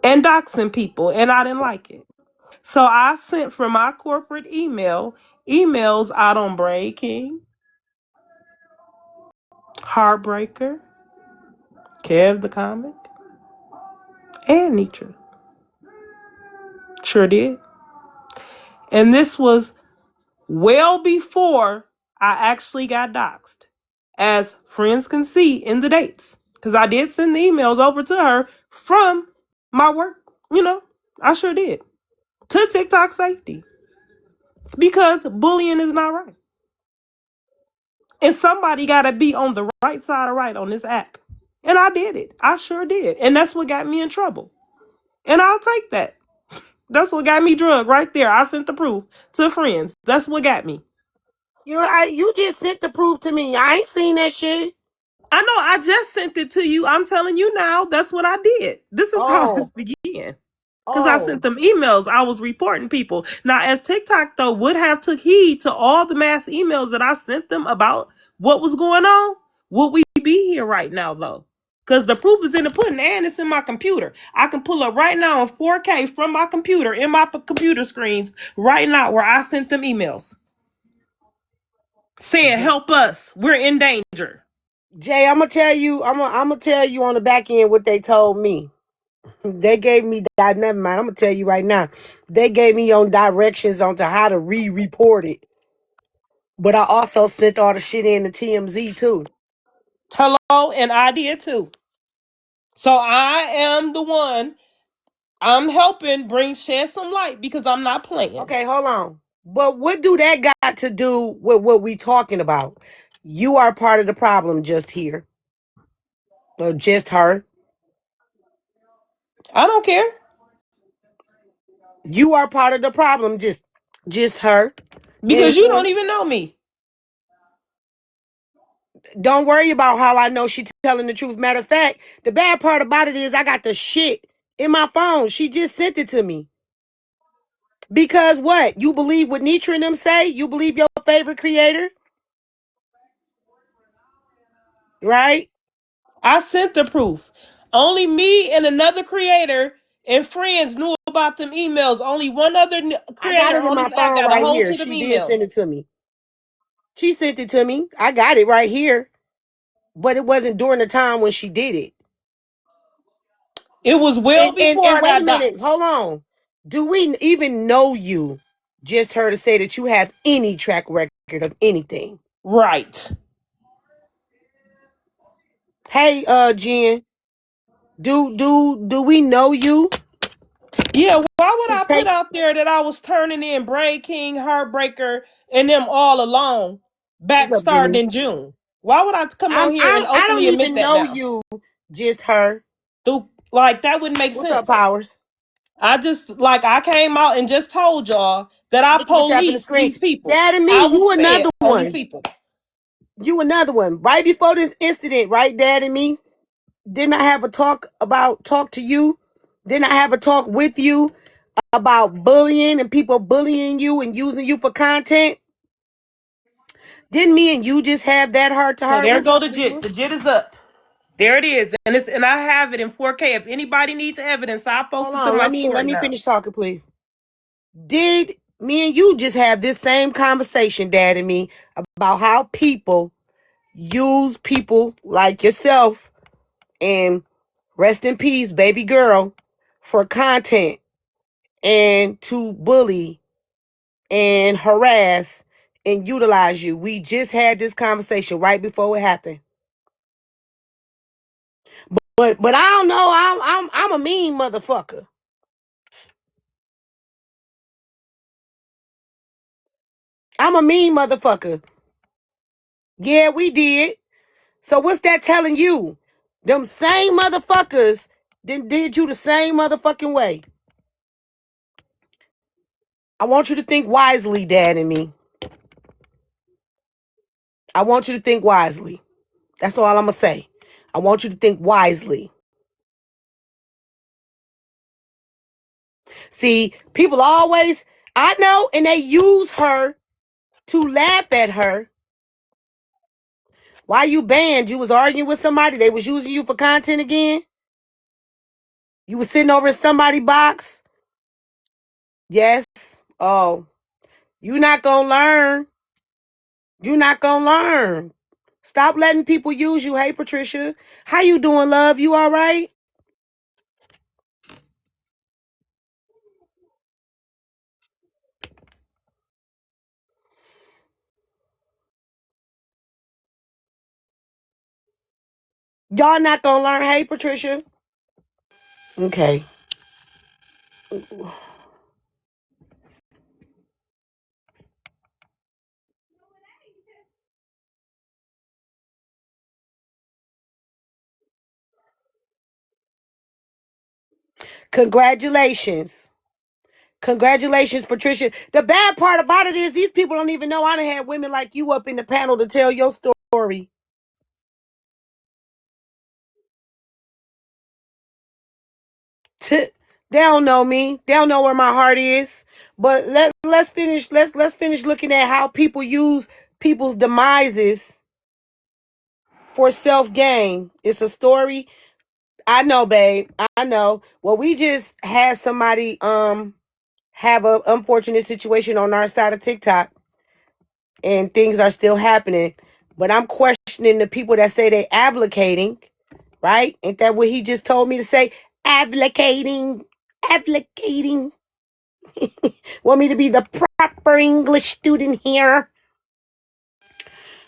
[SPEAKER 5] and doxing people, and I didn't like it. So I sent from my corporate emails out on Breaking, Heartbreaker, Kev the Comic, and Nitra. Sure did. And this was well before I actually got doxxed, as friends can see in the dates. Because I did send the emails over to her from my work. You know, I sure did. To TikTok safety. Because bullying is not right. And somebody got to be on the right side of right on this app. And I did it. I sure did. And that's what got me in trouble. And I'll take that. That's what got me drugged right there. I sent the proof to friends. That's what got me.
[SPEAKER 1] You just sent the proof to me. I ain't seen that shit.
[SPEAKER 5] I know. I just sent it to you. I'm telling you now. That's what I did. This is how
[SPEAKER 1] Oh,
[SPEAKER 5] this began. Because I
[SPEAKER 1] oh.
[SPEAKER 5] sent them emails. I was reporting people. Now, if TikTok, though, would have took heed to all the mass emails that I sent them about what was going on, would we be here right now, though? Because the proof is in the pudding and it's in my computer. I can pull up right now in 4K from my computer, in my computer screens, right now where I sent them emails saying, help us. We're in danger.
[SPEAKER 1] Jay, I'm gonna tell you. I'm gonna tell you on the back end what they told me. They gave me that. Never mind. I'm gonna tell you right now. They gave me on directions onto how to re-report it. But I also sent all the shit in to TMZ too.
[SPEAKER 5] Hello, and I did too. So I am the one. I'm helping shed some light because I'm not playing.
[SPEAKER 1] Okay, hold on. But what do that got to do with what we talking about? You are part of the problem just here. Or just her.
[SPEAKER 5] I don't care
[SPEAKER 1] You are part of the problem, just her.
[SPEAKER 5] because you
[SPEAKER 1] And
[SPEAKER 5] don't even know me.
[SPEAKER 1] don't worry about how I know she telling the truth. Matter of fact, the bad part about it is I got the shit in my phone. She just sent it to me. Because what? You believe what Nietzsche and them say? You believe your favorite creator? Right?
[SPEAKER 5] I sent the proof. Only me and another creator and friends knew about them emails. Only one other
[SPEAKER 1] I got
[SPEAKER 5] creator
[SPEAKER 1] it in
[SPEAKER 5] on
[SPEAKER 1] my
[SPEAKER 5] this app
[SPEAKER 1] phone
[SPEAKER 5] got a
[SPEAKER 1] right
[SPEAKER 5] hold
[SPEAKER 1] here.
[SPEAKER 5] to them
[SPEAKER 1] She did send
[SPEAKER 5] emails.
[SPEAKER 1] it to me. She sent it to me. I got it right here. But it wasn't during the time when she did it.
[SPEAKER 5] It was well
[SPEAKER 1] And
[SPEAKER 5] before I
[SPEAKER 1] wait a
[SPEAKER 5] got
[SPEAKER 1] minute.
[SPEAKER 5] doxxed.
[SPEAKER 1] Hold on. Do we even know you? Just her to say that you have any track record of anything.
[SPEAKER 2] Right.
[SPEAKER 1] Hey, Jen, do we know you?
[SPEAKER 2] Yeah, why would
[SPEAKER 1] To
[SPEAKER 2] I put
[SPEAKER 1] take
[SPEAKER 2] out there that I was turning in Braid King, Heartbreaker, and them all along
[SPEAKER 1] what's
[SPEAKER 2] back
[SPEAKER 1] up,
[SPEAKER 2] starting
[SPEAKER 1] Jenny?
[SPEAKER 2] in June? Why would I come on here and
[SPEAKER 1] I don't
[SPEAKER 2] openly admit
[SPEAKER 1] even
[SPEAKER 2] that
[SPEAKER 1] know
[SPEAKER 2] now?
[SPEAKER 1] you. Just her.
[SPEAKER 2] Like that wouldn't make
[SPEAKER 1] What's up,
[SPEAKER 2] sense.
[SPEAKER 1] Powers?
[SPEAKER 2] I just like I came out and just told y'all that I
[SPEAKER 1] Look at the tapping the
[SPEAKER 2] police
[SPEAKER 1] screen.
[SPEAKER 2] these people.
[SPEAKER 1] Dad and me,
[SPEAKER 2] I was
[SPEAKER 1] you
[SPEAKER 2] fed
[SPEAKER 1] another
[SPEAKER 2] on these
[SPEAKER 1] one.
[SPEAKER 2] people.
[SPEAKER 1] You another one. Right before this incident, right, Dad and me? Didn't I have a talk to you? Didn't I have a talk with you about bullying and people bullying you and using you for content? Didn't me and you just have that heart to
[SPEAKER 2] Okay,
[SPEAKER 1] heart?
[SPEAKER 2] there
[SPEAKER 1] What's
[SPEAKER 2] go
[SPEAKER 1] up,
[SPEAKER 2] the
[SPEAKER 1] Leela?
[SPEAKER 2] jit. The jit is up. There it is, and I have it in 4K. If anybody needs the evidence, I'll post
[SPEAKER 1] Hold
[SPEAKER 2] it to
[SPEAKER 1] on,
[SPEAKER 2] my
[SPEAKER 1] let
[SPEAKER 2] story
[SPEAKER 1] me
[SPEAKER 2] now.
[SPEAKER 1] finish talking, please. Did me and you just have this same conversation, Dad and me, about how people use people like yourself and rest in peace, baby girl, for content and to bully and harass and utilize you? We just had this conversation right before it happened. But I don't know. I'm a mean motherfucker. I'm a mean motherfucker. Yeah, we did. So what's that telling you? Them same motherfuckers then did you the same motherfucking way. I want you to think wisely, Dad and me. I want you to think wisely. That's all I'm gonna say. I want you to think wisely. See, people always, I know, and they use her to laugh at her. Why you banned? You was arguing with somebody. They was using you for content again. You was sitting over in somebody's box. Yes. Oh, you not gonna learn. You not gonna learn. Stop letting people use you. Hey, Patricia. How you doing, love? You all right? Y'all not gonna learn. Hey, Patricia. Okay. Congratulations. Congratulations, Patricia. The bad part about it is these people don't even know I done had women like you up in the panel to tell your story. They don't know me. They don't know where my heart is. But let's finish. Let's finish looking at how people use people's demises for self gain. It's a story. I know, babe. I know. Well, we just had somebody have a unfortunate situation on our side of TikTok, and things are still happening. But I'm questioning the people that say they advocating, right? Ain't that what he just told me to say? Advocating, advocating. Want me to be the proper English student here?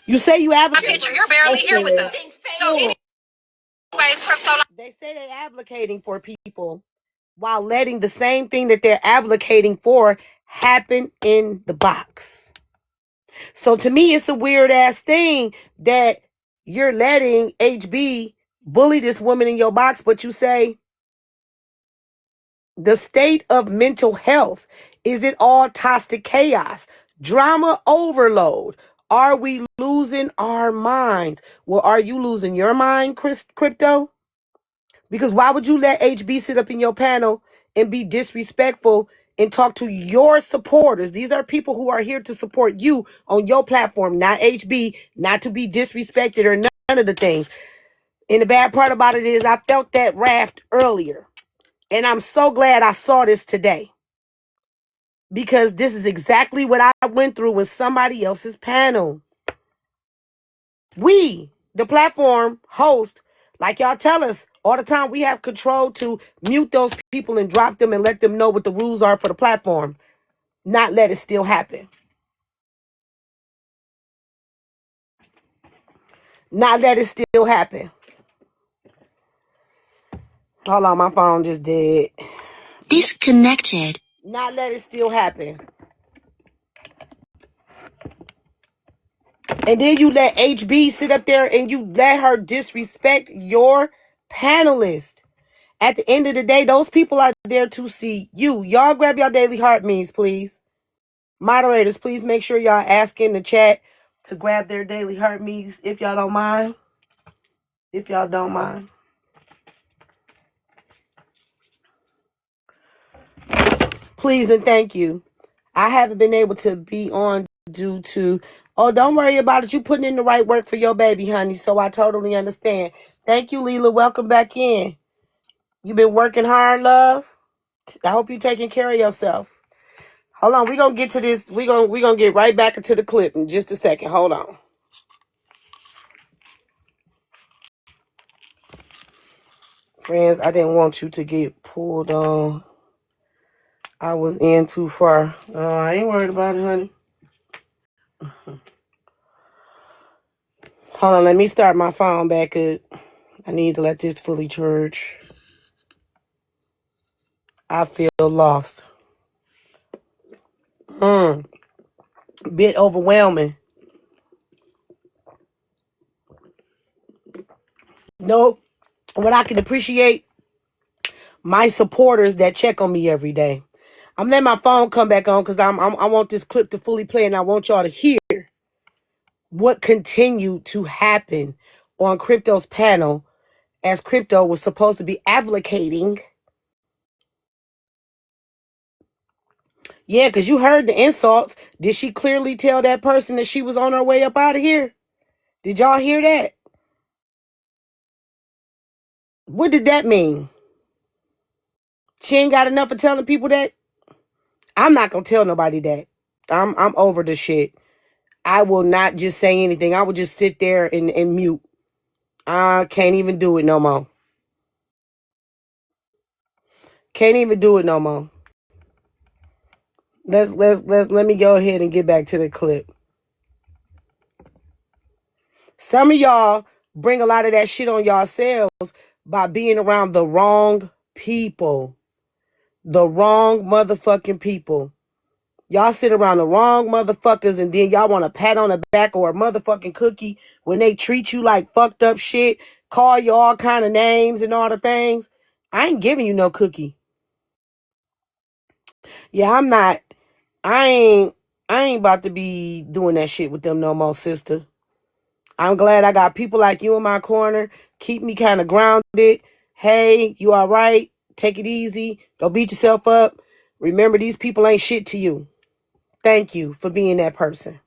[SPEAKER 1] You say you advocate.
[SPEAKER 14] Picture, you're barely here with us. So anyways, crypto.
[SPEAKER 1] They say they advocating for people while letting the same thing that they're advocating for happen in the box. So to me, it's a weird ass thing that you're letting HB bully this woman in your box, but you say the state of mental health, is it all toxic chaos, drama overload? Are we losing our minds? Well, are you losing your mind, Crypto? Because why would you let HB sit up in your panel and be disrespectful and talk to your supporters? These are people who are here to support you on your platform, not HB, not to be disrespected or none of the things. And the bad part about it is I felt that raft earlier. And I'm so glad I saw this today. Because this is exactly what I went through with somebody else's panel. We, the platform host, like y'all tell us, All the time we have control to mute those people and drop them and let them know what the rules are for the platform. Not let it still happen. Not let it still happen. Hold on, my phone just dead. Disconnected. Not let it still happen. And then you let HB sit up there and you let her disrespect your panelist. At the end of the day, those people are there to see you. Y'all grab your daily heart means, please. Moderators, please make sure y'all ask in the chat to grab their daily heart means if y'all don't mind. If y'all don't mind. Please and thank you. I haven't been able to be on due to, oh, don't worry about it. You putting in the right work for your baby, honey. So I totally understand. Thank you, Leela. Welcome back in. You been working hard, love? I hope you taking care of yourself. Hold on, we're gonna get to this. We're gonna get right back into the clip in just a second. Hold on. Friends, I didn't want you to get pulled on. I was in too far. I ain't worried about it, honey. Hold on, let me start my phone back up. I need to let this fully charge. I feel lost. Bit overwhelming. No, what I can appreciate, my supporters that check on me every day. I'm letting my phone come back on because I want this clip to fully play and I want y'all to hear what continued to happen on Crypto's panel as Crypto was supposed to be advocating. Yeah, because you heard the insults. Did she clearly tell that person that she was on her way up out of here? Did y'all hear that? What did that mean? She ain't got enough of telling people that? I'm not gonna tell nobody that. I'm over the shit. I will not just say anything. I will just sit there and mute. I can't even do it no more. Can't even do it no more. Let me go ahead and get back to the clip. Some of y'all bring a lot of that shit on yourselves by being around the wrong people. The wrong motherfucking people. Y'all sit around the wrong motherfuckers and then y'all want a pat on the back or a motherfucking cookie when they treat you like fucked up shit, call you all kind of names and all the things. I ain't giving you no cookie. Yeah, I'm not. I ain't about to be doing that shit with them no more, sister. I'm glad I got people like you in my corner. Keep me kind of grounded. Hey, you all right? Take it easy. Don't beat yourself up. Remember, these people ain't shit to you. Thank you for being that person.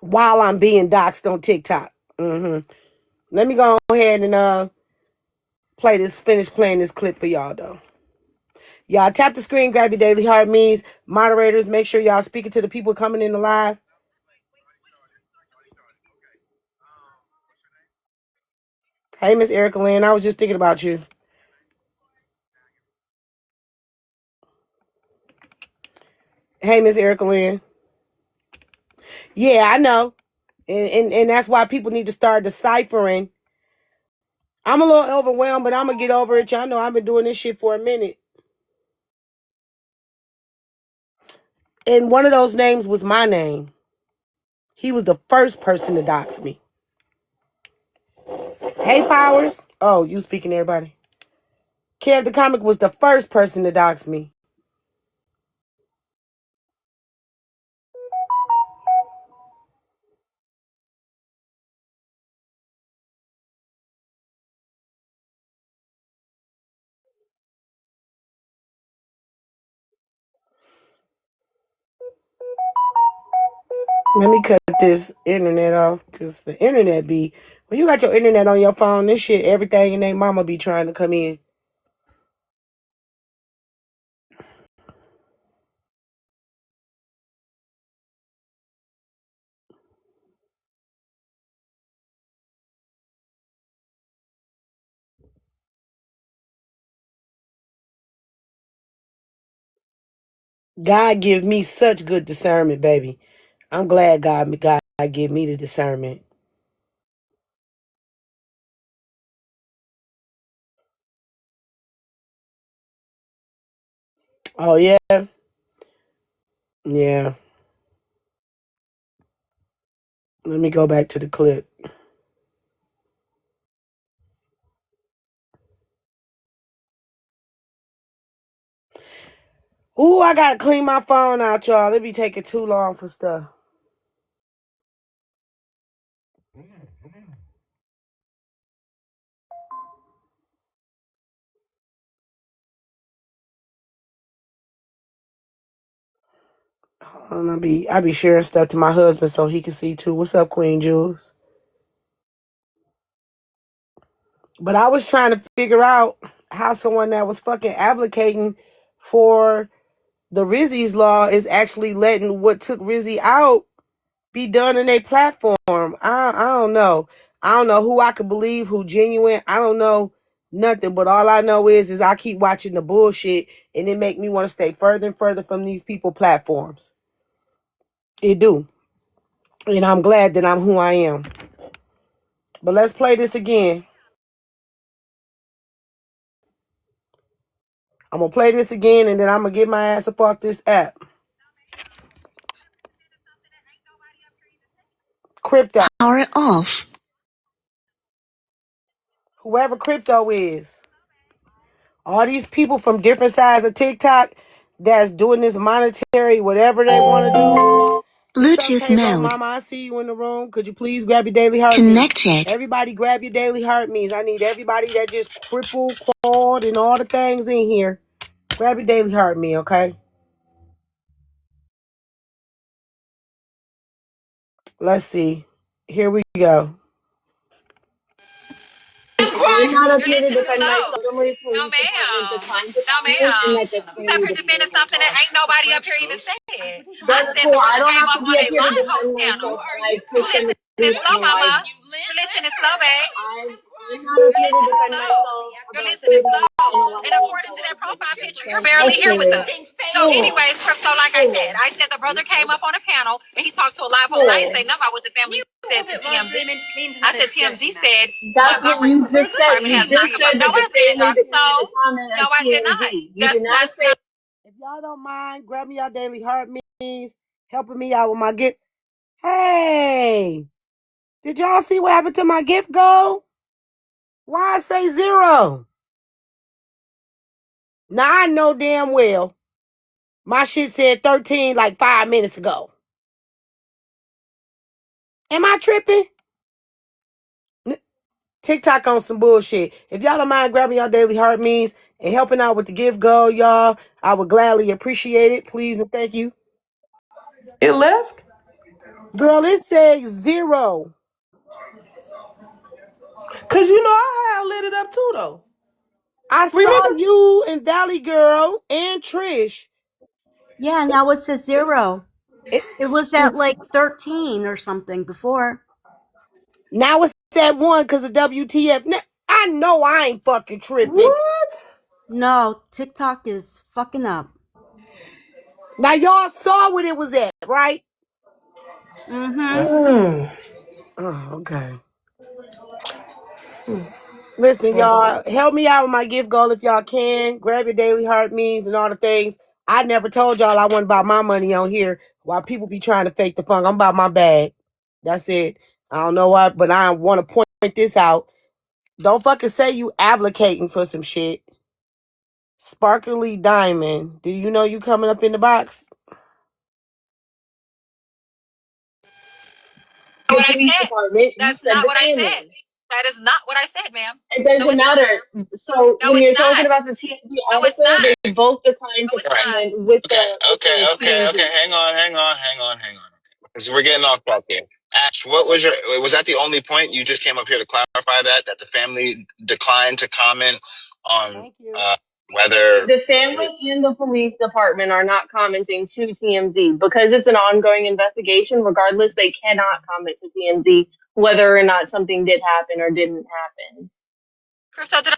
[SPEAKER 1] While I'm being doxxed on TikTok. Let me go ahead and finish playing this clip for y'all though. Y'all tap the screen, grab your daily heart means. Moderators, make sure y'all speaking to the people coming in the live. Hey, Miss Erica Lynn, I was just thinking about you. Hey, Miss Erica Lynn. Yeah, I know. And that's why people need to start deciphering. I'm a little overwhelmed, but I'm going to get over it. Y'all know I've been doing this shit for a minute. And one of those names was my name. He was the first person to dox me. Hey, Powers. Oh, you speaking to everybody. Kev the Comic was the first person to dox me. Let me cut this internet off because the internet be, when you got your internet on your phone, this shit, everything and they mama be trying to come in. God give me such good discernment, baby. I'm glad God give me the discernment. Oh yeah, yeah. Let me go back to the clip. Ooh, I gotta clean my phone out, y'all. It be taking too long for stuff. I be sharing stuff to my husband so he can see too. What's up, Queen Jules? But I was trying to figure out how someone that was fucking advocating for the Rizzy's law is actually letting what took Rizzy out be done in a platform. I don't know. I don't know who I could believe, who genuine. I don't know nothing. But all I know is I keep watching the bullshit and it make me want to stay further and further from these people platforms. It do. And I'm glad that I'm who I am. But let's play this again. I'm gonna play this again and then I'm gonna get my ass up off this app. Crypto.
[SPEAKER 16] Power it off.
[SPEAKER 1] Whoever crypto is. All these people from different sides of TikTok that's doing this monetary, whatever they want to do. What's up,
[SPEAKER 16] Bluetooth
[SPEAKER 1] Payroll
[SPEAKER 16] mode.
[SPEAKER 1] Mama? I see you in the room. Could you please grab your daily heart means?
[SPEAKER 16] Connected.
[SPEAKER 1] Everybody grab your daily heart means. I need everybody that just crippled, clawed, and all the things in here. Grab your daily heart meal, okay? Let's see. Here we go.
[SPEAKER 15] I'm not up
[SPEAKER 14] You're
[SPEAKER 15] here to
[SPEAKER 14] listening
[SPEAKER 15] defend
[SPEAKER 14] slow.
[SPEAKER 15] myself. Montgomery
[SPEAKER 14] No,
[SPEAKER 15] Police Department
[SPEAKER 14] ma'am.
[SPEAKER 15] declined to
[SPEAKER 14] No,
[SPEAKER 15] comment, and
[SPEAKER 14] ma'am.
[SPEAKER 15] that's
[SPEAKER 14] You up
[SPEAKER 15] extremely
[SPEAKER 14] here defending something that
[SPEAKER 15] disrespectful.
[SPEAKER 14] ain't nobody up here even said. I
[SPEAKER 15] That's
[SPEAKER 14] said
[SPEAKER 15] cool.
[SPEAKER 14] the
[SPEAKER 15] I
[SPEAKER 14] brother
[SPEAKER 15] don't
[SPEAKER 14] came
[SPEAKER 15] have
[SPEAKER 14] up
[SPEAKER 15] to
[SPEAKER 14] on
[SPEAKER 15] be up
[SPEAKER 14] a
[SPEAKER 15] here to
[SPEAKER 14] live host
[SPEAKER 15] defend
[SPEAKER 14] panel.
[SPEAKER 15] myself like
[SPEAKER 14] You
[SPEAKER 15] Kristen
[SPEAKER 14] listening
[SPEAKER 15] Reed
[SPEAKER 14] slow,
[SPEAKER 15] and
[SPEAKER 14] mama.
[SPEAKER 15] like
[SPEAKER 14] You listening slow, babe.
[SPEAKER 15] I'm not up
[SPEAKER 14] You're
[SPEAKER 15] here to
[SPEAKER 14] listening
[SPEAKER 15] defend
[SPEAKER 14] slow.
[SPEAKER 15] myself
[SPEAKER 14] You're
[SPEAKER 15] about
[SPEAKER 14] listening
[SPEAKER 15] freedom
[SPEAKER 14] slow.
[SPEAKER 15] and
[SPEAKER 14] And
[SPEAKER 15] allowing
[SPEAKER 14] according to that profile picture, you're
[SPEAKER 1] Thank you.
[SPEAKER 14] barely here with
[SPEAKER 15] okay,
[SPEAKER 14] us. So,
[SPEAKER 15] cool,
[SPEAKER 14] anyways, so like
[SPEAKER 15] cool,
[SPEAKER 14] I said the brother came up on a panel and he talked to a live host. I didn't
[SPEAKER 15] cool.
[SPEAKER 14] say nothing about what the family said to TMZ. I said TMZ said
[SPEAKER 15] That's what
[SPEAKER 14] Montgomery
[SPEAKER 15] you just
[SPEAKER 14] Police
[SPEAKER 15] said.
[SPEAKER 14] Department
[SPEAKER 15] You
[SPEAKER 14] has not
[SPEAKER 15] just
[SPEAKER 14] come up.
[SPEAKER 15] said
[SPEAKER 14] No,
[SPEAKER 15] that the
[SPEAKER 14] I didn't.
[SPEAKER 15] family declined to
[SPEAKER 14] No,
[SPEAKER 15] comment
[SPEAKER 14] no,
[SPEAKER 15] at
[SPEAKER 14] I did not.
[SPEAKER 15] TMZ. You did not
[SPEAKER 14] That's
[SPEAKER 15] say.
[SPEAKER 14] not.
[SPEAKER 1] If y'all don't mind, grab me your daily heart means, helping me out with my gift. Hey, did y'all see what happened to my gift goal? Why I say 0? Now I know damn well my shit said 13 like 5 minutes ago. Am I tripping? TikTok on some bullshit. If y'all don't mind grabbing your daily heart means and helping out with the gift goal, y'all, I would gladly appreciate it. Please and thank you.
[SPEAKER 2] It left?
[SPEAKER 1] Girl, it says 0.
[SPEAKER 2] Cause you know I had lit it up too though.
[SPEAKER 1] I saw
[SPEAKER 2] Remember?
[SPEAKER 1] you and Valley Girl and Trish.
[SPEAKER 4] Yeah, now it's a 0.
[SPEAKER 1] It,
[SPEAKER 4] It was at like 13 or something before.
[SPEAKER 1] now it's at 1 because of WTF. I know I ain't fucking tripping.
[SPEAKER 2] What?
[SPEAKER 4] No, TikTok is fucking up.
[SPEAKER 1] Now y'all saw what it was at, right?
[SPEAKER 4] Mm-hmm.
[SPEAKER 2] Mm.
[SPEAKER 1] Oh, okay. Listen, y'all, help me out with my gift goal if y'all can. Grab your daily heart means and all the things. I never told y'all I wasn't about my money on here while people be trying to fake the funk. I'm about my bag. That's it. I don't know what, but I want to point this out. Don't fucking say you advocating for some shit. Sparkly Diamond. Do you know you coming up in the box?
[SPEAKER 15] The
[SPEAKER 14] What I
[SPEAKER 15] police
[SPEAKER 14] said.
[SPEAKER 15] department. You
[SPEAKER 14] That's
[SPEAKER 15] said
[SPEAKER 14] not
[SPEAKER 15] the
[SPEAKER 14] what I said.
[SPEAKER 15] family.
[SPEAKER 14] That is not what I said, ma'am.
[SPEAKER 15] It
[SPEAKER 14] No,
[SPEAKER 15] doesn't
[SPEAKER 14] it's not.
[SPEAKER 15] matter. So
[SPEAKER 14] No,
[SPEAKER 15] when
[SPEAKER 14] it's
[SPEAKER 15] you're talking
[SPEAKER 14] not.
[SPEAKER 15] about the TMZ
[SPEAKER 14] No, it's
[SPEAKER 15] article,
[SPEAKER 14] not.
[SPEAKER 15] they both declined
[SPEAKER 14] No,
[SPEAKER 15] to
[SPEAKER 14] it's
[SPEAKER 13] All right.
[SPEAKER 14] not.
[SPEAKER 15] comment with
[SPEAKER 13] Okay,
[SPEAKER 15] the
[SPEAKER 13] okay.
[SPEAKER 15] TMZ.
[SPEAKER 13] Hang on. Because we're getting off track here. Ash, what was your? Was that the only point you just came up here to clarify that the family declined to comment on
[SPEAKER 1] Thank you.
[SPEAKER 13] whether?
[SPEAKER 15] The family and the police department are not commenting to TMZ because it's an ongoing investigation. Regardless, they cannot comment to TMZ whether or not something did happen or didn't happen.
[SPEAKER 14] Crypto, did I?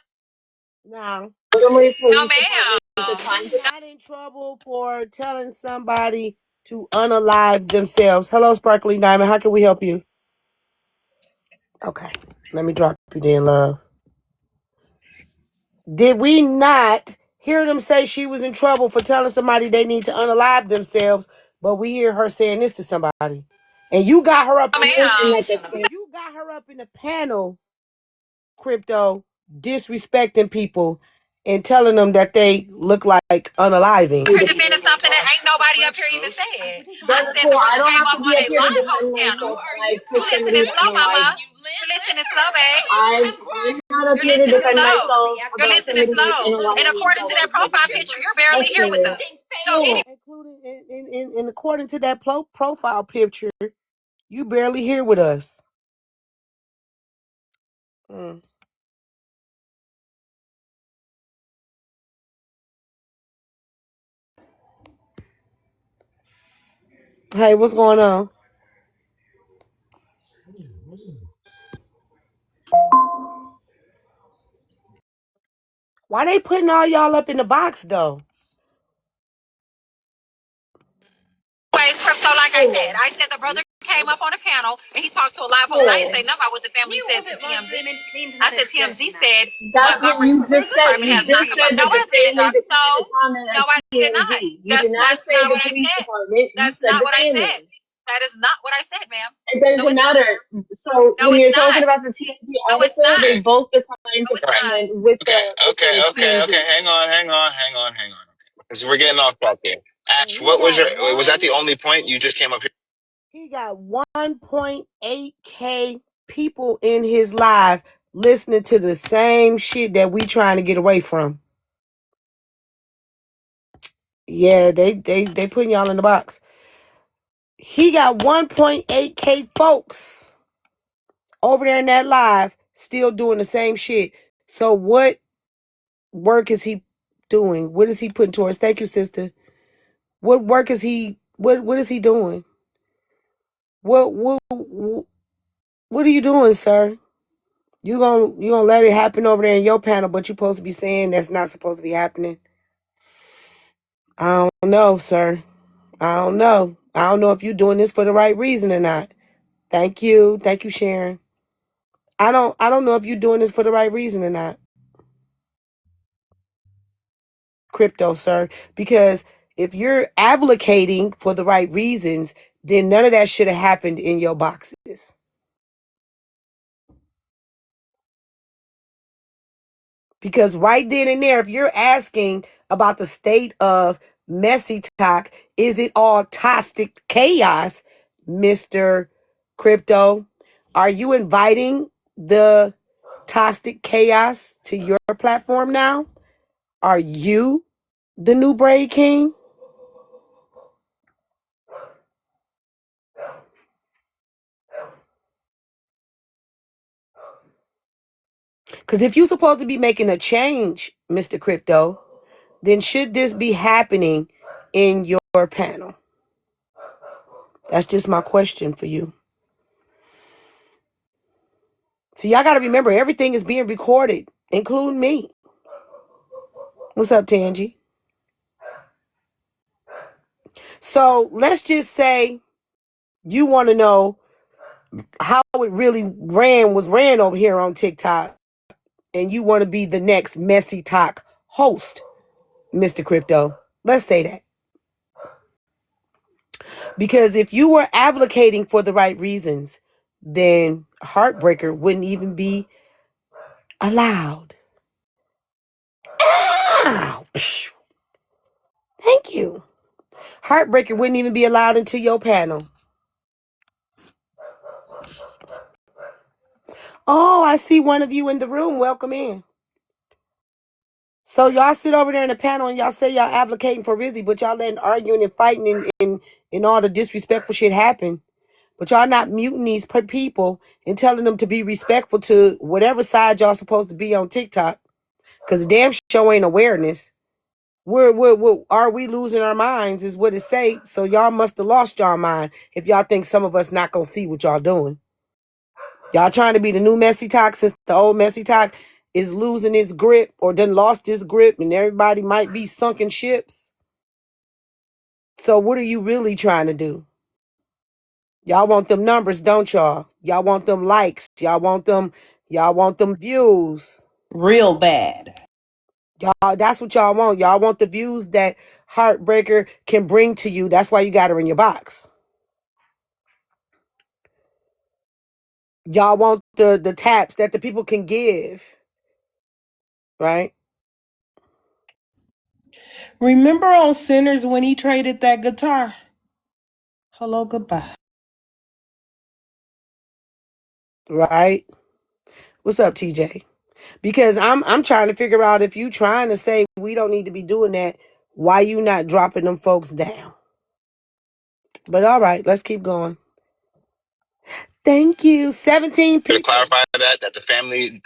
[SPEAKER 1] Now,
[SPEAKER 14] No,
[SPEAKER 15] Montgomery Police Department.
[SPEAKER 14] ma'am.
[SPEAKER 15] declined to.
[SPEAKER 1] Not in trouble for telling somebody to unalive themselves. Hello, Sparkly Diamond. How can we help you? Okay. Let me drop you then, love. Did we not hear them say she was in trouble for telling somebody they need to unalive themselves, but we hear her saying this to somebody? And you got her up
[SPEAKER 14] No, ma'am.
[SPEAKER 1] you got her up in the panel, Crypto, disrespecting people and telling them that they look like unaliving.
[SPEAKER 14] You're defending something that ain't nobody up here even said. I
[SPEAKER 15] Brother,
[SPEAKER 14] said
[SPEAKER 15] cool.
[SPEAKER 14] the
[SPEAKER 15] I
[SPEAKER 14] brother
[SPEAKER 15] don't
[SPEAKER 14] came
[SPEAKER 15] have
[SPEAKER 14] up
[SPEAKER 15] to
[SPEAKER 14] on
[SPEAKER 15] be up
[SPEAKER 14] a
[SPEAKER 15] here to
[SPEAKER 14] live
[SPEAKER 15] defend
[SPEAKER 14] host panel.
[SPEAKER 15] myself when I
[SPEAKER 14] You
[SPEAKER 15] put
[SPEAKER 14] listening
[SPEAKER 15] somebody's
[SPEAKER 14] slow,
[SPEAKER 15] unalive.
[SPEAKER 14] mama. You listening slow, babe.
[SPEAKER 15] I'm not up
[SPEAKER 14] You're
[SPEAKER 15] here to
[SPEAKER 14] listening
[SPEAKER 15] defend
[SPEAKER 14] slow.
[SPEAKER 15] myself
[SPEAKER 14] You're
[SPEAKER 15] about
[SPEAKER 14] listening
[SPEAKER 15] somebody
[SPEAKER 14] slow. And
[SPEAKER 15] unaliving
[SPEAKER 14] according to
[SPEAKER 15] themselves
[SPEAKER 14] that profile
[SPEAKER 15] publicly.
[SPEAKER 14] picture, you're barely
[SPEAKER 15] That's
[SPEAKER 14] here with
[SPEAKER 15] fair.
[SPEAKER 14] us. So anyway.
[SPEAKER 1] Including and according to that profile picture, you barely here with us. Mm. Hey, what's going on? Why they putting all y'all up in the box though?
[SPEAKER 14] Anyways, Crypto, like
[SPEAKER 15] Cool.
[SPEAKER 14] I said the brother came up on a panel and he talked to a live host. I didn't
[SPEAKER 15] Cool.
[SPEAKER 14] say nothing about what the family said to TMZ. I said TMZ said
[SPEAKER 15] That's what
[SPEAKER 14] Montgomery
[SPEAKER 15] you just said.
[SPEAKER 14] department
[SPEAKER 15] You
[SPEAKER 14] has not
[SPEAKER 15] just
[SPEAKER 14] come up.
[SPEAKER 15] said
[SPEAKER 14] No,
[SPEAKER 15] that the
[SPEAKER 14] I didn't,
[SPEAKER 15] family
[SPEAKER 14] Doc.
[SPEAKER 15] declined to
[SPEAKER 14] No,
[SPEAKER 15] comment
[SPEAKER 14] no,
[SPEAKER 15] at
[SPEAKER 14] I did not.
[SPEAKER 15] TMZ. You did not
[SPEAKER 14] That's
[SPEAKER 15] say
[SPEAKER 14] not
[SPEAKER 15] the
[SPEAKER 14] what I
[SPEAKER 15] police
[SPEAKER 14] said.
[SPEAKER 15] department. You
[SPEAKER 14] That's
[SPEAKER 15] said
[SPEAKER 14] not
[SPEAKER 15] the
[SPEAKER 14] what I said.
[SPEAKER 15] family.
[SPEAKER 14] That is not what I said, ma'am.
[SPEAKER 15] It
[SPEAKER 14] No,
[SPEAKER 15] doesn't
[SPEAKER 14] it's not.
[SPEAKER 15] matter. So
[SPEAKER 14] No,
[SPEAKER 15] when
[SPEAKER 14] it's
[SPEAKER 15] you're
[SPEAKER 14] not.
[SPEAKER 15] talking about the TMZ
[SPEAKER 14] No, it's
[SPEAKER 15] article,
[SPEAKER 14] not.
[SPEAKER 15] they both declined
[SPEAKER 14] No,
[SPEAKER 15] to
[SPEAKER 14] it's
[SPEAKER 13] All right.
[SPEAKER 14] not.
[SPEAKER 15] comment with
[SPEAKER 13] Okay. Okay.
[SPEAKER 15] the
[SPEAKER 13] Okay. Okay.
[SPEAKER 15] TMZ.
[SPEAKER 13] Hang on. Because we're getting off track here.
[SPEAKER 1] And
[SPEAKER 13] Ash, what was your? Was that the only point you just came up here?
[SPEAKER 1] he got 1.8K people in his live listening to the same shit that we trying to get away from. Yeah, they putting y'all in the box. He got 1.8K folks over there in that live still doing the same shit. So what work is he doing? What is he putting towards? Thank you, sister. What work is he what is he doing? What are you doing, sir? You gonna let it happen over there in your panel, but you supposed to be saying that's not supposed to be happening? I don't know, sir. I don't know. I don't know if you're doing this for the right reason or not. Thank you. Thank you, Sharon. I don't know if you're doing this for the right reason or not. Crypto, sir. Because if you're advocating for the right reasons, then none of that should have happened in your boxes. Because right then and there, if you're asking about the state of messy talk, is it all toxic chaos, Mr. Crypto? Are you inviting the toxic chaos to your platform now? Are you the new Braid King? Because if you're supposed to be making a change, Mr. Crypto, then should this be happening in your panel? That's just my question for you. So y'all got to remember, everything is being recorded, including me. What's up, Tangy? So let's just say you want to know how it really was ran over here on TikTok, and you want to be the next Messy Talk host, Mr. Crypto. Let's say that. Because if you were advocating for the right reasons, then Heartbreaker wouldn't even be allowed. Ow! Psh. Thank you. Heartbreaker wouldn't even be allowed into your panel. Oh, I see one of you in the room. Welcome in. So y'all sit over there in the panel and y'all say y'all advocating for Rizzy, but y'all letting arguing and fighting and all the disrespectful shit happen. But y'all not muting these people and telling them to be respectful to whatever side y'all supposed to be on TikTok. Because the damn show ain't awareness. Are we losing our minds is what it say. So y'all must have lost y'all mind if y'all think some of us not going to see what y'all doing. Y'all trying to be the new Messy Talk since the old Messy Talk is losing its grip or done lost its grip and everybody might be sunken ships. So what are you really trying to do? Y'all want them numbers, don't y'all? Y'all want them likes. Y'all want them views.
[SPEAKER 2] Real bad.
[SPEAKER 1] Y'all, that's what y'all want. Y'all want the views that Heartbreaker can bring to you. That's why you got her in your box. Y'all want the taps that the people can give. Right?
[SPEAKER 2] Remember on Sinners when he traded that guitar? Hello, goodbye.
[SPEAKER 1] Right? What's up, TJ? Because I'm trying to figure out if you trying to say we don't need to be doing that, why you not dropping them folks down? But all right, let's keep going. Thank you. 17
[SPEAKER 13] To
[SPEAKER 1] people.
[SPEAKER 13] clarify that the family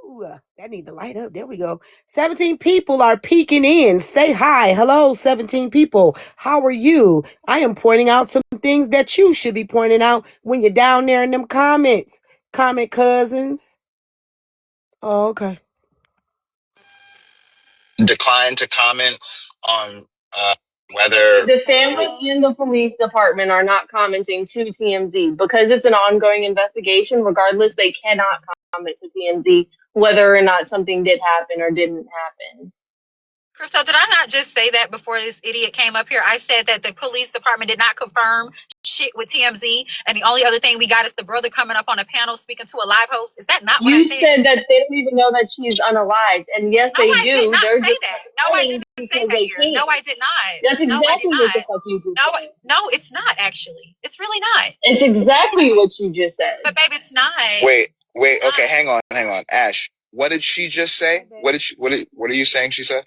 [SPEAKER 1] Ooh, that need to light up. There we go. 17 people are peeking in. Say hi. Hello, 17 people. How are you? I am pointing out some things that you should be pointing out when you're down there in them comments. Comment cousins. Oh, okay.
[SPEAKER 13] declined to comment on whether.
[SPEAKER 15] The family and the police department are not commenting to TMZ because it's an ongoing investigation. Regardless, they cannot comment to TMZ whether or not something did happen or didn't happen.
[SPEAKER 14] Crypto, did I not just say that before this idiot came up here? I said that the police department did not confirm shit with TMZ, and the only other thing we got is the brother coming up on a panel speaking to a live host. Is that not what I
[SPEAKER 15] You
[SPEAKER 14] said?
[SPEAKER 15] said that they don't even know that she's unalived, and yes,
[SPEAKER 14] No,
[SPEAKER 15] they
[SPEAKER 14] I did
[SPEAKER 15] do.
[SPEAKER 14] not
[SPEAKER 15] They're
[SPEAKER 14] say
[SPEAKER 15] just
[SPEAKER 14] that.
[SPEAKER 15] not
[SPEAKER 14] No, I
[SPEAKER 15] saying
[SPEAKER 14] didn't say
[SPEAKER 15] because
[SPEAKER 14] that
[SPEAKER 15] they
[SPEAKER 14] here. No,
[SPEAKER 15] can't.
[SPEAKER 14] I did not.
[SPEAKER 15] That's
[SPEAKER 14] No, I did
[SPEAKER 15] exactly what the
[SPEAKER 14] not.
[SPEAKER 15] fuck you just
[SPEAKER 14] No,
[SPEAKER 15] said.
[SPEAKER 14] no, it's not actually. It's really not.
[SPEAKER 15] It's exactly what you just said.
[SPEAKER 14] But babe, it's not.
[SPEAKER 13] Wait. Okay, hang on. Ash, what did she just say? What are you saying? She said.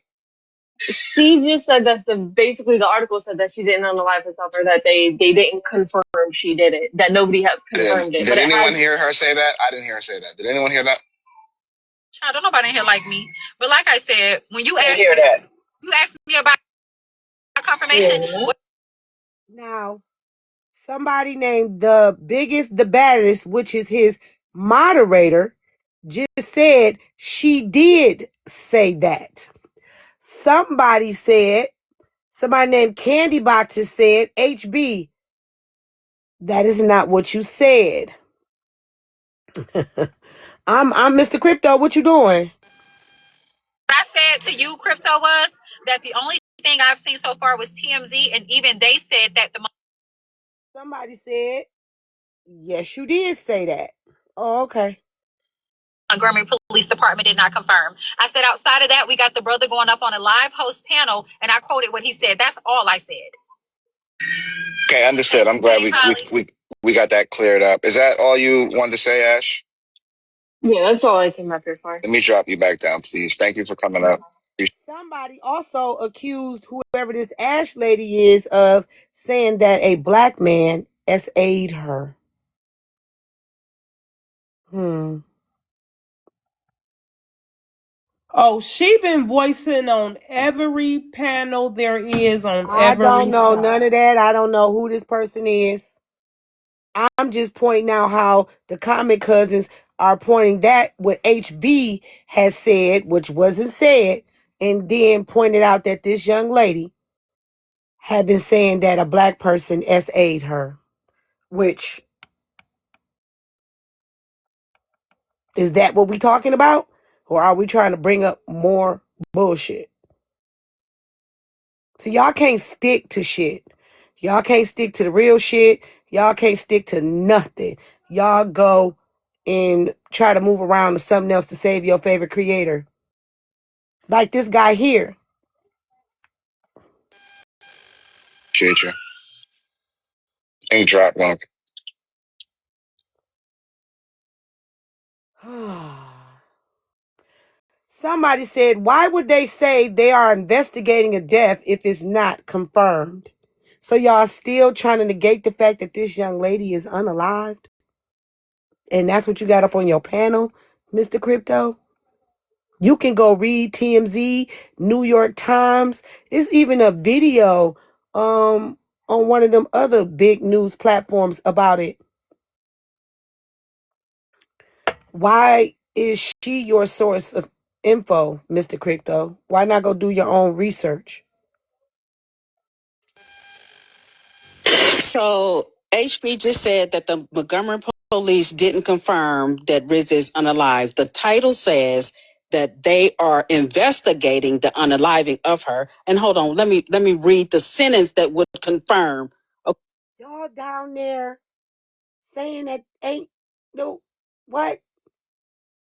[SPEAKER 15] She just said that basically the article said that she didn't unalive herself or that they didn't confirm she did it. That nobody has confirmed it,
[SPEAKER 13] Did
[SPEAKER 15] but it
[SPEAKER 13] anyone
[SPEAKER 15] has.
[SPEAKER 13] hear her say that? I didn't hear her say that. Did anyone hear that?
[SPEAKER 14] Child, don't nobody in here like me. But like I said, when you asked, me about confirmation,
[SPEAKER 15] Yeah.
[SPEAKER 1] Now, somebody named the biggest, the baddest, which is his moderator, just said she did say that. Somebody named Candy Boxes said, HB, that is not what you said. I'm Mr. Crypto. What you doing?
[SPEAKER 14] what I said to you, crypto, was that the only thing I've seen so far was TMZ, and even they said that the
[SPEAKER 1] Somebody said, yes, you did say that. Oh, okay.
[SPEAKER 14] Montgomery Police Department did not confirm. I said outside of that, we got the brother going up on a live host panel, and I quoted what he said. That's all I said.
[SPEAKER 13] Okay, understood. I'm glad we got that cleared up. Is that all you wanted to say, Ash?
[SPEAKER 15] Yeah, that's all I came up here for.
[SPEAKER 13] Let me drop you back down, please. Thank you for coming up.
[SPEAKER 1] Somebody also accused whoever this Ash lady is of saying that a black man SA'd her.
[SPEAKER 2] Oh, she been voicing on every panel there is on
[SPEAKER 1] I
[SPEAKER 2] every
[SPEAKER 1] don't know
[SPEAKER 2] side.
[SPEAKER 1] none of that. I don't know who this person is. I'm just pointing out how the comic cousins are pointing that what HB has said, which wasn't said, and then pointed out that this young lady had been saying that a black person SA'd her, which is that what we talking about? Or are we trying to bring up more bullshit? So y'all can't stick to shit. Y'all can't stick to the real shit. Y'all can't stick to nothing. Y'all go and try to move around to something else to save your favorite creator. Like this guy here.
[SPEAKER 13] Appreciate you. Ain't drop one.
[SPEAKER 1] Somebody said, why would they say they are investigating a death if it's not confirmed? So y'all still trying to negate the fact that this young lady is unalived? And that's what you got up on your panel, Mr. Crypto? You can go read TMZ, New York Times. It's even a video on one of them other big news platforms about it. Why is she your source of info, Mr. Crypto? Why not go do your own research?
[SPEAKER 8] So HB just said that the Montgomery police didn't confirm that Riz is unalive. The title says that they are investigating the unaliving of her. And hold on, let me read the sentence that would confirm. Okay.
[SPEAKER 1] Y'all down there saying that ain't no what?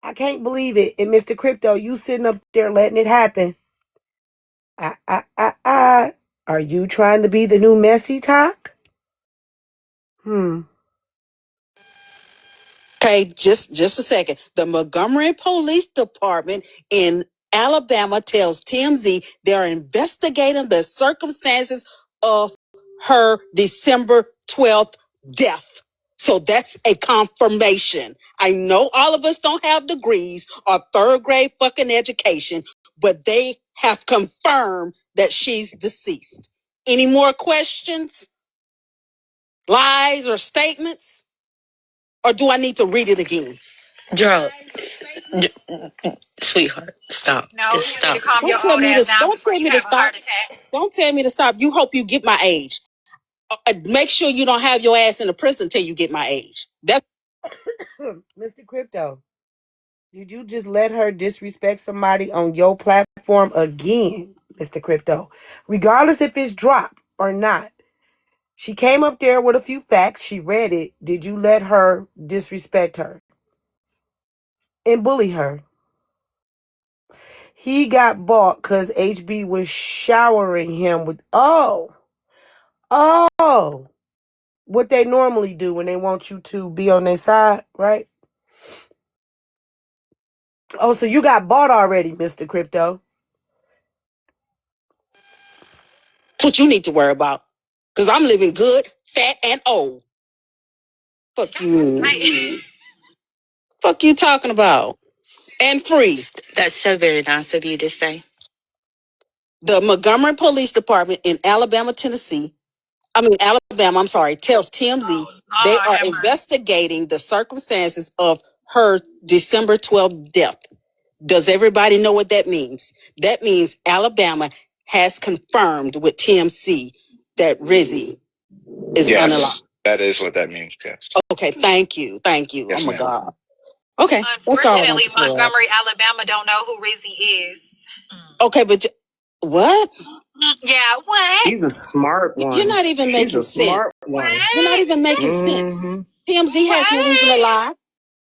[SPEAKER 1] I can't believe it. And Mr. Crypto, you sitting up there letting it happen. Are you trying to be the new messy talk?
[SPEAKER 8] Okay, just a second. The Montgomery Police Department in Alabama tells TMZ they're investigating the circumstances of her December 12th death. So that's a confirmation. I know all of us don't have degrees or third grade fucking education, but they have confirmed that she's deceased. Any more questions, lies, or statements? Or do I need to read it again? Gerald, sweetheart, stop.
[SPEAKER 14] No,
[SPEAKER 8] Just
[SPEAKER 14] you need
[SPEAKER 8] stop.
[SPEAKER 14] to calm your old ass down
[SPEAKER 8] Don't
[SPEAKER 14] before
[SPEAKER 8] tell
[SPEAKER 14] you
[SPEAKER 8] me to
[SPEAKER 14] have a
[SPEAKER 8] stop.
[SPEAKER 14] heart attack.
[SPEAKER 8] Don't tell me to stop. You hope you get my age. Make sure you don't have your ass in the prison till you get my age. That's
[SPEAKER 1] Mr. Crypto, did you just let her disrespect somebody on your platform again, Mr. Crypto? Regardless if it's dropped or not. She came up there with a few facts. She read it. Did you let her disrespect her and bully her? He got bought because HB was showering him with, oh, what they normally do when they want you to be on their side, right? Oh, so you got bought already, Mr. Crypto.
[SPEAKER 8] what you need to worry about. Because I'm living good, fat, and old. Fuck you.
[SPEAKER 14] Right.
[SPEAKER 8] Fuck you talking about. And free. That's so very nice of you to say. The Montgomery Police Department in Alabama, I'm sorry, tells TMZ they
[SPEAKER 14] Lord
[SPEAKER 8] are
[SPEAKER 14] have mercy.
[SPEAKER 8] investigating the circumstances of her December 12th death. Does everybody know what that means? That means Alabama has confirmed with TMZ that Rizzy is unalive.
[SPEAKER 13] Yes, that is what that means. Yes.
[SPEAKER 8] Okay, thank you. Thank you. Oh
[SPEAKER 13] Yes,
[SPEAKER 8] my
[SPEAKER 13] ma'am.
[SPEAKER 8] God. Okay, that's all I want
[SPEAKER 14] Unfortunately,
[SPEAKER 8] to clear up.
[SPEAKER 14] Montgomery, Alabama don't know who Rizzy is.
[SPEAKER 8] Okay, but what?
[SPEAKER 14] Yeah, what?
[SPEAKER 16] She's a smart
[SPEAKER 8] You're
[SPEAKER 16] one.
[SPEAKER 8] not even
[SPEAKER 16] She's a
[SPEAKER 8] making sense.
[SPEAKER 16] smart one.
[SPEAKER 8] You're not
[SPEAKER 14] What?
[SPEAKER 8] even making sense.
[SPEAKER 16] Mm-hmm.
[SPEAKER 8] TMZ has no reason to
[SPEAKER 14] What?
[SPEAKER 8] lie.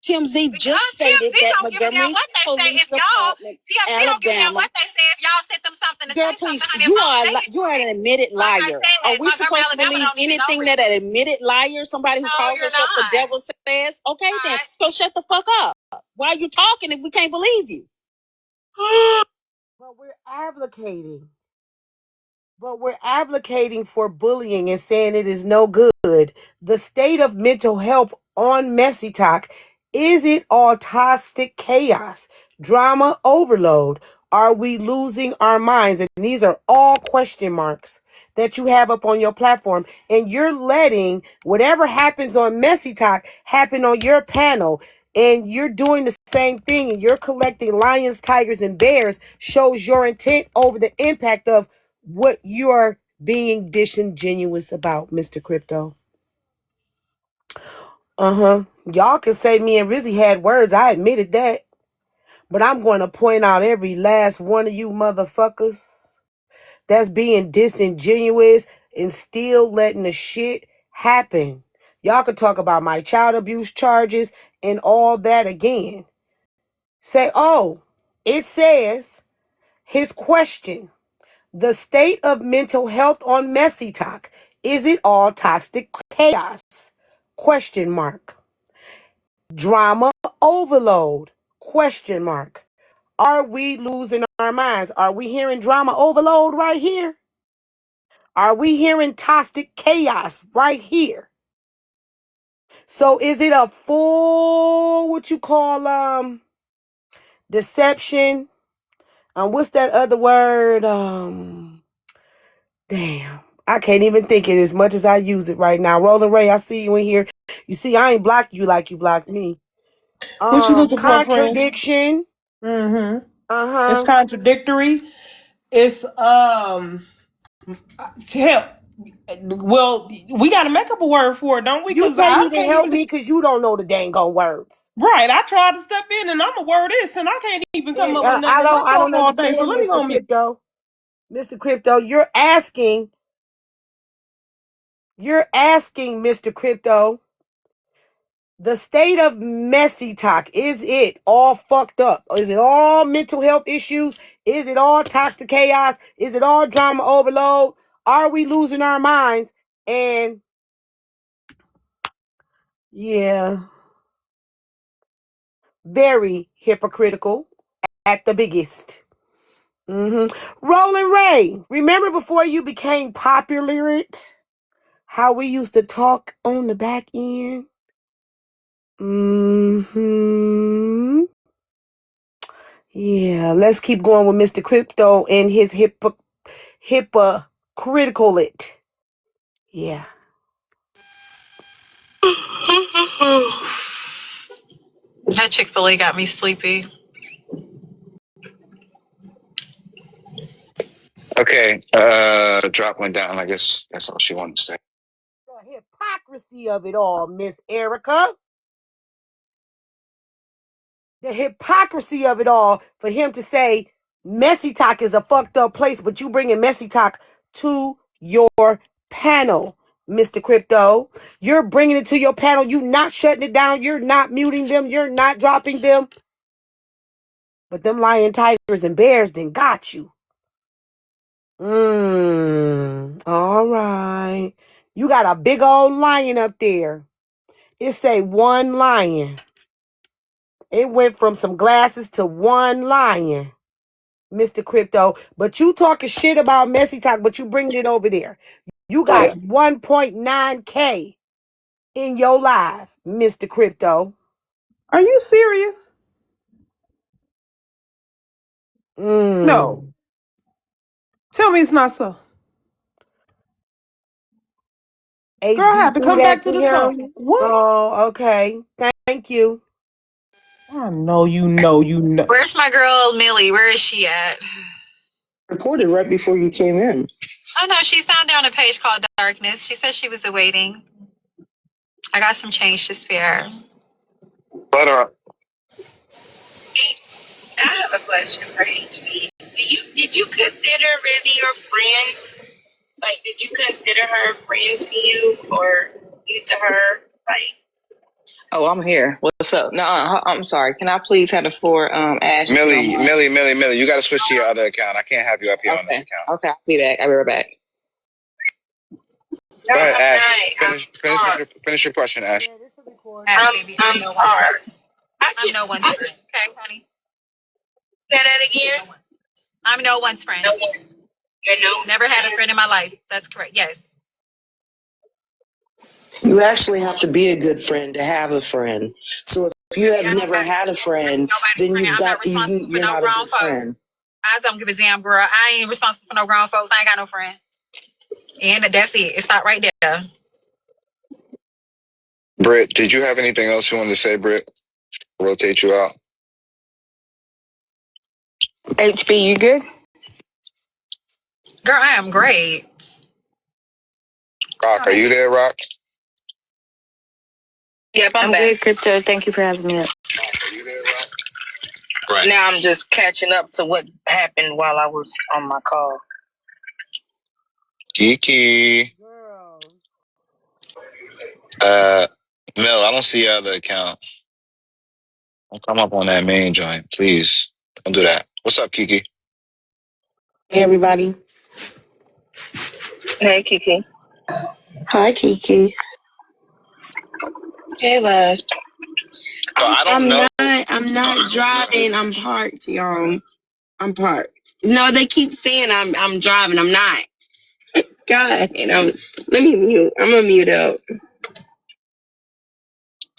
[SPEAKER 8] TMZ just stated
[SPEAKER 14] TMZ
[SPEAKER 8] that
[SPEAKER 14] don't give a damn
[SPEAKER 8] Montgomery
[SPEAKER 14] what they say
[SPEAKER 8] Police
[SPEAKER 14] if y'all,
[SPEAKER 8] Department,
[SPEAKER 14] TMZ don't give a damn
[SPEAKER 8] Alabama.
[SPEAKER 14] what they say if y'all sent them something to
[SPEAKER 8] Girl,
[SPEAKER 14] say something,
[SPEAKER 8] please,
[SPEAKER 14] honey. If don't say it,
[SPEAKER 8] you are an admitted
[SPEAKER 14] like I
[SPEAKER 8] liar. Are
[SPEAKER 14] said,
[SPEAKER 8] we
[SPEAKER 14] Montgomery,
[SPEAKER 8] supposed to
[SPEAKER 14] Alabama
[SPEAKER 8] believe
[SPEAKER 14] don't even know
[SPEAKER 8] anything that
[SPEAKER 14] Rizzy.
[SPEAKER 8] an admitted liar, somebody who
[SPEAKER 14] No,
[SPEAKER 8] calls
[SPEAKER 14] you're
[SPEAKER 8] herself the
[SPEAKER 14] not.
[SPEAKER 8] devil, says? Okay, then,
[SPEAKER 14] Not.
[SPEAKER 8] so shut the fuck up. Why are you talking if we can't believe you?
[SPEAKER 1] But we're advocating. But we're advocating for bullying and saying it is no good. The state of mental health on Messy Talk, is it all toxic chaos, drama overload? Are we losing our minds? And these are all question marks that you have up on your platform. And you're letting whatever happens on Messy Talk happen on your panel. And you're doing the same thing. And you're collecting lions, tigers, and bears. Shows your intent over the impact of what you're being disingenuous about, Mr. Crypto. Y'all can say me and Rizzy had words. I admitted that. But I'm going to point out every last one of you motherfuckers that's being disingenuous and still letting the shit happen. Y'all can talk about my child abuse charges and all that again. Say, oh, it says his question. The state of mental health on Messy Talk. Is it all toxic chaos? Question mark. Drama overload? Question mark. Are we losing our minds? Are we hearing drama overload right here? Are we hearing toxic chaos right here? So is it a full what you call deception? What's that other word? Damn. I can't even think it as much as I use it right now. Roland Ray, I see you in here. You see, I ain't blocked you like you blocked me.
[SPEAKER 2] What you looking for, friend?
[SPEAKER 1] Contradiction.
[SPEAKER 2] Mm-hmm. It's
[SPEAKER 1] Uh-huh.
[SPEAKER 2] contradictory. It's hell. Well, we got to make up a word for it, don't we?
[SPEAKER 1] You
[SPEAKER 2] Because
[SPEAKER 1] can't
[SPEAKER 2] I
[SPEAKER 1] even
[SPEAKER 2] can't
[SPEAKER 1] help
[SPEAKER 2] even.
[SPEAKER 1] me because you don't know the dang on words.
[SPEAKER 2] Right, I tried to step in, and I'm a wordist, and I can't even come up with
[SPEAKER 1] I
[SPEAKER 2] nothing. And I
[SPEAKER 1] don't I
[SPEAKER 2] talk
[SPEAKER 1] don't
[SPEAKER 2] all day, so
[SPEAKER 1] understand,
[SPEAKER 2] let me go
[SPEAKER 1] Mr.
[SPEAKER 2] on mute.
[SPEAKER 1] Crypto. Mr. Crypto, you're asking, Mr. Crypto, the state of messy talk, is it all fucked up? Is it all mental health issues? Is it all toxic chaos? Is it all drama overload? Are we losing our minds? And yeah, very hypocritical at the biggest. Roland Ray, remember before you became popular, how we used to talk on the back end? Yeah, let's keep going with Mr. Crypto and his hypocritical it. Yeah.
[SPEAKER 16] That Chick-fil-A got me sleepy.
[SPEAKER 13] Okay, drop went down. I guess that's all she wanted to say.
[SPEAKER 1] The hypocrisy of it all, Miss Erica. The hypocrisy of it all for him to say Messy Talk is a fucked up place, but you bringing Messy Talk to your panel, Mr. Crypto. You're bringing it to your panel. You're not shutting it down. You're not muting them. You're not dropping them. But them lion, tigers, and bears then got you. All right. You got a big old lion up there. It say one lion. It went from some glasses to one lion, Mr. Crypto. But you talking shit about Messy Talk, but you bringing it over there. You got 1.9K in your live, Mr. Crypto.
[SPEAKER 2] Are you serious? No.
[SPEAKER 1] Mm.
[SPEAKER 2] Tell me it's not so. Girl, I
[SPEAKER 1] HB
[SPEAKER 2] had to
[SPEAKER 1] threw
[SPEAKER 2] come
[SPEAKER 1] that
[SPEAKER 2] back to
[SPEAKER 1] to
[SPEAKER 2] this phone.
[SPEAKER 1] him.
[SPEAKER 2] What?
[SPEAKER 1] Oh, okay. Thank you.
[SPEAKER 2] I know you know.
[SPEAKER 16] Where's my girl Millie? Where is she at?
[SPEAKER 17] Reported right before you came in.
[SPEAKER 16] Oh no, she's down there on a page called Darkness. She said she was awaiting. I got some change to spare.
[SPEAKER 13] Let her up.
[SPEAKER 18] I have a question for HB. Did you consider really your friend? Like, did you consider her a friend to you, or you to her? Like,
[SPEAKER 17] Oh, I'm here. What's up? No, I'm sorry. Can I please have the floor, Ash?
[SPEAKER 13] Millie, you got to switch to your other account. I can't have you up here on this
[SPEAKER 17] Okay.
[SPEAKER 13] account.
[SPEAKER 17] Okay, I'll be back. I'll be right back.
[SPEAKER 18] no,
[SPEAKER 13] Go ahead,
[SPEAKER 18] I'm
[SPEAKER 13] Ash.
[SPEAKER 18] not. I'm hard.
[SPEAKER 13] Finish your question, Ash.
[SPEAKER 1] Yeah, this is a recording.
[SPEAKER 16] Ask baby, I'm no one.
[SPEAKER 18] hard.
[SPEAKER 16] I'm no one's
[SPEAKER 18] I
[SPEAKER 16] friend.
[SPEAKER 18] just
[SPEAKER 16] Okay, honey.
[SPEAKER 18] say that again.
[SPEAKER 16] I'm no one's friend.
[SPEAKER 18] No one. You know.
[SPEAKER 16] Never had a friend in my life. That's correct. Yes.
[SPEAKER 17] You actually have to be a good friend to have a friend. So if you have never had a friend, then
[SPEAKER 16] I'm not responsible for
[SPEAKER 17] you're
[SPEAKER 16] no
[SPEAKER 17] not a
[SPEAKER 16] grown
[SPEAKER 17] good
[SPEAKER 16] folks.
[SPEAKER 17] friend.
[SPEAKER 16] I don't give a damn, girl. I ain't responsible for no grown folks. I ain't got no friend. And that's it. It stopped right there.
[SPEAKER 13] Britt, did you have anything else you wanted to say, Britt? Rotate you out.
[SPEAKER 17] HB, you good?
[SPEAKER 16] Girl, I am great.
[SPEAKER 13] Rock, are you there, Rock?
[SPEAKER 17] Yep, I'm back. Good, Crypto. Thank you for having me up.
[SPEAKER 13] Rock, are you there, Rock? Right.
[SPEAKER 17] Now I'm just catching up to what happened while I was on my call.
[SPEAKER 13] Kiki.
[SPEAKER 1] Girl.
[SPEAKER 13] Mel, I don't see your other account. Don't come up on that main joint, please. Don't do that. What's up, Kiki?
[SPEAKER 17] Hey, everybody.
[SPEAKER 15] Hey, Kiki.
[SPEAKER 17] Hi, Kiki.
[SPEAKER 18] Hey, love.
[SPEAKER 13] So I don't know.
[SPEAKER 18] I'm not driving. I'm parked, y'all. I'm parked. No, they keep saying I'm driving. I'm not. God, let me mute. I'm gonna mute up.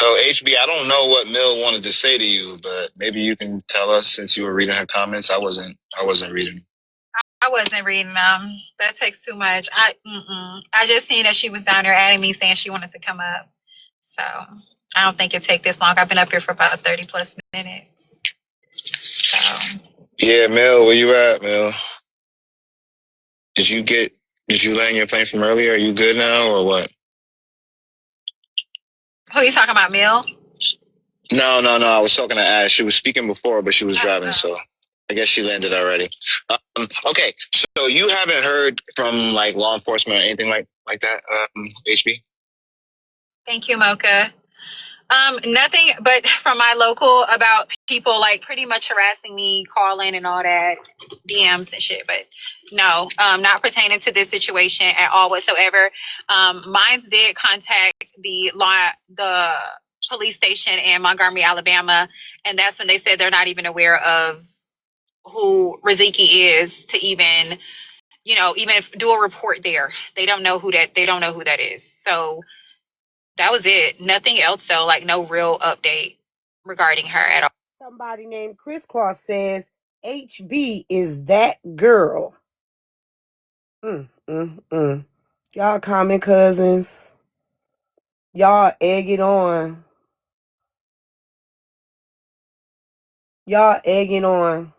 [SPEAKER 13] So HB, I don't know what Mill wanted to say to you, but maybe you can tell us since you were reading her comments. I wasn't reading.
[SPEAKER 16] I wasn't reading them. That takes too much. I just seen that she was down there adding me saying she wanted to come up. So I don't think it take this long. I've been up here for about 30 plus minutes. So
[SPEAKER 13] Yeah, Mel, where you at, Mel? Did you get? Did you land your plane from earlier? Are you good now, or what?
[SPEAKER 16] who you talking about, Mill?
[SPEAKER 13] No. I was talking to Ash. She was speaking before, but she was driving, so I guess she landed already. Okay, so you haven't heard from like law enforcement or anything like that, HB?
[SPEAKER 16] Thank you, Mocha. Nothing but from my local about people like pretty much harassing me, calling and all that, DMs and shit. But no, not pertaining to this situation at all whatsoever. Mines did contact the police station in Montgomery, Alabama, and that's when they said they're not even aware of who Raziki is to even, even if do a report there. They don't know who that is. So that was it. Nothing else though, like no real update regarding her at all.
[SPEAKER 1] Somebody named Crisscross says HB is that girl. Mm. Y'all common cousins. Y'all egg it on. Y'all egging on.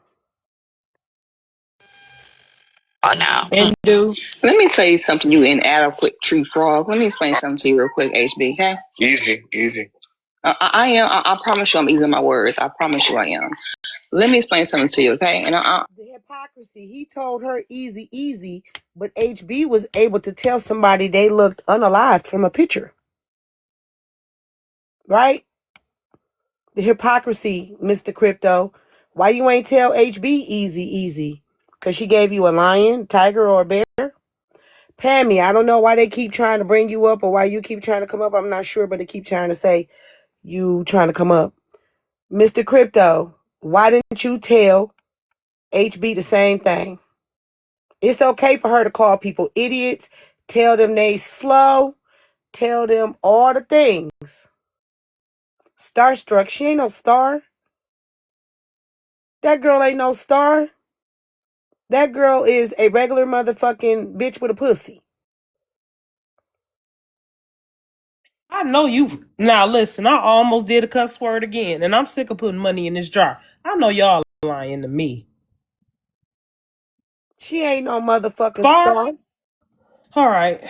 [SPEAKER 16] Oh no.
[SPEAKER 5] And do.
[SPEAKER 19] Let me tell you something, you inadequate tree frog. Let me explain something to you real quick, HB, okay?
[SPEAKER 13] Easy.
[SPEAKER 19] I am. I promise you I'm easy in my words. I promise you I am. Let me explain something to you, okay?
[SPEAKER 1] The hypocrisy. He told her easy, but HB was able to tell somebody they looked unalived from a picture. Right? The hypocrisy, Mr. Crypto. Why you ain't tell HB easy? Because she gave you a lion, tiger, or a bear? Pammy, I don't know why they keep trying to bring you up or why you keep trying to come up. I'm not sure, but they keep trying to say you trying to come up. Mr. Crypto, why didn't you tell HB the same thing? It's okay for her to call people idiots, tell them they slow, tell them all the things. Starstruck, she ain't no star. That girl ain't no star. That girl is a regular motherfucking bitch with a pussy.
[SPEAKER 5] I know you. Now listen, I almost did a cuss word again, and I'm sick of putting money in this jar. I know y'all lying to me.
[SPEAKER 1] She ain't no motherfucking
[SPEAKER 5] Star?
[SPEAKER 1] star.
[SPEAKER 5] All right.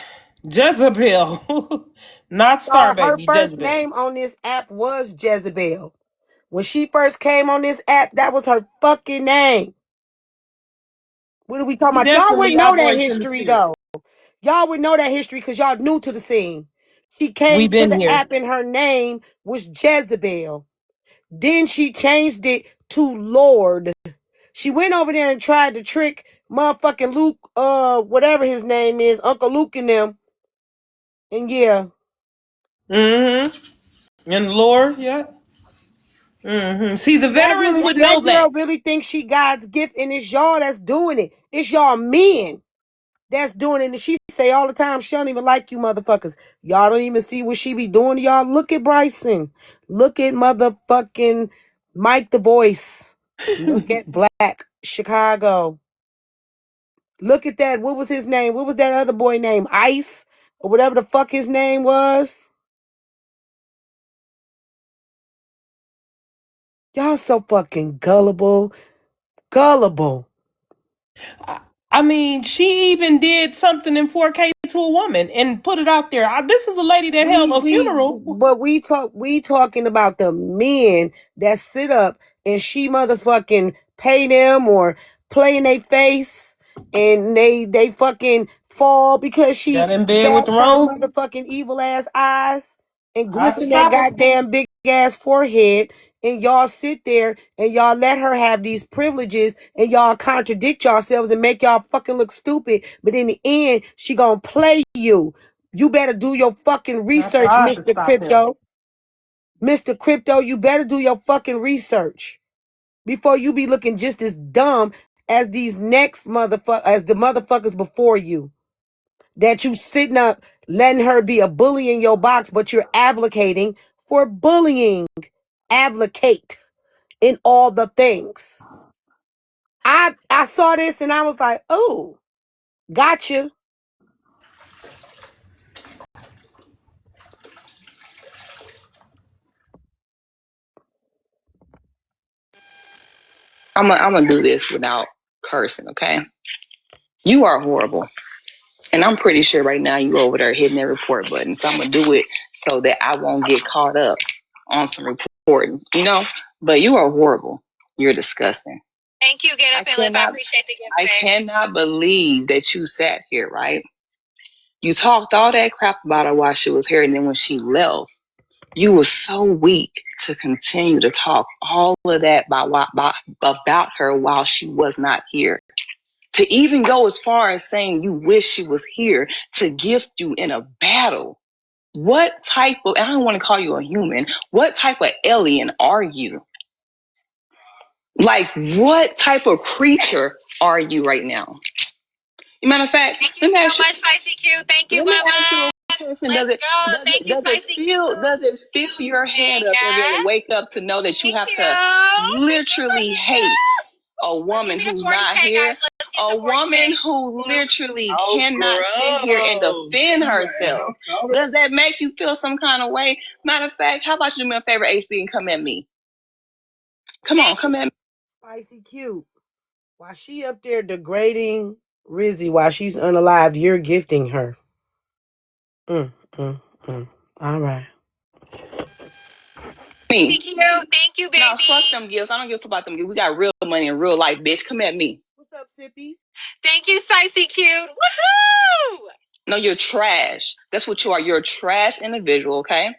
[SPEAKER 5] Jezebel. Not Star,
[SPEAKER 1] Star, her
[SPEAKER 5] baby.
[SPEAKER 1] first
[SPEAKER 5] Jezebel.
[SPEAKER 1] name on this app was Jezebel. When she first came on this app, that was her fucking name. What are we talking
[SPEAKER 5] We
[SPEAKER 1] about? Y'all
[SPEAKER 5] definitely
[SPEAKER 1] wouldn't know that
[SPEAKER 5] operates in the
[SPEAKER 1] history
[SPEAKER 5] spirit.
[SPEAKER 1] though. Y'all would know that history because y'all new to the scene. She
[SPEAKER 5] We
[SPEAKER 1] came to
[SPEAKER 5] been
[SPEAKER 1] the
[SPEAKER 5] here.
[SPEAKER 1] app and her name was Jezebel. Then she changed it to Lord. She went over there and tried to trick motherfucking Luke, whatever his name is, Uncle Luke and them. And yeah.
[SPEAKER 5] Mm-hmm. And Lord, yeah. Mm-hmm. See, the veterans would know
[SPEAKER 1] That
[SPEAKER 5] that.
[SPEAKER 1] girl really thinks she God's gift and it's y'all that's doing it. It's y'all men that's doing it. And she say all the time, she don't even like you motherfuckers. Y'all don't even see what she be doing to y'all. Look at Bryson. Look at motherfucking Mike the Voice. Look at Black Chicago. Look at that. What was his name? What was that other boy name? Ice? Or whatever the fuck his name was. Y'all so fucking gullible. Gullible.
[SPEAKER 5] I mean, she even did something in 4K to a woman and put it out there. This is a lady that held a funeral.
[SPEAKER 1] But we talking about the men that sit up and she motherfucking pay them or play in their face and they fucking fall because she
[SPEAKER 5] Got in bed with the
[SPEAKER 1] bats her
[SPEAKER 5] wrong.
[SPEAKER 1] motherfucking evil ass eyes and
[SPEAKER 5] I have to
[SPEAKER 1] glisten that
[SPEAKER 5] stop her.
[SPEAKER 1] goddamn big ass forehead and y'all sit there and y'all let her have these privileges and y'all contradict yourselves and make y'all fucking look stupid, but in the end she gonna play you. You better do your fucking
[SPEAKER 5] That's why
[SPEAKER 1] research,
[SPEAKER 5] I have to
[SPEAKER 1] Mr.
[SPEAKER 5] stop him.
[SPEAKER 1] Crypto. Mr. Crypto, you better do your fucking research before you be looking just as dumb as these next as the motherfuckers before you. That you sitting up letting her be a bully in your box, but you're advocating for bullying. Advocate in all the things. I saw this and I was like, oh, gotcha.
[SPEAKER 19] I'm gonna do this without cursing, okay? You are horrible. And I'm pretty sure right now you over there hitting that report button. So I'm gonna do it so that I won't get caught up on some reporting, you know? But you are horrible. You're disgusting.
[SPEAKER 16] Thank you, Get Up and Lip. I appreciate the gift.
[SPEAKER 19] I cannot believe that you sat here, right? You talked all that crap about her while she was here, and then when she left, you were so weak to continue to talk all of that about her while she was not here. To even go as far as saying you wish she was here to gift you in a battle. What type of, I don't want to call you a human, what type of alien are you? Like, what type of creature are you right now? Matter of fact,
[SPEAKER 16] thank you so much, Spicy Q. Thank you,
[SPEAKER 19] let me
[SPEAKER 16] Mama.
[SPEAKER 19] ask you a question.
[SPEAKER 16] Let's go. Thank you, Spicy Q.
[SPEAKER 19] Does it fill your head up every day to wake up to know that you have to literally hate a woman who's not here? A woman who literally cannot sit here and defend herself. Does that make you feel some kind of way? Matter of fact, how about you do me a favor, HB, and come at me? Come on, come at me.
[SPEAKER 1] Spicy cute. While she up there degrading Rizzy while she's unalived, you're gifting her. All right.
[SPEAKER 19] Me.
[SPEAKER 16] Thank you, baby.
[SPEAKER 19] No, fuck them gifts. I don't give a fuck about them gifts. We got real money in real life, bitch. Come at me.
[SPEAKER 1] What's up, Sippy?
[SPEAKER 16] Thank you, Spicy Cute. Woohoo!
[SPEAKER 19] No, you're trash. That's what you are. You're a trash individual, okay?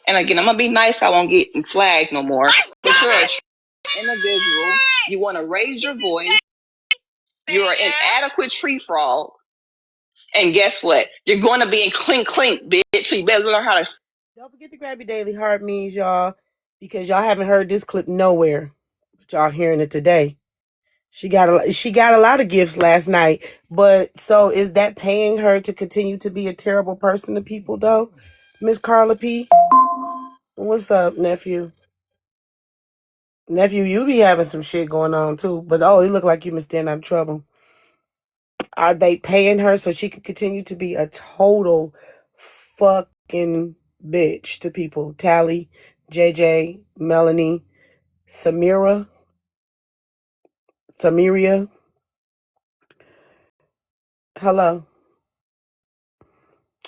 [SPEAKER 19] And again, I'm gonna be nice. I won't get flagged no more. But you're a trash individual. You want to raise your voice. You're an inadequate tree frog. And guess what? You're going to be in clink clink, bitch. So you better learn how to.
[SPEAKER 1] Don't forget to grab your daily heart means, y'all, because y'all haven't heard this clip nowhere, but y'all hearing it today. She got a lot of gifts last night, but so is that paying her to continue to be a terrible person to people, though, Miss Carla P? What's up, nephew? Nephew, you be having some shit going on too, but oh, it look like you been staying out of trouble. Are they paying her so she can continue to be a total fucking bitch to people? Tally, JJ, Melanie, Samiria. Hello.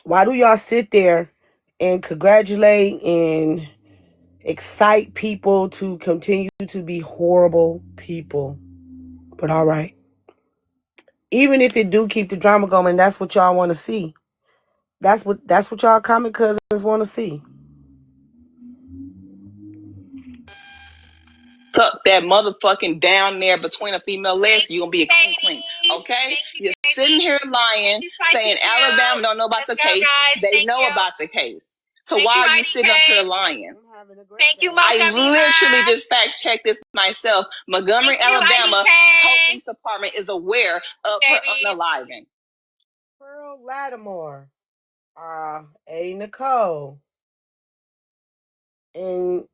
[SPEAKER 1] Why do y'all sit there and congratulate and excite people to continue to be horrible people? But all right. Even if it do keep the drama going, that's what y'all want to see. That's what y'all common cousins want to see.
[SPEAKER 19] Tuck that motherfucking down there between a female legs, you're gonna be a clink clink. Okay? You're sitting here lying, saying Alabama don't know about the case. They know about the case. So why are you sitting up here lying?
[SPEAKER 16] Thank you, Mocha.
[SPEAKER 19] I literally just fact checked this myself. Montgomery, Alabama, police department is aware of her unaliving.
[SPEAKER 1] Pearl Lattimore, A. Nicole, and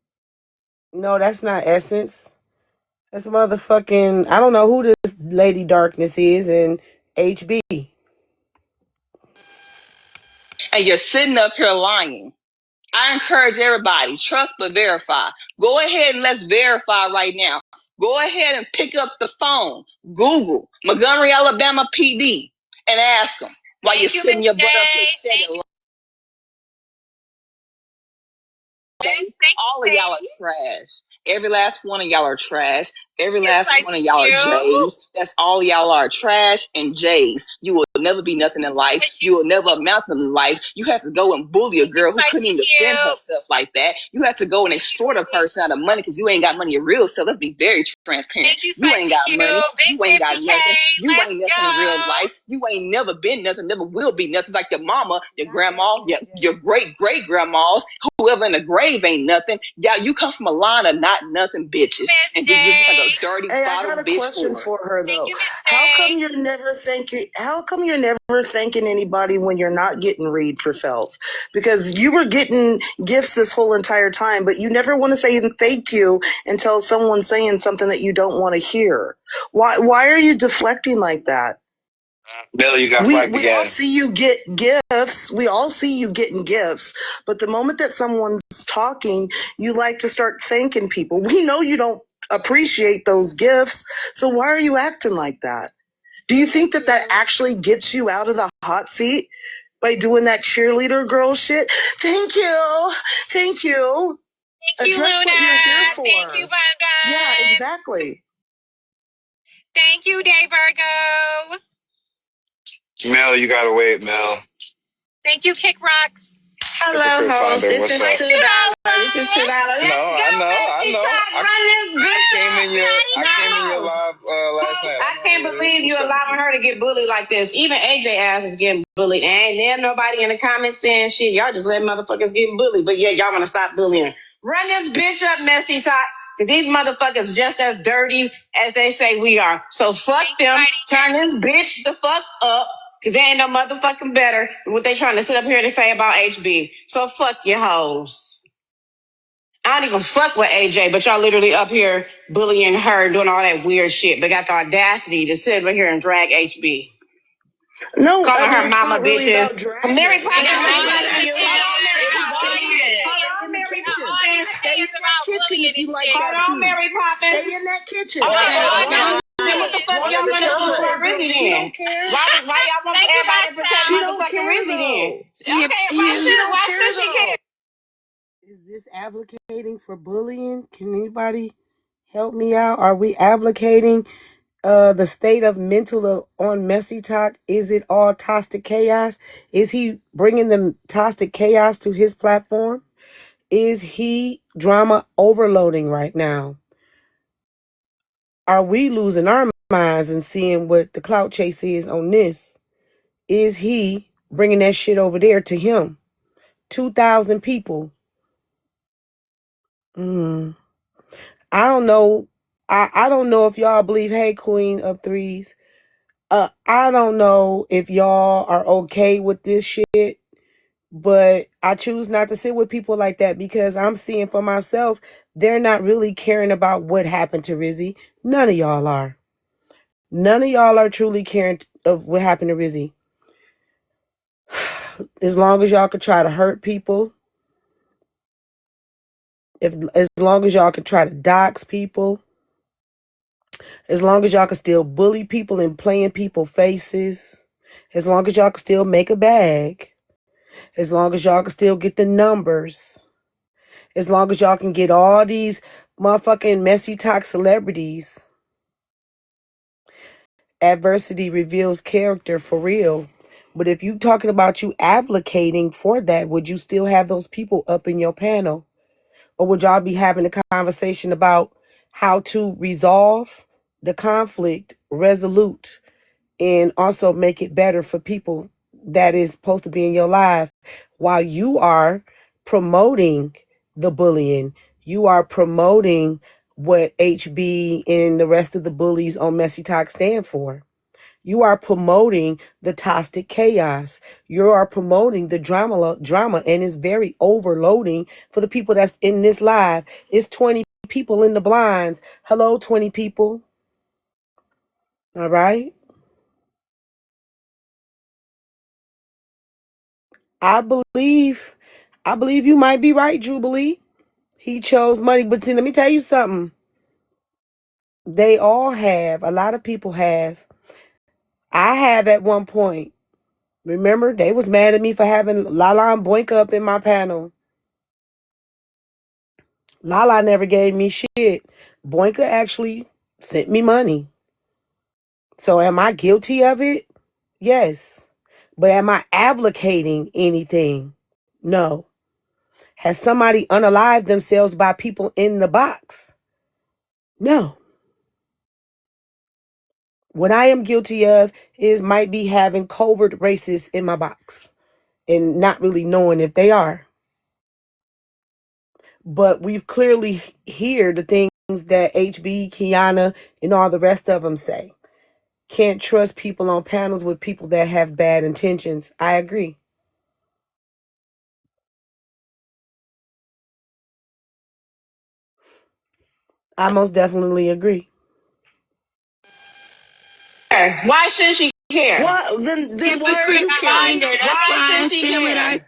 [SPEAKER 1] no, that's not Essence. That's motherfucking, I don't know who this Lady Darkness is, and HB.
[SPEAKER 19] And you're sitting up here lying. I encourage everybody, trust but verify. Go ahead and let's verify right now. Go ahead and pick up the phone. Google Montgomery, Alabama PD and ask them while you're sitting your butt up here steady. All of y'all are trash. Every last one of y'all are trash. Every last one of y'all are J's. That's all y'all are, trash and J's. You will never be nothing in life. You will never amount to in life. You have to go and bully a girl who couldn't even defend herself like that. You have to go and extort a person out of money because you ain't got money of real self. Let's be very transparent. You ain't got money. You ain't got nothing. You ain't nothing in real life. You ain't never been nothing, never will be nothing. Like your mama, your grandma, your great great grandmas, whoever in the grave ain't nothing. Yeah, you come from a line of not nothing bitches. And you're just like a dirty
[SPEAKER 17] Hey, I
[SPEAKER 19] bottom
[SPEAKER 17] got a
[SPEAKER 19] bitch
[SPEAKER 17] question
[SPEAKER 19] whore.
[SPEAKER 17] for her though. How come you're never thanking anybody when you're not getting read for filth? Because you were getting gifts this whole entire time, but you never want to say thank you until someone's saying something that you don't want to hear. Why are you deflecting like that?
[SPEAKER 13] Billy, you got
[SPEAKER 17] We
[SPEAKER 13] flagged again.
[SPEAKER 17] all see you get gifts. We all see you getting gifts. But the moment that someone's talking, you like to start thanking people. We know you don't appreciate those gifts. So why are you acting like that? Do you think that that actually gets you out of the hot seat by doing that cheerleader girl shit? Thank you. Thank you.
[SPEAKER 16] Thank you,
[SPEAKER 17] Address
[SPEAKER 16] Luna.
[SPEAKER 17] what you're here for.
[SPEAKER 16] Thank you, Vonda.
[SPEAKER 17] Yeah, exactly.
[SPEAKER 16] Thank you, Day Virgo.
[SPEAKER 13] Mel, you gotta wait, Mel.
[SPEAKER 16] Thank you, Kick Rocks.
[SPEAKER 18] Hello, host. This is $2. This is $2.
[SPEAKER 13] I came in your live last night.
[SPEAKER 18] I can't believe you allowing her to get bullied like this. Even AJ ass is getting bullied. And ain't there nobody in the comments saying shit. Y'all just let motherfuckers get bullied. But yeah, y'all want to stop bullying. Run this bitch up, Messy Talk. Because these motherfuckers just as dirty as they say we are. So fuck them. Turn this bitch the fuck up. Because they ain't no motherfucking better than what they trying to sit up here to say about HB. So fuck your hoes. I don't even fuck with AJ, but y'all literally up here bullying her, doing all that weird shit, but got the audacity to sit over here and drag HB.
[SPEAKER 17] No,
[SPEAKER 18] Calling
[SPEAKER 17] I mean,
[SPEAKER 18] her
[SPEAKER 17] it's
[SPEAKER 18] mama
[SPEAKER 17] not really
[SPEAKER 18] bitches.
[SPEAKER 17] about dragging.
[SPEAKER 18] Mary Poppins,
[SPEAKER 17] Stay in that kitchen if you like that
[SPEAKER 18] hold on,
[SPEAKER 17] food.
[SPEAKER 18] Mary Poppins.
[SPEAKER 17] Stay in that kitchen.
[SPEAKER 18] Okay, then what the fuck y'all want to do for Rizzy
[SPEAKER 17] She
[SPEAKER 18] then?
[SPEAKER 17] don't care.
[SPEAKER 18] Why y'all want everybody to protect
[SPEAKER 17] She don't
[SPEAKER 18] motherfucking
[SPEAKER 17] care
[SPEAKER 18] Rizzy then?
[SPEAKER 17] though.
[SPEAKER 18] Okay, why should she care?
[SPEAKER 1] Is this advocating for bullying? Can anybody help me out? Are we advocating the state of mental on Messy Talk? Is it all toxic chaos? Is he bringing the toxic chaos to his platform? Is he drama overloading right now? Are we losing our minds and seeing what the clout chase is on this? Is he bringing that shit over there to him? 2,000 people. I don't know. I don't know if y'all believe, hey, Queen of Threes. I don't know if y'all are okay with this shit, but I choose not to sit with people like that because I'm seeing for myself, they're not really caring about what happened to Rizzy. None of y'all are. None of y'all are truly caring of what happened to Rizzy. As long as y'all could try to hurt people, as long as y'all could try to dox people, as long as y'all can still bully people and play in people's faces, as long as y'all can still make a bag, as long as y'all can still get the numbers, as long as y'all can get all these motherfucking Messy Talk celebrities, adversity reveals character for real. But if you talking about you advocating for that, would you still have those people up in your panel? Or would y'all be having a conversation about how to resolve the conflict, resolute, and also make it better for people that is supposed to be in your life while you are promoting the bullying? You are promoting what HB and the rest of the bullies on Messy Talk stand for. You are promoting the toxic chaos. You are promoting the drama, and it's very overloading for the people that's in this live. It's 20 people in the blinds. Hello, 20 people. All right. I believe you might be right, Jubilee. He chose money. But see, let me tell you something. They all have. A lot of people have. I have at one point. Remember, they was mad at me for having Lala and Boink up in my panel. Lala never gave me shit. Boinka actually sent me money. So am I guilty of it? Yes. But am I advocating anything? No. Has somebody unalived themselves by people in the box? No. What I am guilty of is might be having covert racists in my box and not really knowing if they are. But we've clearly hear the things that HB, Kiana, and all the rest of them say. Can't trust people on panels with people that have bad intentions. I agree. I most definitely agree.
[SPEAKER 18] Why should she care?
[SPEAKER 17] Then why are you caring?
[SPEAKER 18] Why should she care?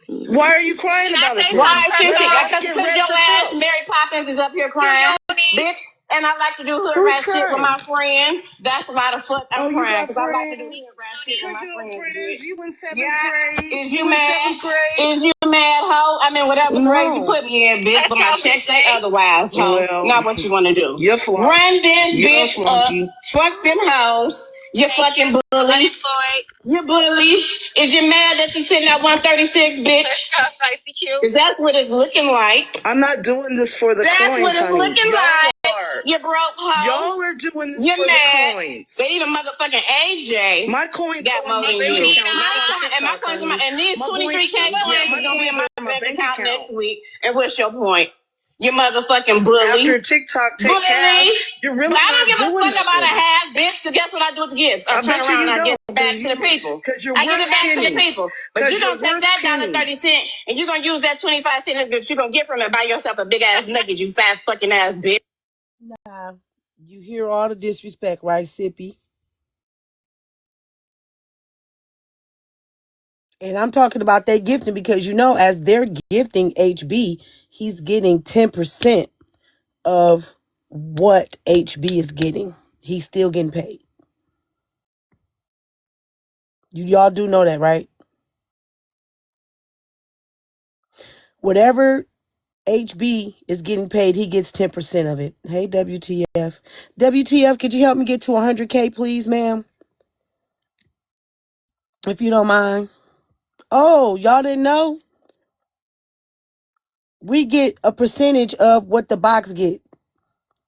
[SPEAKER 17] Why are you crying about it then?
[SPEAKER 18] Why should she?
[SPEAKER 17] Let's get
[SPEAKER 18] Because
[SPEAKER 17] red
[SPEAKER 18] your
[SPEAKER 17] for
[SPEAKER 18] ass,
[SPEAKER 17] filth.
[SPEAKER 18] Mary Poppins, is up here crying. bitch. And I like to do hood
[SPEAKER 17] Who's
[SPEAKER 18] rat shit with
[SPEAKER 17] crying?
[SPEAKER 18] my friends. That's why the fuck
[SPEAKER 17] Oh,
[SPEAKER 18] I'm
[SPEAKER 17] you
[SPEAKER 18] crying,
[SPEAKER 17] got
[SPEAKER 18] because I like to do hood
[SPEAKER 17] friends?
[SPEAKER 18] rat shit with
[SPEAKER 17] Good
[SPEAKER 18] my friends,
[SPEAKER 17] girlfriends.
[SPEAKER 18] bitch.
[SPEAKER 17] You in
[SPEAKER 18] Yeah.
[SPEAKER 17] seventh grade?
[SPEAKER 18] Is you
[SPEAKER 17] You in
[SPEAKER 18] mad?
[SPEAKER 17] seventh grade?
[SPEAKER 18] Is you mad, hoe? I mean, whatever grade you
[SPEAKER 17] No.
[SPEAKER 18] put me in, bitch, but my checks say otherwise, hoe.
[SPEAKER 17] Well,
[SPEAKER 18] Not what you want to do.
[SPEAKER 17] you're flunked.
[SPEAKER 18] Run this
[SPEAKER 17] You're a
[SPEAKER 18] bitch up.
[SPEAKER 17] flunky.
[SPEAKER 18] Fuck them hoes. You fucking bullies. You bullies. Is you mad that you sitting at 136, bitch? Because that's what it's looking like.
[SPEAKER 17] I'm not doing this for the
[SPEAKER 18] That's
[SPEAKER 17] coins,
[SPEAKER 18] what it's
[SPEAKER 17] honey.
[SPEAKER 18] looking
[SPEAKER 17] Y'all
[SPEAKER 18] like.
[SPEAKER 17] are.
[SPEAKER 18] You broke hoe.
[SPEAKER 17] Y'all are doing this
[SPEAKER 18] You're
[SPEAKER 17] for
[SPEAKER 18] mad.
[SPEAKER 17] the coins.
[SPEAKER 18] But even motherfucking AJ
[SPEAKER 17] My coins
[SPEAKER 18] got
[SPEAKER 17] go in
[SPEAKER 18] more
[SPEAKER 17] my
[SPEAKER 18] than
[SPEAKER 17] bank
[SPEAKER 18] you.
[SPEAKER 17] account, not on
[SPEAKER 18] And my
[SPEAKER 17] TikTok,
[SPEAKER 18] coins,
[SPEAKER 17] honey.
[SPEAKER 18] and these
[SPEAKER 17] My
[SPEAKER 18] 23K
[SPEAKER 17] yeah,
[SPEAKER 18] coins
[SPEAKER 17] my
[SPEAKER 18] is gonna be in
[SPEAKER 17] coins
[SPEAKER 18] my
[SPEAKER 17] are in my
[SPEAKER 18] bank
[SPEAKER 17] bank
[SPEAKER 18] account
[SPEAKER 17] account.
[SPEAKER 18] next week. And what's your point? You motherfucking bully.
[SPEAKER 17] After TikTok take
[SPEAKER 18] Bully.
[SPEAKER 17] half, you're really
[SPEAKER 18] But I
[SPEAKER 17] not
[SPEAKER 18] don't give a
[SPEAKER 17] doing
[SPEAKER 18] fuck about a
[SPEAKER 17] nothing.
[SPEAKER 18] half, bitch. So guess what I do with the gifts? I turn
[SPEAKER 17] Bet you
[SPEAKER 18] around and
[SPEAKER 17] you
[SPEAKER 18] I give
[SPEAKER 17] don't,
[SPEAKER 18] it back to the people.
[SPEAKER 17] because you're
[SPEAKER 18] I give
[SPEAKER 17] worth
[SPEAKER 18] it back to the
[SPEAKER 17] pennies.
[SPEAKER 18] people. But
[SPEAKER 17] Because
[SPEAKER 18] you're
[SPEAKER 17] you're
[SPEAKER 18] gonna take
[SPEAKER 17] worth
[SPEAKER 18] that down to 30
[SPEAKER 17] pennies.
[SPEAKER 18] cents and you're gonna use that 25 cents that you're gonna get from it and buy yourself a big ass nugget, you fat fucking ass bitch.
[SPEAKER 1] Nah, you hear all the disrespect, right, Sippy? And I'm talking about they gifting because as they're gifting HB, he's getting 10% of what HB is getting. He's still getting paid. Y'all do know that, right? Whatever HB is getting paid, he gets 10% of it. Hey, WTF. WTF, could you help me get to 100K, please, ma'am? If you don't mind. Oh, y'all didn't know? We get a percentage of what the box get.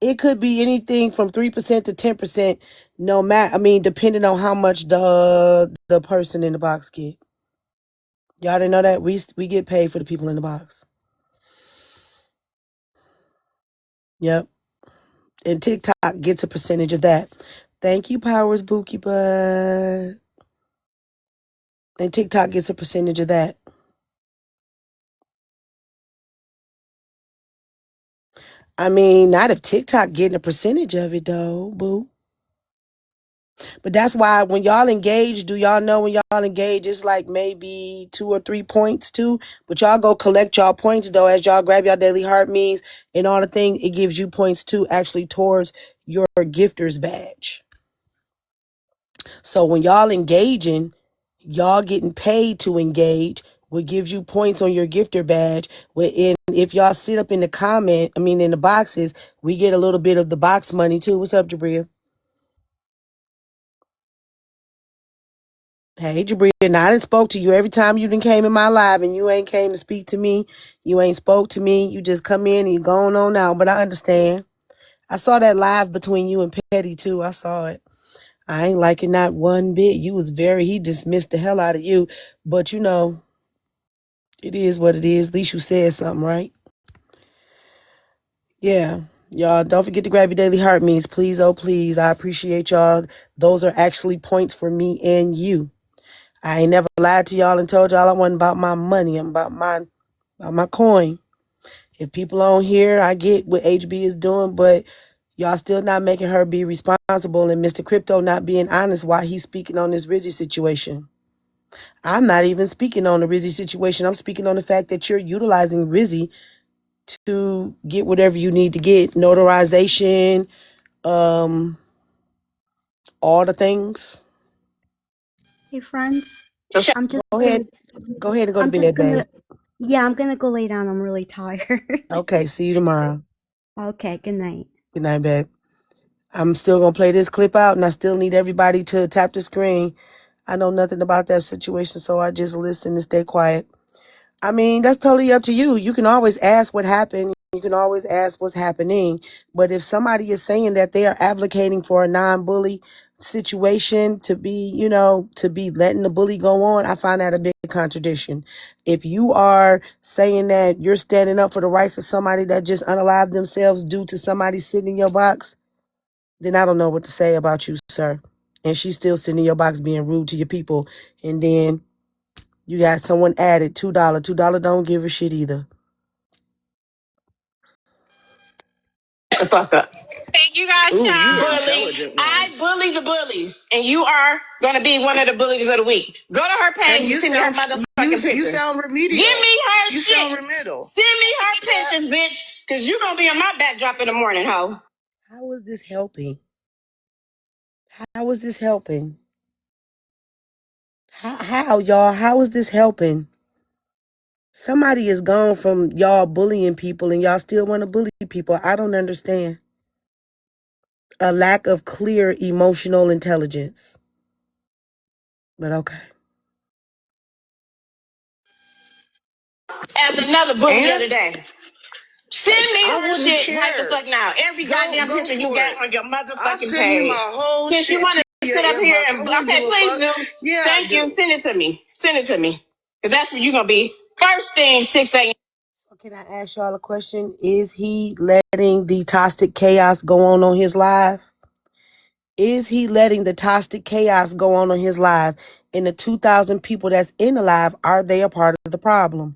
[SPEAKER 1] It could be anything from 3% to 10%, no matter, depending on how much the person in the box get. Y'all didn't know that? We get paid for the people in the box. Yep. And TikTok gets a percentage of that. Thank you, Powers Bookie Bud. And TikTok gets a percentage of that. Not if TikTok getting a percentage of it though, boo. But that's why when y'all engage, do y'all know when y'all engage, it's like maybe 2 or 3 points too. But y'all go collect y'all points though as y'all grab y'all daily heart means and all the thing. It gives you points too, actually towards your gifter's badge. So when y'all engaging, y'all getting paid to engage, what gives you points on your gifter badge. If y'all sit up in in the boxes, we get a little bit of the box money too. What's up, Jabria? Hey, Jabria. Now, I done spoke to you every time you done came in my live and you ain't came to speak to me. You ain't spoke to me. You just come in and you going on out. But I understand. I saw that live between you and Petty too. I saw it. I ain't liking not one bit. He dismissed the hell out of you. But it is what it is. At least you said something, right? Yeah. Y'all, don't forget to grab your daily heart means. Please, oh please. I appreciate y'all. Those are actually points for me and you. I ain't never lied to y'all and told y'all I wasn't about my money. I'm about my coin. If people on here, I get what HB is doing, but y'all still not making her be responsible and Mr. Crypto not being honest while he's speaking on this Rizzy situation. I'm not even speaking on the Rizzy situation. I'm speaking on the fact that you're utilizing Rizzy to get whatever you need to get. Notarization, all the things.
[SPEAKER 4] Hey, friends. I'm just
[SPEAKER 1] Go
[SPEAKER 4] gonna.
[SPEAKER 1] ahead. Go ahead and go to
[SPEAKER 4] I'm just
[SPEAKER 1] bed, babe.
[SPEAKER 4] gonna. Yeah, I'm gonna go lay down. I'm really tired.
[SPEAKER 1] Okay, see you tomorrow.
[SPEAKER 4] Okay. Good night.
[SPEAKER 1] Good night, babe. I'm still gonna play this clip out and I still need everybody to tap the screen. I know nothing about that situation, so I just listen and stay quiet. That's totally up to you. You can always ask what happened. You can always ask what's happening. But if somebody is saying that they are advocating for a non-bully situation to be, to be letting the bully go on, I find that a big contradiction. If you are saying that you're standing up for the rights of somebody that just unalived themselves due to somebody sitting in your box, then I don't know what to say about you, sir. And she's still sitting in your box being rude to your people. And then you got someone added $2. $2 don't give a shit either.
[SPEAKER 18] Shut the fuck up. Thank you guys, ooh, you an intelligent one. I bully the bullies, and you are gonna be one of the bullies of the week. Go to her page and send me her motherfucking pictures.
[SPEAKER 17] You sound remedial.
[SPEAKER 18] Give me her
[SPEAKER 17] you
[SPEAKER 18] shit.
[SPEAKER 17] sound remedial.
[SPEAKER 18] Send me her pictures, bitch. Cause you gonna be on my backdrop in the morning, ho.
[SPEAKER 1] How is this helping? How is this helping? How y'all? How is this helping? Somebody is gone from y'all bullying people and y'all still want to bully people. I don't understand. A lack of clear emotional intelligence. But okay.
[SPEAKER 18] As another bully the
[SPEAKER 17] And
[SPEAKER 18] other day. Send me
[SPEAKER 17] I
[SPEAKER 18] her
[SPEAKER 17] wouldn't
[SPEAKER 18] shit right the
[SPEAKER 17] care.
[SPEAKER 18] fuck now. Every goddamn
[SPEAKER 17] Go
[SPEAKER 18] picture you
[SPEAKER 17] for
[SPEAKER 18] got
[SPEAKER 17] it.
[SPEAKER 18] on your
[SPEAKER 17] I'll
[SPEAKER 18] motherfucking
[SPEAKER 17] send you my
[SPEAKER 18] page.
[SPEAKER 17] whole
[SPEAKER 18] Since you
[SPEAKER 17] shit
[SPEAKER 18] want
[SPEAKER 17] to
[SPEAKER 18] to
[SPEAKER 17] your
[SPEAKER 18] sit up here
[SPEAKER 17] inbox. I
[SPEAKER 18] and
[SPEAKER 17] wouldn't give
[SPEAKER 18] okay,
[SPEAKER 17] a
[SPEAKER 18] please
[SPEAKER 17] fuck.
[SPEAKER 18] do.
[SPEAKER 17] Yeah, I
[SPEAKER 18] Thank you.
[SPEAKER 17] do.
[SPEAKER 18] Send it to me. Send it to me. Cause that's where you gonna be. First thing, 6 a.m.
[SPEAKER 1] So can I ask y'all a question? Is he letting the toxic chaos go on his live? Is he letting the toxic chaos go on his live? And the 2,000 people that's in the live, are they a part of the problem?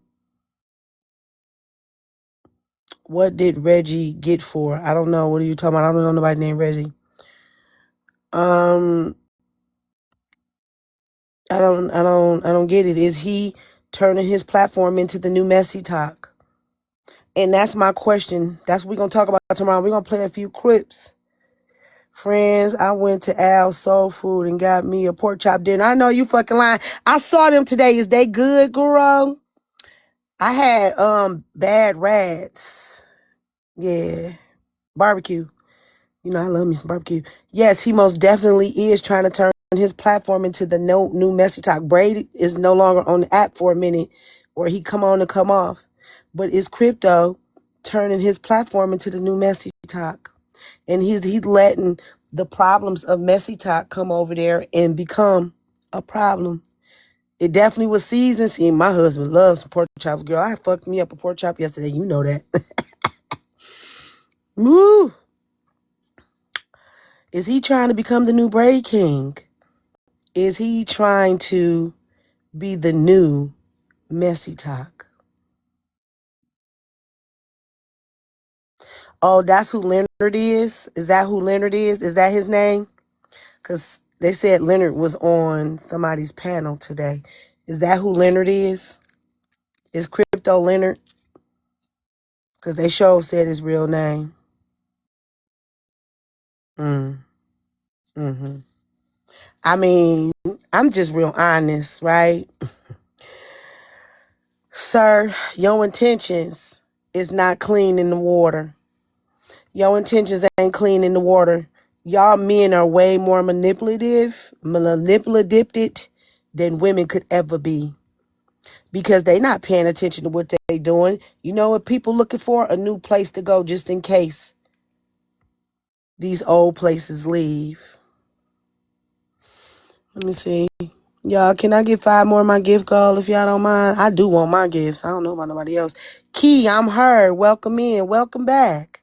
[SPEAKER 1] What did Reggie get for? I don't know. What are you talking about? I don't know nobody named Reggie. I don't get it. Is he turning his platform into the new messy talk? And that's my question. That's what we're gonna talk about tomorrow. We're gonna play a few clips. Friends, I went to Al's Soul Food and got me a pork chop dinner. I know you fucking lying. I saw them today. Is they good, girl? I had bad rats. Yeah. Barbecue. You know, I love me some barbecue. Yes, he most definitely is trying to turn his platform into the new messy talk. Braid is no longer on the app for a minute, or he come on and come off. But is crypto turning his platform into the new messy talk? And he's letting the problems of messy talk come over there and become a problem. It definitely was seasoned. See, my husband loves some pork chops. Girl, I fucked me up a pork chop yesterday. You know that. Woo! Is he trying to become the new Braid King? Is he trying to be the new messy talk? Oh, that's who Leonard is? Is that who Leonard is? Is that his name? Because they said Leonard was on somebody's panel today. Is that who Leonard is? Is Crypto Leonard? Because they sure said his real name. Mm-hmm. I mean, I'm just real honest, right? Sir, your intentions is not clean in the water. Your intentions ain't clean in the water. Y'all men are way more manipulative than women could ever be. Because they not paying attention to what they doing. You know what people looking for? A new place to go just in case these old places leave. Let me see. Y'all, can I get 5 more of my gift goal if y'all don't mind? I do want my gifts. I don't know about nobody else. Key, I'm her. Welcome in. Welcome back.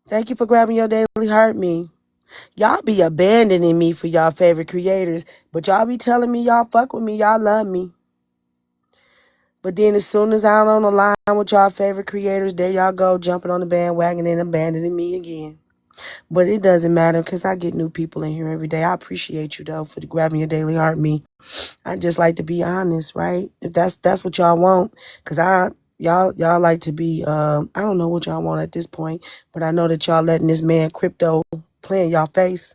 [SPEAKER 1] Thank you for grabbing your daily heart me. Y'all be abandoning me for y'all favorite creators, but y'all be telling me y'all fuck with me, y'all love me. But then as soon as I'm on the line with y'all favorite creators, there y'all go jumping on the bandwagon and abandoning me again. But it doesn't matter because I get new people in here every day. I appreciate you though for grabbing your daily heart me. I just like to be honest, right? If that's what y'all want, because y'all like to be I don't know what y'all want at this point, but I know that y'all letting this man crypto play in y'all face.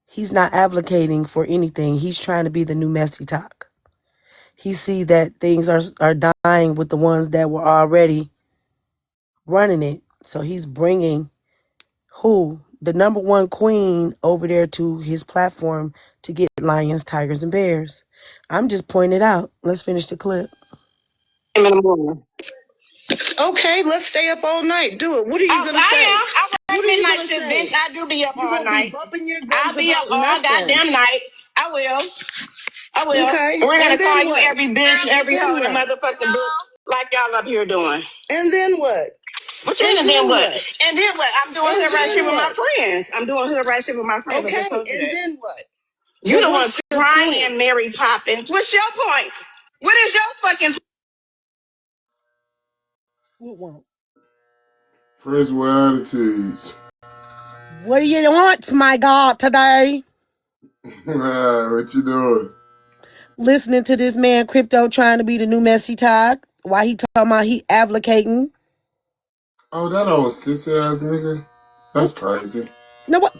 [SPEAKER 1] He's not advocating for anything. He's trying to be the new messy talk. He see that things are dying with the ones that were already running it. So he's bringing who? The number one queen over there to his platform to get lions, tigers, and bears. I'm just pointing it out. Let's finish the clip.
[SPEAKER 18] In the morning.
[SPEAKER 17] Okay, let's stay up all night. Do it. What are you gonna say?
[SPEAKER 18] I
[SPEAKER 17] What
[SPEAKER 18] work
[SPEAKER 17] are you
[SPEAKER 18] midnight
[SPEAKER 17] gonna
[SPEAKER 18] shift,
[SPEAKER 17] say?
[SPEAKER 18] bitch. I do be up
[SPEAKER 17] You're
[SPEAKER 18] all
[SPEAKER 17] gonna be
[SPEAKER 18] night.
[SPEAKER 17] bumping your
[SPEAKER 18] I'll
[SPEAKER 17] gums
[SPEAKER 18] be up
[SPEAKER 17] about
[SPEAKER 18] all
[SPEAKER 17] nothing.
[SPEAKER 18] goddamn night. I will. I will.
[SPEAKER 17] Okay,
[SPEAKER 18] And we're gonna
[SPEAKER 17] and
[SPEAKER 18] call
[SPEAKER 17] then
[SPEAKER 18] you
[SPEAKER 17] what?
[SPEAKER 18] every bitch,
[SPEAKER 17] And
[SPEAKER 18] every
[SPEAKER 17] then
[SPEAKER 18] hoe in the
[SPEAKER 17] what?
[SPEAKER 18] motherfucking book, like y'all up here doing.
[SPEAKER 17] And then what?
[SPEAKER 18] What you mean,
[SPEAKER 17] And
[SPEAKER 18] and then
[SPEAKER 17] then
[SPEAKER 18] what?
[SPEAKER 17] what?
[SPEAKER 18] And then what? I'm doing
[SPEAKER 17] And
[SPEAKER 18] hood rat shit
[SPEAKER 17] then
[SPEAKER 18] with my
[SPEAKER 17] what?
[SPEAKER 18] friends. I'm doing hood rat shit with my friends. I just
[SPEAKER 17] Okay,
[SPEAKER 18] told you
[SPEAKER 17] and
[SPEAKER 18] that.
[SPEAKER 17] then what?
[SPEAKER 18] You the one
[SPEAKER 17] What's your
[SPEAKER 18] crying
[SPEAKER 17] point?
[SPEAKER 18] and Mary popping. What's your point? What is your fucking
[SPEAKER 1] What want?
[SPEAKER 12] Friends with attitudes.
[SPEAKER 1] What do you want, my God, today?
[SPEAKER 12] What you doing?
[SPEAKER 1] Listening to this man crypto trying to be the new messy talk. Why he talking about he advocating?
[SPEAKER 12] Oh, that old sissy ass nigga. That's crazy.
[SPEAKER 1] No what?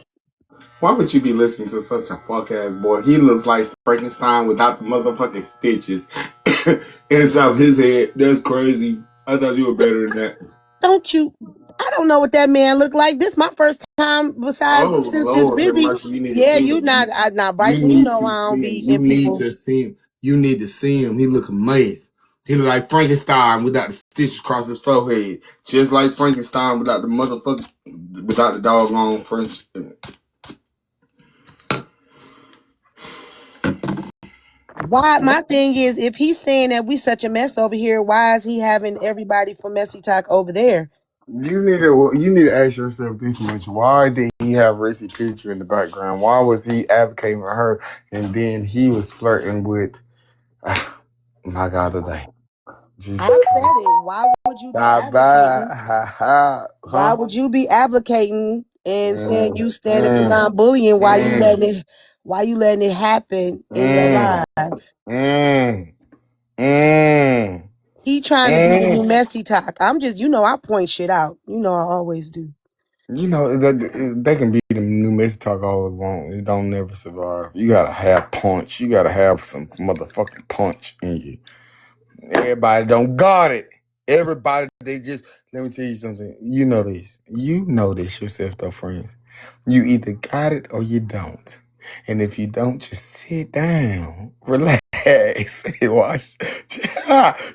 [SPEAKER 12] Why would you be listening to such a fuck ass boy? He looks like Frankenstein without the motherfucking stitches inside of his head. That's crazy. I thought you were better than that.
[SPEAKER 1] Don't you? I don't know what that man look like. This my first time besides
[SPEAKER 12] Oh
[SPEAKER 1] since this
[SPEAKER 12] Lord, have
[SPEAKER 1] busy.
[SPEAKER 12] mercy. You need to
[SPEAKER 1] Yeah,
[SPEAKER 12] see
[SPEAKER 1] you
[SPEAKER 12] him.
[SPEAKER 1] not now
[SPEAKER 12] You
[SPEAKER 1] Bryson, you
[SPEAKER 12] need
[SPEAKER 1] know I
[SPEAKER 12] to
[SPEAKER 1] don't
[SPEAKER 12] see him.
[SPEAKER 1] be
[SPEAKER 12] You
[SPEAKER 1] in
[SPEAKER 12] need to
[SPEAKER 1] people's.
[SPEAKER 12] see him. You need to see him. He look a mess. He look like Frankenstein without the stitches across his forehead. Just like Frankenstein without the motherfucker, without the doggone French.
[SPEAKER 1] Why my thing is if he's saying that we such a mess over here, why is he having everybody from Messy Talk over there?
[SPEAKER 12] You need to ask yourself this much: why did he have Racy Picture in the background? Why was he advocating for her, and then he was flirting with my God today?
[SPEAKER 1] I
[SPEAKER 12] Jesus Christ!
[SPEAKER 1] said it. Why would you be
[SPEAKER 12] Bye bye,
[SPEAKER 1] advocating?
[SPEAKER 12] ha ha,
[SPEAKER 1] Why
[SPEAKER 12] huh?
[SPEAKER 1] would you be advocating and saying
[SPEAKER 12] Mm,
[SPEAKER 1] you standing for
[SPEAKER 12] mm,
[SPEAKER 1] non-bullying?
[SPEAKER 12] mm,
[SPEAKER 1] Why you letting it happen in your
[SPEAKER 12] mm,
[SPEAKER 1] life?
[SPEAKER 12] mm, mm,
[SPEAKER 1] He trying to be the new
[SPEAKER 12] mm.
[SPEAKER 1] Messy Talk. I'm just, I point shit out. I always do.
[SPEAKER 12] You know, they can be the new message talk all they want. It don't never survive. You gotta have punch. You gotta have some motherfucking punch in you. Everybody don't got it. Everybody, they just, let me tell you something. You know this. You know this yourself, though, friends. You either got it or you don't. And if you don't, just sit down, relax, and watch.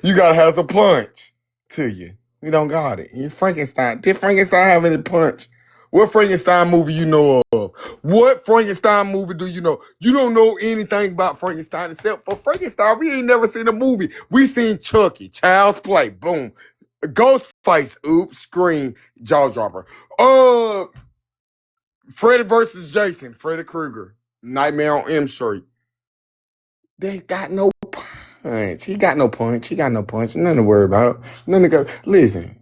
[SPEAKER 12] You gotta have some punch to you. You don't got it. You Frankenstein. Did Frankenstein have any punch? What Frankenstein movie you know of? What Frankenstein movie do you know? You don't know anything about Frankenstein except for Frankenstein. We ain't never seen a movie. We seen Chucky, Child's Play, boom. Ghostface, oops, Scream, Jaw Dropper. Freddy versus Jason, Freddy Krueger, Nightmare on M Street. They got no punch. He got no punch. He got no punch. Nothing to worry about. Nothing to go. Listen.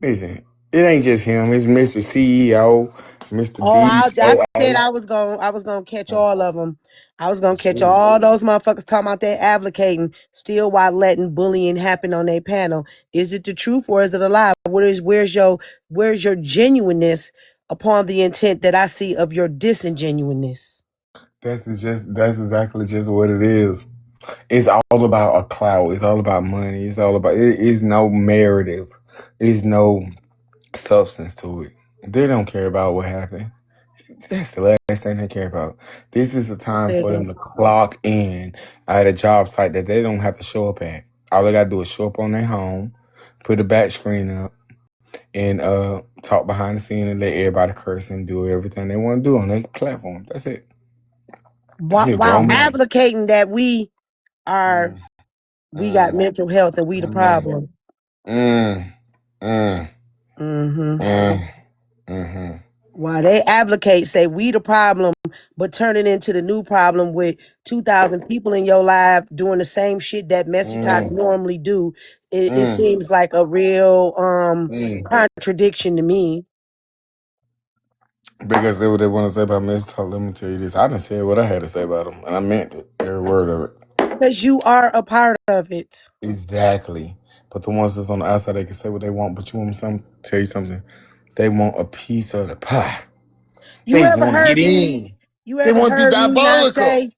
[SPEAKER 12] It ain't just him. It's Mr. CEO, Mr.
[SPEAKER 1] Oh, I said
[SPEAKER 12] VOA.
[SPEAKER 1] I was gonna catch all of them. I was gonna catch all those motherfuckers talking about they advocating still while letting bullying happen on their panel. Is it the truth or is it a lie? Where's your genuineness upon the intent that I see of your disingenuousness?
[SPEAKER 12] That's exactly just what it is. It's all about a clout. It's all about money. It's all about it is no narrative. There's no substance to it. They don't care about what happened. That's the last thing they care about. This is a time for them to clock in at a job site that they don't have to show up at. All they gotta do is show up on their home, put a back screen up, and talk behind the scene and let everybody curse and do everything they want to do on their platform. That's it. He a
[SPEAKER 1] While
[SPEAKER 12] grown man.
[SPEAKER 1] advocating that are
[SPEAKER 12] Mm,
[SPEAKER 1] we got
[SPEAKER 12] mm,
[SPEAKER 1] mental health and we the
[SPEAKER 12] mm,
[SPEAKER 1] problem.
[SPEAKER 12] mm, mm,
[SPEAKER 1] Mm-hmm.
[SPEAKER 12] mm, mm-hmm.
[SPEAKER 1] Why they advocate, say we the problem, but turn it into the new problem with 2,000 people in your life doing the same shit that Messy Talk
[SPEAKER 12] Mm,
[SPEAKER 1] normally do. It
[SPEAKER 12] mm,
[SPEAKER 1] seems like a real
[SPEAKER 12] mm.
[SPEAKER 1] contradiction to me.
[SPEAKER 12] Because they what they want to say about Miss Talk. Let me tell you this. I done said what I had to say about them, and I meant it, every word of it.
[SPEAKER 1] Because you are a part of it.
[SPEAKER 12] Exactly. But the ones that's on the outside, they can say what they want. But you want me some? Tell you something. They want a piece of the pie.
[SPEAKER 1] You
[SPEAKER 12] They
[SPEAKER 1] ever
[SPEAKER 12] want to get
[SPEAKER 1] heard me?
[SPEAKER 12] in.
[SPEAKER 1] You
[SPEAKER 12] They
[SPEAKER 1] ever
[SPEAKER 12] want to be
[SPEAKER 1] heard me not
[SPEAKER 12] diabolical.
[SPEAKER 1] say?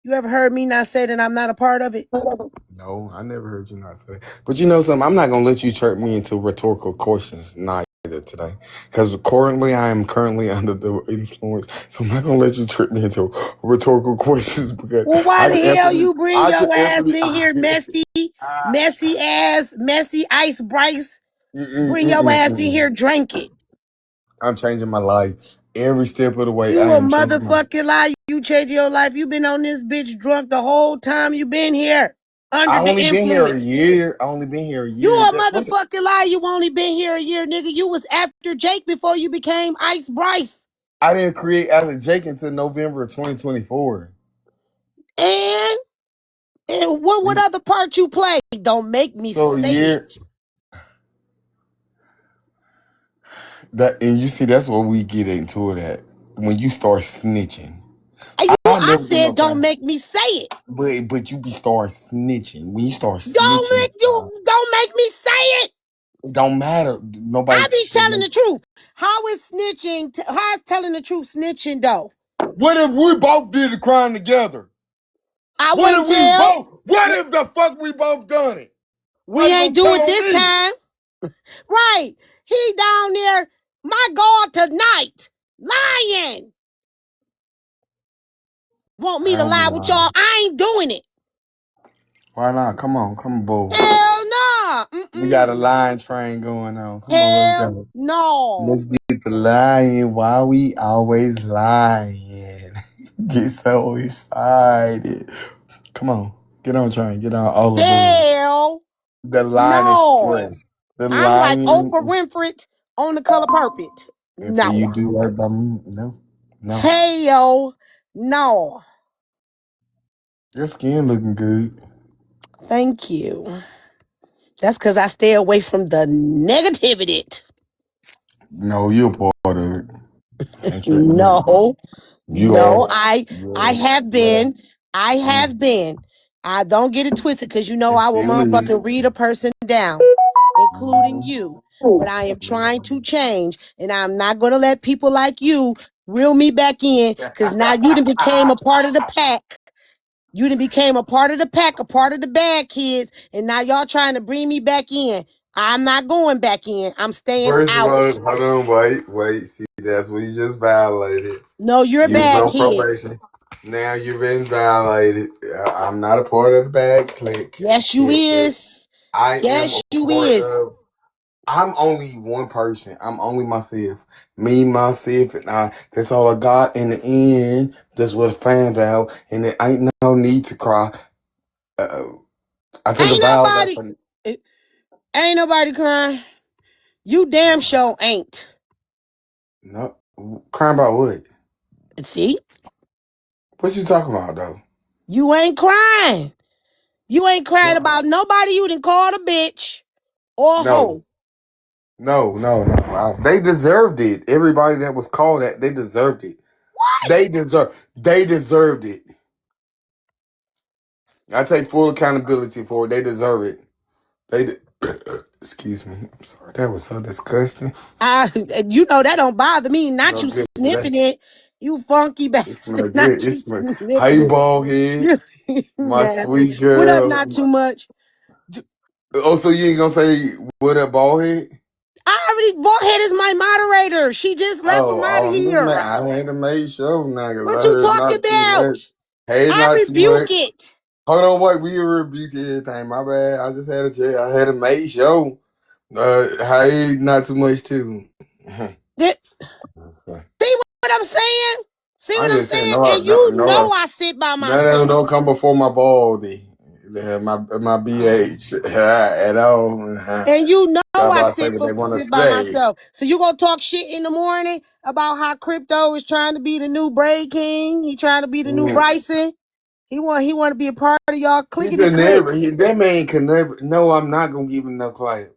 [SPEAKER 1] You ever heard me not say that I'm not a part of it?
[SPEAKER 12] No, I never heard you not say that. But you know something? I'm not gonna let you trick me into rhetorical questions neither today, because I am currently under the influence. So I'm not gonna let you trick me into rhetorical questions because
[SPEAKER 1] Well, why
[SPEAKER 12] I
[SPEAKER 1] the
[SPEAKER 12] can
[SPEAKER 1] hell
[SPEAKER 12] answer.
[SPEAKER 1] you bring
[SPEAKER 12] I can
[SPEAKER 1] your
[SPEAKER 12] answer
[SPEAKER 1] ass
[SPEAKER 12] the.
[SPEAKER 1] in here messy ass, messy ice Bryce? Bring your ass in
[SPEAKER 12] Mm.
[SPEAKER 1] here drinking.
[SPEAKER 12] I'm changing my life every step of the way. I
[SPEAKER 1] You a
[SPEAKER 12] am changing my.
[SPEAKER 1] motherfucking lie. You changed your life. You been on this bitch drunk the whole time you been here. Under
[SPEAKER 12] I
[SPEAKER 1] the
[SPEAKER 12] only been here a
[SPEAKER 1] influence.
[SPEAKER 12] year. I only been here a
[SPEAKER 1] You
[SPEAKER 12] year.
[SPEAKER 1] a
[SPEAKER 12] What the-
[SPEAKER 1] motherfucking lie. You only been here a year, nigga. You was after Jake before you became Ice Bryce.
[SPEAKER 12] I didn't create as a Jake until November of 2024.
[SPEAKER 1] And what other part you play? Don't make me
[SPEAKER 12] So a
[SPEAKER 1] say
[SPEAKER 12] year
[SPEAKER 1] it.
[SPEAKER 12] that, and you see that's what we get into it at when you start snitching. I
[SPEAKER 1] I
[SPEAKER 12] never do no
[SPEAKER 1] said don't
[SPEAKER 12] thing,
[SPEAKER 1] make me say it.
[SPEAKER 12] but you be start snitching when you start
[SPEAKER 1] Don't
[SPEAKER 12] snitching.
[SPEAKER 1] make it.
[SPEAKER 12] It don't matter.
[SPEAKER 1] I
[SPEAKER 12] Nobody
[SPEAKER 1] be
[SPEAKER 12] should
[SPEAKER 1] telling
[SPEAKER 12] know.
[SPEAKER 1] the truth. How is snitching? How is telling the truth snitching though?
[SPEAKER 12] What if we both did the crime together?
[SPEAKER 1] I
[SPEAKER 12] What
[SPEAKER 1] wouldn't
[SPEAKER 12] if we
[SPEAKER 1] tell.
[SPEAKER 12] both? What if the fuck we both done it? Why
[SPEAKER 1] We
[SPEAKER 12] you
[SPEAKER 1] ain't
[SPEAKER 12] gonna
[SPEAKER 1] do
[SPEAKER 12] tell
[SPEAKER 1] it
[SPEAKER 12] on
[SPEAKER 1] this
[SPEAKER 12] me?
[SPEAKER 1] time. Right. He down there, my God, tonight. Lying. Want me
[SPEAKER 12] I
[SPEAKER 1] to
[SPEAKER 12] don't be
[SPEAKER 1] lie with
[SPEAKER 12] lying.
[SPEAKER 1] y'all? I ain't doing it.
[SPEAKER 12] Why not? Come on, come aboard.
[SPEAKER 1] Hell no.
[SPEAKER 12] We got a line train going on. Come on, let's
[SPEAKER 1] Hell
[SPEAKER 12] go.
[SPEAKER 1] no.
[SPEAKER 12] Let's get the lying. Why we always lying? Get so excited. Come on, get on train. Get on all aboard.
[SPEAKER 1] Hell
[SPEAKER 12] The Line
[SPEAKER 1] no.
[SPEAKER 12] Express. The
[SPEAKER 1] I'm like
[SPEAKER 12] Lion.
[SPEAKER 1] Oprah Winfrey on the color purple.
[SPEAKER 12] Until
[SPEAKER 1] No.
[SPEAKER 12] you do right by me. No, no.
[SPEAKER 1] Hell no.
[SPEAKER 12] Your skin looking good.
[SPEAKER 1] Thank you. That's because I stay away from the negativity.
[SPEAKER 12] No, you're a part of it. Can't trick me.
[SPEAKER 1] No.
[SPEAKER 12] You
[SPEAKER 1] No,
[SPEAKER 12] are.
[SPEAKER 1] I
[SPEAKER 12] Yeah,
[SPEAKER 1] have
[SPEAKER 12] yeah.
[SPEAKER 1] been. I have been. I don't get it twisted because you know
[SPEAKER 12] It
[SPEAKER 1] I will
[SPEAKER 12] still is.
[SPEAKER 1] motherfucking read a person down, including you. But I am trying to change, and I'm not gonna let people like you reel me back in because now you done became a part of the pack. You done became a part of the pack, a part of the bad kids, and now y'all trying to bring me back in. I'm not going back in. I'm staying
[SPEAKER 12] First of
[SPEAKER 1] out.
[SPEAKER 12] all, hold on, wait. See, that's what you just violated.
[SPEAKER 1] No, you're a
[SPEAKER 12] You was
[SPEAKER 1] bad
[SPEAKER 12] on
[SPEAKER 1] kid.
[SPEAKER 12] probation. Now you've been violated. I'm not a part of the bad clique.
[SPEAKER 1] Yes, you is.
[SPEAKER 12] I am
[SPEAKER 1] Yes,
[SPEAKER 12] a
[SPEAKER 1] you
[SPEAKER 12] part
[SPEAKER 1] is.
[SPEAKER 12] of. I'm only one person. I'm only myself. Me, myself, and I. That's all I got in the end. That's what I found out. And it ain't no need to cry. Uh, I took a
[SPEAKER 1] Ain't
[SPEAKER 12] vow that
[SPEAKER 1] nobody,
[SPEAKER 12] for
[SPEAKER 1] ain't nobody crying. You damn sure ain't.
[SPEAKER 12] no crying about what?
[SPEAKER 1] See,
[SPEAKER 12] What you talking about though?
[SPEAKER 1] you ain't crying. You ain't crying
[SPEAKER 12] What?
[SPEAKER 1] about nobody you done called a bitch or a
[SPEAKER 12] No,
[SPEAKER 1] hoe.
[SPEAKER 12] no. They deserved it. Everybody that was called that, they deserved it. They deserved it. I take full accountability for it. They deserve it. Excuse me. I'm sorry. That was so disgusting.
[SPEAKER 1] I, you know that don't bother me. Not
[SPEAKER 12] No
[SPEAKER 1] you
[SPEAKER 12] good today.
[SPEAKER 1] sniffing it. You funky
[SPEAKER 12] It
[SPEAKER 1] bastard.
[SPEAKER 12] smell
[SPEAKER 1] Not
[SPEAKER 12] good. It
[SPEAKER 1] you
[SPEAKER 12] smell.
[SPEAKER 1] sniffing
[SPEAKER 12] Hey,
[SPEAKER 1] it.
[SPEAKER 12] bald head, my
[SPEAKER 1] Nah.
[SPEAKER 12] sweet
[SPEAKER 1] What up?
[SPEAKER 12] girl.
[SPEAKER 1] Not too much.
[SPEAKER 12] Oh, so you ain't gonna say what up, bald head?
[SPEAKER 1] I already. Ballhead is my moderator. She just left from out of
[SPEAKER 12] Man,
[SPEAKER 1] here.
[SPEAKER 12] I had to make sure now because
[SPEAKER 1] What
[SPEAKER 12] I
[SPEAKER 1] you
[SPEAKER 12] heard
[SPEAKER 1] talking
[SPEAKER 12] not too much.
[SPEAKER 1] about?
[SPEAKER 12] Hey,
[SPEAKER 1] I
[SPEAKER 12] not too
[SPEAKER 1] rebuke
[SPEAKER 12] much.
[SPEAKER 1] it.
[SPEAKER 12] Hold on, wait. We rebuke everything. My bad. I just had to check. I had to make sure. Hey, not too much too.
[SPEAKER 1] See what I'm saying? See
[SPEAKER 12] I
[SPEAKER 1] what I'm
[SPEAKER 12] just saying
[SPEAKER 1] saying?
[SPEAKER 12] no,
[SPEAKER 1] And
[SPEAKER 12] no,
[SPEAKER 1] you know
[SPEAKER 12] no.
[SPEAKER 1] I sit by
[SPEAKER 12] None of them
[SPEAKER 1] myself.
[SPEAKER 12] don't come before my baldy. My BH at all.
[SPEAKER 1] And you know I
[SPEAKER 12] Somebody say what they want to
[SPEAKER 1] sit by
[SPEAKER 12] say.
[SPEAKER 1] myself. So you gonna talk shit in the morning about how crypto is trying to be the new Braid King. He trying to be the new
[SPEAKER 12] Mm.
[SPEAKER 1] Bryson. He want to be a part of y'all
[SPEAKER 12] He
[SPEAKER 1] clickety
[SPEAKER 12] could
[SPEAKER 1] click.
[SPEAKER 12] never. That man could never. No, I'm not gonna give him no credit.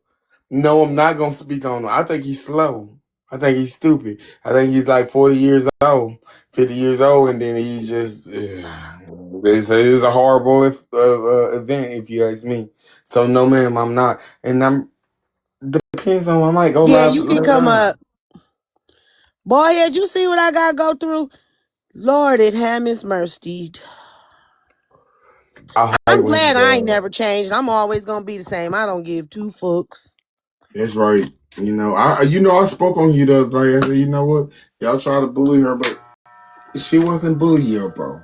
[SPEAKER 12] No, I'm not gonna speak on him. I think he's slow. I think he's stupid. I think he's like 40 years old, 50 years old, and then he's just. They say it was a horrible event, if you ask me. So no, ma'am, I'm not. And I'm depends on. I might go
[SPEAKER 1] Yeah,
[SPEAKER 12] live
[SPEAKER 1] you can
[SPEAKER 12] later
[SPEAKER 1] come
[SPEAKER 12] on.
[SPEAKER 1] up. Boy, had you see what I gotta go through? Lord, it had Miss Mercy.
[SPEAKER 12] I hate
[SPEAKER 1] I'm
[SPEAKER 12] when you
[SPEAKER 1] glad I ain't
[SPEAKER 12] go.
[SPEAKER 1] never changed. I'm always gonna be the same. I don't give two fucks.
[SPEAKER 12] That's right. I spoke on you the other day. I said, you know what? Y'all try to bully her, but she wasn't bullying, bro.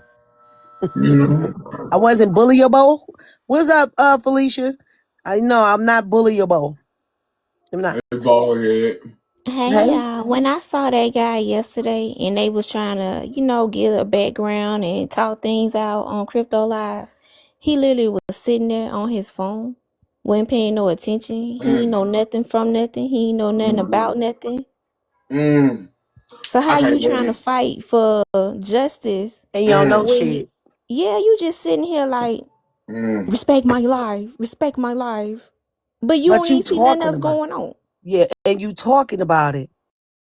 [SPEAKER 12] You know.
[SPEAKER 1] I wasn't bullyable. What's up, Felicia? I know I'm not bullyable. I'm not.
[SPEAKER 12] Hey, bald head.
[SPEAKER 20] Hey
[SPEAKER 1] Hey,
[SPEAKER 20] y'all, when I saw that guy yesterday and they was trying to, get a background and talk things out on Crypto Live, he literally was sitting there on his phone, wasn't paying no attention. He ain't
[SPEAKER 12] Mm,
[SPEAKER 20] know nothing from nothing. He ain't know nothing about nothing.
[SPEAKER 12] mm.
[SPEAKER 20] So
[SPEAKER 12] I
[SPEAKER 20] how you
[SPEAKER 12] can't
[SPEAKER 20] trying to
[SPEAKER 12] wait.
[SPEAKER 20] fight for justice
[SPEAKER 1] and you don't know
[SPEAKER 12] Mm,
[SPEAKER 20] when,
[SPEAKER 1] shit,
[SPEAKER 20] yeah, you just sitting here like,
[SPEAKER 12] mm.
[SPEAKER 20] respect my life. But you
[SPEAKER 1] but you
[SPEAKER 20] ain't see nothing
[SPEAKER 1] talking
[SPEAKER 20] else
[SPEAKER 1] about
[SPEAKER 20] going on.
[SPEAKER 1] yeah, and you talking about it.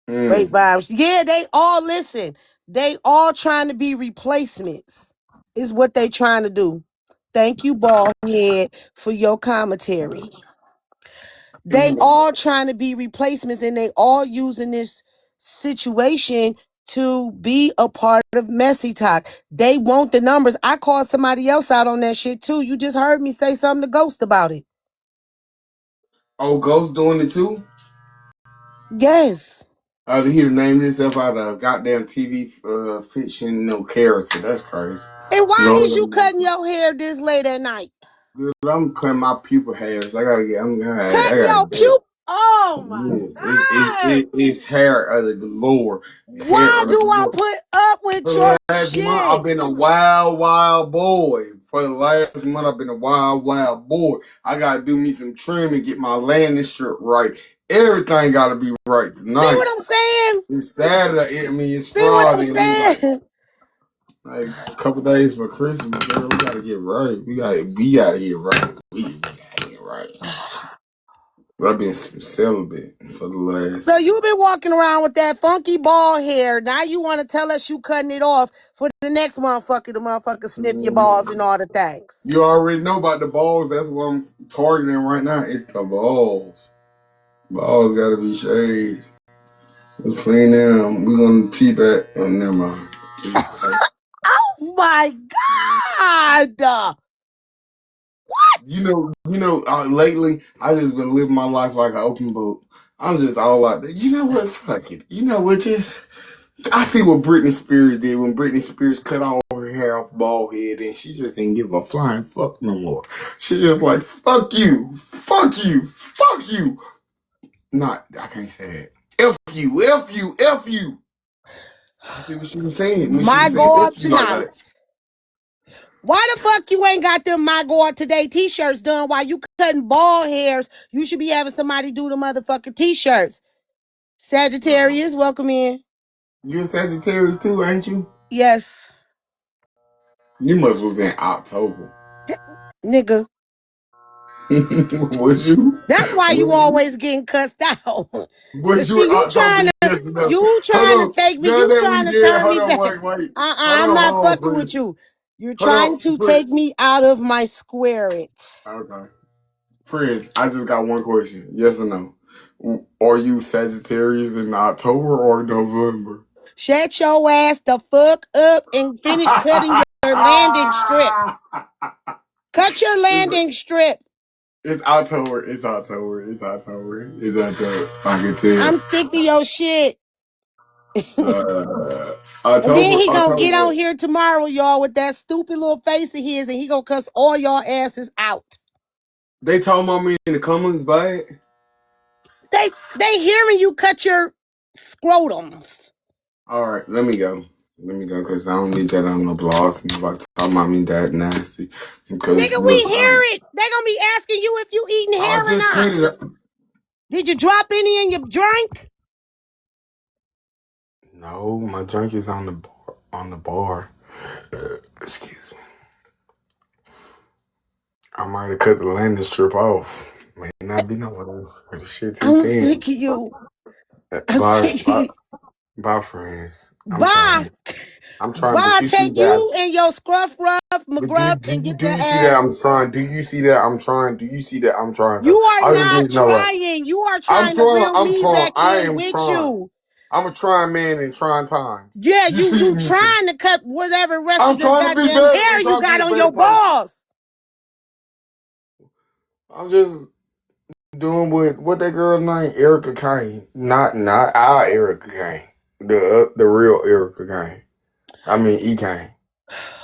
[SPEAKER 1] Great
[SPEAKER 12] Mm.
[SPEAKER 1] vibes. Yeah, they all listen. They all trying to be replacements. Is what they trying to do. Thank you, bald head, for your commentary. They all trying to be replacements, and they all using this situation to be a part of Messy Talk. They want the numbers. I called somebody else out on that shit too. You just heard me say something to Ghost about it.
[SPEAKER 12] Oh, Ghost doing it too?
[SPEAKER 1] Yes.
[SPEAKER 12] Did he name himself out of a goddamn TV fiction no character? That's crazy.
[SPEAKER 1] And why is you
[SPEAKER 12] Lord,
[SPEAKER 1] cutting your hair this late at night?
[SPEAKER 12] dude, I'm cutting my pupil hairs. I gotta get. I
[SPEAKER 1] Cutting
[SPEAKER 12] gotta
[SPEAKER 1] your
[SPEAKER 12] get.
[SPEAKER 1] puke? Oh my
[SPEAKER 12] Yes,
[SPEAKER 1] God.
[SPEAKER 12] it's hair of the galore. Hair
[SPEAKER 1] Why
[SPEAKER 12] of the
[SPEAKER 1] do I
[SPEAKER 12] galore.
[SPEAKER 1] put up with
[SPEAKER 12] For
[SPEAKER 1] your
[SPEAKER 12] the last month, I've
[SPEAKER 1] shit?
[SPEAKER 12] been a wild, wild boy. For the last month, I've been a wild, wild boy. I gotta do me some trim and get my landing strip right. Everything gotta be right
[SPEAKER 1] See
[SPEAKER 12] tonight.
[SPEAKER 1] what I'm saying?
[SPEAKER 12] It's Saturday. I mean, it's
[SPEAKER 1] See what I'm
[SPEAKER 12] Friday, and we
[SPEAKER 1] saying?
[SPEAKER 12] like a couple days for Christmas, girl. We gotta get right. We gotta get right. We gotta get right. But I've been celibate for the last.
[SPEAKER 1] So you've been walking around with that funky bald hair. Now you want to tell us you cutting it off for the next motherfucker, the motherfucker sniff your balls and all the things.
[SPEAKER 12] You already know about the balls. That's what I'm targeting right now. It's the balls. Balls gotta be shaved. Let's clean them. We're gonna teabag. Oh, never mind.
[SPEAKER 1] Oh my God.
[SPEAKER 12] Lately I just been living my life like an open book. I'm just all out there. You know what? Fuck it. You know what? Just I see what Britney Spears did when Britney Spears cut all her hair off bald head, and she just didn't give a flying fuck no more. She just like fuck you, fuck you, fuck you. Not I can't say that. F you, F you, F you. I see what she was saying when she
[SPEAKER 1] My
[SPEAKER 12] was saying
[SPEAKER 1] God
[SPEAKER 12] F you like that.
[SPEAKER 1] tonight. Why the fuck you ain't got them My God Today t-shirts done while you cutting bald hairs? You should be having somebody do the motherfucking t-shirts. Sagittarius, welcome in.
[SPEAKER 12] You a Sagittarius too, ain't you?
[SPEAKER 1] Yes.
[SPEAKER 12] You must was in October.
[SPEAKER 1] Nigga.
[SPEAKER 12] Was you?
[SPEAKER 1] That's why you
[SPEAKER 12] Was you?
[SPEAKER 1] always getting cussed out.
[SPEAKER 12] Was
[SPEAKER 1] Cause
[SPEAKER 12] you
[SPEAKER 1] see,
[SPEAKER 12] in October? Yes, enough.
[SPEAKER 1] you
[SPEAKER 12] Hold
[SPEAKER 1] trying to
[SPEAKER 12] on.
[SPEAKER 1] take me,
[SPEAKER 12] Girl,
[SPEAKER 1] you
[SPEAKER 12] that
[SPEAKER 1] trying to
[SPEAKER 12] weekend.
[SPEAKER 1] turn
[SPEAKER 12] Hold
[SPEAKER 1] me
[SPEAKER 12] on,
[SPEAKER 1] back.
[SPEAKER 12] wait.
[SPEAKER 1] I'm not
[SPEAKER 12] Hold on,
[SPEAKER 1] fucking with
[SPEAKER 12] please.
[SPEAKER 1] you. You're
[SPEAKER 12] Hold
[SPEAKER 1] trying
[SPEAKER 12] on,
[SPEAKER 1] to
[SPEAKER 12] please.
[SPEAKER 1] take me out of my square it.
[SPEAKER 12] Okay. Friends, I just got one question. Yes or no? Are you Sagittarius in October or November?
[SPEAKER 1] Shut your ass the fuck up and finish cutting your landing strip. Cut your landing strip.
[SPEAKER 12] It's October. It's October. It's October. It's October. I can tell.
[SPEAKER 1] I'm sick of your shit. And then
[SPEAKER 12] October.
[SPEAKER 1] he gonna get on
[SPEAKER 12] October.
[SPEAKER 1] here tomorrow, y'all, with that stupid little face of his, and he gonna cuss all y'all asses out.
[SPEAKER 12] They talking about me in the comments, bad.
[SPEAKER 1] They hearing you cut your scrotums.
[SPEAKER 12] All right, let me go. Let me go because I don't need that on the blogs and nobody talking about me that nasty. Because
[SPEAKER 1] Nigga, we
[SPEAKER 12] listen,
[SPEAKER 1] hear it. They gonna be asking you if you eating
[SPEAKER 12] I
[SPEAKER 1] hair or
[SPEAKER 12] just
[SPEAKER 1] not.
[SPEAKER 12] tweeted.
[SPEAKER 1] Did you drop any in your drink?
[SPEAKER 12] No, my drink is on the bar. On the bar. Excuse me. I might have cut the landing strip off. May not be no one else. The shit too
[SPEAKER 1] I'm sick
[SPEAKER 12] thin.
[SPEAKER 1] of you. I'm
[SPEAKER 12] Bye,
[SPEAKER 1] sick of
[SPEAKER 12] bye,
[SPEAKER 1] you.
[SPEAKER 12] bye, friends. I'm
[SPEAKER 1] Bye.
[SPEAKER 12] trying. I'm trying, but
[SPEAKER 1] Bye.
[SPEAKER 12] you see
[SPEAKER 1] Take
[SPEAKER 12] that.
[SPEAKER 1] you and your scruff rough
[SPEAKER 12] But do,
[SPEAKER 1] McGruff
[SPEAKER 12] do
[SPEAKER 1] and
[SPEAKER 12] you
[SPEAKER 1] get
[SPEAKER 12] do
[SPEAKER 1] your
[SPEAKER 12] you see that
[SPEAKER 1] ass.
[SPEAKER 12] I'm trying? Do you see that I'm trying? Do you see that I'm trying
[SPEAKER 1] You
[SPEAKER 12] though?
[SPEAKER 1] are
[SPEAKER 12] I just need
[SPEAKER 1] not
[SPEAKER 12] to know what
[SPEAKER 1] trying. You are
[SPEAKER 12] I'm
[SPEAKER 1] trying to
[SPEAKER 12] trying.
[SPEAKER 1] reel
[SPEAKER 12] I'm
[SPEAKER 1] me
[SPEAKER 12] trying.
[SPEAKER 1] back
[SPEAKER 12] I
[SPEAKER 1] in
[SPEAKER 12] am
[SPEAKER 1] with
[SPEAKER 12] trying.
[SPEAKER 1] you.
[SPEAKER 12] I'm a trying man in trying times.
[SPEAKER 1] Yeah,
[SPEAKER 12] You
[SPEAKER 1] you
[SPEAKER 12] see me?
[SPEAKER 1] trying to cut whatever rest
[SPEAKER 12] I'm
[SPEAKER 1] of the
[SPEAKER 12] trying to be
[SPEAKER 1] goddamn
[SPEAKER 12] better.
[SPEAKER 1] hair
[SPEAKER 12] I'm
[SPEAKER 1] you
[SPEAKER 12] trying to be
[SPEAKER 1] got
[SPEAKER 12] a
[SPEAKER 1] on
[SPEAKER 12] better
[SPEAKER 1] your
[SPEAKER 12] person.
[SPEAKER 1] balls.
[SPEAKER 12] I'm just doing what that girl named Erica Kane. Not our Erica Kane. The real Erica Kane. I mean E Kane.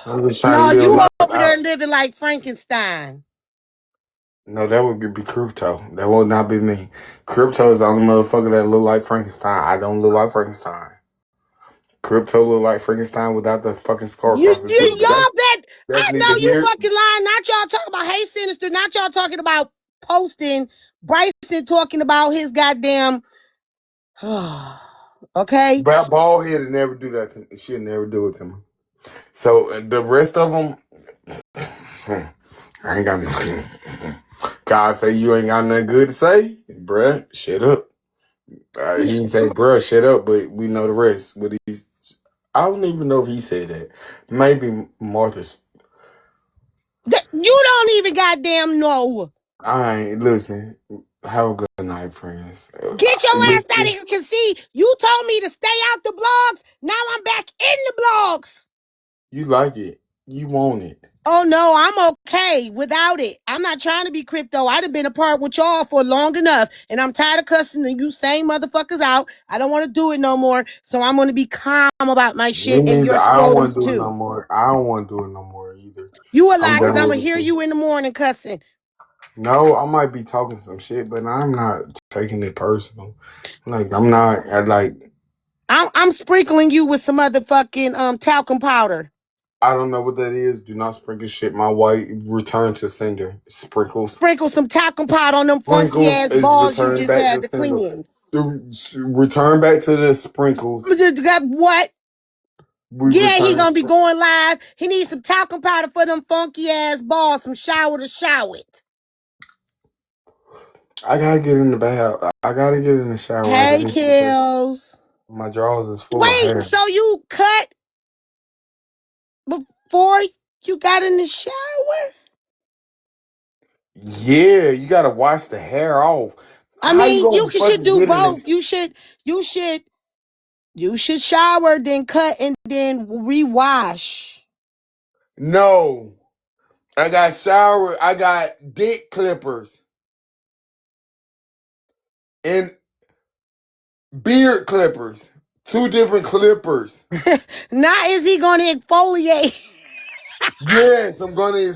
[SPEAKER 12] I'm just trying
[SPEAKER 1] No,
[SPEAKER 12] to live
[SPEAKER 1] you
[SPEAKER 12] life
[SPEAKER 1] over there
[SPEAKER 12] out.
[SPEAKER 1] living like Frankenstein.
[SPEAKER 12] No, that would be Crypto. That would not be me. Crypto is the only motherfucker that look like Frankenstein. I don't look like Frankenstein. Crypto look like Frankenstein without the fucking skull across his head. But
[SPEAKER 1] Y'all bet.
[SPEAKER 12] that's
[SPEAKER 1] I
[SPEAKER 12] neither
[SPEAKER 1] know you
[SPEAKER 12] here.
[SPEAKER 1] fucking lying. Not y'all talking about Hey Sinister. Not y'all talking about posting. Bryson talking about his goddamn. Okay.
[SPEAKER 12] But bald head and never do that to me. She'll never do it to me. So the rest of them, I ain't got nothing. God say you ain't got nothing good to say, bruh. Shut up. He didn't say, bruh, shut up, but we know the rest. But I don't even know if he said that. Maybe Martha's.
[SPEAKER 1] You don't even goddamn know.
[SPEAKER 12] I ain't listen. Have a good night, friends.
[SPEAKER 1] Get your
[SPEAKER 12] Miss
[SPEAKER 1] ass out of
[SPEAKER 12] you.
[SPEAKER 1] here, cause see, you told me to stay out the blogs. Now I'm back in the blogs.
[SPEAKER 12] You like it. You want it.
[SPEAKER 1] Oh no, I'm okay without it. I'm not trying to be crypto. I'd have been apart with y'all for long enough, and I'm tired of cussing you same motherfuckers out. I don't want to do it no more, so I'm going to be calm about my
[SPEAKER 12] Me
[SPEAKER 1] shit and
[SPEAKER 12] neither.
[SPEAKER 1] your
[SPEAKER 12] I don't want
[SPEAKER 1] scrotums
[SPEAKER 12] to do it no
[SPEAKER 1] too.
[SPEAKER 12] more. I don't want to do it no more either.
[SPEAKER 1] You a
[SPEAKER 12] I'm
[SPEAKER 1] lie, cause
[SPEAKER 12] done
[SPEAKER 1] I'm gonna
[SPEAKER 12] with
[SPEAKER 1] hear
[SPEAKER 12] it.
[SPEAKER 1] you in the morning cussing.
[SPEAKER 12] No, I might be talking some shit, but I'm not taking it personal. Like I'm not. I like.
[SPEAKER 1] I'm sprinkling you with some motherfucking talcum powder.
[SPEAKER 12] I don't know what that is. Do not sprinkle shit my way. Return to sender. Sprinkles.
[SPEAKER 1] Sprinkle some talcum powder on them funky
[SPEAKER 12] Sprinkles
[SPEAKER 1] ass
[SPEAKER 12] is
[SPEAKER 1] balls you
[SPEAKER 12] return
[SPEAKER 1] just
[SPEAKER 12] back
[SPEAKER 1] had
[SPEAKER 12] to
[SPEAKER 1] the
[SPEAKER 12] sender.
[SPEAKER 1] cleanse.
[SPEAKER 12] Return back to the sprinkles.
[SPEAKER 1] Got what?
[SPEAKER 12] We
[SPEAKER 1] Yeah, he
[SPEAKER 12] return.
[SPEAKER 1] gonna be going live. He needs some talcum powder for them funky ass balls, some shower to shower it.
[SPEAKER 12] I gotta get in the bath. I gotta get in the shower. I
[SPEAKER 1] Hey,
[SPEAKER 12] gotta get the
[SPEAKER 1] Kills.
[SPEAKER 12] my drawers is full of
[SPEAKER 1] Wait,
[SPEAKER 12] hair.
[SPEAKER 1] so you cut before you got in the shower?
[SPEAKER 12] Yeah, you gotta wash the hair off.
[SPEAKER 1] I
[SPEAKER 12] How you
[SPEAKER 1] mean,
[SPEAKER 12] gonna
[SPEAKER 1] you should
[SPEAKER 12] fucking
[SPEAKER 1] do
[SPEAKER 12] get in
[SPEAKER 1] both.
[SPEAKER 12] this?
[SPEAKER 1] You should, you should shower, then cut, and then rewash.
[SPEAKER 12] No, I got shower. I got dick clippers and beard clippers. Two different clippers.
[SPEAKER 1] Now is he gonna exfoliate?
[SPEAKER 12] Yes, I'm gonna.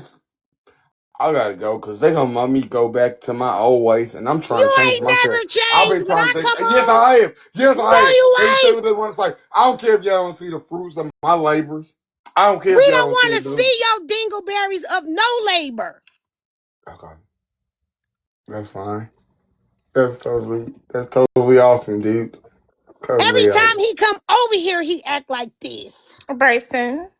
[SPEAKER 12] I gotta go because they gonna let me go back to my old ways, and I'm trying
[SPEAKER 1] You
[SPEAKER 12] to change
[SPEAKER 1] ain't
[SPEAKER 12] myself.
[SPEAKER 1] never
[SPEAKER 12] I've been
[SPEAKER 1] changed when
[SPEAKER 12] trying
[SPEAKER 1] I
[SPEAKER 12] to change.
[SPEAKER 1] come
[SPEAKER 12] Yes,
[SPEAKER 1] on.
[SPEAKER 12] I have. Yes, I
[SPEAKER 1] No,
[SPEAKER 12] have.
[SPEAKER 1] you
[SPEAKER 12] They say
[SPEAKER 1] ain't.
[SPEAKER 12] what they want to say. I don't care if y'all don't see the fruits of my labors. I don't care if
[SPEAKER 1] We
[SPEAKER 12] y'all
[SPEAKER 1] don't
[SPEAKER 12] don't see
[SPEAKER 1] want
[SPEAKER 12] it.
[SPEAKER 1] to see your dingleberries of no labor.
[SPEAKER 12] Okay, that's fine. That's totally awesome, dude.
[SPEAKER 1] Every
[SPEAKER 12] Totally
[SPEAKER 1] time
[SPEAKER 12] awesome.
[SPEAKER 1] he come over here, he act like this.
[SPEAKER 10] Bryson.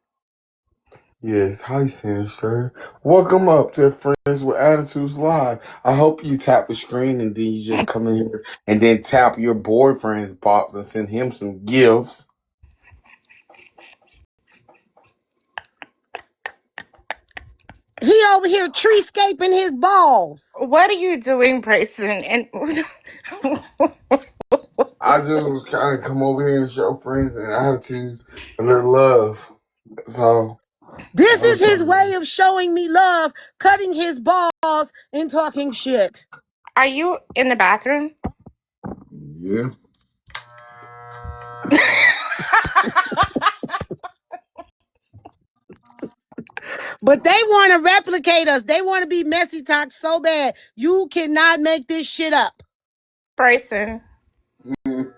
[SPEAKER 12] Yes, hi Sinister. Welcome up to Friends with Attitudes Live. I hope you tap the screen and then you just come in here and then tap your boyfriend's box and send him some gifts.
[SPEAKER 1] He over here treescaping his balls.
[SPEAKER 10] What are you doing, Bryson? And
[SPEAKER 12] I just was trying to come over here and show friends and attitudes a little love. So
[SPEAKER 1] This
[SPEAKER 12] I was
[SPEAKER 1] is his
[SPEAKER 12] trying
[SPEAKER 1] way
[SPEAKER 12] to.
[SPEAKER 1] of showing me love, cutting his balls and talking shit.
[SPEAKER 10] are you in the bathroom?
[SPEAKER 12] Yeah.
[SPEAKER 1] But they want to replicate us. They want to be messy talk so bad. You cannot make this shit up.
[SPEAKER 10] Bryson,
[SPEAKER 12] Mm-hmm.
[SPEAKER 10] you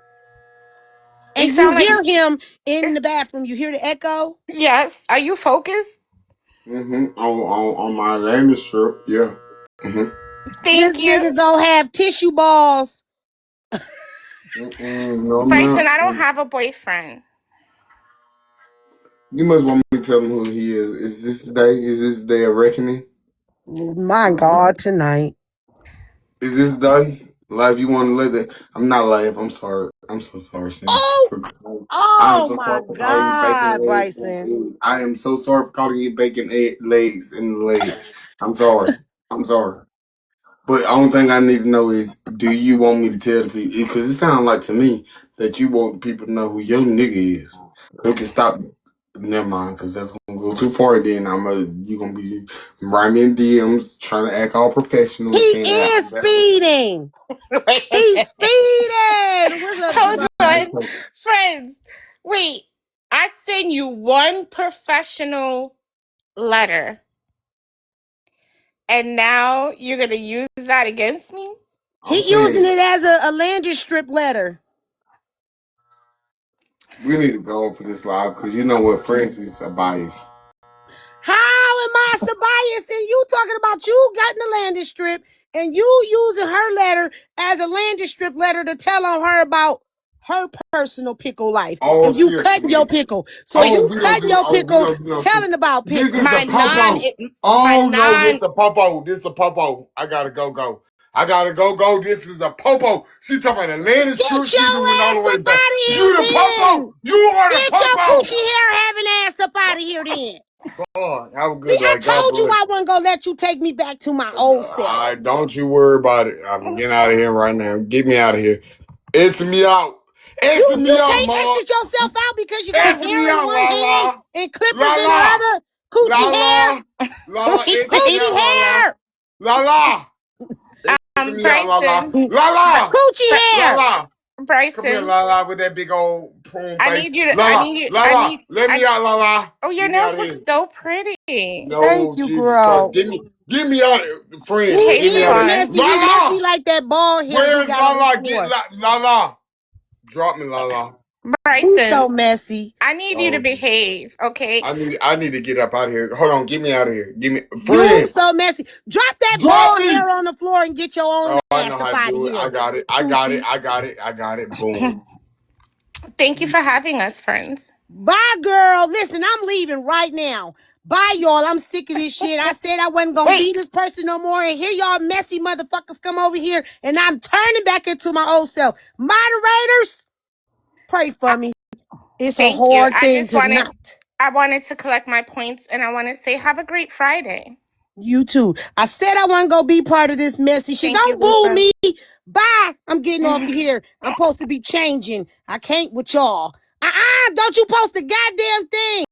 [SPEAKER 1] And you
[SPEAKER 10] sound like
[SPEAKER 1] hear him in the bathroom. You hear the echo?
[SPEAKER 10] yes. Are you focused?
[SPEAKER 12] On my landing strip, yeah. Mm-hmm.
[SPEAKER 1] This
[SPEAKER 10] Thank you,
[SPEAKER 1] nigga go have tissue balls.
[SPEAKER 12] No, I'm
[SPEAKER 10] Bryson.
[SPEAKER 12] not.
[SPEAKER 10] I don't have a boyfriend.
[SPEAKER 12] You must want me to tell him who he is. Is this the day? Is this the day of reckoning?
[SPEAKER 1] My God, tonight.
[SPEAKER 12] Is this day? Live, you want to let it? I'm not live. I'm sorry. I'm so sorry, Sinister.
[SPEAKER 1] Oh,
[SPEAKER 12] I am
[SPEAKER 1] oh
[SPEAKER 12] so
[SPEAKER 1] my
[SPEAKER 12] sorry for calling you bacon
[SPEAKER 1] God,
[SPEAKER 12] legs
[SPEAKER 1] Bryson.
[SPEAKER 12] and eggs. I am so sorry for calling you legs and legs. I'm sorry. I'm sorry. But the only thing I need to know is, do you want me to tell the people? Because it sounds like to me that you want people to know who your nigga is. They can stop. Never mind, because that's gonna go too far. Then you gonna be writing me in DMs trying to act all professional
[SPEAKER 1] He
[SPEAKER 12] and saying that
[SPEAKER 1] is
[SPEAKER 12] I'm better.
[SPEAKER 1] speeding. He's
[SPEAKER 10] Wait,
[SPEAKER 1] speeding. What's up,
[SPEAKER 10] hold
[SPEAKER 1] Javon?
[SPEAKER 10] on, friends. Wait, I sent you one professional letter, and now you're gonna use that against me?
[SPEAKER 12] I'm
[SPEAKER 1] He using
[SPEAKER 12] saying
[SPEAKER 1] it as a landing strip letter.
[SPEAKER 12] we need to go for this live because you know what, Francis are biased.
[SPEAKER 1] How am I biased and you talking about you getting the landing strip and you using her letter as a landing strip letter to tell on her about her personal pickle life
[SPEAKER 12] Oh,
[SPEAKER 1] and you
[SPEAKER 12] she a
[SPEAKER 1] cutting your
[SPEAKER 12] snitch.
[SPEAKER 1] pickle. So you cutting your
[SPEAKER 12] We
[SPEAKER 1] pickle
[SPEAKER 12] gonna do no shit.
[SPEAKER 1] telling about
[SPEAKER 12] This is
[SPEAKER 1] pickle.
[SPEAKER 12] the
[SPEAKER 10] My non,
[SPEAKER 12] popo.
[SPEAKER 10] my
[SPEAKER 12] Oh no, this
[SPEAKER 10] non.
[SPEAKER 12] the popo. This the popo. I gotta go. I gotta go. This is the popo. She talking about the land is true.
[SPEAKER 1] Get
[SPEAKER 12] She even went
[SPEAKER 1] your
[SPEAKER 12] all the
[SPEAKER 1] ass
[SPEAKER 12] way
[SPEAKER 1] up
[SPEAKER 12] back.
[SPEAKER 1] out of here
[SPEAKER 12] You the popo.
[SPEAKER 1] then.
[SPEAKER 12] You are the
[SPEAKER 1] Get your
[SPEAKER 12] popo.
[SPEAKER 1] coochie hair having ass up out of here then.
[SPEAKER 12] Come on, have a
[SPEAKER 1] See,
[SPEAKER 12] good
[SPEAKER 1] I
[SPEAKER 12] day. God
[SPEAKER 1] told you
[SPEAKER 12] bless.
[SPEAKER 1] I wasn't gonna let you take me back to my old self.
[SPEAKER 12] Don't you worry about it. I'm getting out of here right now. Get me out of here. Exit me out. Exit
[SPEAKER 1] You
[SPEAKER 12] me out,
[SPEAKER 1] can't
[SPEAKER 12] Mark.
[SPEAKER 1] exit yourself out because you got
[SPEAKER 12] Exit me
[SPEAKER 1] hair in
[SPEAKER 12] out,
[SPEAKER 1] one
[SPEAKER 12] la
[SPEAKER 1] hand
[SPEAKER 12] la.
[SPEAKER 1] and clippers
[SPEAKER 12] La
[SPEAKER 1] in the
[SPEAKER 12] la.
[SPEAKER 1] other.
[SPEAKER 12] La
[SPEAKER 1] Coochie hair.
[SPEAKER 12] la. La la. Exit me
[SPEAKER 1] Coochie
[SPEAKER 12] out, la la.
[SPEAKER 1] hair.
[SPEAKER 12] La la. Exit me out, la la.
[SPEAKER 3] Bryson,
[SPEAKER 12] La la.
[SPEAKER 1] Coochie
[SPEAKER 12] La
[SPEAKER 1] hair.
[SPEAKER 12] la. Come here,
[SPEAKER 3] Bryson,
[SPEAKER 12] la la, with that big old prune face. La
[SPEAKER 3] I
[SPEAKER 12] la.
[SPEAKER 3] need you,
[SPEAKER 12] La
[SPEAKER 3] I
[SPEAKER 12] la.
[SPEAKER 3] need,
[SPEAKER 12] Let me
[SPEAKER 3] I,
[SPEAKER 12] out, la la.
[SPEAKER 3] oh, your
[SPEAKER 12] Get me out
[SPEAKER 3] nails
[SPEAKER 12] of
[SPEAKER 3] look
[SPEAKER 12] here.
[SPEAKER 3] so pretty.
[SPEAKER 1] Thank
[SPEAKER 12] No,
[SPEAKER 1] you,
[SPEAKER 12] Jesus Christ.
[SPEAKER 1] girl.
[SPEAKER 12] Get me out. Friends,
[SPEAKER 1] He
[SPEAKER 3] Hey,
[SPEAKER 12] get me
[SPEAKER 1] is
[SPEAKER 12] out of here.
[SPEAKER 3] Siobhan,
[SPEAKER 1] messy.
[SPEAKER 12] La
[SPEAKER 1] He messy
[SPEAKER 12] la.
[SPEAKER 1] like that bald head we
[SPEAKER 12] Where's
[SPEAKER 1] got
[SPEAKER 12] la
[SPEAKER 1] on the
[SPEAKER 12] la? Get
[SPEAKER 1] floor.
[SPEAKER 12] la la. Drop me, la la.
[SPEAKER 1] He's so
[SPEAKER 3] Bryson,
[SPEAKER 1] messy.
[SPEAKER 3] I need you to
[SPEAKER 12] Oh,
[SPEAKER 3] behave, okay?
[SPEAKER 12] I need to get up out of here. Hold on, get me out of here. Give me
[SPEAKER 1] You
[SPEAKER 12] friend.
[SPEAKER 1] so messy. Drop that
[SPEAKER 12] Drop
[SPEAKER 1] bald
[SPEAKER 12] me.
[SPEAKER 1] hair on the floor and get your own
[SPEAKER 12] Oh, I
[SPEAKER 1] ass
[SPEAKER 12] know
[SPEAKER 1] up
[SPEAKER 12] how to
[SPEAKER 1] out of
[SPEAKER 12] do it. I
[SPEAKER 1] here,
[SPEAKER 12] got it. I got it.
[SPEAKER 1] Coochie.
[SPEAKER 12] I got it. I got it. Boom.
[SPEAKER 3] Thank you for having us, friends.
[SPEAKER 1] Bye, girl. Listen, I'm leaving right now. Bye, y'all. I'm sick of this shit. I said I wasn't gonna
[SPEAKER 3] Wait,
[SPEAKER 1] be this person no more, and here y'all messy motherfuckers come over here, and I'm turning back into my old self. Moderators, pray for me. It's a
[SPEAKER 3] thank you.
[SPEAKER 1] hard thing tonight.
[SPEAKER 3] I wanted to collect my points, and I want to say have a great Friday.
[SPEAKER 1] You too. I said I wasn't gonna be part of this messy shit.
[SPEAKER 3] Thank you,
[SPEAKER 1] Don't boo
[SPEAKER 3] Lisa.
[SPEAKER 1] me. Bye. I'm getting off of here. I'm supposed to be changing. I can't with y'all. Don't you post a goddamn thing.